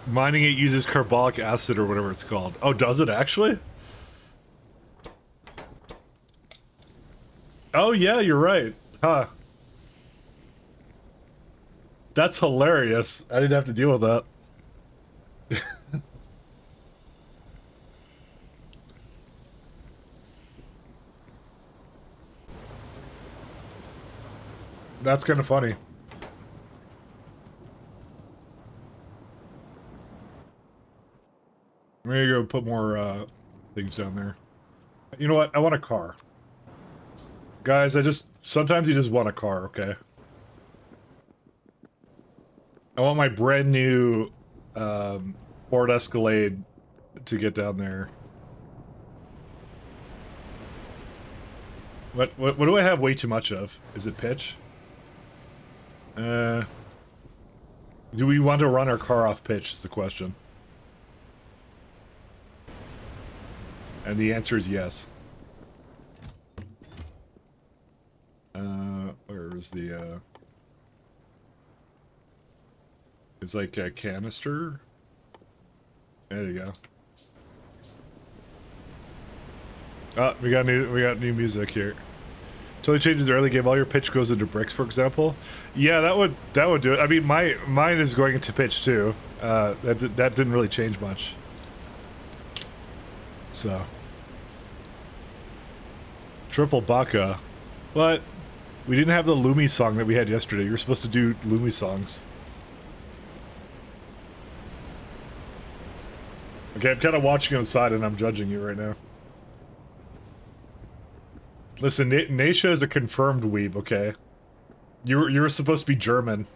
mining it uses carbolic acid or whatever it's called. Oh, does it actually? Oh yeah, you're right. Huh. That's hilarious. I didn't have to deal with that. That's kind of funny. I'm gonna go put more things down there. You know what? I want a car. Guys, sometimes you just want a car, okay? I want my brand new Ford Escalade to get down there. What do I have way too much of? Is it pitch? Do we want to run our car off pitch is the question. And the answer is yes. Where is the, it's like a canister? There you go. Oh, we got new music here. Totally changes the early game. All your pitch goes into bricks, for example. Yeah, that would do it. I mean, mine is going into pitch too. That didn't really change much. So Triple Baka. What? We didn't have the Lumi song that we had yesterday. You were supposed to do Lumi songs. Okay, I'm kind of watching outside and I'm judging you right now. Listen, Naisha is a confirmed weeb, okay? You were supposed to be German.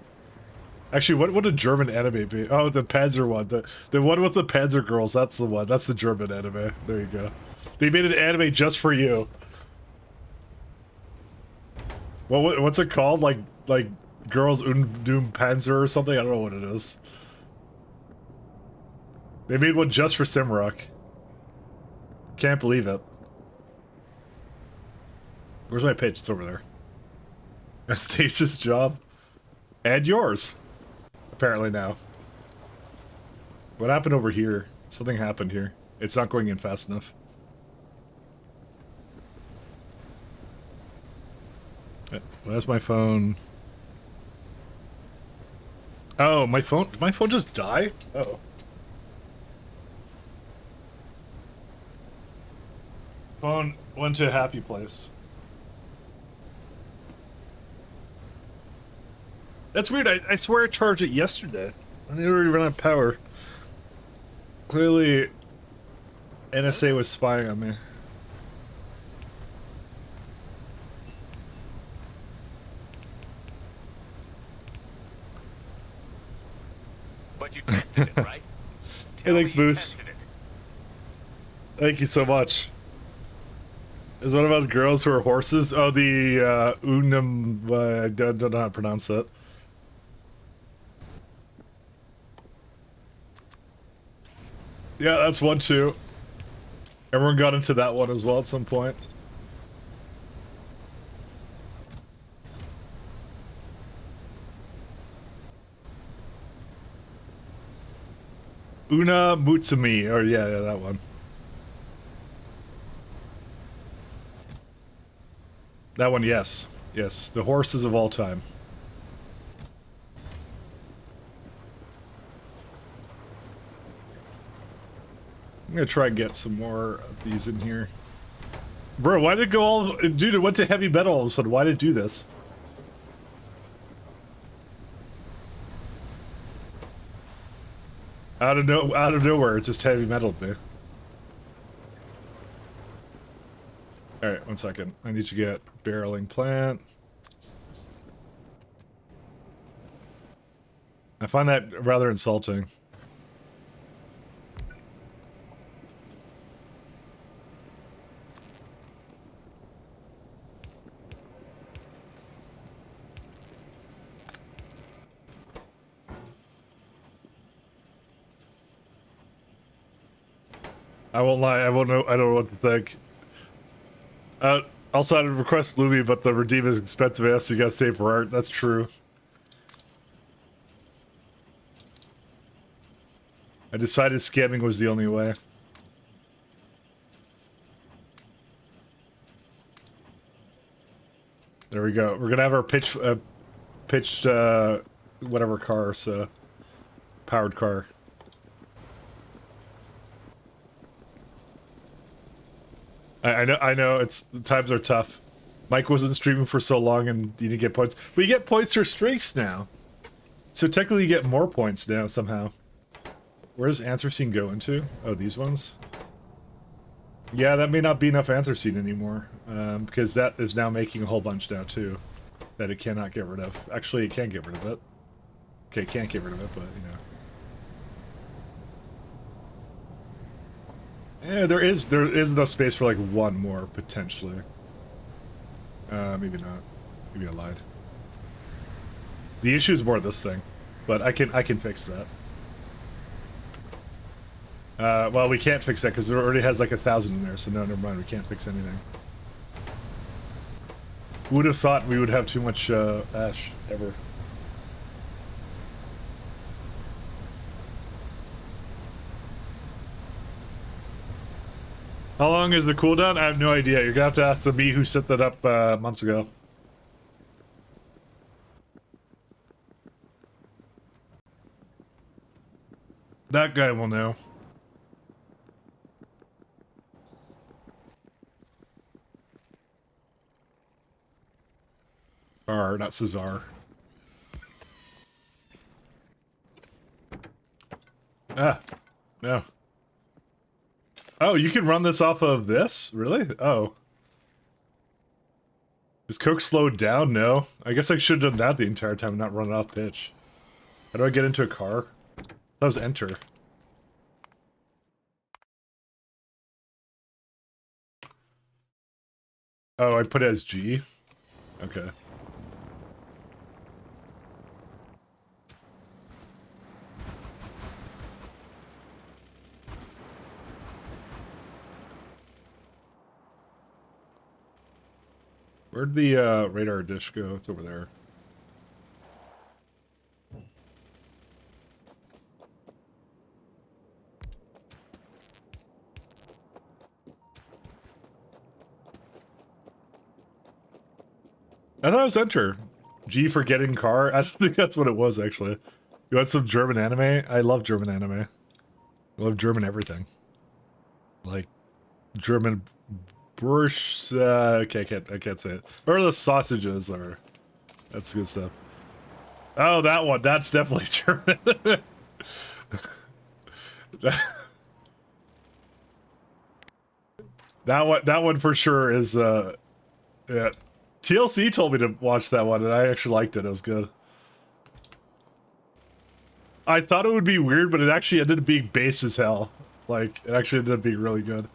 Actually, what would a German anime be? Oh, the Panzer one. The one with the Panzer girls, that's the one. That's the German anime. There you go. They made an anime just for you. Well, what's it called? Like Girls Doom Panzer or something? I don't know what it is. They made one just for Simrock. Can't believe it. Where's my pitch? It's over there. That's Stage's job. And yours. Apparently now. What happened over here? Something happened here. It's not going in fast enough. Where's my phone? Oh, my phone. Did my phone just die? Oh. Phone went to a happy place. That's weird. I swear I charged it yesterday. And they already ran out of power. Clearly, NSA was spying on me. But you tested it, right? Hey, thanks, Tell me you Moose. tested it. Thank you so much. Is one of us girls who are horses? Oh, the Unum. I don't know how to pronounce that. Yeah, that's one too. Everyone got into that one as well at some point. Una Mutsumi, or yeah, that one. That one, yes. Yes, the horses of all time. I'm gonna try and get some more of these in here. Bro, why did it go all... Dude, it went to heavy metal all of a sudden. Why did it do this? Out of nowhere, it just heavy metal me. Alright, 1 second. I need to get barreling plant. I find that rather insulting. I won't lie, I don't know what to think. Also I'd request Lumi, but the redeem is expensive, so you gotta save for art. That's true. I decided scamming was the only way. There we go. We're gonna have our pitched, whatever car, so... Powered car. I know, it's times are tough. Mike wasn't streaming for so long and you didn't get points. But you get points for streaks now. So technically you get more points now somehow. Where does Anthracene go into? Oh, these ones? Yeah, that may not be enough Anthracene anymore. Because that is now making a whole bunch now too. That it cannot get rid of. Actually, it can get rid of it. Okay, it can't get rid of it, but you know. Yeah, there is enough space for like one more potentially. Maybe not. Maybe I lied. The issue is more this thing, but I can fix that. Well, we can't fix that because it already has like 1,000 in there, so no, never mind. We can't fix anything. Who would have thought we would have too much ash ever? How long is the cooldown? I have no idea. You're gonna have to ask the bee who set that up months ago. That guy will know. Or not Cesar. Ah, no. Oh, you can run this off of this? Really? Oh. Is Coke slowed down? No. I guess I should have done that the entire time and not run it off pitch. How do I get into a car? That was enter. Oh, I put it as G? Okay. Where'd the radar dish go? It's over there. I thought it was enter. G for getting car? I don't think that's what it was, actually. You want some German anime? I love German anime. I love German everything. Like, German Bursch, okay, I can't say it. Or the sausages are, that's good stuff. Oh, that one, that's definitely German. that one for sure is, yeah. TLC told me to watch that one, and I actually liked it. It was good. I thought it would be weird, but it actually ended up being base as hell. Like, it actually ended up being really good.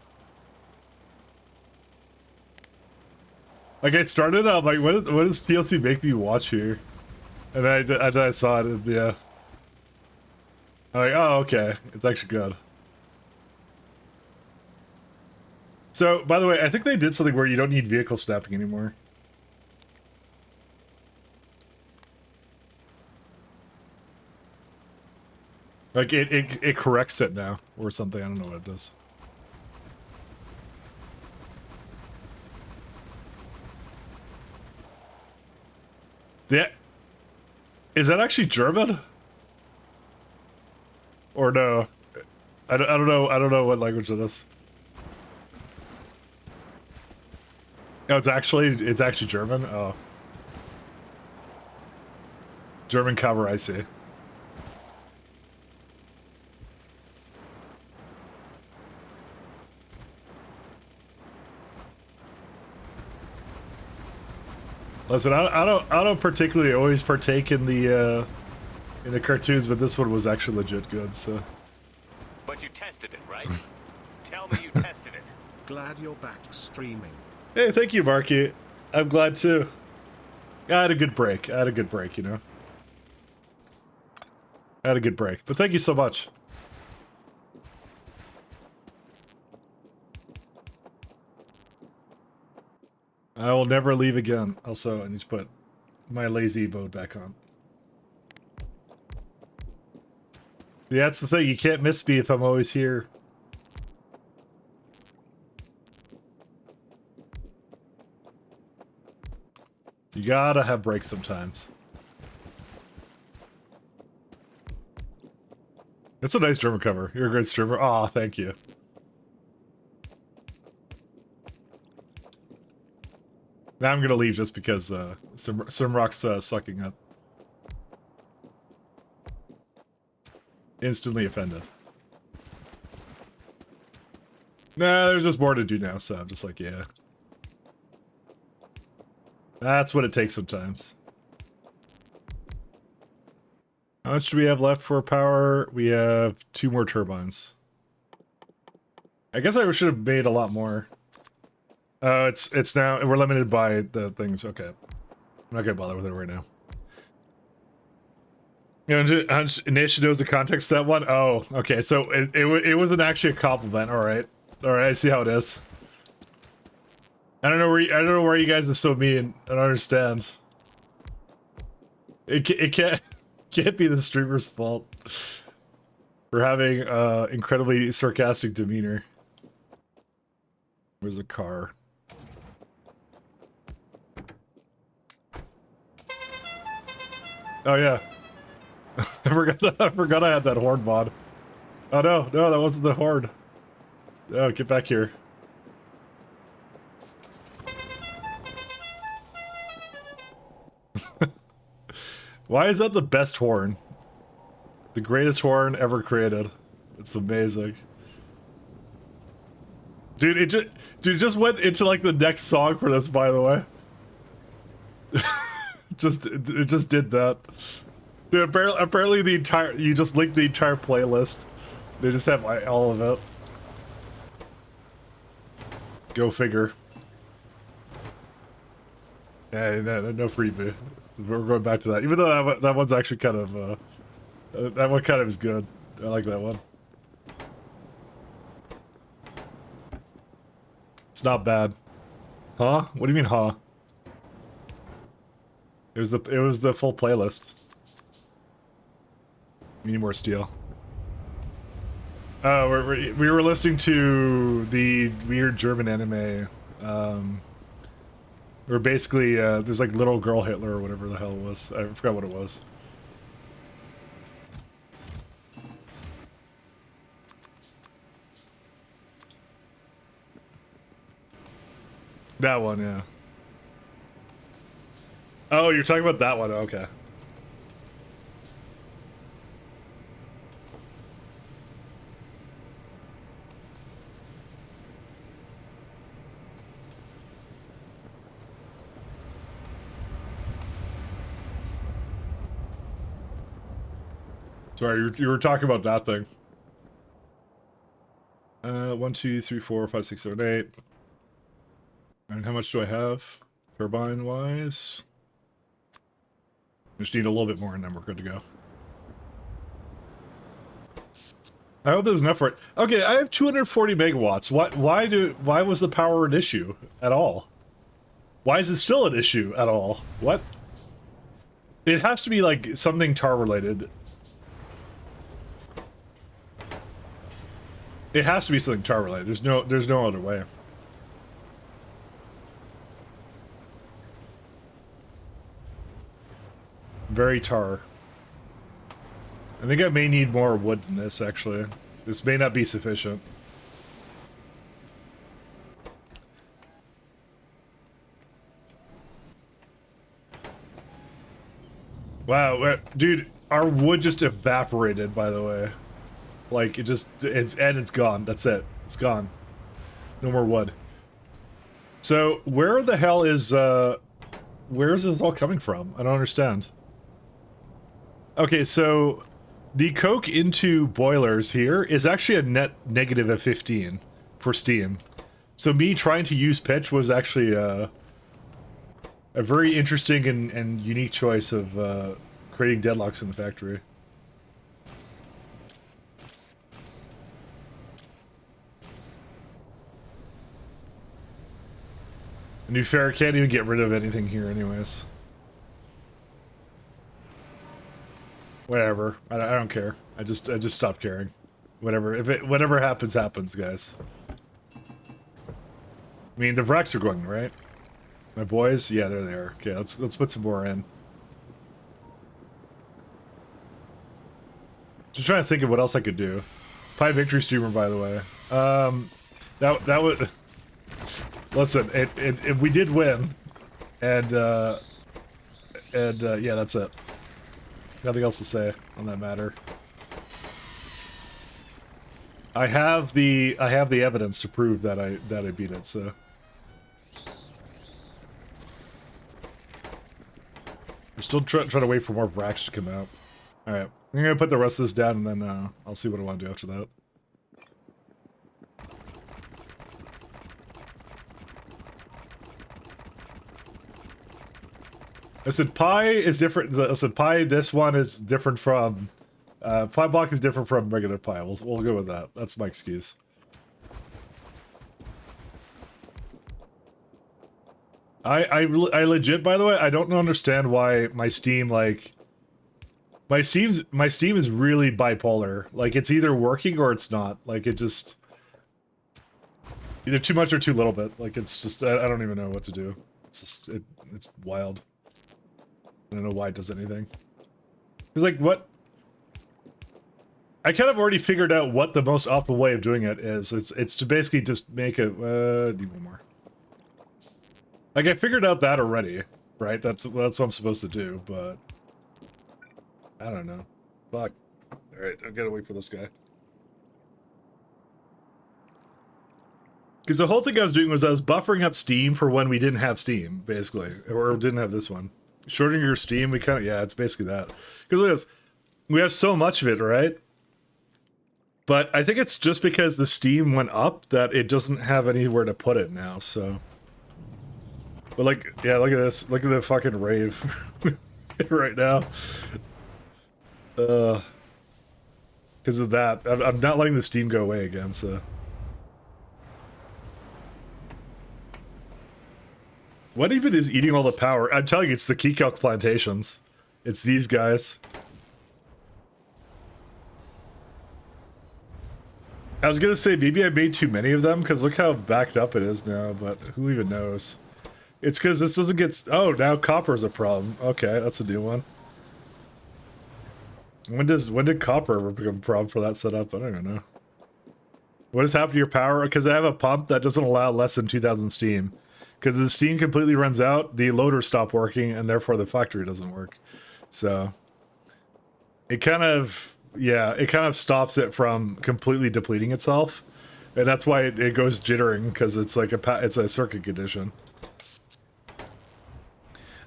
Like, I started out, like, what does TLC make me watch here? And then I saw it, and yeah. I'm like, oh, okay. It's actually good. So, by the way, I think they did something where you don't need vehicle snapping anymore. Like, it corrects it now, or something. I don't know what it does. Yeah. Is that actually German? Or no? I don't know what language it is. Oh, it's actually German? Oh. German cover, I see. Listen, I don't particularly always partake in the cartoons, but this one was actually legit good, so. But you tested it, right? Tell me you tested it. Glad you're back streaming. Hey, thank you, Marky. I'm glad too. I had a good break, you know. I had a good break, but thank you so much. I will never leave again. Also, I need to put my lazy mode back on. Yeah, that's the thing. You can't miss me if I'm always here. You gotta have breaks sometimes. It's a nice German cover. You're a great streamer. Aw, thank you. Now I'm gonna leave just because Simrock's sucking up. Instantly offended. Nah, there's just more to do now, so I'm just like, yeah. That's what it takes sometimes. How much do we have left for power? We have 2 more turbines. I guess I should have made a lot more. It's now, we're limited by the things. Okay. I'm not gonna bother with it right now. You know, Nation knows the context of that one? Oh, okay, so it wasn't actually a compliment, alright. Alright, I see how it is. I don't know where you guys are so mean. I don't understand. It can't be the streamer's fault for having incredibly sarcastic demeanor. Where's a car? Oh yeah. I forgot I had that horn mod. Oh no, that wasn't the horn. Oh, get back here. Why is that the best horn? The greatest horn ever created. It's amazing. Dude, it just went into like the next song for this, by the way. It just did that. Dude, apparently the entire, you just linked the entire playlist. They just have like, all of it. Go figure. Yeah, no freebie. We're going back to that. Even though that one's actually kind of, that one kind of is good. I like that one. It's not bad. Huh? What do you mean, huh? It was the full playlist. We need more steel. Oh, we were listening to the weird German anime. Where basically there's like Little Girl Hitler or whatever the hell it was. I forgot what it was. That one, yeah. Oh, you're talking about that one. Okay. Sorry, you were talking about that thing. 1, 2, 3, 4, 5, 6, 7, 8. And how much do I have? Turbine-wise? Just need a little bit more and then we're good to go. I hope there's enough for it. Okay, I have 240 megawatts. Why was the power an issue at all? Why is it still an issue at all? What? It has to be like something tar related. It has to be something tar related. There's no other way. Very tar. I think I may need more wood than this, actually. This may not be sufficient. Wow, dude, our wood just evaporated, by the way. Like, it's gone. That's it. It's gone. No more wood. So, where the hell is, where is this all coming from? I don't understand. Okay, so the coke into boilers here is actually a net negative of 15 for steam. So me trying to use pitch was actually a very interesting and unique choice of creating deadlocks in the factory. To be fair, can't even get rid of anything here anyways. Whatever. I don't care. I just stopped caring. Whatever happens, happens, guys. I mean, the wrecks are going, right? My boys? Yeah, there they are. Okay, let's put some more in. Just trying to think of what else I could do. Pi Victory Streamer, by the way. That would... Listen, we did win. And yeah, that's it. Nothing else to say on that matter. I have the evidence to prove that I beat it, so. We're still trying to wait for more racks to come out. Alright, I'm gonna put the rest of this down and then I'll see what I want to do after that. I said pi is different. I said pi, this one is different from... Pyblock is different from regular pi. We'll go with that. That's my excuse. I legit, by the way, I don't understand why my Steam, like... My Steam is really bipolar. Like, it's either working or it's not. Like, it just... Either too much or too little bit. Like, it's just... I don't even know what to do. It's just... It's wild. I don't know why it does anything. It's like, what? I kind of already figured out what the most optimal way of doing it is. It's to basically just make a... need one more. Like, I figured out that already, right? That's what I'm supposed to do, but... I don't know. Fuck. Alright, I gotta wait for this guy. Because the whole thing I was doing was I was buffering up Steam for when we didn't have Steam, basically. Or didn't have this one. Shortening your Steam, we kind of... Yeah, it's basically that. Because look at this. We have so much of it, right? But I think it's just because the Steam went up that it doesn't have anywhere to put it now, so... But like, yeah, look at this. Look at the fucking rave right now. Because of that. I'm not letting the Steam go away again, so... What even is eating all the power? I'm telling you, it's the Keycalc plantations. It's these guys. I was gonna say, maybe I made too many of them, because look how backed up it is now, but who even knows? It's because this doesn't get... Oh, now copper's a problem. Okay, that's a new one. When did copper ever become a problem for that setup? I don't even know. What has happened to your power? Because I have a pump that doesn't allow less than 2,000 steam. Because the steam completely runs out, the loaders stop working, and therefore the factory doesn't work. So... It kind of... Yeah, it kind of stops it from completely depleting itself. And that's why it goes jittering, because it's like it's a circuit condition.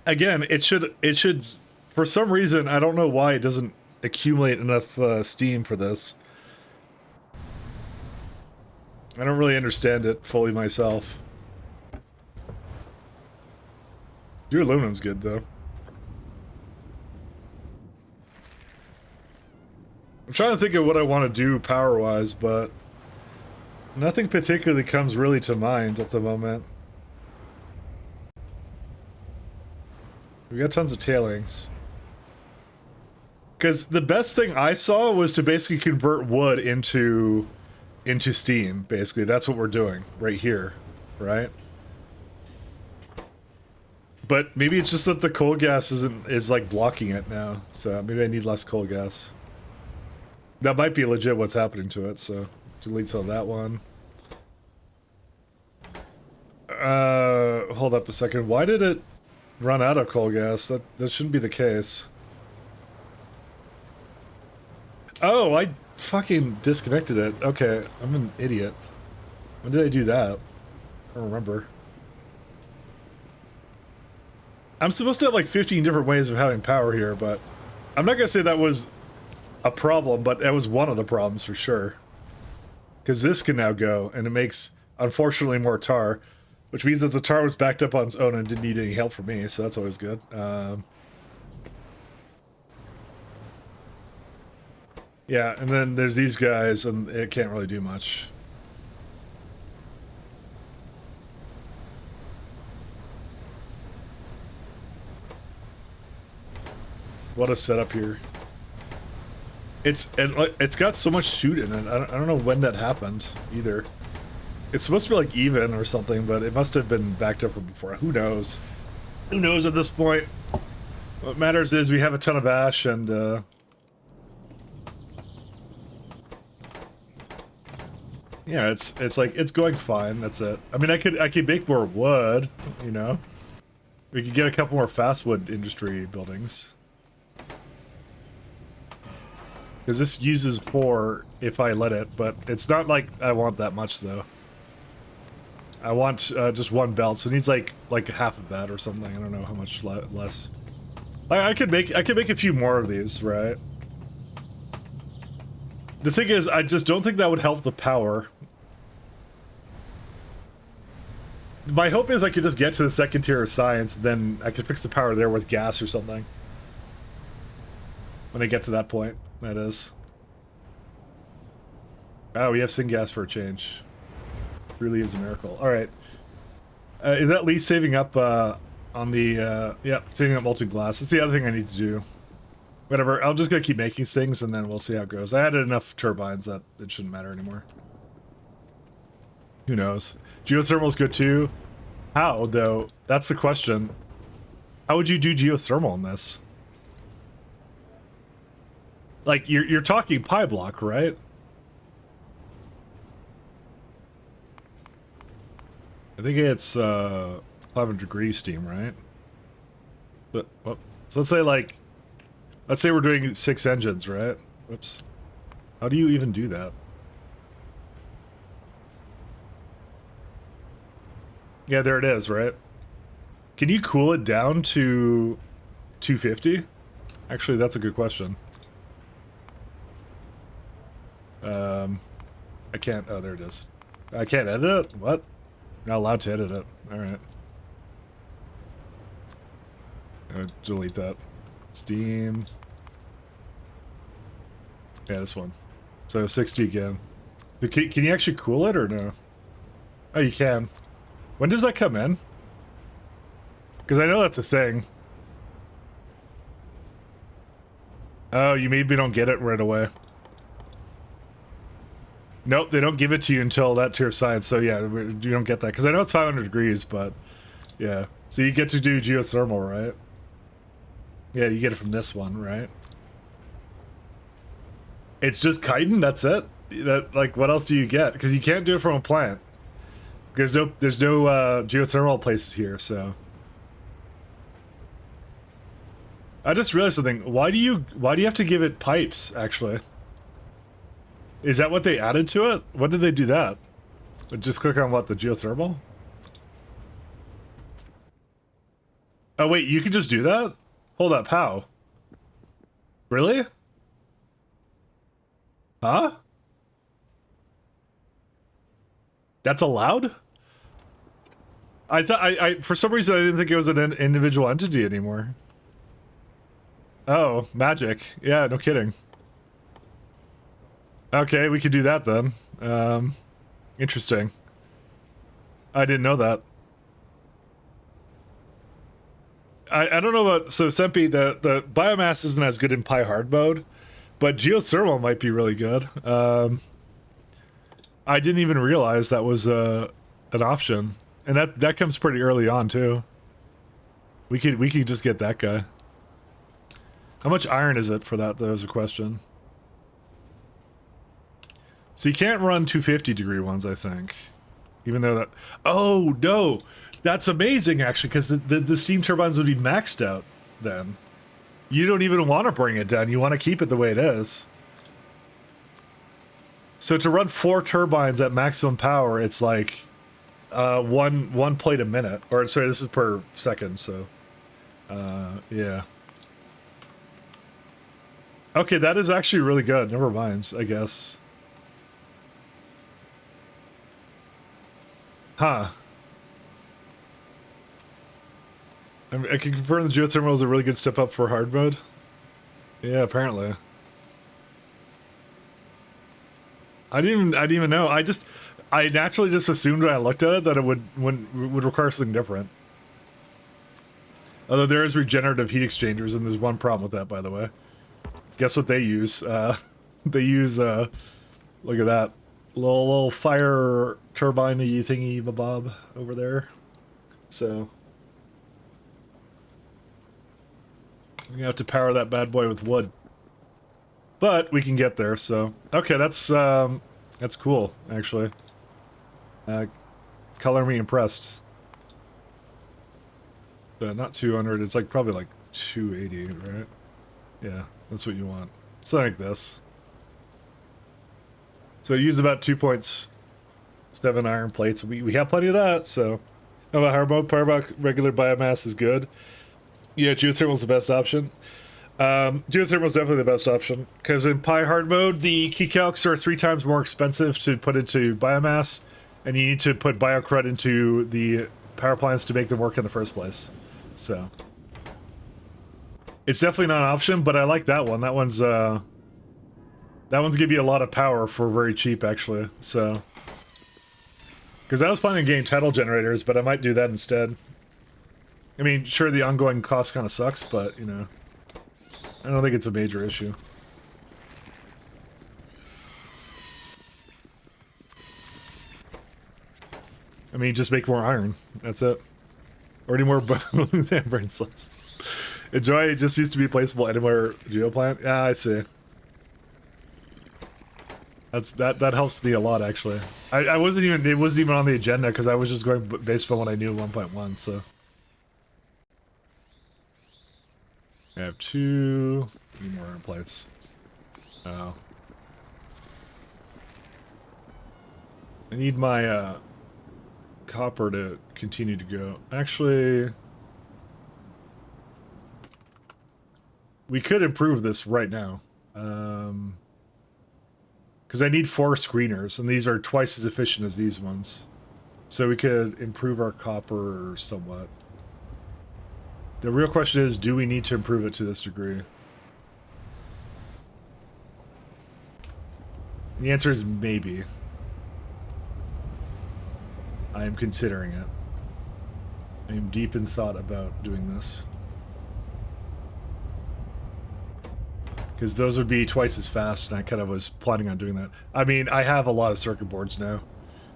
Again, it should, for some reason, I don't know why it doesn't accumulate enough steam for this. I don't really understand it fully myself. Your aluminum's good, though. I'm trying to think of what I want to do power-wise, but... Nothing particularly comes really to mind at the moment. We got tons of tailings. Because the best thing I saw was to basically convert wood into steam, basically. That's what we're doing right here, right? But maybe it's just that the coal gas is like blocking it now, so maybe I need less coal gas. That might be legit what's happening to it, so delete some of that one. Hold up a second. Why did it run out of coal gas? That shouldn't be the case. Oh, I fucking disconnected it. Okay, I'm an idiot. When did I do that? I don't remember. I'm supposed to have like 15 different ways of having power here, but I'm not gonna say that was a problem, but that was one of the problems for sure. Because this can now go, and it makes, unfortunately, more tar, which means that the tar was backed up on its own and didn't need any help from me, so that's always good. Yeah, and then there's these guys, and it can't really do much. What a setup here. It's got so much shoot in it. I don't know when that happened either. It's supposed to be like even or something, but it must have been backed up from before. Who knows? Who knows at this point? What matters is we have a ton of ash and yeah, it's like it's going fine. That's it. I mean, I could make more wood, you know. We could get a couple more fast wood industry buildings. Because this uses 4 if I let it, but it's not like I want that much though. I want just one belt, so it needs like half of that or something. I don't know how much less. I could make a few more of these, right? The thing is, I just don't think that would help the power. My hope is I could just get to the second tier of science, then I could fix the power there with gas or something. When I get to that point. That is. Oh, we have syngas for a change. Really is a miracle. Alright. Is that Lee saving up on the... yeah, saving up molten glass. That's the other thing I need to do. Whatever, I'm just gonna keep making things and then we'll see how it goes. I added enough turbines that it shouldn't matter anymore. Who knows? Geothermal's good too. How, though? That's the question. How would you do geothermal in this? Like, you're talking Pyblock, right? I think it's 500 degree steam, right? But well, so let's say like Let's say we're doing 6 engines, right? Whoops. How do you even do that? Yeah, there it is, right? Can you cool it down to 250? Actually, that's a good question. I can't... Oh, there it is. I can't edit it? What? Not allowed to edit it. Alright. Delete that. Steam. Yeah, this one. So 60 again. Can you actually cool it or no? Oh, you can. When does that come in? Because I know that's a thing. Oh, you maybe don't get it right away. Nope, they don't give it to you until that tier science, so yeah, you don't get that. Because I know it's 500 degrees, but... Yeah. So you get to do geothermal, right? Yeah, you get it from this one, right? It's just chitin, that's it? That, like, what else do you get? Because you can't do it from a plant. There's no geothermal places here, so... I just realized something. Why do you have to give it pipes, actually? Is that what they added to it? When did they do that? Just click on what, the geothermal? Oh wait, you can just do that? Hold up, how? Really? Huh? That's allowed? I thought I for some reason I didn't think it was an individual entity anymore. Oh, magic. Yeah, no kidding. Okay, we could do that then. Interesting. I didn't know that. I don't know about... So, Sempi, the biomass isn't as good in Pi hard mode, but geothermal might be really good. I didn't even realize that was an option. And that comes pretty early on, too. We could just get that guy. How much iron is it for that, though, is a question. So you can't run 250 degree ones, I think. Even though that... Oh, no! That's amazing, actually, because the steam turbines would be maxed out, then. You don't even want to bring it down. You want to keep it the way it is. So to run 4 turbines at maximum power, it's like... one plate a minute. Or, sorry, this is per second, so... yeah. Okay, that is actually really good. Never mind, I guess. Huh. I can confirm the geothermal is a really good step up for hard mode. Yeah, apparently. I didn't even know. I naturally just assumed when I looked at it that it would require something different. Although there is regenerative heat exchangers, and there's one problem with that, by the way. Guess what they use? They use, look at that. Little fire turbine-y thingy-bob over there. So... we have to power that bad boy with wood. But we can get there, so... Okay, that's cool, actually. Color me impressed. Not 200, it's like probably like 280, right? Yeah, that's what you want. Something like this. So use about 2.7 iron plates. We have plenty of that, so... How about hard mode? Pyblock regular biomass is good. Yeah, geothermal's the best option. Geothermal's definitely the best option, because in Pi hard mode, the key calcs are 3 times more expensive to put into biomass, and you need to put biocrud into the power plants to make them work in the first place. So... it's definitely not an option, but I like that one. That one's give you a lot of power for very cheap, actually, so... Because I was planning on getting tidal generators, but I might do that instead. I mean, sure, the ongoing cost kind of sucks, but, you know... I don't think it's a major issue. I mean, just make more iron. That's it. Or any more brain cells. Enjoy just used to be placeable anywhere geoplant. Yeah, I see. That helps me a lot, actually. I wasn't even, it wasn't even on the agenda because I was just going based on what I knew 1.1, so. I have 2. Need more iron plates. Oh. I need my copper to continue to go. Actually, we could improve this right now. Because I need 4 screeners, and these are twice as efficient as these ones. So we could improve our copper somewhat. The real question is, do we need to improve it to this degree? The answer is maybe. I am considering it. I am deep in thought about doing this. Because those would be twice as fast, and I kind of was planning on doing that. I mean, I have a lot of circuit boards now.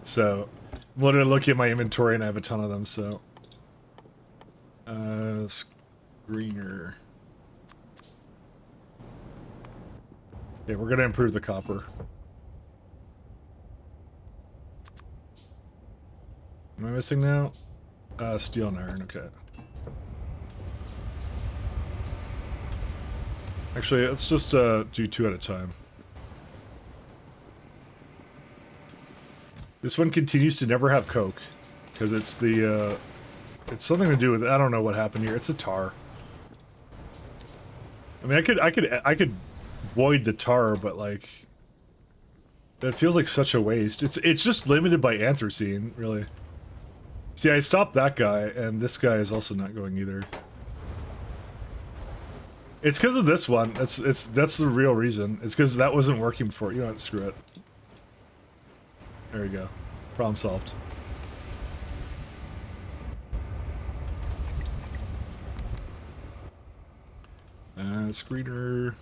So, I'm literally looking at my inventory, and I have a ton of them, so... Screener. Yeah, we're gonna improve the copper. Am I missing now? Steel and iron, okay. Actually, let's just do 2 at a time. This one continues to never have coke, because it's the, it's something to do with, I don't know what happened here. It's a tar. I mean, I could void the tar, but like, that feels like such a waste. It's just limited by anthracene, really. See, I stopped that guy, and this guy is also not going either. It's because of this one. That's the real reason. It's because that wasn't working before. You know what? Screw it. There we go. Problem solved. Screener.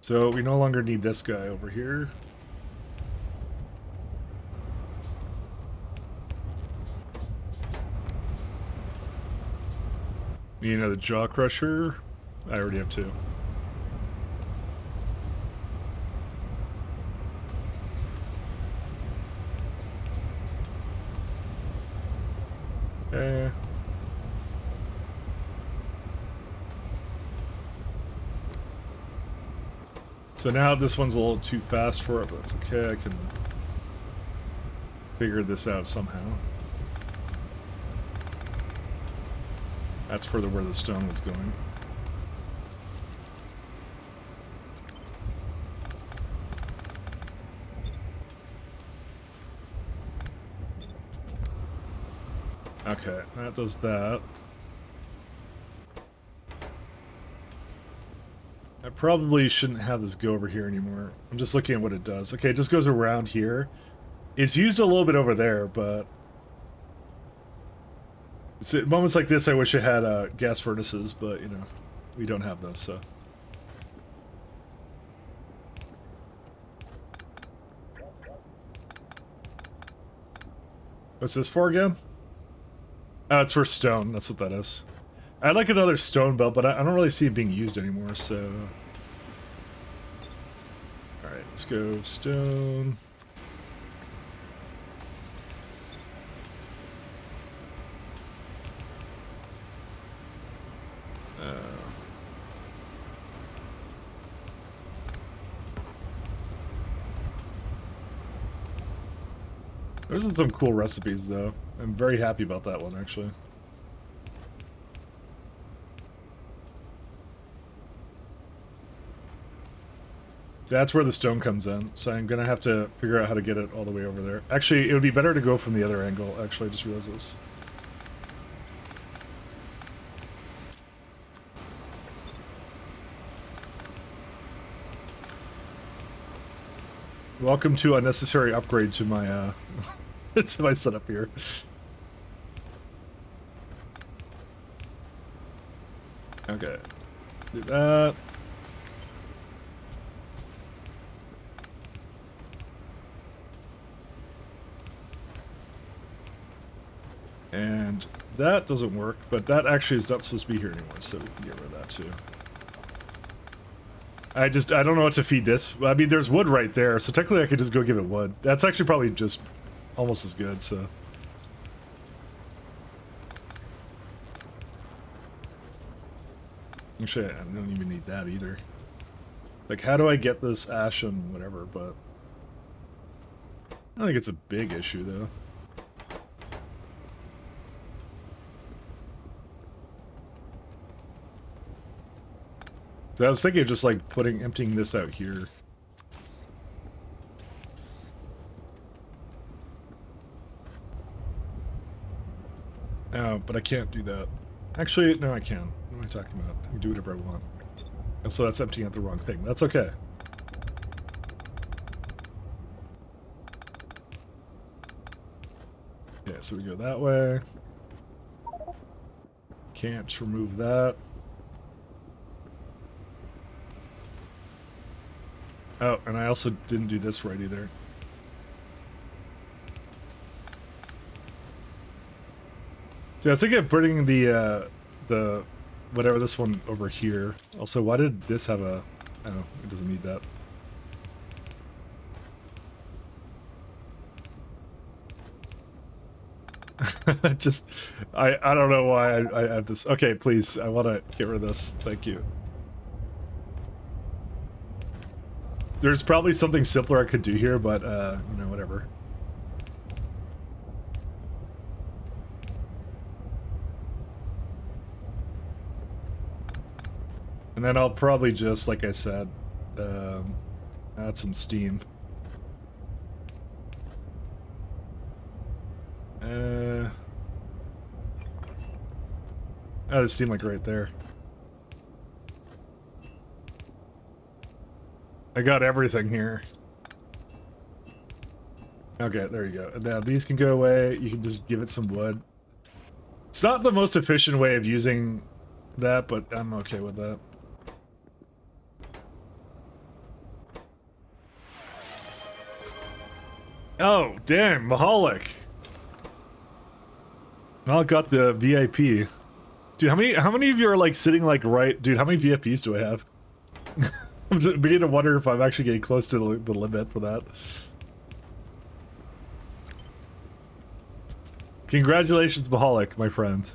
So we no longer need this guy over here. Need another jaw crusher. I already have 2. Okay. So now this one's a little too fast for it, but it's okay. I can figure this out somehow. That's further where the stone was going. Okay, that does that. I probably shouldn't have this go over here anymore. I'm just looking at what it does. Okay, it just goes around here. It's used a little bit over there, but... It's at moments like this I wish I had gas furnaces, but, you know, we don't have those, so... What's this for again? Oh, it's for stone. That's what that is. I'd like another stone belt, but I don't really see it being used anymore, so... Alright, let's go stone... Those are some cool recipes, though. I'm very happy about that one, actually. So that's where the stone comes in, so I'm gonna have to figure out how to get it all the way over there. Actually, it would be better to go from the other angle, actually, I just realized this. Welcome to unnecessary upgrade to my, to my setup here. Okay. Do that. And that doesn't work, but that actually is not supposed to be here anymore, so we can get rid of that too. I don't know what to feed this. I mean, there's wood right there, so technically I could just go give it wood. That's actually probably just almost as good, so... Actually, I don't even need that either. Like, how do I get this ash and whatever, but... I don't think it's a big issue, though. So I was thinking of just, like, emptying this out here. No, but I can't do that. Actually, no, I can. What am I talking about? I can do whatever I want. So that's emptying out the wrong thing. That's okay. Yeah, so we go that way. Can't remove that. Oh, and I also didn't do this right either. See, I was thinking of putting the whatever this one over here. Also, why did this have a... Oh, it doesn't need that. Just, I don't know why I have this. Okay, please, I want to get rid of this. Thank you. There's probably something simpler I could do here, but, you know, whatever. And then I'll probably just, like I said, add some steam. Add a steam like right there. I got everything here. Okay, there you go. Now these can go away. You can just give it some wood. It's not the most efficient way of using that, but I'm okay with that. Oh, damn, Mahalik. Mahalik got the VIP. Dude, how many of you are like sitting like right... Dude, how many VIPs do I have? I'm just beginning to wonder if I'm actually getting close to the limit for that. Congratulations, Mahalik, my friend.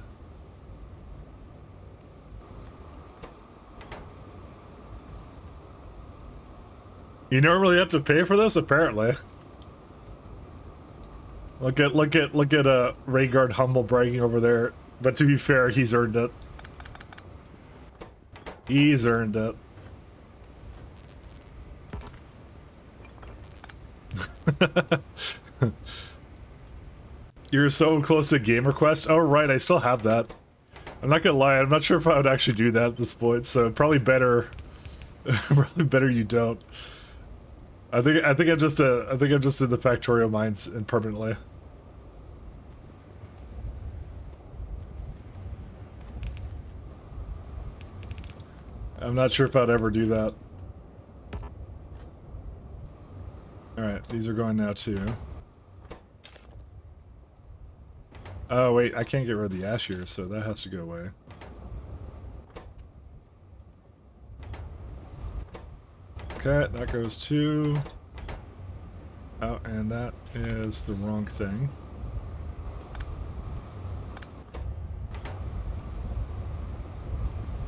You normally have to pay for this, apparently. Look at Rhaegar humble bragging over there. But to be fair, he's earned it. He's earned it. You're so close to Gamer Quest. Oh right, I still have that. I'm not gonna lie, I'm not sure if I would actually do that at this point, so probably better probably better you don't. I think I'm just in the Factorio mines and permanently. I'm not sure if I'd ever do that. Alright, these are going now too. Oh wait, I can't get rid of the ash here, so that has to go away. Okay, that goes too. Oh, and that is the wrong thing.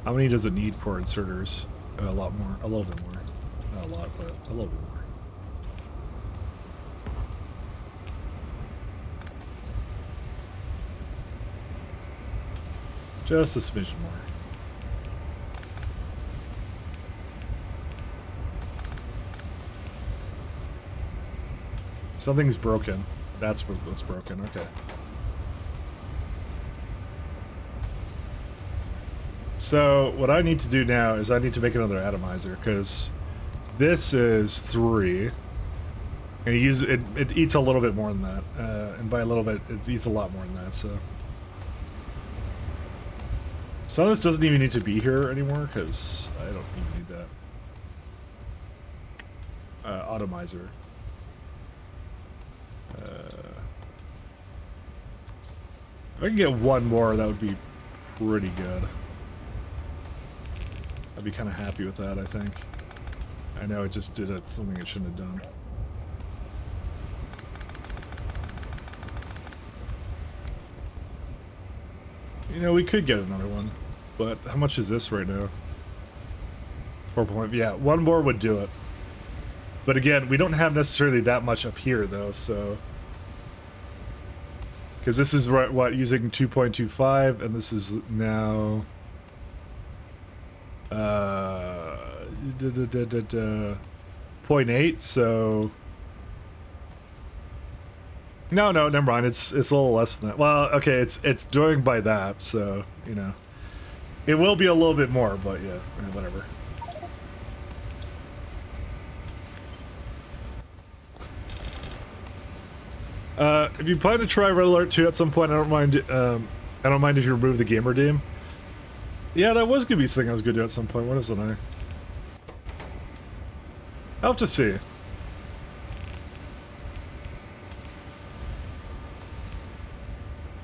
How many does it need for inserters? A lot more. A little bit more. Not a lot, but a little bit more. Just a smidgen more. Something's broken. That's what's broken. Okay. So what I need to do now is I need to make another atomizer because this is 3, and it eats a little bit more than that, and by a little bit it eats a lot more than that. So some of this doesn't even need to be here anymore because I don't even need that. Atomizer. If I can get one more, that would be pretty good. I'd be kind of happy with that, I think. I know it just did something it shouldn't have done. You know, we could get another one, but how much is this right now? 4 point, yeah, one more would do it. But again, we don't have necessarily that much up here though, so. Because this is what, using 2.25, and this is now... .8, so... No, never mind. It's a little less than that. Well, okay, it's doing by that, so, you know. It will be a little bit more, but yeah, whatever. If you plan to try Red Alert 2 at some point, I don't mind if you remove the gamer name. Yeah, that was gonna be something I was gonna do at some point. What is it now? I'll have to see.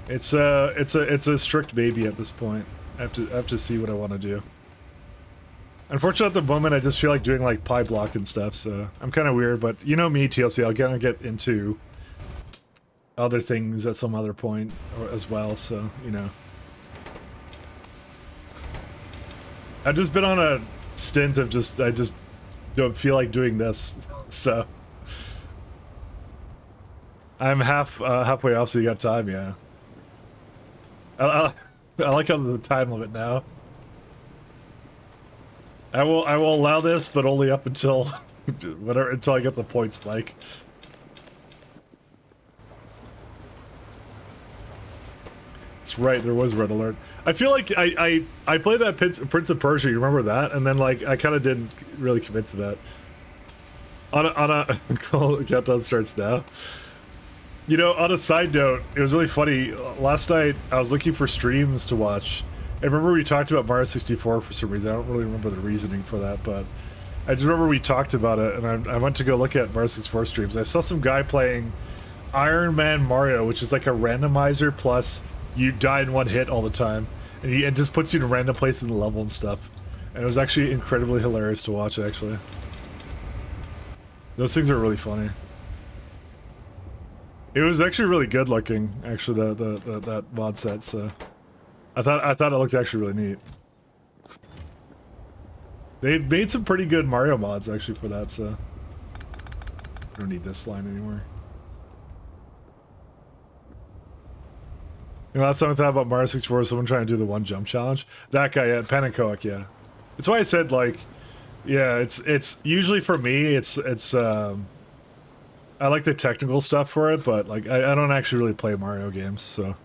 It's a strict baby at this point. I have to see what I want to do. Unfortunately, at the moment, I just feel like doing like Pyblock and stuff. So I'm kind of weird, but you know me, TLC. I'll get into other things at some other point as well. So you know, I've just been on a stint of I just don't feel like doing this. So I'm halfway off. So you got time, yeah. I like how the time limit now. I will allow this, but only up until whatever, until I get the point spike. That's right, there was Red Alert. I feel like I played that Prince of Persia. You remember that? And then like I kind of didn't really commit to that. On a countdown starts now. You know, on a side note, it was really funny. Last night, I was looking for streams to watch. I remember we talked about Mario 64 for some reason. I don't really remember the reasoning for that, but I just remember we talked about it, and I went to go look at Mario 64 streams. I saw some guy playing Iron Man Mario, which is like a randomizer plus you die in one hit all the time. And it just puts you in a random place in the level and stuff. And it was actually incredibly hilarious to watch, actually. Those things are really funny. It was actually really good looking, actually, that mod set, so I thought it looked actually really neat. They made some pretty good Mario mods actually for that, so I don't need this line anymore. You know, last time I thought about Mario 64 was someone trying to do the one jump challenge. That guy, yeah, Panacoic, yeah. It's why I said like, yeah, it's usually for me, I like the technical stuff for it, but like I don't actually really play Mario games, so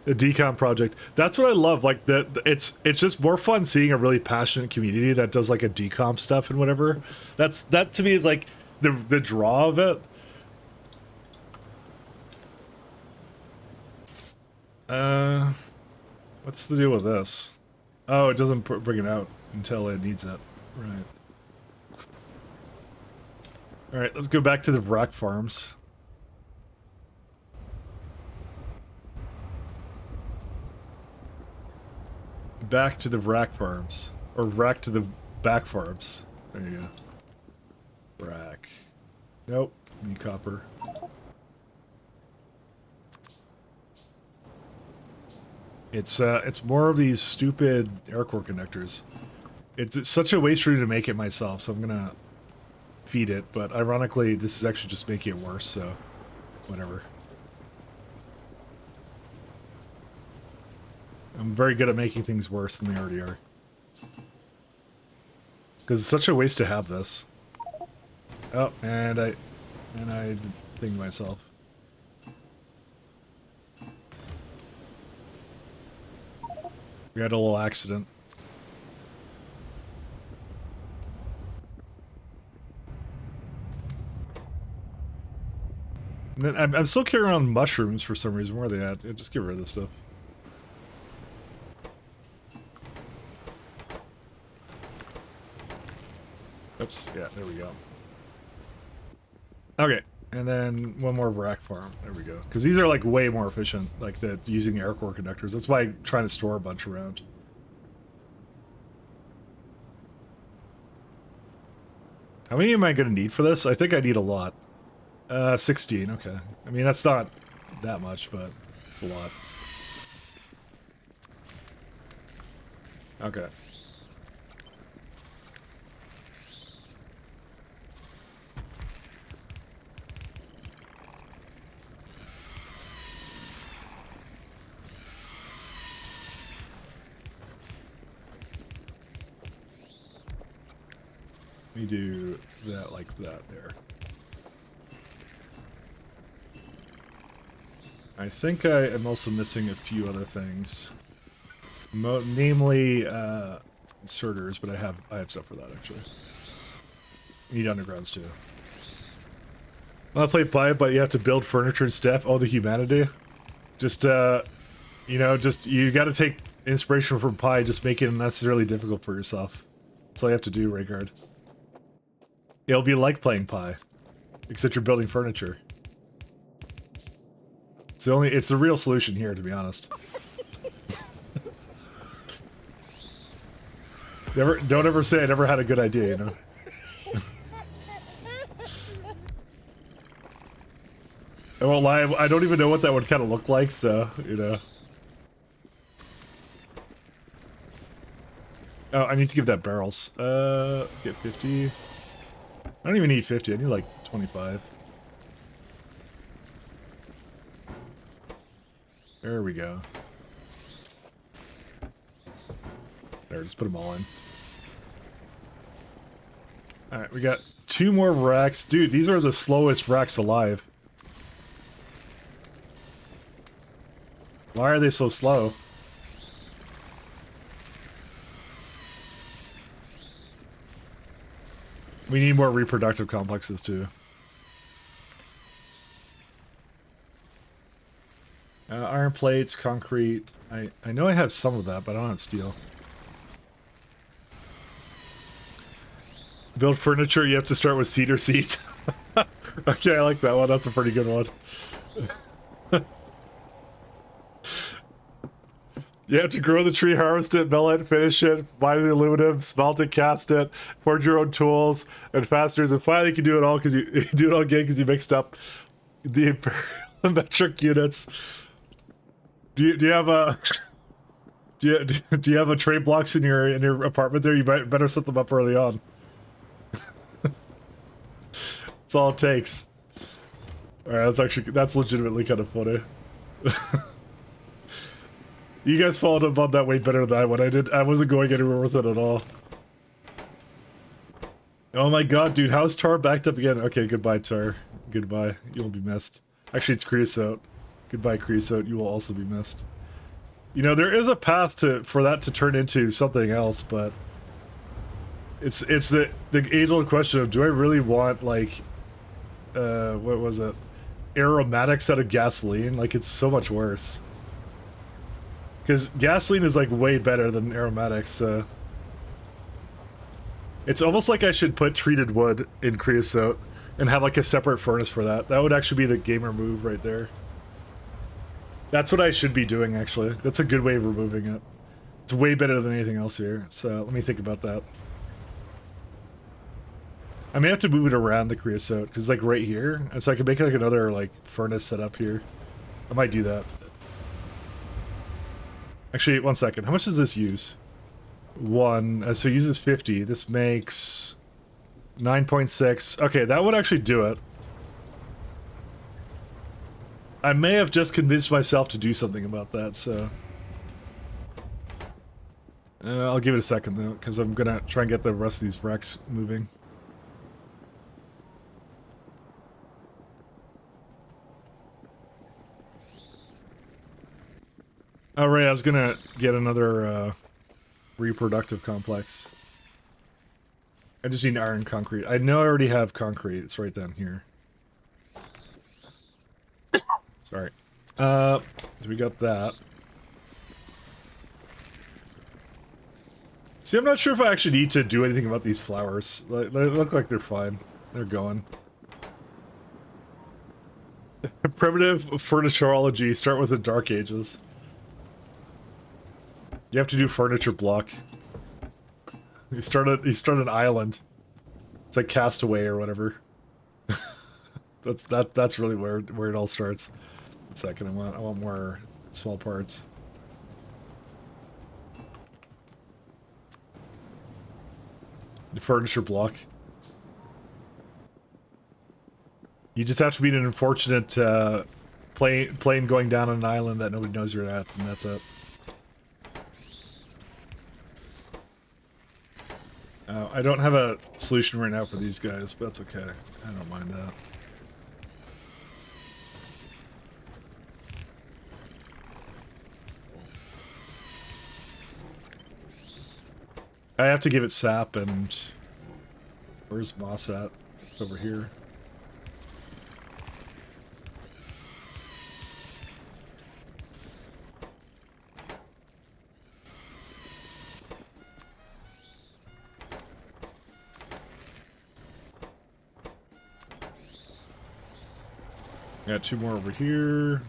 the decom project, that's what I love. Like it's just more fun seeing a really passionate community that does like a decom stuff and whatever. That to me is like the draw of it. What's the deal with this? Oh, it doesn't bring it out until it needs it. Right. Alright, let's go back to the wrack farms. Back to the wrack farms. Or wrack to the back farms. There you go. Wrack. Nope. Need copper. It's more of these stupid air core connectors. It's such a waste for me to make it myself, so I'm gonna feed it, but ironically this is actually just making it worse, so whatever. I'm very good at making things worse than they already are. Because it's such a waste to have this. Oh, and I did myself. We had a little accident. And then I'm still carrying around mushrooms for some reason. Where are they at? Yeah, just get rid of this stuff. Oops. Yeah, there we go. Okay. And then one more rack farm. There we go. Because these are like way more efficient, like using air core conductors. That's why I'm trying to store a bunch around. How many am I going to need for this? I think I need a lot. 16, okay. I mean, that's not that much, but it's a lot. Okay. Let me do that like that there. I think I am also missing a few other things. Namely, inserters, but I have stuff for that actually. You need undergrounds too. I play Pi, but you have to build furniture and stuff. Oh, the humanity. Just you know, you got to take inspiration from Pi. Just make it unnecessarily difficult for yourself. That's all you have to do, Rayguard. It'll be like playing Pi, except you're building furniture. It's the real solution here, to be honest. Don't ever say I never had a good idea, you know? I won't lie, I don't even know what that would kind of look like, so, you know. Oh, I need to give that barrels. Get 50. I don't even need 50, I need like 25. There we go. There, just put them all in. Alright, we got 2 more racks. Dude, these are the slowest racks alive. Why are they so slow? We need more reproductive complexes too. Iron plates, concrete. I know I have some of that, but I don't have steel. Build furniture, you have to start with cedar seeds. Okay, I like that one. That's a pretty good one. You have to grow the tree, harvest it, mill it, finish it, mine the aluminum, smelt it, cast it, forge your own tools and fasteners, and finally you can do it all because you do it all again because you mixed up the metric units. Do you have a do you have a trade blocks in your apartment there? You better set them up early on. That's all it takes. All right, that's legitimately kind of funny. You guys followed up on that way better than I would. I wasn't going anywhere with it at all. Oh my god, dude, how's Tar backed up again? Okay, goodbye, Tar. Goodbye. You'll be missed. Actually, it's Creosote. Goodbye, Creosote. You will also be missed. You know, there is a path for that to turn into something else, but it's the age-old question of, do I really want, like, what was it? Aromatics out of gasoline? Like, it's so much worse. Because gasoline is, like, way better than aromatics, so... It's almost like I should put treated wood in creosote and have, like, a separate furnace for that. That would actually be the gamer move right there. That's what I should be doing, actually. That's a good way of removing it. It's way better than anything else here, so let me think about that. I may have to move it around the creosote, because like right here, and so I can make like another like furnace set up here. I might do that. Actually, 1 second. How much does this use? 1. So it uses 50. This makes 9.6. Okay, that would actually do it. I may have just convinced myself to do something about that, so... I'll give it a second, though, because I'm gonna try and get the rest of these wrecks moving. Alright, I was gonna get another, reproductive complex. I just need iron concrete. I know I already have concrete. It's right down here. Sorry. So we got that. See, I'm not sure if I actually need to do anything about these flowers. They look like they're fine. They're going. Primitive furniturology. Start with the Dark Ages. You have to do furniture block. You start an island. It's like Castaway or whatever. That's really where it all starts. 1 second, I want more small parts. The furniture block. You just have to be an unfortunate plane going down on an island that nobody knows you're at, and that's it. I don't have a solution right now for these guys, but that's okay. I don't mind that. I have to give it sap and... Where's Moss at? It's over here. Got 2 more over here.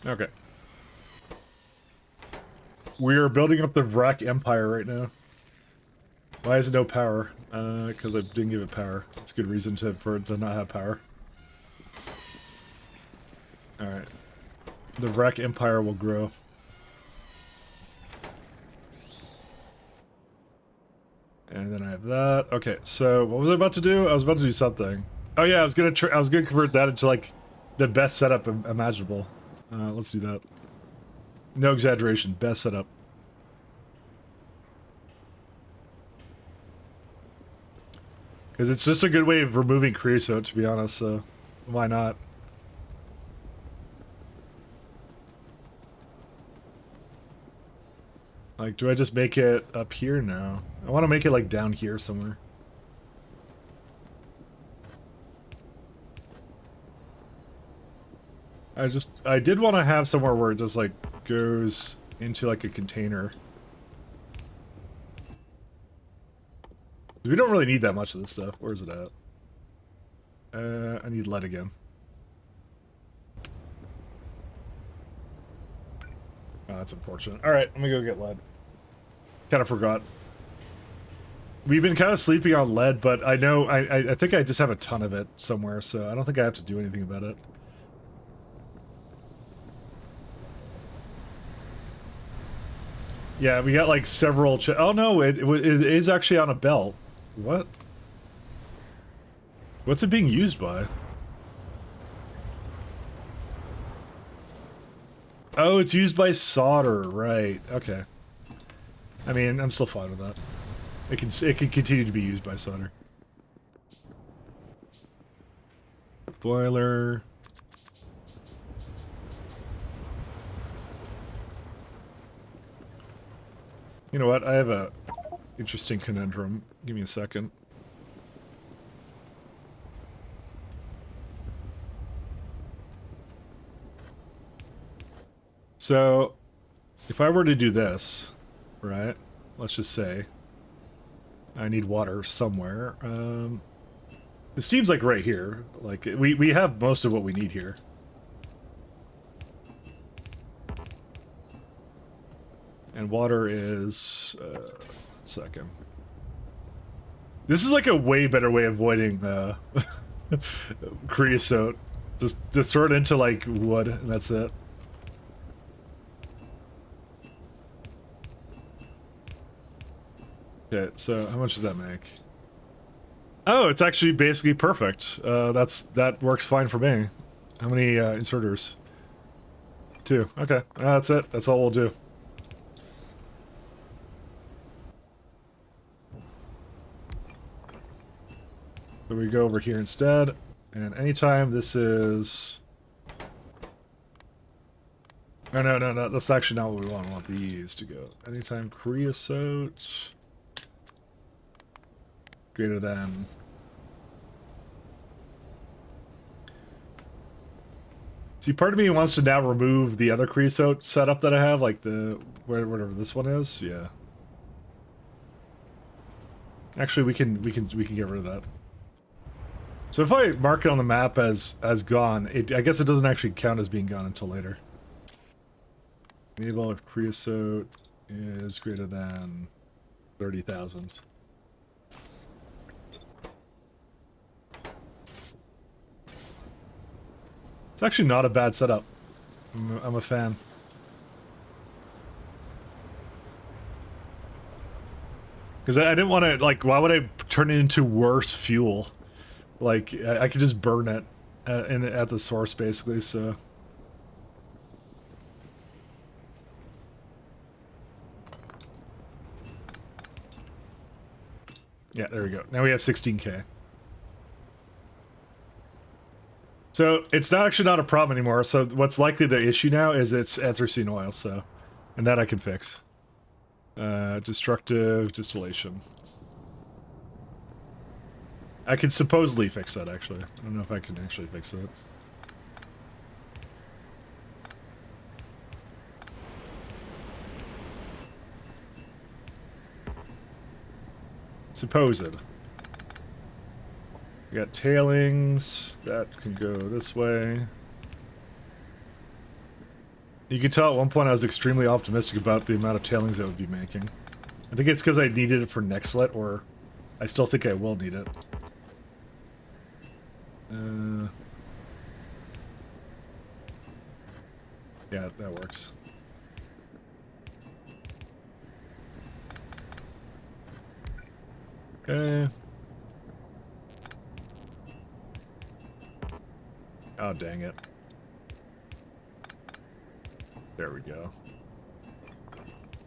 Okay. We are building up the Vrak Empire right now. Why is it no power? Because I didn't give it power. It's a good reason for it to not have power. Alright. The Vrak Empire will grow. And then I have that. Okay, so what was I about to do? I was about to do something. Oh yeah, I was gonna convert that into like the best setup imaginable. Let's do that. No exaggeration, best setup. Because it's just a good way of removing creosote, to be honest, so why not? Like, do I just make it up here now? I want to make it like down here somewhere. I did want to have somewhere where it just like goes into like a container. We don't really need that much of this stuff. Where's it at? I need lead again. Oh, that's unfortunate. Alright, let me go get lead. Kind of forgot. We've been kind of sleeping on lead, but I know, I think I just have a ton of it somewhere, so I don't think I have to do anything about it. Yeah, we got like several oh no, it is actually on a belt. What? What's it being used by? Oh, it's used by solder, right. Okay. I mean, I'm still fine with that. It can continue to be used by solder. Boiler. You know what? I have a interesting conundrum. Give me a second. So, if I were to do this, right? Let's just say I need water somewhere. The steam's like right here. Like we have most of what we need here. And water is second. This is like a way better way of avoiding creosote. Just throw it into like wood and that's it. Okay, so how much does that make? Oh, it's actually basically perfect. That works fine for me. How many inserters? 2. Okay, that's it. That's all we'll do. So we go over here instead, and anytime this is... Oh, no, that's actually not what we want. We want these to go. Anytime creosote... greater than... See, part of me wants to now remove the other creosote setup that I have, like the... whatever this one is, yeah. Actually, we can get rid of that. So if I mark it on the map as gone, I guess it doesn't actually count as being gone until later. Enable if creosote is greater than 30,000. It's actually not a bad setup. I'm a fan. Because I didn't want to, like, why would I turn it into worse fuel? Like, I could just burn it at the source, basically, so... Yeah, there we go. Now we have 16k. So, it's not actually not a problem anymore, so what's likely the issue now is it's anthracene oil, so... And that I can fix. Destructive distillation. I can supposedly fix that, actually. I don't know if I can actually fix that. Supposed. We got tailings. That can go this way. You can tell at one point I was extremely optimistic about the amount of tailings I would be making. I think it's because I needed it for Nextlet, or I still think I will need it. Yeah, that works. Okay. Oh, dang it. There we go.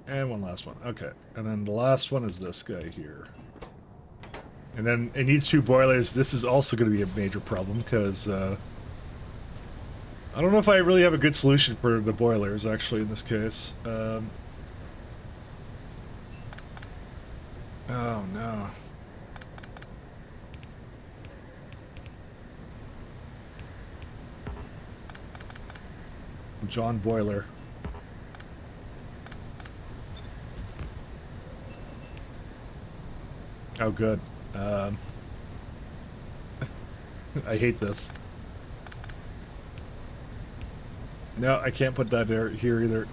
And one last one. Okay. And then the last one is this guy here. And then it needs 2 boilers. This is also going to be a major problem because I don't know if I really have a good solution for the boilers, actually, in this case. Oh, no. John Boiler. Oh, good. I hate this. No, I can't put that there here either.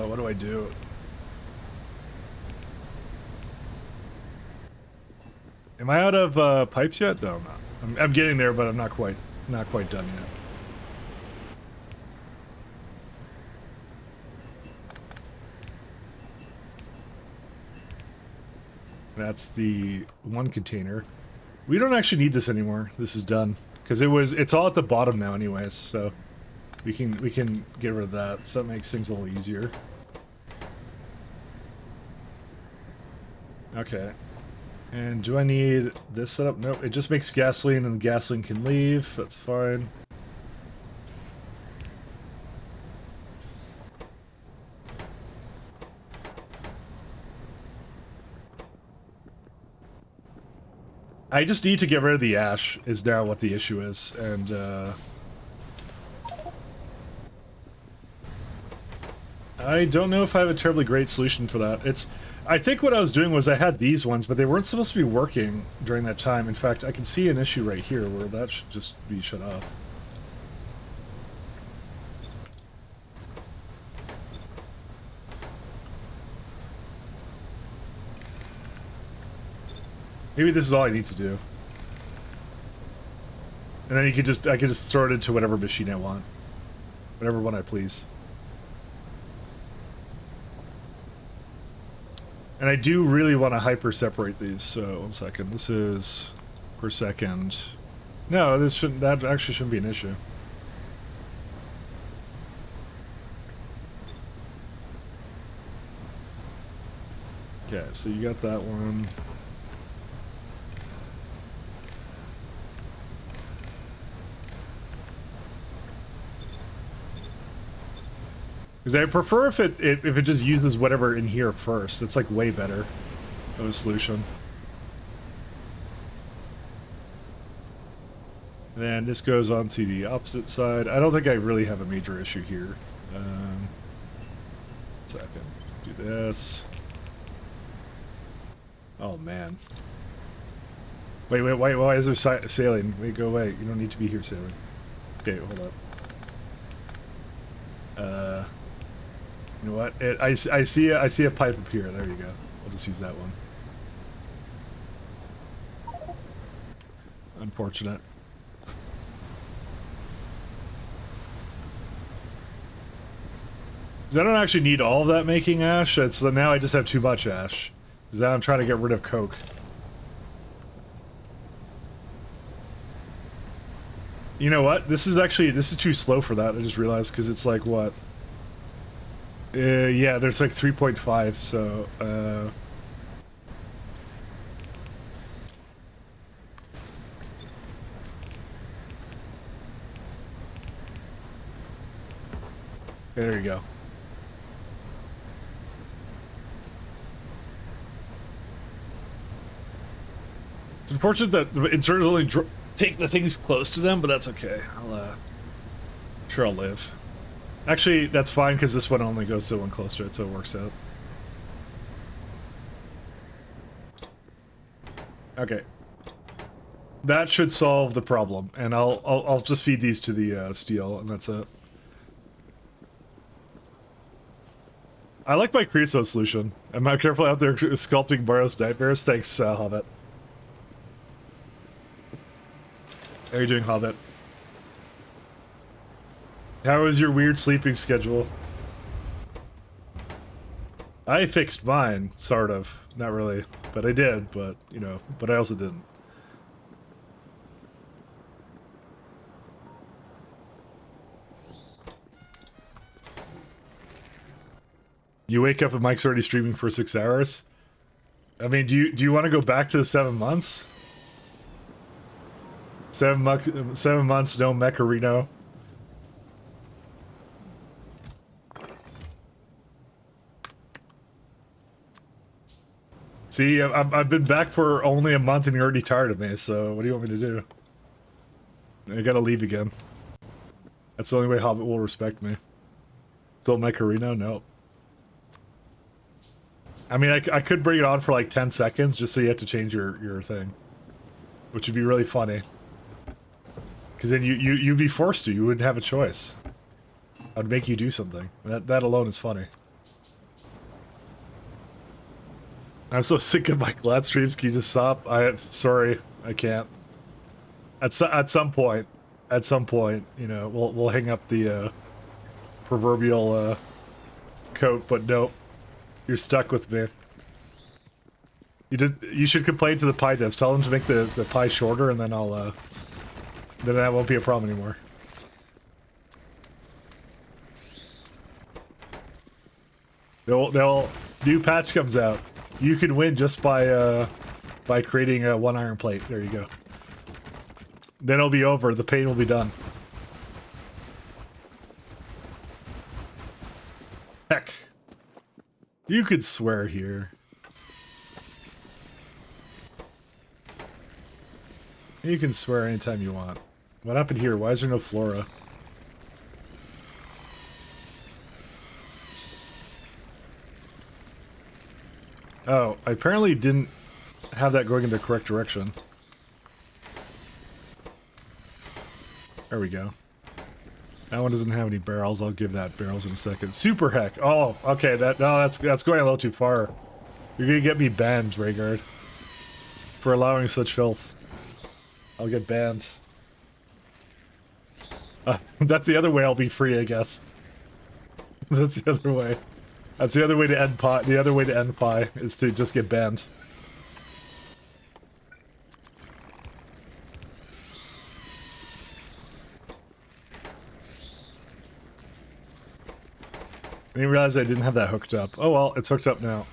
What do I do? Am I out of pipes yet? No, I'm not. I'm getting there, but I'm not quite done yet. That's the one container. We don't actually need this anymore. This is done because it's all at the bottom now, anyways. So we can get rid of that. So that makes things a little easier. Okay. And do I need this setup? Nope. It just makes gasoline, and the gasoline can leave. That's fine. I just need to get rid of the ash, is now what the issue is, and, I don't know if I have a terribly great solution for that. I think what I was doing was I had these ones, but they weren't supposed to be working during that time. In fact, I can see an issue right here where that should just be shut off. Maybe this is all I need to do. And then I could just throw it into whatever machine I want. Whatever one I please. And I do really want to hyper separate these, so 1 second. This is per second. No, that actually shouldn't be an issue. Okay, so you got that one. Because I prefer if it just uses whatever in here first. It's like way better of a solution. Then this goes on to the opposite side. I don't think I really have a major issue here. 1 second. Do this. Oh man. Wait, why is there sailing? Wait, go away. You don't need to be here sailing. Okay, hold up. You know what? I see a pipe up here. There you go. I'll just use that one. Unfortunate. Because I don't actually need all of that making ash. So now I just have too much ash. Is that I'm trying to get rid of Coke. You know what? This is too slow for that. I just realized because it's like what? Yeah, there's like 3.5. So there you go. It's unfortunate that the inserters only take the things close to them, but that's okay. Sure I'll live. Actually, that's fine because this one only goes to one close to it, so it works out. Okay. That should solve the problem, and I'll just feed these to the steel, and that's it. I like my creosote solution. Am I careful out there sculpting Barrow's nightmares? Thanks, Hobbit. How are you doing, Hobbit? How is your weird sleeping schedule? I fixed mine, sort of. Not really, but I did, but, you know, but I also didn't. You wake up and Mike's already streaming for 6 hours? I mean, do you want to go back to the 7 months? 7 months, no Mecarino. See, I've been back for only a month and you're already tired of me, so what do you want me to do? I gotta leave again. That's the only way Hobbit will respect me. Still Mecarino? No. I mean, I could bring it on for like 10 seconds just so you have to change your thing. Which would be really funny. Because then you'd be forced to. You wouldn't have a choice. I'd make you do something. That alone is funny. I'm so sick of my glad streams. Can you just stop? Sorry, I can't. At some point, you know, we'll hang up the proverbial coat. But nope, you're stuck with me. You should complain to the pie devs. Tell them to make the pie shorter, and then then that won't be a problem anymore. They'll new patch comes out. You can win just by creating a 1 iron plate. There you go. Then it'll be over. The pain will be done. Heck. You could swear here. You can swear anytime you want. What happened here? Why is there no flora? Oh, I apparently didn't have that going in the correct direction. There we go. That one doesn't have any barrels. I'll give that barrels in a second. Super heck. Oh, okay. That's going a little too far. You're gonna get me banned, Raygard, for allowing such filth. I'll get banned. That's the other way I'll be free, I guess. That's the other way. That's the other way to end pie. The other way to end pie is to just get banned. I didn't realize I didn't have that hooked up. Oh well, it's hooked up now.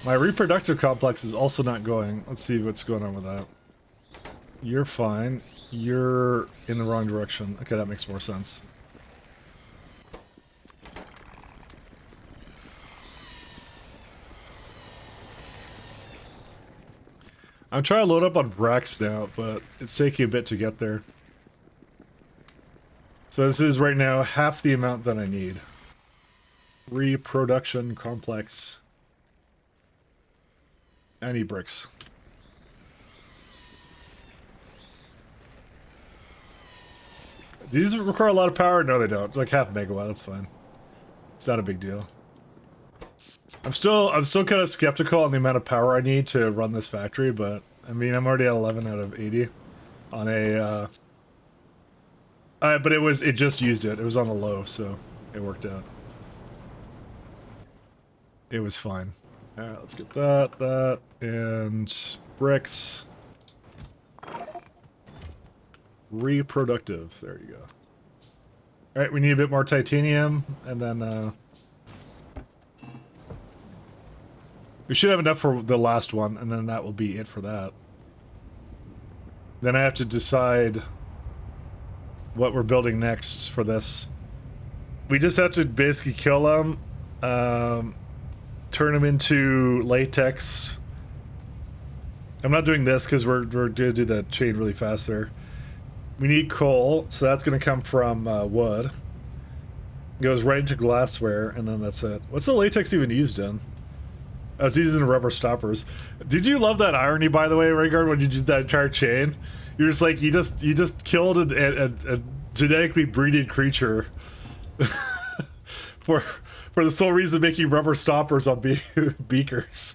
My reproductive complex is also not going. Let's see what's going on with that. You're fine. You're in the wrong direction. Okay, that makes more sense. I'm trying to load up on Brax now, but it's taking a bit to get there. So this is right now half the amount that I need. Reproduction complex. I need bricks. These require a lot of power? No, they don't. It's like half megawatt, that's fine. It's not a big deal. I'm still kind of skeptical on the amount of power I need to run this factory, but I mean, I'm already at 11 out of 80 on a but it just used it. It was on a low, so it worked out. It was fine. Alright, let's get that, and bricks. Reproductive. There you go. Alright, we need a bit more titanium, and then, we should have enough for the last one, and then that will be it for that. Then I have to decide what we're building next for this. We just have to basically kill them, turn them into latex. I'm not doing this because we're going to do that chain really fast there. We need coal, so that's going to come from wood. Goes right into glassware, and then that's it. What's the latex even used in? Oh, it's used in rubber stoppers. Did you love that irony, by the way, Rhaegar, when you did that entire chain? You're just like, you just killed a genetically breeded creature for the sole reason of making rubber stoppers on beakers.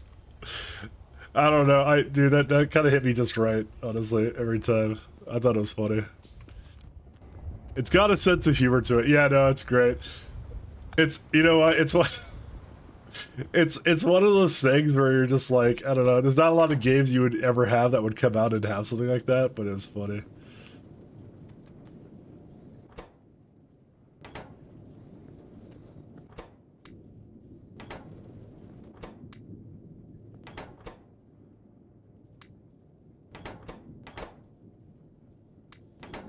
I don't know, dude, that kind of hit me just right, honestly, every time. I thought it was funny. It's got a sense of humor to it. Yeah, no, it's great. It's, you know what, it's one of those things where you're just like, I don't know, there's not a lot of games you would ever have that would come out and have something like that, but it was funny.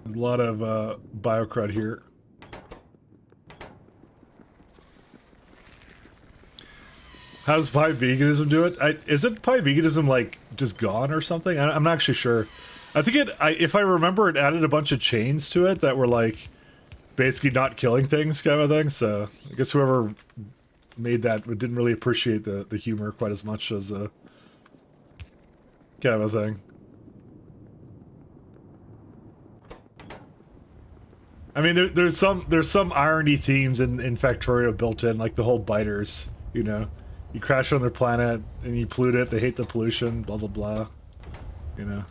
There's a lot of biocrud here. How does pie veganism do it? Isn't pie veganism like just gone or something? I'm not actually sure. I think if I remember, it added a bunch of chains to it that were like basically not killing things kind of thing. So I guess whoever made that didn't really appreciate the humor quite as much as kind of a thing. I mean, there's some irony themes in Factorio built in, like the whole biters, you know. You crash on their planet, and you pollute it, they hate the pollution, blah blah blah. You know.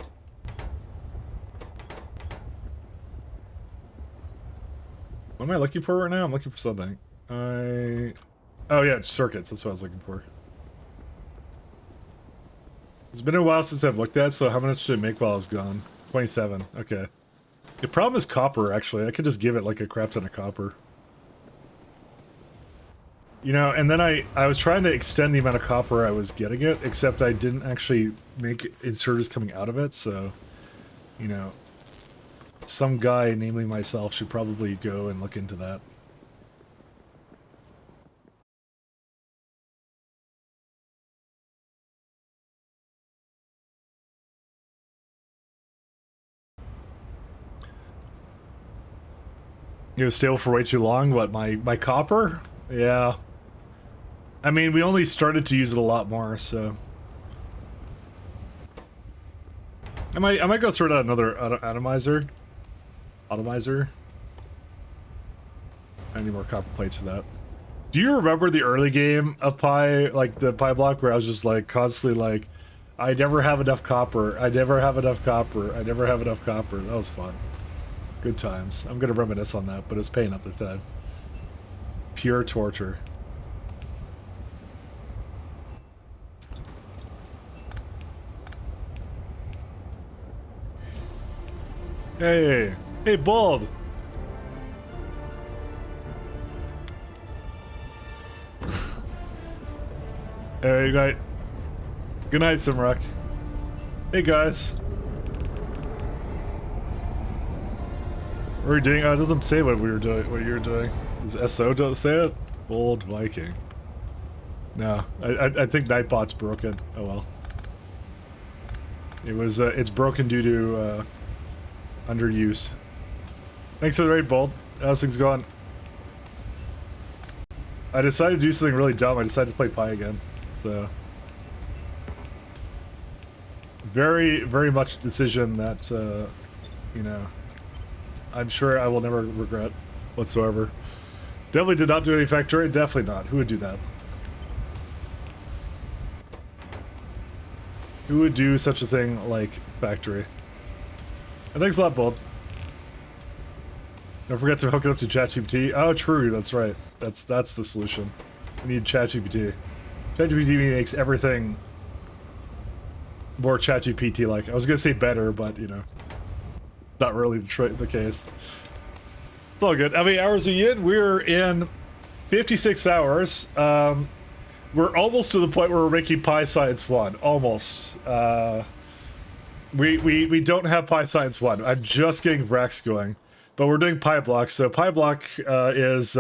What am I looking for right now? I'm looking for something. Oh yeah, circuits, that's what I was looking for. It's been a while since I've looked at, so how much did it make while I was gone? 27, okay. The problem is copper, actually. I could just give it like a crap ton of copper. You know, and then I was trying to extend the amount of copper I was getting it, except I didn't actually make inserters coming out of it, so, you know, some guy, namely myself, should probably go and look into that. It was stable for way too long. What, my copper? Yeah. I mean, we only started to use it a lot more, so... I might go sort out another atomizer. Atomizer. I need more copper plates for that. Do you remember the early game of Pi, like the Pyblock, where I was just like, constantly like, I never have enough copper, I never have enough copper, I never have enough copper. That was fun. Good times. I'm gonna reminisce on that, but it's pain at the time. Pure torture. Hey! Hey, Bald! Hey, good night. Good night, Simrock. Hey, guys. What are we doing? Oh, it doesn't say what we were doing. What you're doing? Does SO don't say it? Bold Viking. No, I think Nightbot's broken. Oh well. It was. It's broken due to underuse. Thanks for the raid, Bold. How's things going? I decided to do something really dumb. I decided to play Pi again. So very, very much a decision that you know, I'm sure I will never regret whatsoever. Definitely did not do any factory. Definitely not. Who would do that? Who would do such a thing like factory? And thanks a lot, Bold. Don't forget to hook it up to ChatGPT. Oh, true. That's right. That's the solution. We need ChatGPT. ChatGPT makes everything more ChatGPT like. I was gonna say better, but you know, not really the case. It's all good. How many hours are you in? We're in 56 hours. We're almost to the point where we're making Pi Science 1. Almost. We don't have Pi Science 1. I'm just getting Vrax going. But we're doing Pyblock. So Pyblock is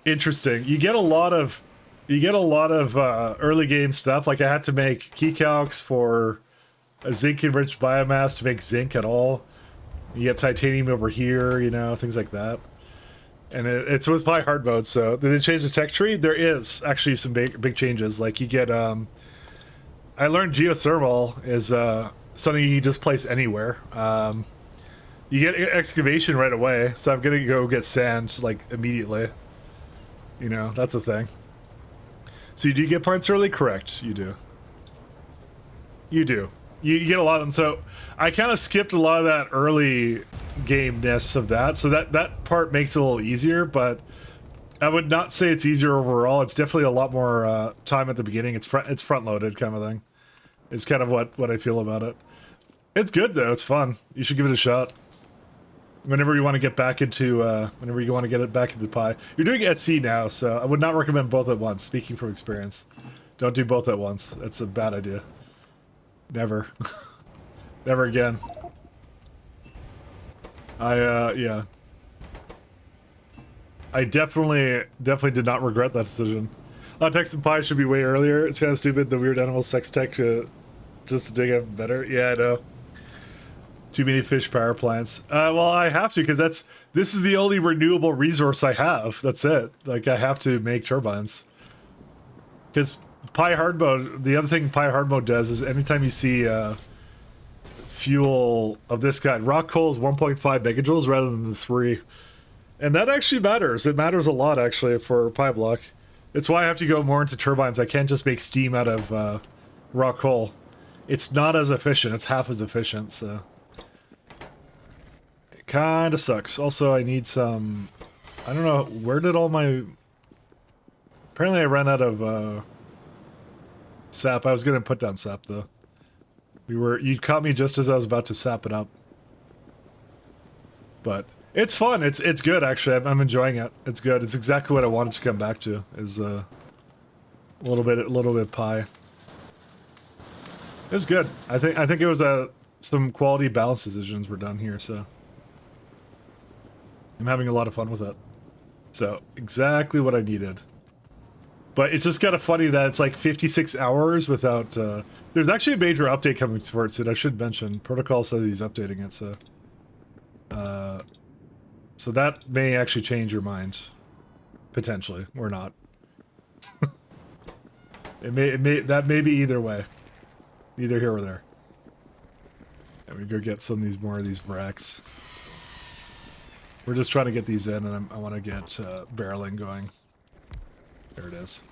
interesting. You get a lot of early game stuff. Like I had to make key calcs for a zinc enriched biomass to make zinc at all. You get titanium over here, you know, things like that. And it's with Pi hard mode. So did they change the tech tree? There is actually some big changes. Like you get I learned geothermal is something you can just place anywhere. You get excavation right away, so I'm gonna go get sand like immediately. You know, that's a thing. So you do get plants early? Correct, you do. You do. You get a lot of them. So I kind of skipped a lot of that early game-ness of that, so that part makes it a little easier, but I would not say it's easier overall. It's definitely a lot more time at the beginning. It's front-loaded kind of thing. It's kind of what I feel about it. It's good though. It's fun. You should give it a shot. Whenever you want to get back into, whenever you want to get it back into Pi. You're doing SC now, so I would not recommend both at once. Speaking from experience, don't do both at once. That's a bad idea. Never, never again. Yeah. I definitely did not regret that decision. Text and Pi should be way earlier. It's kind of stupid, the weird animal sex tech just to dig up better. Yeah, I know. Too many fish power plants. Well, I have to, because this is the only renewable resource I have. That's it. Like, I have to make turbines. Because Pi hard mode, the other thing Pi hard mode does is anytime you see fuel of this kind, rock coal is 1.5 megajoules rather than the 3. And that actually matters. It matters a lot, actually, for Pyblock. It's why I have to go more into turbines. I can't just make steam out of rock coal. It's not as efficient. It's half as efficient, so... It kind of sucks. Also, I need some... I don't know, where did all my... Apparently I ran out of sap. I was going to put down sap, though. You caught me just as I was about to sap it up. But... It's fun. It's good, actually. I'm enjoying it. It's good. It's exactly what I wanted to come back to. Is a little bit Pi. It's good. I think it was some quality balance decisions were done here. So I'm having a lot of fun with it. So exactly what I needed. But it's just kind of funny that it's like 56 hours without. There's actually a major update coming for it soon. I should mention. Protocol says he's updating it. So. So that may actually change your mind, potentially, or not. That may be either way, either here or there. Let me go get some of these more of these Vrax. We're just trying to get these in, and I want to get barreling going. There it is.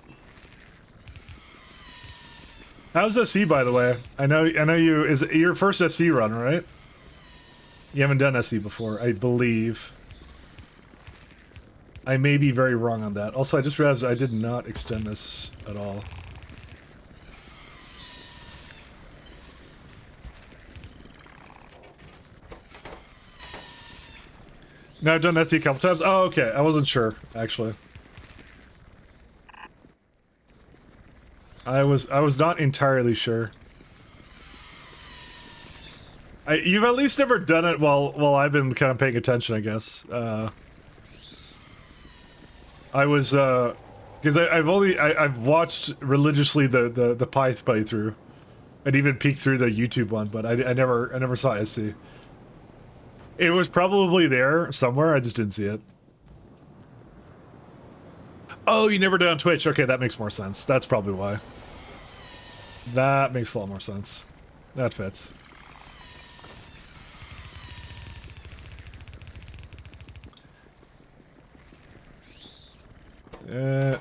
How's SC, by the way? I know you. Is it your first SC run, right? You haven't done SC before, I believe. I may be very wrong on that. Also, I just realized I did not extend this at all. No, I've done SC a couple times. Oh, okay. I wasn't sure, actually. I was not entirely sure. You've at least never done it while I've been kind of paying attention, I guess. I was because I've watched religiously the Pyth playthrough, and even peeked through the YouTube one, but I never saw SC. It was probably there somewhere. I just didn't see it. Oh, you never did on Twitch. Okay, that makes more sense. That's probably why. That makes a lot more sense. That fits.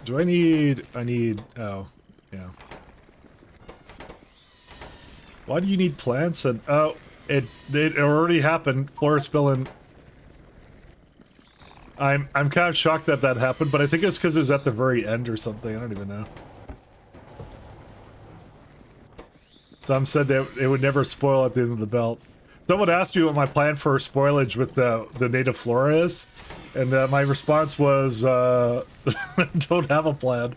Do I need, oh, yeah. Why do you need plants? And, oh, it already happened. Floor spilling. I'm kind of shocked that that happened, but I think it's because it was at the very end or something. I don't even know. Some said that it would never spoil at the end of the belt. Someone asked me what my plan for spoilage with the native flora is, and my response was, don't have a plan.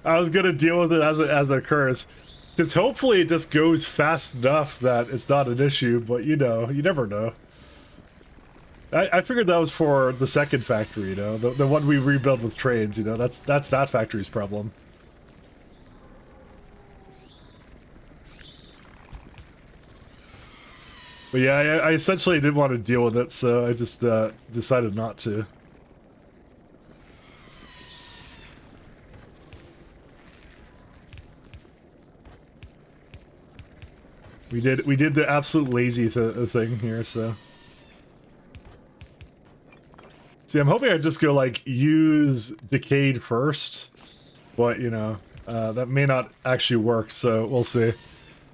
I was gonna deal with it as it occurs. Because hopefully it just goes fast enough that it's not an issue, but you know, you never know. I figured that was for the second factory, you know, the one we rebuild with trains, you know, that's that factory's problem. But yeah, I essentially didn't want to deal with it, so I just decided not to. We did the absolute lazy thing here, so. See, I'm hoping I just go like use Decayed first, but you know, that may not actually work, so we'll see.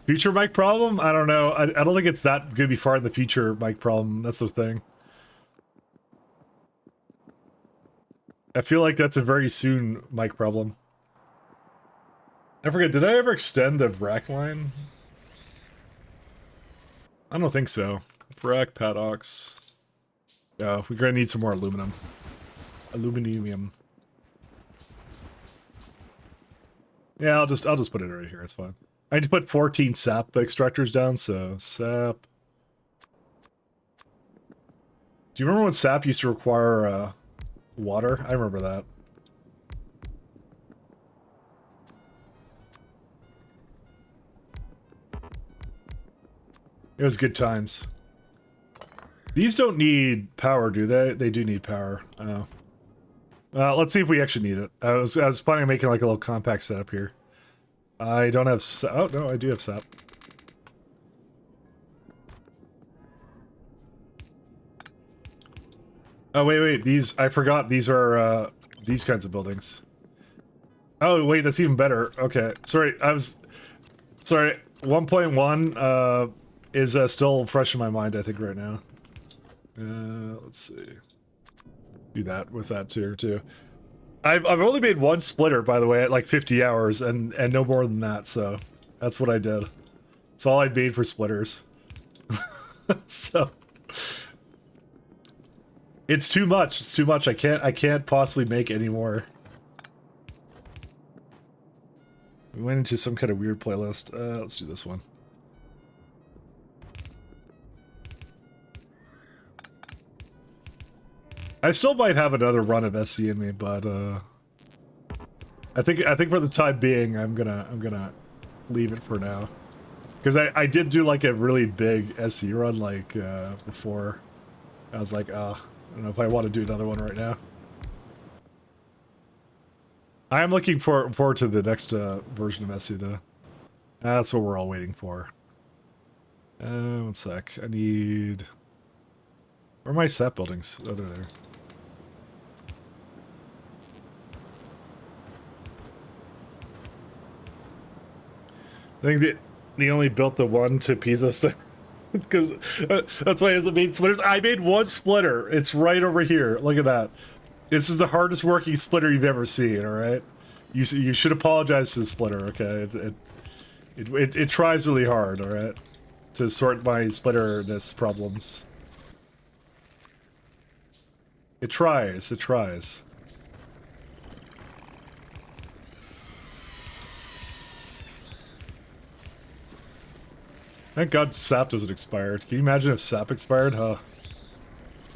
Future mic problem? I don't know. I don't think it's that gonna be far in the future mic problem. That's the thing. I feel like that's a very soon mic problem. I forget, did I ever extend the rack line? I don't think so. Rack paddocks. Yeah, we're gonna need some more aluminum. Aluminium. Yeah, I'll just put it right here. It's fine. I need to put 14 sap extractors down, so sap. Do you remember when sap used to require water? I remember that. It was good times. These don't need power, do they? They do need power. Oh. Let's see if we actually need it. I was planning on making like a little compact setup here. I don't have oh no, I do have sap. Oh wait, these, I forgot, these are these kinds of buildings. Oh wait, that's even better. Okay, sorry, 1.1 is still fresh in my mind, I think, right now. Let's see. Do that with that tier too. I've only made one splitter, by the way, at like 50 hours, and no more than that, so that's what I did. That's all I made for splitters. So it's too much. It's too much. I can't possibly make any more. We went into some kind of weird playlist. Let's do this one. I still might have another run of SC in me, but I think for the time being, I'm gonna leave it for now, because I did do like a really big SC run like before. I was like, I don't know if I want to do another one right now. I am looking forward to the next version of SC though. That's what we're all waiting for. One sec. I need. Where are my sap buildings? Oh, they're there. I think they only built the one to Pisa because that's why it hasn't made splitters. I made one splitter. It's right over here. Look at that. This is the hardest working splitter you've ever seen. All right, you should apologize to the splitter. Okay, it tries really hard. All right, to sort my splitterness problems. It tries. It tries. Thank God sap doesn't expire. Can you imagine if sap expired? Huh?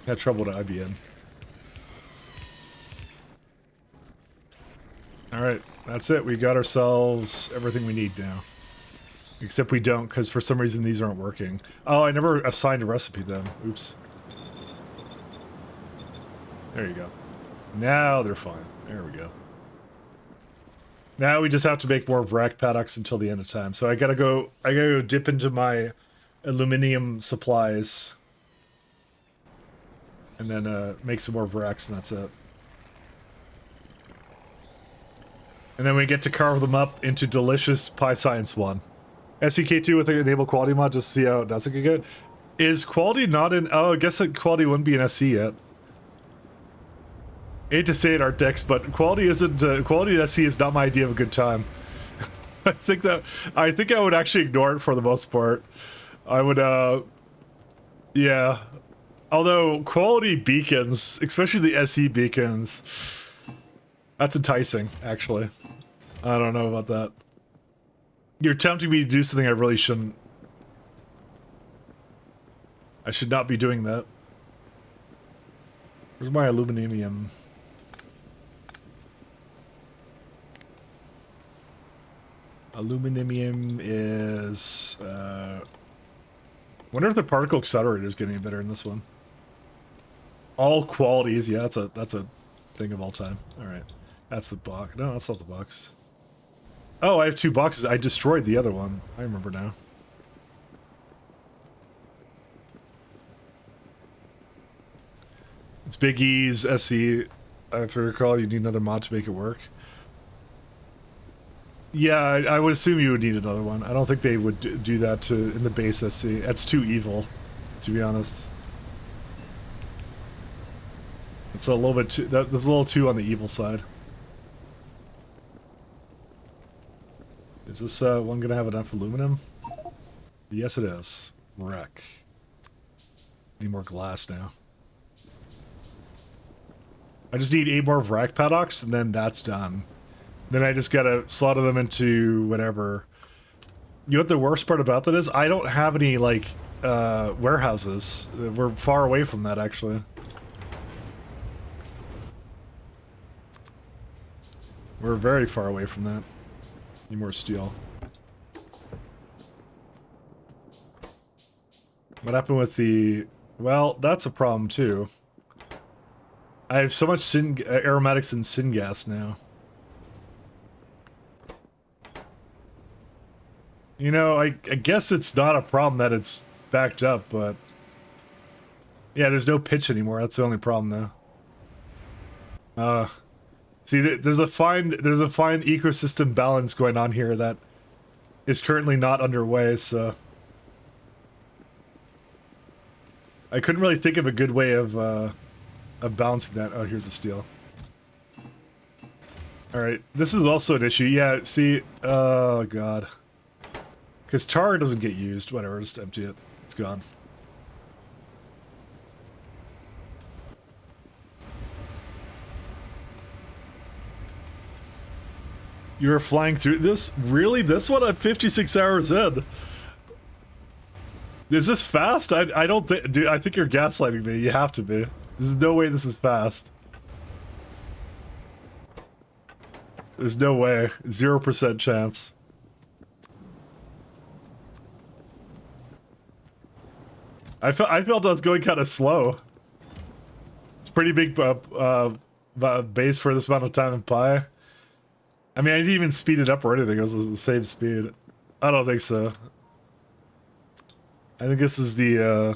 Had trouble to IBM. Alright, that's it. We got ourselves everything we need now. Except we don't, because for some reason these aren't working. Oh, I never assigned a recipe then. Oops. There you go. Now they're fine. There we go. Now we just have to make more rack paddocks until the end of time. So I gotta go dip into my aluminium supplies. And then make some more racks, and that's it. And then we get to carve them up into delicious Pi Science 1. SCK2 with an enable quality mod, just to see how it does it good. Is quality not in... Oh, I guess that quality wouldn't be in SC yet. Hate to say it, Artex, but quality isn't quality at SC is not my idea of a good time. I think I would actually ignore it for the most part. I would yeah. Although quality beacons, especially the SE beacons, that's enticing, actually. I don't know about that. You're tempting me to do something I really shouldn't. I should not be doing that. Where's my aluminum? Aluminum is, wonder if the particle accelerator is getting better in this one. All qualities, yeah, that's a thing of all time. Alright. That's the box. No, that's not the box. Oh, I have 2 boxes. I destroyed the other one. I remember now. It's Big E's SC. If I recall, you need another mod to make it work. Yeah, I would assume you would need another one. I don't think they would do that in the base SC. That's too evil, to be honest. It's a little bit too, that's a little too on the evil side. Is this one gonna have enough aluminum? Yes, it is. Wreck. Need more glass now. I just need 8 more rack paddocks, and then that's done. Then I just gotta slaughter them into whatever. You know what the worst part about that is? I don't have any, like, warehouses. We're far away from that, actually. We're very far away from that. Need more steel. What happened with the... Well, that's a problem, too. I have so much aromatics and syngas now. You know, I guess it's not a problem that it's backed up, but... Yeah, there's no pitch anymore. That's the only problem, though. See, there's a fine ecosystem balance going on here that is currently not underway, so... I couldn't really think of a good way of balancing that. Oh, here's the steel. Alright, this is also an issue. Yeah, see, oh god. Because tar doesn't get used. Whatever, just empty it. It's gone. You were flying through this? Really? This one at 56 hours in? Is this fast? I don't think... Dude, I think you're gaslighting me. You have to be. There's no way this is fast. There's no way. 0% chance. I felt I was going kind of slow. It's pretty big base for this amount of time in Pi. I mean, I didn't even speed it up or anything. It was the same speed. I don't think so. I think this is the,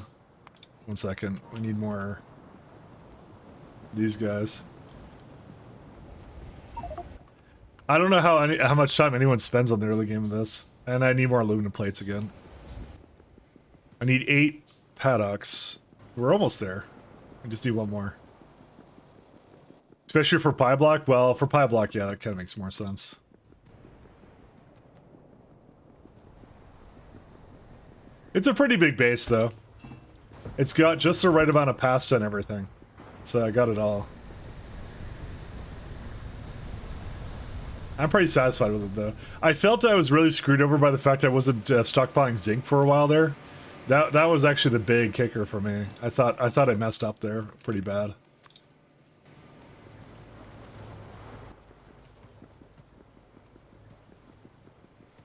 1 second. We need more... These guys. I don't know how much time anyone spends on the early game of this. And I need more aluminum plates again. I need 8 paddocks. We're almost there. I just need 1 more. Especially for Pyblock? Well, for Pyblock, yeah, that kind of makes more sense. It's a pretty big base, though. It's got just the right amount of pasta and everything. So I got it all. I'm pretty satisfied with it, though. I felt I was really screwed over by the fact I wasn't stockpiling zinc for a while there. That was actually the big kicker for me. I thought I messed up there pretty bad.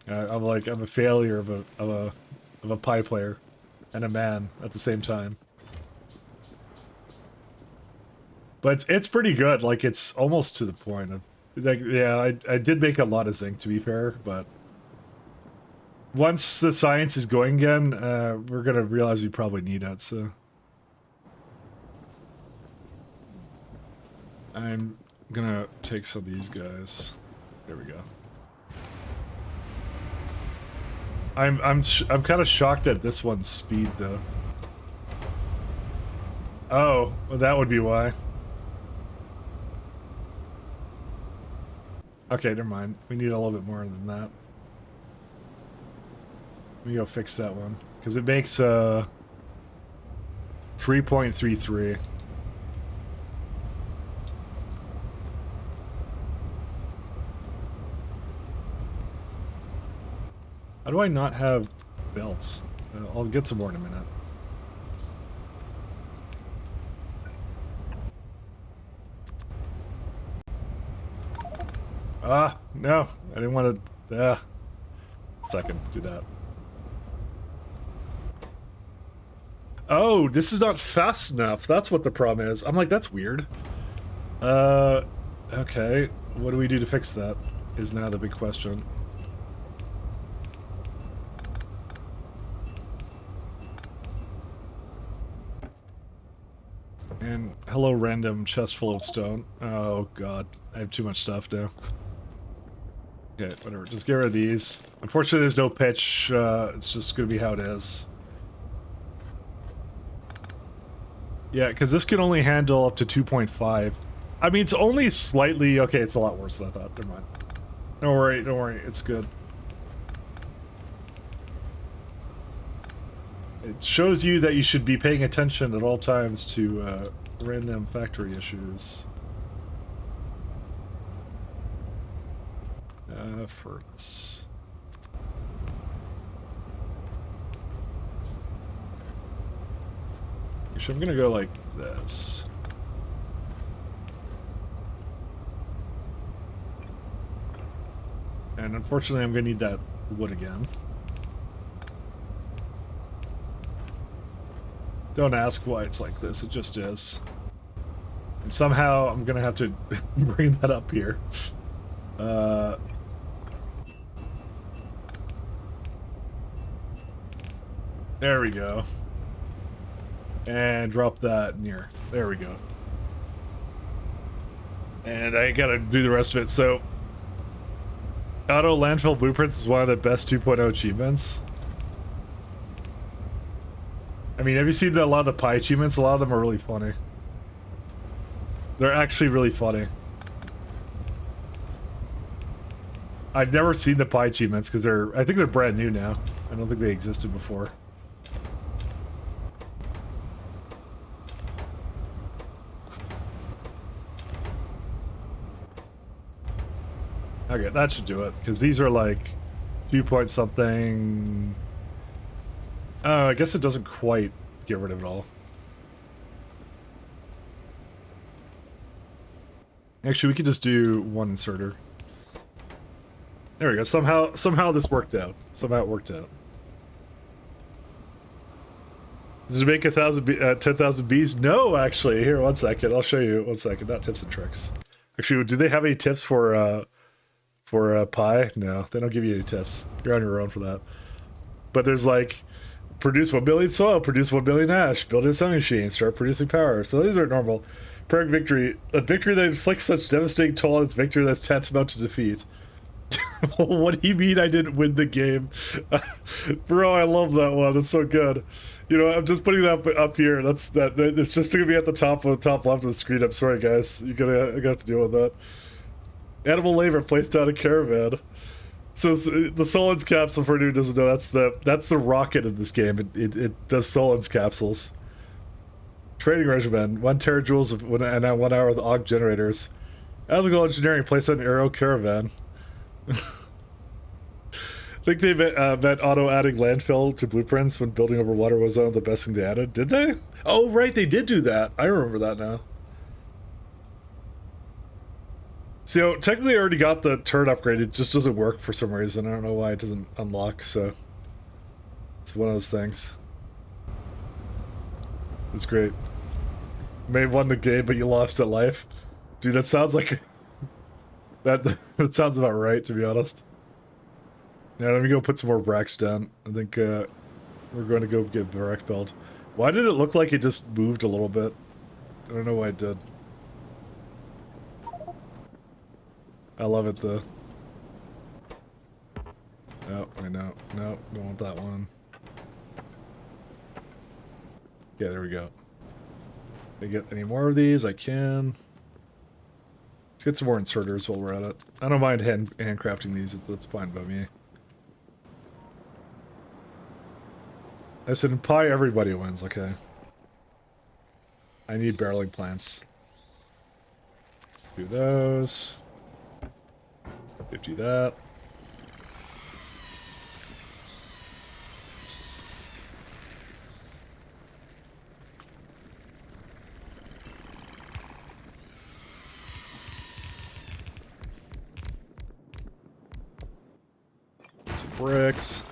I'm a failure of a Pi player and a man at the same time. But it's pretty good. Like, it's almost to the point of, like, yeah, I did make a lot of zinc, to be fair, but once the science is going again, we're gonna realize we probably need it. So I'm gonna take some of these guys. There we go. I'm kind of shocked at this one's speed, though. Oh, well, that would be why. Okay, never mind. We need a little bit more than that. Let me go fix that one. Because it makes 3.33. How do I not have belts? I'll get some more in a minute. Ah, no. I didn't want to... second, do that. Oh, this is not fast enough. That's what the problem is. I'm like, that's weird. Okay. What do we do to fix that? Is now the big question. And hello, random chest full of stone. Oh god, I have too much stuff now. Okay, whatever. Just get rid of these. Unfortunately, there's no pitch. It's just gonna be how it is. Yeah, because this can only handle up to 2.5. I mean, it's only slightly... Okay, it's a lot worse than I thought. Never mind. Don't worry, don't worry. It's good. It shows you that you should be paying attention at all times to random factory issues. Efforts. Actually, I'm gonna go like this. And unfortunately, I'm gonna need that wood again. Don't ask why it's like this, it just is. And somehow I'm gonna have to bring that up here. There we go. And drop that near. There we go. And I gotta do the rest of it, so... Auto Landfill Blueprints is one of the best 2.0 achievements. I mean, have you seen a lot of the pie achievements? A lot of them are really funny. They're actually really funny. I've never seen the pie achievements because I think they're brand new now. I don't think they existed before. Okay, that should do it, because these are like 2 point something. I guess it doesn't quite get rid of it all. Actually, we could just do one inserter. There we go. Somehow this worked out. Somehow it worked out. Does it make 10,000 bees? No, actually. Here, 1 second. I'll show you. 1 second. Not tips and tricks. Actually, do they have any tips for pie? No, they don't give you any tips. You're on your own for that. But there's like, produce 1 billion soil, produce 1 billion ash, build a sewing machine, start producing power. So these are normal. Perfect victory. A victory that inflicts such devastating toll on its victory that's tantamount to defeat. What do you mean I didn't win the game? Bro, I love that one. That's so good. You know, I'm just putting that up here. It's just gonna be at the top left of the screen. I'm sorry, guys. I gotta have to deal with that. Animal labor placed down a caravan. So the Solon's capsule, for anyone who doesn't know, that's the rocket in this game. It does Solon's capsules. Trading regimen: 1 terajoules and 1 hour with Ogg generators. Ethical engineering placed on aero caravan. I think they meant auto-adding landfill to blueprints when building over water was one of the best thing they added. Did they? Oh, right, they did do that. I remember that now. So, technically I already got the turret upgrade. It just doesn't work for some reason. I don't know why it doesn't unlock, so... It's one of those things. It's great. You may have won the game, but you lost at life. Dude, that sounds like... That sounds about right, to be honest. Yeah, let me go put some more racks down. I think we're going to go get the rack build. Why did it look like it just moved a little bit? I don't know why it did. I love it though. Oh, I know. No, don't want that one. Yeah, there we go. If I get any more of these, I can. Let's get some more inserters while we're at it. I don't mind handcrafting these. That's fine by me. I said in pie, everybody wins. Okay. I need barreling plants. Do those. 50 that. Some bricks.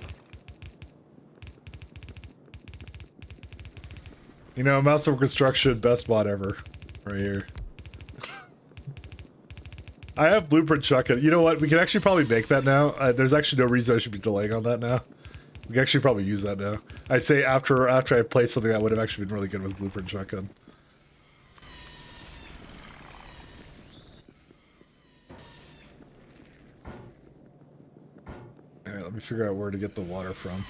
You know, Mouse of Construction, best mod ever. Right here. I have Blueprint Shotgun. You know what? We can actually probably make that now. There's actually no reason I should be delaying on that now. We can actually probably use that now. I say after I play something that would have actually been really good with Blueprint Shotgun. Alright, let me figure out where to get the water from.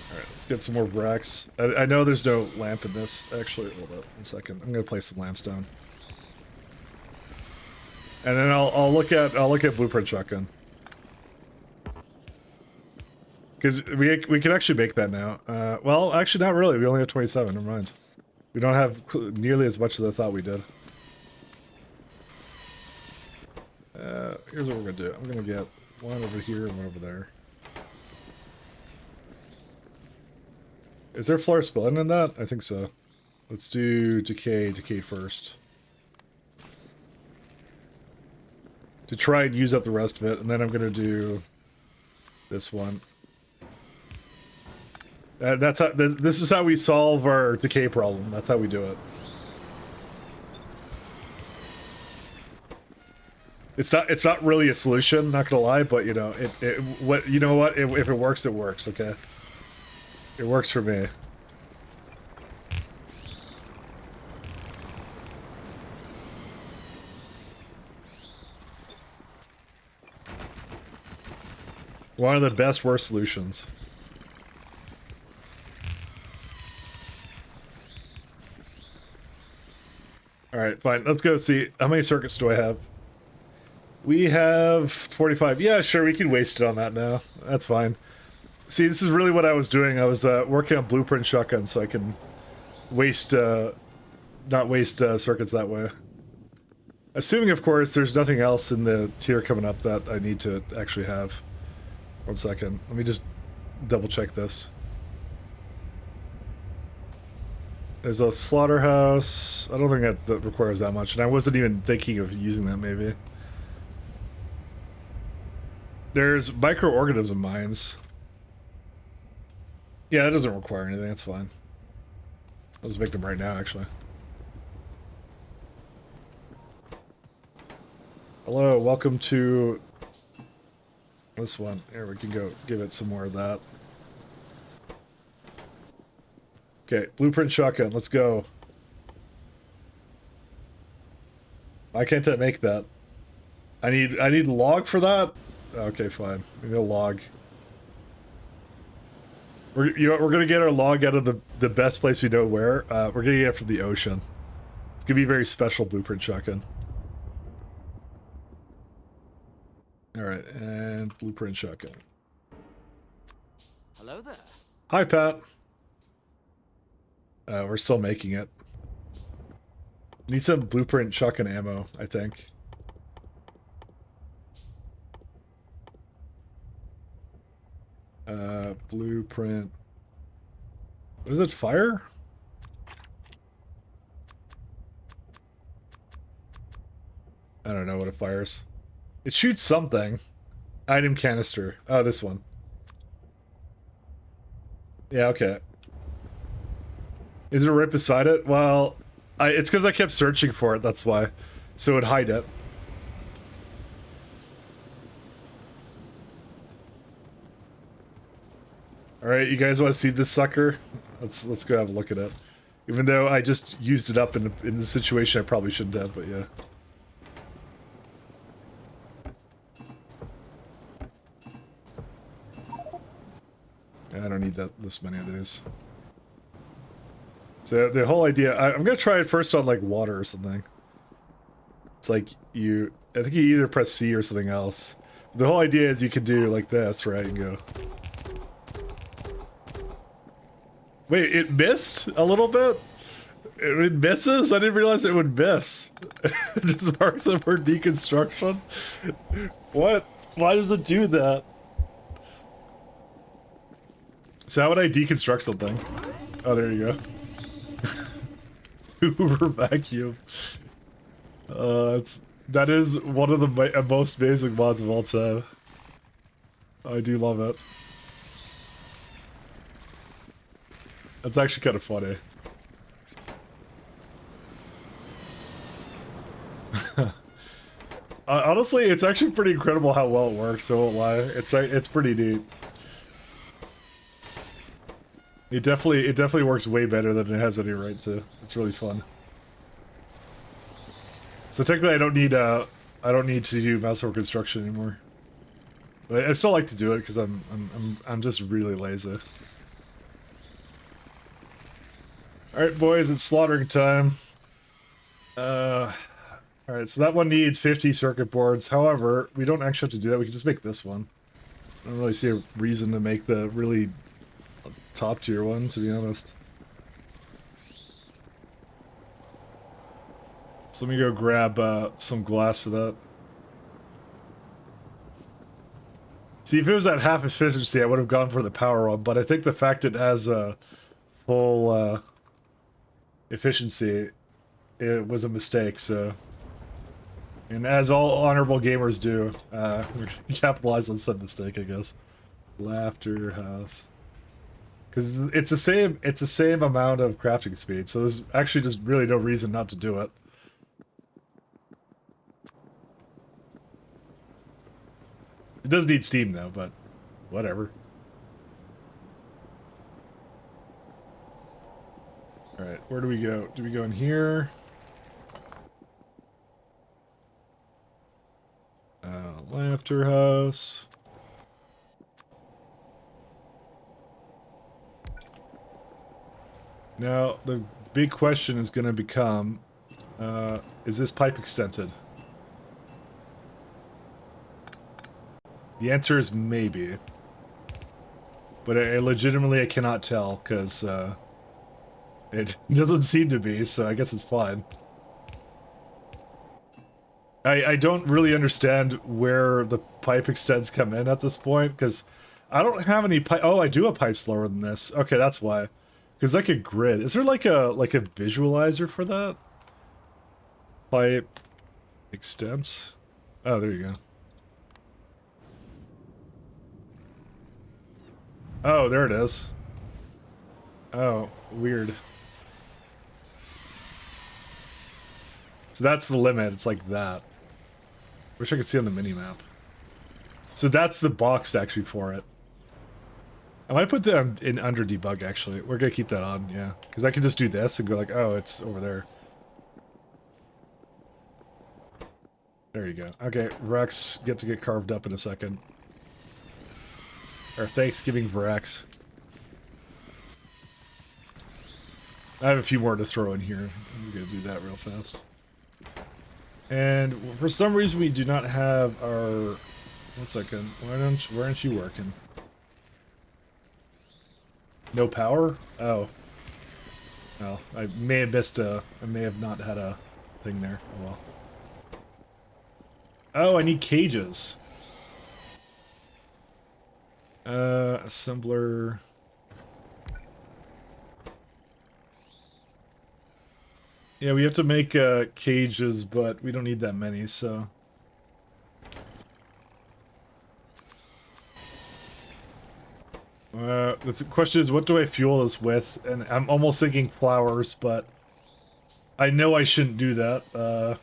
Alright, let's get some more bracks. I know there's no lamp in this. Actually, hold up 1 second. I'm gonna place some lamps down. And then I'll look at Blueprint Shotgun. Because we can actually make that now. Well, actually not really. We only have 27. Never mind. We don't have nearly as much as I thought we did. Here's what we're gonna do. I'm gonna get one over here and one over there. Is there floor spilling in that? I think so. Let's do decay first. To try and use up the rest of it, and then I'm gonna do this one. That's how. This is how we solve our decay problem. That's how we do it. It's not really a solution, not gonna lie, but you know you know what? If it works, it works. Okay. It works for me. One of the best worst solutions. Alright, fine. Let's go see. How many circuits do I have? We have 45. Yeah, sure, we can waste it on that now. That's fine. See, this is really what I was doing. I was working on Blueprint Shotgun so I can waste, not waste circuits that way. Assuming, of course, there's nothing else in the tier coming up that I need to actually have. 1 second. Let me just double check this. There's a slaughterhouse. I don't think that requires that much, and I wasn't even thinking of using that, maybe. There's microorganism mines. Yeah, that doesn't require anything, that's fine. I'll just make them right now, actually. Hello, welcome to this one. Here, we can go give it some more of that. Okay, Blueprint Shotgun, let's go. Why can't I make that? I need log for that? Okay, fine. We need a log. We're gonna get our log out of the best place we know where. We're gonna get it from the ocean. It's gonna be a very special Blueprint Shotgun. Alright, and Blueprint Shotgun. Hello there. Hi, Pat. We're still making it. Need some Blueprint Shotgun ammo, I think. Blueprint. What is it? Fire? I don't know what it fires. It shoots something. Item canister. Oh, this one. Yeah, okay. Is it right beside it? Well, it's because I kept searching for it, that's why. So it'd hide it. Alright, you guys want to see this sucker? Let's go have a look at it. Even though I just used it up in the situation I probably shouldn't have, but yeah. Yeah, I don't need this many of these. So the whole idea, I'm gonna try it first on like water or something. It's like I think you either press C or something else. The whole idea is you can do like this, right, and go. Wait, it missed a little bit? It misses? I didn't realize it would miss. It just marks it for deconstruction. What? Why does it do that? So how would I deconstruct something? Oh, there you go. Hoover vacuum. That is one of the most basic mods of all time. I do love it. That's actually kind of funny. Honestly, it's actually pretty incredible how well it works, so I won't lie. It's pretty neat. It definitely works way better than it has any right to. It's really fun. So technically, I don't need to do mouse over construction anymore. But I still like to do it because I'm just really lazy. All right, boys, it's slaughtering time. All right, so that one needs 50 circuit boards. However, we don't actually have to do that. We can just make this one. I don't really see a reason to make the really top tier one, to be honest. So let me go grab some glass for that. See, if it was at half efficiency, I would have gone for the power one, but I think the fact it has a full efficiency, it was a mistake, so... And as all honorable gamers do, we're gonna capitalize on said mistake, I guess. Laughter house. Because it's the same amount of crafting speed, so there's actually just really no reason not to do it. It does need steam though, but whatever. Alright, where do we go? Do we go in here? Laughter house. Now, the big question is going to become, is this pipe extended? The answer is maybe. But I legitimately cannot tell, because it doesn't seem to be, so I guess it's fine. I don't really understand where the pipe extends come in at this point, because I don't have any pipe. Oh, I do have pipes lower than this. Okay, that's why. Because like a grid. Is there like a visualizer for that? Pipe extents? Oh, there you go. Oh, there it is. Oh, weird. So that's the limit. It's like that. Wish I could see on the mini-map. So that's the box actually for it. I might put that in under debug actually. We're gonna keep that on, yeah. Because I can just do this and go like, oh, it's over there. There you go. Okay, Rex, get to get carved up in a second. Or Thanksgiving for Rex. I have a few more to throw in here. I'm gonna do that real fast. And for some reason we do not have our... One second. Why aren't you working? No power? Oh. Well, I may have missed a... I may have not had a thing there. Oh well. Oh, I need cages. Assembler... Yeah, we have to make cages, but we don't need that many, so... The question is, what do I fuel this with? And I'm almost thinking flowers, but... I know I shouldn't do that.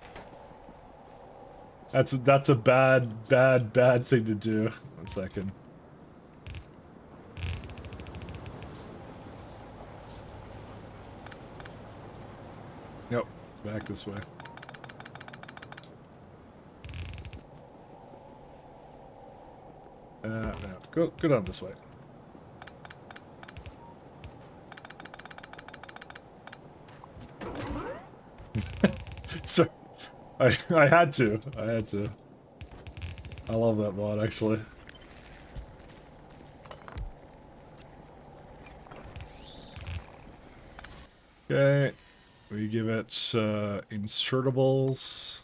That's a bad thing to do. 1 second. Nope, back this way. No, go down this way. So, I had to. I had to. I love that mod, actually. Okay. We give it insertables.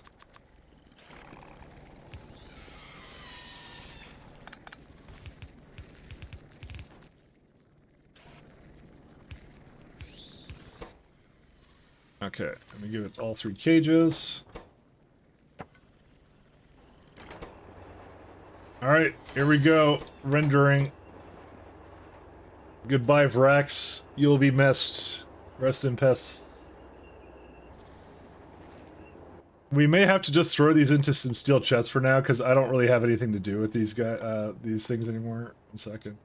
Okay, let me give it all 3 cages. Alright, here we go. Rendering. Goodbye, Vrax. You'll be missed. Rest in peace. We may have to just throw these into some steel chests for now, because I don't really have anything to do with these these things anymore. 1 second.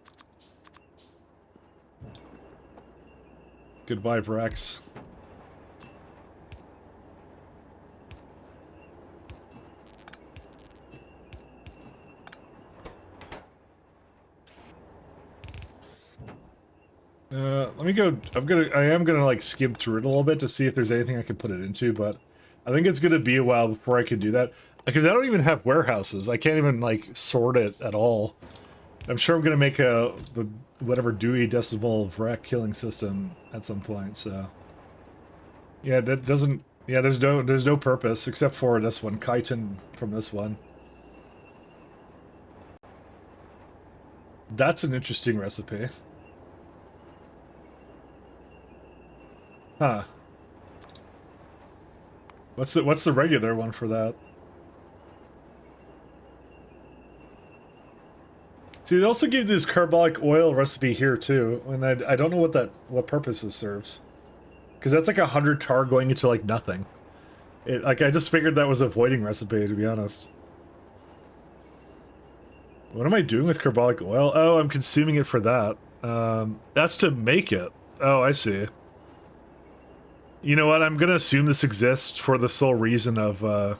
Goodbye, Vrax. Let me go. I am gonna like skim through it a little bit to see if there's anything I can put it into, but I think it's gonna be a while before I can do that. Because I don't even have warehouses. I can't even like sort it at all. I'm sure I'm gonna make the whatever Dewey Decimal Vrac killing system at some point, so. Yeah, that doesn't, yeah, there's no purpose except for this one, chitin from this one. That's an interesting recipe. Huh. What's the regular one for that? See, they also gave this carbolic oil recipe here too, and I don't know what purpose it serves. Because that's like 100 tar going into like nothing. Like I just figured that was a voiding recipe, to be honest. What am I doing with carbolic oil? Oh, I'm consuming it for that. That's to make it. Oh, I see. You know what? I'm gonna assume this exists for the sole reason of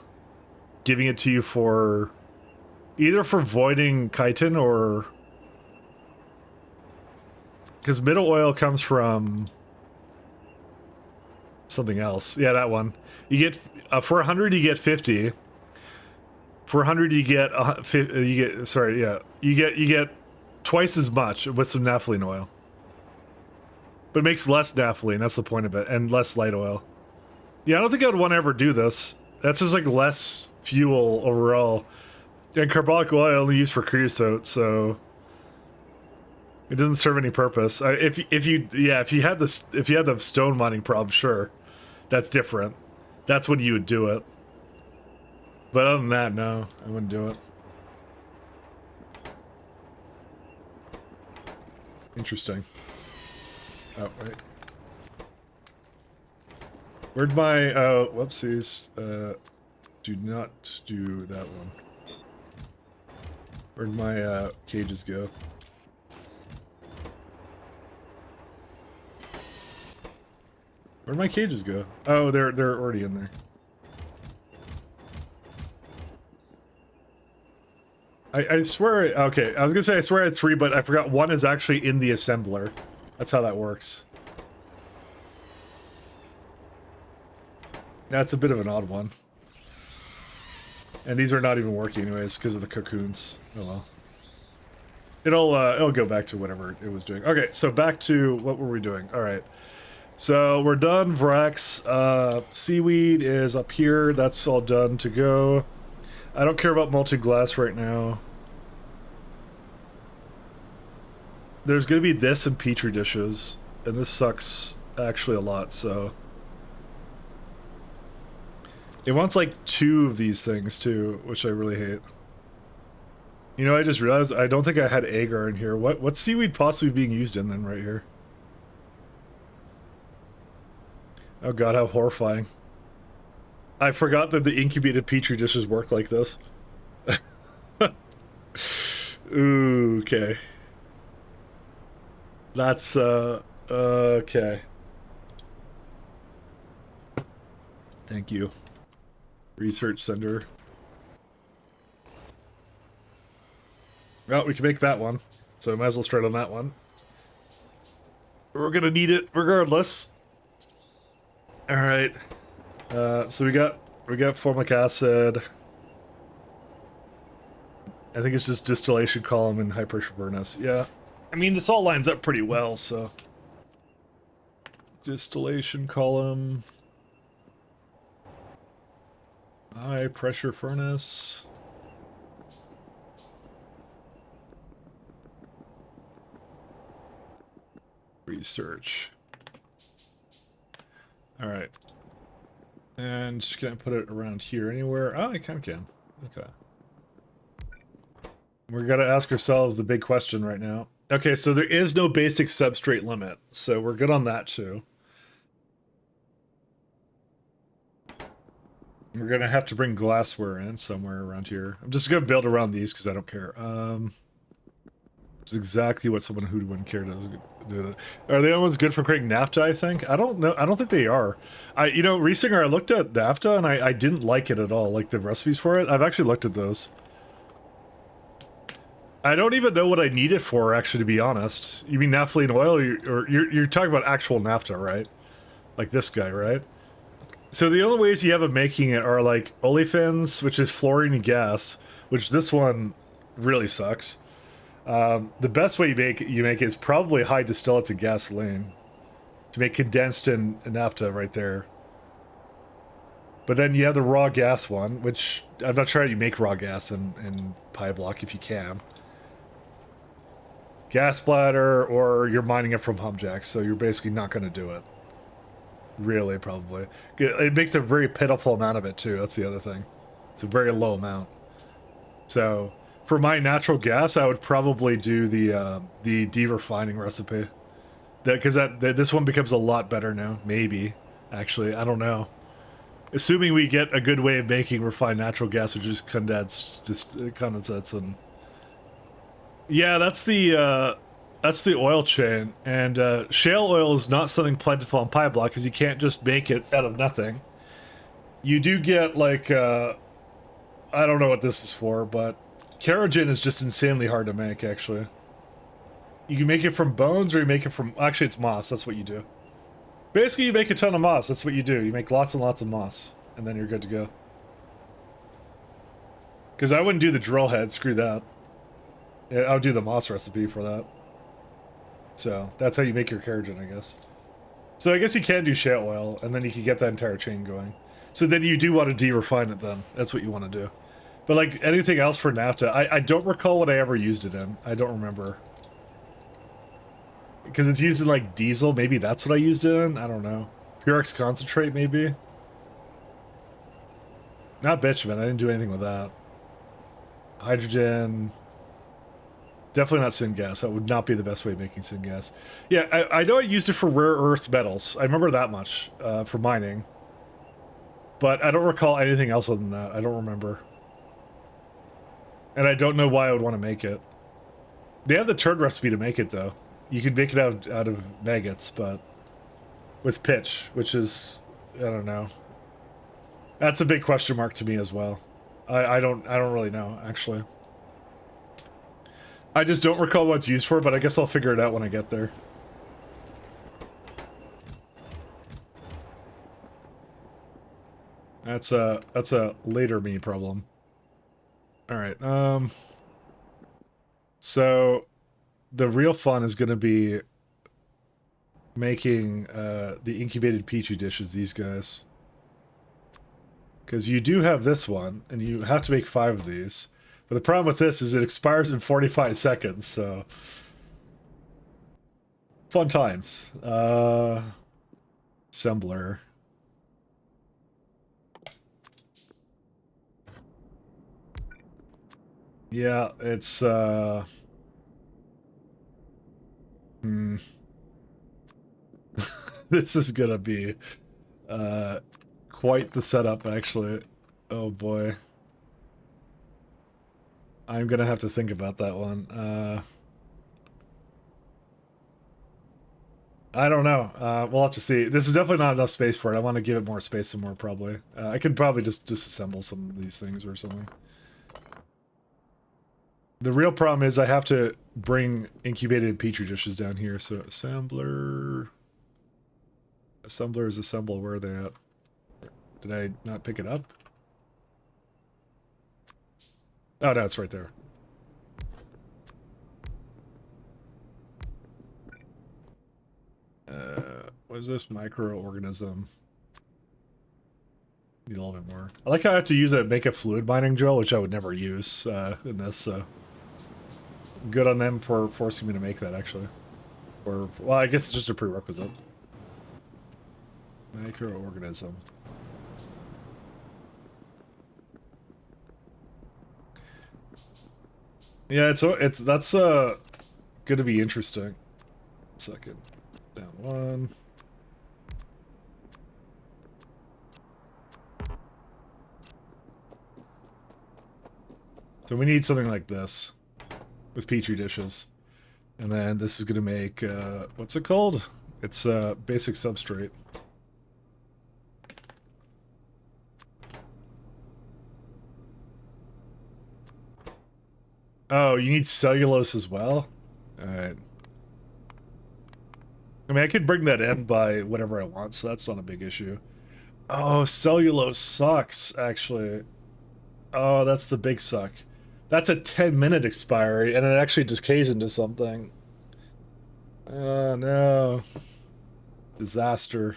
giving it to you for either for voiding chitin or because middle oil comes from something else. Yeah, that one. You get for 100 you get 50. For 100 you get sorry, yeah. You get twice as much with some naphthalene oil. But it makes less naphthalene, that's the point of it, and less light oil. Yeah, I don't think I would want to ever do this. That's just like less fuel overall. And carbolic oil I only use for creosote, so it doesn't serve any purpose. If you had the stone mining problem, sure, that's different. That's when you would do it. But other than that, no, I wouldn't do it. Interesting. Oh, wait. Where'd my, whoopsies, do not do that one. Where'd my, cages go? Where'd my cages go? Oh, they're already in there. I swear, okay, I was gonna say I swear I had 3, but I forgot one is actually in the assembler. That's how that works. That's a bit of an odd one. And these are not even working anyways because of the cocoons. Oh well. It'll go back to whatever it was doing. Okay, so back to what were we doing? All right. So we're done. Vrax. Seaweed is up here. That's all done to go. I don't care about molten glass right now. There's gonna be this and petri dishes, and this sucks actually a lot, so. It wants like 2 of these things too, which I really hate. You know, I just realized I don't think I had agar in here. What's seaweed possibly being used in then right here? Oh god, how horrifying. I forgot that the incubated petri dishes work like this. Ooh, okay. That's, okay. Thank you. Research center. Well, we can make that one, so I might as well start on that one. We're gonna need it regardless. Alright. So we got formic acid. I think it's just distillation column and high pressure furnace. Yeah. I mean, this all lines up pretty well, so. Distillation column. High pressure furnace. Research. Alright. And just gonna put it around here anywhere. Oh, I kind of can. Okay. We're gonna ask ourselves the big question right now. Okay, so there is no basic substrate limit, so we're good on that too. We're gonna have to bring glassware in somewhere around here. I'm just gonna build around these because I don't care. It's exactly what someone who wouldn't care does. Are the other ones good for creating naphtha? I think. I don't know. I don't think they are. You know, recently I looked at naphtha and I didn't like it at all. Like the recipes for it. I've actually looked at those. I don't even know what I need it for, actually, to be honest. You mean naphthalene oil, or you're talking about actual naphtha, right? Like this guy, right? So the only ways you have of making it are like olefins, which is fluorine and gas, which this one really sucks. The best way you make it is probably high distillates of gasoline to make condensed and naphtha right there. But then you have the raw gas one, which I'm not sure how you make raw gas in Pyblock if you can. Gas bladder, or you're mining it from humjacks, so you're basically not going to do it. Really, probably. It makes a very pitiful amount of it, too. That's the other thing. It's a very low amount. So, for my natural gas, I would probably do the de-refining recipe. Because this one becomes a lot better now. Maybe. Actually, I don't know. Assuming we get a good way of making refined natural gas, which is condensates and... Yeah, that's the oil chain, and shale oil is not something plentiful on Pyblock because you can't just make it out of nothing. You do get like I don't know what this is for, but kerogen is just insanely hard to make. Actually, you can make it from bones, or you make it from actually it's moss. That's what you do. Basically, you make a ton of moss. That's what you do. You make lots and lots of moss, and then you're good to go. Because I wouldn't do the drill head. Screw that. I would do the moss recipe for that. So, that's how you make your kerogen, I guess. So I guess you can do shale oil, and then you can get that entire chain going. So then you do want to de-refine it then. That's what you want to do. But like anything else for naphtha, I don't recall what I ever used it in. I don't remember. Because it's used in like diesel, maybe that's what I used it in? I don't know. Purex concentrate, maybe? Not bitumen, I didn't do anything with that. Hydrogen... Definitely not syngas. That would not be the best way of making syngas. Yeah, I know I used it for rare earth metals. I remember that much for mining. But I don't recall anything else other than that. I don't remember. And I don't know why I would want to make it. They have the turd recipe to make it, though. You can make it out of maggots, but... with pitch, which is... I don't know. That's a big question mark to me as well. I don't really know, actually. I just don't recall what it's used for, but I guess I'll figure it out when I get there. That's a later me problem. Alright, so the real fun is gonna be making the incubated petri dishes, these guys. Because you do have this one, and you have to make 5 of these. But the problem with this is it expires in 45 seconds, so... Fun times. Assembler. Yeah, it's, This is gonna be, quite the setup, actually. Oh boy. I'm gonna have to think about that one. I don't know. We'll have to see. This is definitely not enough space for it. I want to give it more space somewhere, probably. I could probably just disassemble some of these things or something. The real problem is I have to bring incubated petri dishes down here, so assembler... Assemblers assemble, where are they at? Did I not pick it up? Oh, no, it's right there. What is this? Microorganism. Need a little bit more. I like how I have to use a make a fluid binding drill, which I would never use in this, so... Good on them for forcing me to make that, actually. Or, well, I guess it's just a prerequisite. Microorganism. Yeah, that's gonna be interesting. Second. Down one. So we need something like this with petri dishes. And then this is gonna make what's it called? It's basic substrate. Oh, you need cellulose as well? Alright. I mean, I could bring that in by whatever I want, so that's not a big issue. Oh, cellulose sucks, actually. Oh, that's the big suck. That's a 10-minute expiry, and it actually decays into something. Oh, no. Disaster.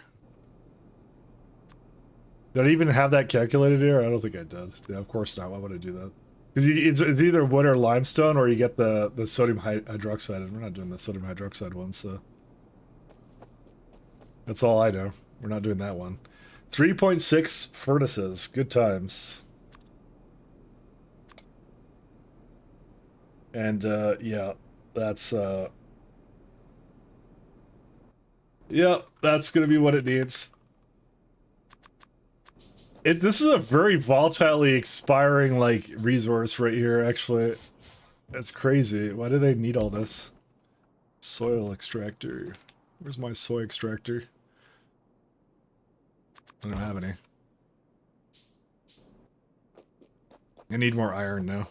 Did I even have that calculated here? I don't think I did. Yeah, of course not. Why would I do that? Because it's either wood or limestone, or you get the sodium hydroxide, and we're not doing the sodium hydroxide one, so... That's all I know. We're not doing that one. 3.6 furnaces. Good times. And, yeah, that's, yeah, that's gonna be what it needs. This is a very volatilely expiring, like, resource right here, actually. That's crazy. Why do they need all this? Soil extractor. Where's my soy extractor? I don't have any. I need more iron now.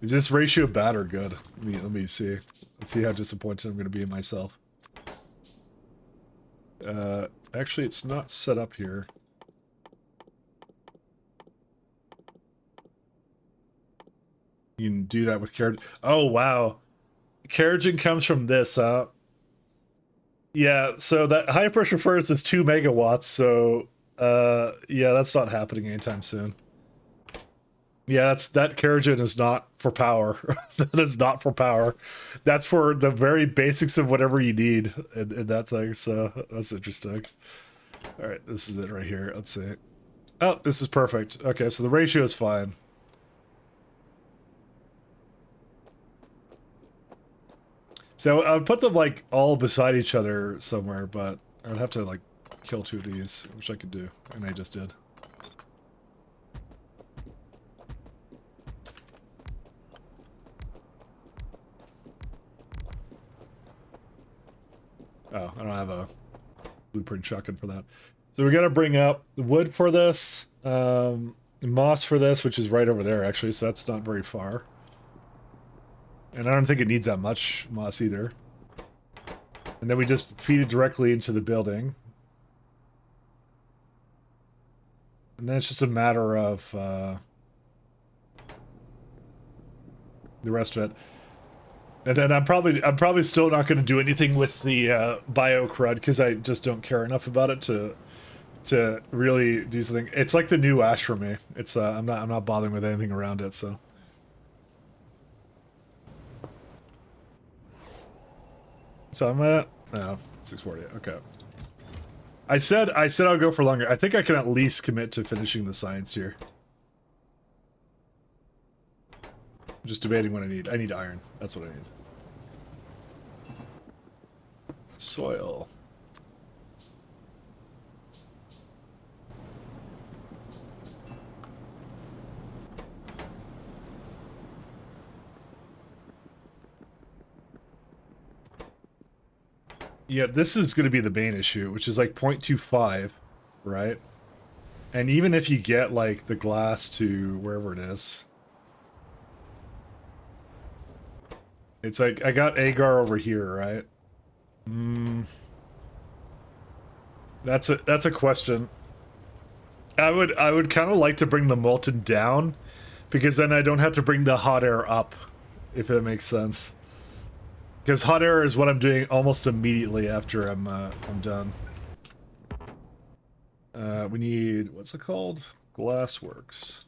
Is this ratio bad or good? Let me see. Let's see how disappointed I'm going to be in myself. Actually, it's not set up here. You can do that with carriage. Oh, wow. Carriaging comes from this, huh? Yeah, so that high pressure furnace is 2 megawatts, so, yeah, that's not happening anytime soon. Yeah, that Carriagen is not for power. That is not for power. That's for the very basics of whatever you need in that thing, so that's interesting. Alright, this is it right here. Let's see. Oh, this is perfect. Okay, so the ratio is fine. So I would put them, like, all beside each other somewhere, but I would have to, like, kill 2 of these, which I could do, and I just did. Oh, I don't have a blueprint shotgun for that. So we gotta bring up the wood for this, moss for this, which is right over there, actually, so that's not very far. And I don't think it needs that much moss either. And then we just feed it directly into the building. And then it's just a matter of the rest of it. And then I'm probably still not going to do anything with the bio crud because I just don't care enough about it to really do something. It's like the new ash for me. It's I'm not bothering with anything around it, so. So I'm at, no, 640, okay. I said I'll go for longer. I think I can at least commit to finishing the science here. I'm just debating what I need. I need iron. That's what I need. Soil. Yeah, this is going to be the main issue, which is like 0.25, right? And even if you get like the glass to wherever it is, it's like I got agar over here, right? That's a question. I would kind of like to bring the molten down, because then I don't have to bring the hot air up, if it makes sense. Because hot air is what I'm doing almost immediately after I'm done. We need, what's it called? Glassworks.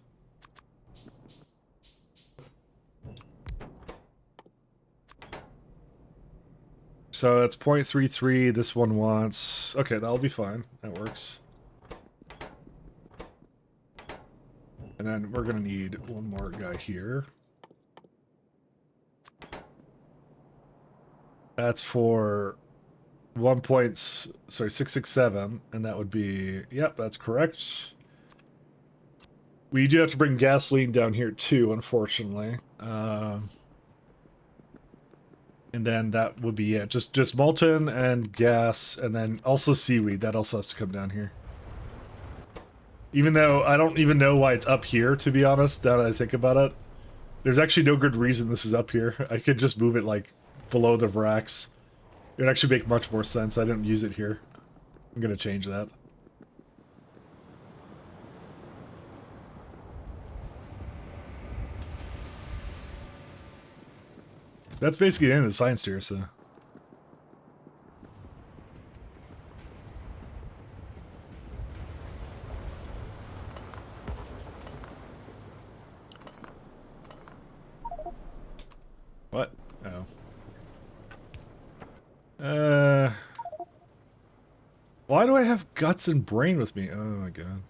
So that's 0.33. This one wants... Okay, that'll be fine. That works. And then we're gonna need one more guy here. That's for 667, and that would be... Yep, that's correct. We do have to bring gasoline down here too, unfortunately. And then that would be it. Just molten and gas, and then also seaweed. That also has to come down here. Even though I don't even know why it's up here, to be honest, now that I think about it. There's actually no good reason this is up here. I could just move it, like, below the racks. It would actually make much more sense. I didn't use it here. I'm gonna change that. That's basically the end of the science tier, so... What? Oh. Why do I have guts and brain with me? Oh my god.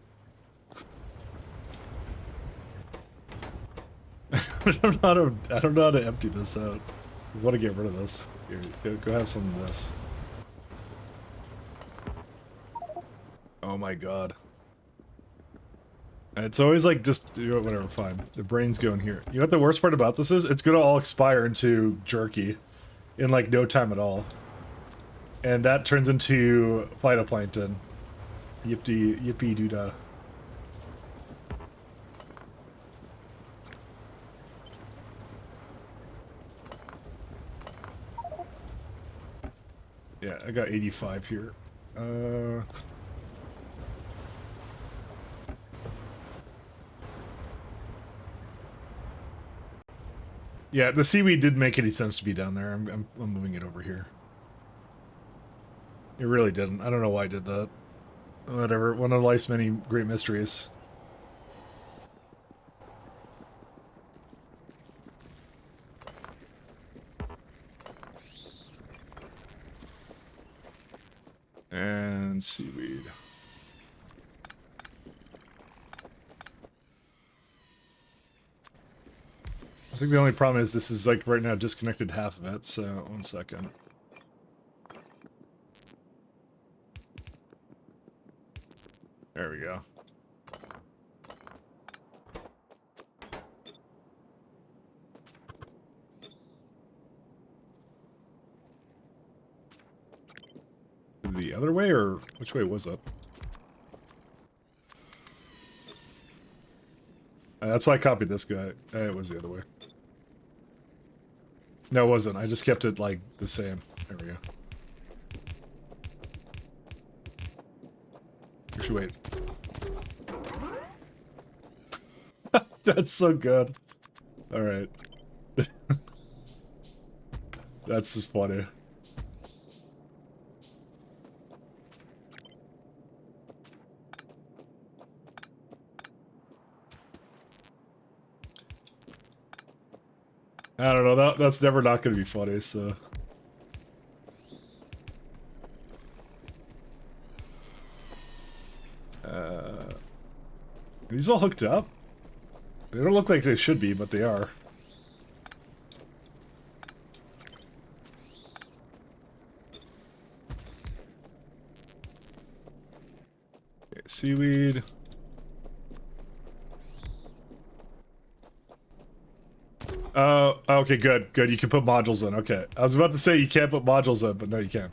I don't know how to empty this out. I want to get rid of this. Here, go have some of this. Oh my god. It's always like, just, you know, whatever, fine. The brain's going here. You know what the worst part about this is? It's gonna all expire into jerky in like no time at all. And that turns into phytoplankton. Yippee doodah. Yeah, I got 85 here. Yeah, the seaweed didn't make any sense to be down there. I'm moving it over here. It really didn't. I don't know why I did that. Whatever. One of life's many great mysteries. And seaweed. I think the only problem is this is like right now disconnected half of it, so 1 second. There we go. The other way, or which way was that? That's why I copied this guy. It was the other way. No, it wasn't. I just kept it, like, the same. There we go. Actually, wait. That's so good. Alright. That's just funny. I don't know, that's never not gonna be funny, so... Are these all hooked up? They don't look like they should be, but they are. Okay, seaweed. Oh, okay, good, good. You can put modules in. Okay. I was about to say you can't put modules in, but no, you can.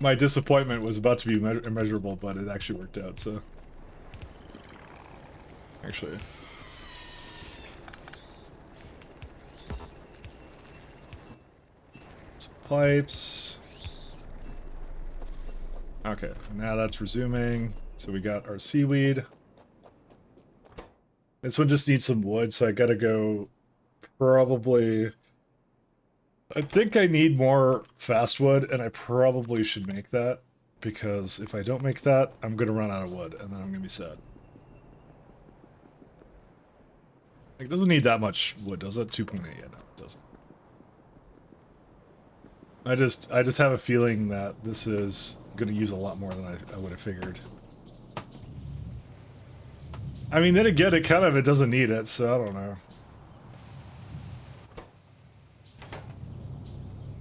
My disappointment was about to be immeasurable, but it actually worked out, so... Actually... Some pipes... Okay, now that's resuming. So we got our seaweed. This one just needs some wood, so I gotta go probably... I think I need more fast wood, and I probably should make that, because if I don't make that, I'm gonna run out of wood, and then I'm gonna be sad. It doesn't need that much wood, does it? 2.8, yeah, no, it doesn't. I just have a feeling that this is gonna use a lot more than I would have figured. I mean, then again, it doesn't need it, so I don't know.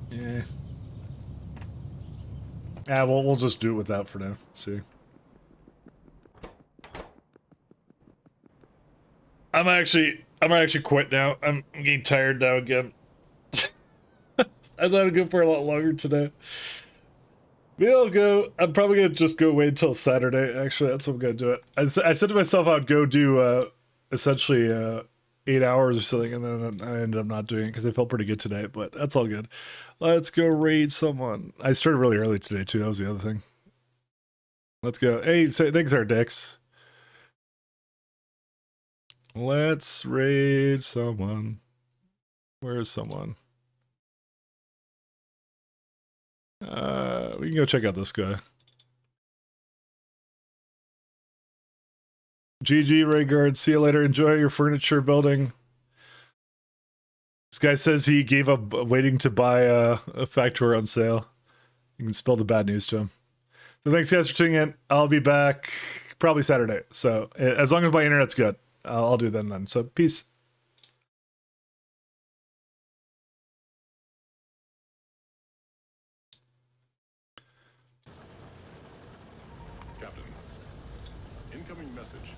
Yeah. Yeah, well, we'll just do it with that for now. Let's see. I'm actually quit now. I'm getting tired now again. I thought I'd go for a lot longer today. Maybe I'll go. I'm probably gonna just go wait until Saturday. Actually, that's what I'm gonna do it. I said to myself I'd go do essentially 8 hours or something, and then I ended up not doing it because I felt pretty good today. But that's all good. Let's go raid someone. I started really early today too. That was the other thing. Let's go. Hey, thanks, our dicks. Let's raid someone. Where is someone? We can go check out this guy. GG, Rayguard. See you later. Enjoy your furniture building. This guy says he gave up waiting to buy a factory on sale. You can spill the bad news to him. So thanks, guys, for tuning in. I'll be back probably Saturday. So as long as my internet's good, I'll do that then. So peace. Captain, incoming message.